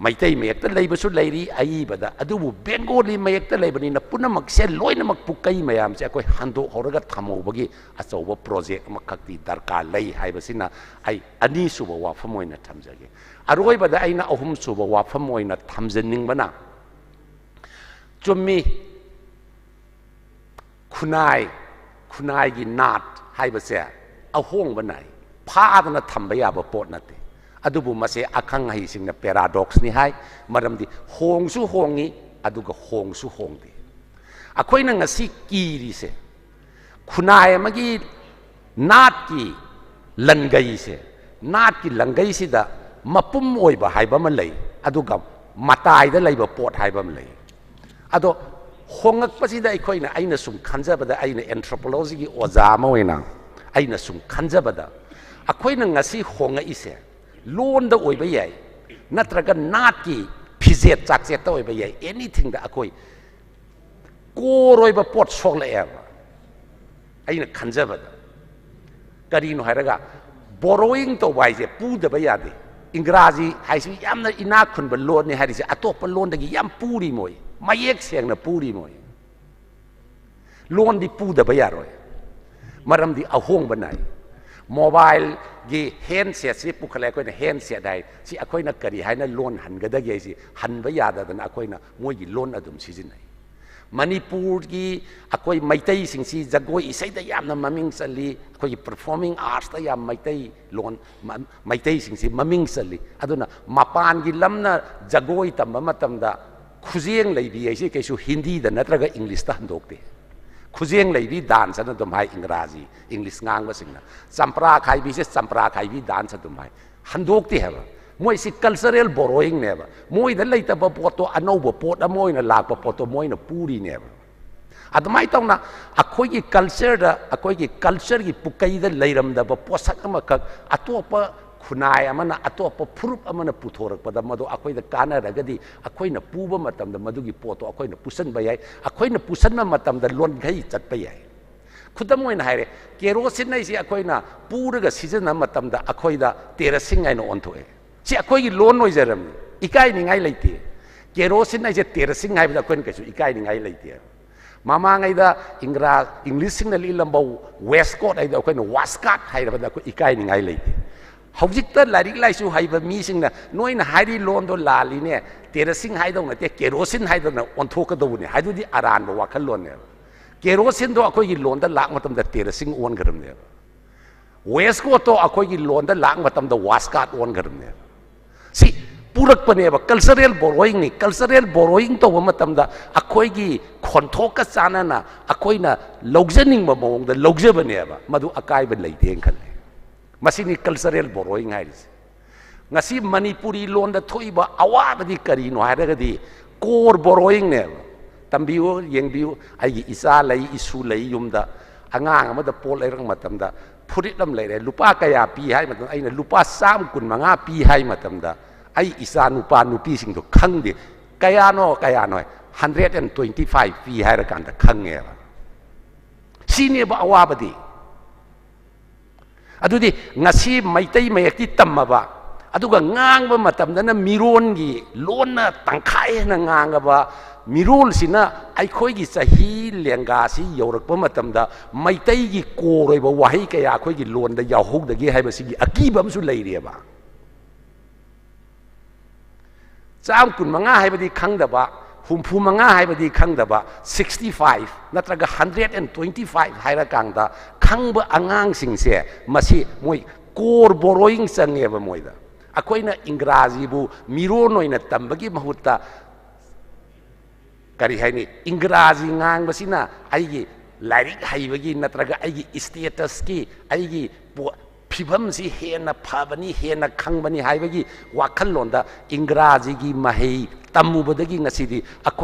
ไม่ได้เมียกแต่เลยบสุดเลยดีไอ้บัดอะดูบุเบงโกลีเมียกแต่เลยบัดนี้นะปุ่นมักเสียลอยนะมักปุกไก่เมียมเสียก็ฮันโดเขาเรียกทำเอาบางทีอาจจะว่าโปรเจกต์มักขัดตีดาร์การเลยให้บสินะไอ้อันนี้สุบว่าฟมวยนะทำจะกี่อารมณ์บัดไอ้นะเอาหุ่มสุบว่าฟมวยนะทำจะนิ่งบ้านะจนมีคุณนายกินนาดให้บเสียเอาห้องบ้านไหนพาดนะทำไปยาบปอดนั่นทีอดูบุมาเสียอาคังให้สิ่งนั้นพาราดอกซ์นี่ให้มาดำดีหงสู้หงนี้อดูก็หงสู้หงดีอาคอยนั่งสิกีริเสคุณนายเมื่อกี้นาดกีลังไกเสนาดกีลังไกสิดามาปุ่มโอยบ่ให้บ่มันเลยอดูกับมาตายได้เลยบ่ปวดให้บ่มันเลยอดูหงอักปัสสิดาไอ้คอยน่ะไอ้น่ะสุ่มขันจะบ่ได้ไอ้น่ะ anthropology กีอวามาไว้น่ะไอ้น่ะสุ่มขันจะบ่ได้อาคอยนั่งสิหงอีเสล้วนได้โอยไปใหญ่นัตรกันนาดกีพิเศษจากเศษตัวไปใหญ่ anything ได้คุยกูรวยแบบปวดช็อกเลยไอ้นี่ขันจะแบบการีนหายแล้วก็ borrowing ตัวไว้เสียพูดไปอย่างนี้อังกฤษให้สิย้ำนะอินาคุณเป็นล้วนนี่ให้ดิฉันอัตโตเป็นล้วนแต่กี่ย้ำพูดดีมั้ยไม่แยกเสียงนะพูดดีมั้ยล้วนที่พูดไปอย่างไรมาทำที่เอาห้องบันไหนโมบายกีเฮนเสียสิปุกอะไรก็เนี่ยเฮนเสียได้สิอคุยนักการีให้นั่นล้วนหันก็ได้ยังสิหันไปยาแต่นั่นอคุยนะมวยกีล้วนอดุมสิจินไหนมณีปูร์กีอคุยไม่ได้สิ่งสิจะกุยอิสัยได้ยามนั้นมามิงสลีอคุย performing arts ได้ยามไม่ได้ล้วนไม่ได้สิ่งสิมามิงสลีอดุนะมาปานกีล้ำนะจะกุยตั้มมาตั้มดาคุเซียงเลยบีไอสิแค่ชูฮินดีแต่นั่นตระก็อังกฤษตั้งดอกเดคุเซียงเลยบีดานสันตุมให้อังกฤษอังกฤษงางว่าสิ่งนั้นสัมปราใครบีเสสัมปราใครบีดานสันตุมให้ฮันดอกที่เหรอมวยสิ cultural borrowing เนี่ยบ่มวยนั่นเลยแต่บ่ปวดตัวอันโนบ่ปวดมวยนั่นลากบ่ปวดตัวมวยน่ะปูรีเนี่ยบ่อัตไม่ต้องนะอคุยกี culture da อคุยกี culture กีปุกไก่ได้เลยรำได้บ่ปวดสักมาคักอัตัวปะคุณนายมันนะอัตัวปะพรุบมันนะปุถอรักปะดมาดูอคุยได้การอะไรก็ดีอคุยน่ะปูบ่มาทำได้มาดูกีปวดตัวอคุยน่ะปุสันไปใหญ่อคุยน่ะปุสันมาทำได้ล้วนไก่จัดไปใหญ่คุณตั้งมวยน่ะให้เลยเกโรสินในสิอคุยน่ะปูรึกซีซันนั้นมาทำได้อคุยได้เตระสิงไงโนอันตัวเสียคุยล้วนน้อยเจริญอีกไอ้นี่ไงเลยทีเกโรสินไอ้เจเตระสิงไงไปแต่คนก็สุอีกไอ้นี่ไงเลยทีมาไงได้อังกฤษสิงนั่นลีลำบากเวสต์โคสต์ไอ้เด็กคนวัสกัดให้แต่คนอีกไอ้นี่ไงเลยทีเขาจิตเตอร์หลายไล่สู้ให้แบบมีสิ่งนั้นน้อยน่ะให้ดีล้วนตัวลาลีเนี่ยเตระสิงให้ตรงนั้นเตเกโรสินให้ตรงนั้นอันทุกข์ตัวเนี่ยให้ดูที่อารานบอกว่าขันล้วนเนี่ยเกโรสินตัวคนยินล้วนแต่หลังมาทำแต่เตระสิงอ้วนกระดิ่งเนี่ยเวสต์โคสต์ตัวคนยินล้วนแต่หลังมาทำแต่วัสกัดอ้วนกระดิ่งเนี่ยสิปูรักปนเนี่ยว่า cultural borrowing นี่ cultural borrowing ตัวมันทำได้อคุยกีคอนโทรกัสานะนะอคุยน่ะลูกเจนิงมามองแต่ลูกเจปนเนี่ยว่ามาดูอากายเป็นเลยเทียงกันเลยมาสินี่ cultural borrowing ไงดิงั้นสิมณีปุรีล้วนแต่ทุยบ่อาวาบดีการีนวายได้ก็ดี core borrowing เนี่ยตั้มบิวยังบิวไอ้อิสาเลยอิสุเลยยุมดาอ่างมันจะโพลอะไรมาทำได้พูดลำเลยลูกป้ากายปีให้มาทำไอ้เนี่ยลูกป้า3 กุนมังปีให้มาทำได้ไอ้อิสานุปานุปีสิ่งตัวขังดิกายโน่125 ปีให้ละกันแต่ขังเงี้ยสิ่งนี้บ่าวว่าบดีอะดูดิงั้นสิไม่ได้ไม่อยากที่ตั้มมาบ่ ꯑꯗꯨꯒ ꯉꯥꯡꯕ ꯃꯇꯝꯗꯅ ꯃꯤꯔꯣꯟꯒꯤ ꯂꯣꯟꯅ ꯇꯪꯈꯥꯏꯅ ꯉꯥꯡꯉꯕ ꯃꯤꯔꯣꯜꯁꯤꯅ ꯑꯩꯈꯣꯏꯒꯤ ꯆꯍꯤ ꯂꯦꯡꯒꯥꯁꯤ ꯌꯧꯔꯛꯄ ꯃꯇꯝꯗ ꯃꯩꯇꯩꯒꯤ core ꯑꯣꯏꯕ ꯋꯥꯍꯩ ꯀꯌꯥ ꯑꯩꯈꯣꯏꯒꯤ ꯂꯣꯟꯗ ꯌꯥꯎꯍꯧꯗꯒꯦ ꯍꯥꯏꯕꯁꯤꯒꯤ ꯑꯀꯤꯕ ꯑꯃꯁꯨ ꯂꯩꯔꯤꯑꯕ ꯆꯥꯝ 15 ꯍꯥꯏꯕꯗꯤ ꯈꯪꯗꯕ 65 ꯍꯥꯏꯕꯗꯤ ꯈꯪꯗꯕ 65 ꯅꯠꯇ꯭ꯔꯒ 125 ꯍꯥꯏꯔꯀꯥꯟꯗ ꯈꯪꯕ ꯑꯉꯥꯡꯁꯤꯡꯁꯦ ꯃꯁꯤ ꯃꯣꯏ ꯀꯣꯔ ꯕꯣꯔꯣꯌꯤꯡ ꯆꯪꯉꯦꯕ ꯃꯣꯏꯗ ꯑꯩꯈꯣꯏꯅ ꯏꯪꯒ꯭ꯔꯥꯖꯤꯕꯨ ꯃꯤꯔꯣꯟ ꯑꯣꯏꯅ ꯇꯝꯕꯒꯤ ꯃꯍꯨꯠꯇ ꯀꯔꯤ ꯍꯥꯏꯅꯤ ꯏꯪꯒ꯭ꯔꯥꯖꯤ ꯉꯥꯡꯕꯁꯤꯅ ꯑꯩꯒꯤ ꯂꯥꯏꯔꯤꯛ ꯍꯩꯕꯒꯤ ꯅꯠꯇ꯭ꯔꯒ ꯑꯩꯒꯤ ꯁ꯭ꯇꯦꯇꯁꯀꯤ ꯑꯩꯒꯤ ꯐꯤꯕꯝꯁꯤ ꯍꯦꯟꯅ ꯐꯕꯅꯤ ꯍꯦꯟꯅ ꯈꯪꯕꯅꯤ ꯍꯥꯏꯕꯒꯤ ꯋꯥꯈꯜꯂꯣꯟꯗ ꯏꯪꯒ꯭ꯔꯥꯖꯤꯒꯤ ꯃꯍꯩ ꯇꯝꯃꯨꯕꯗꯒꯤ ꯉꯁꯤꯗꯤ ꯑꯩꯈꯣꯏ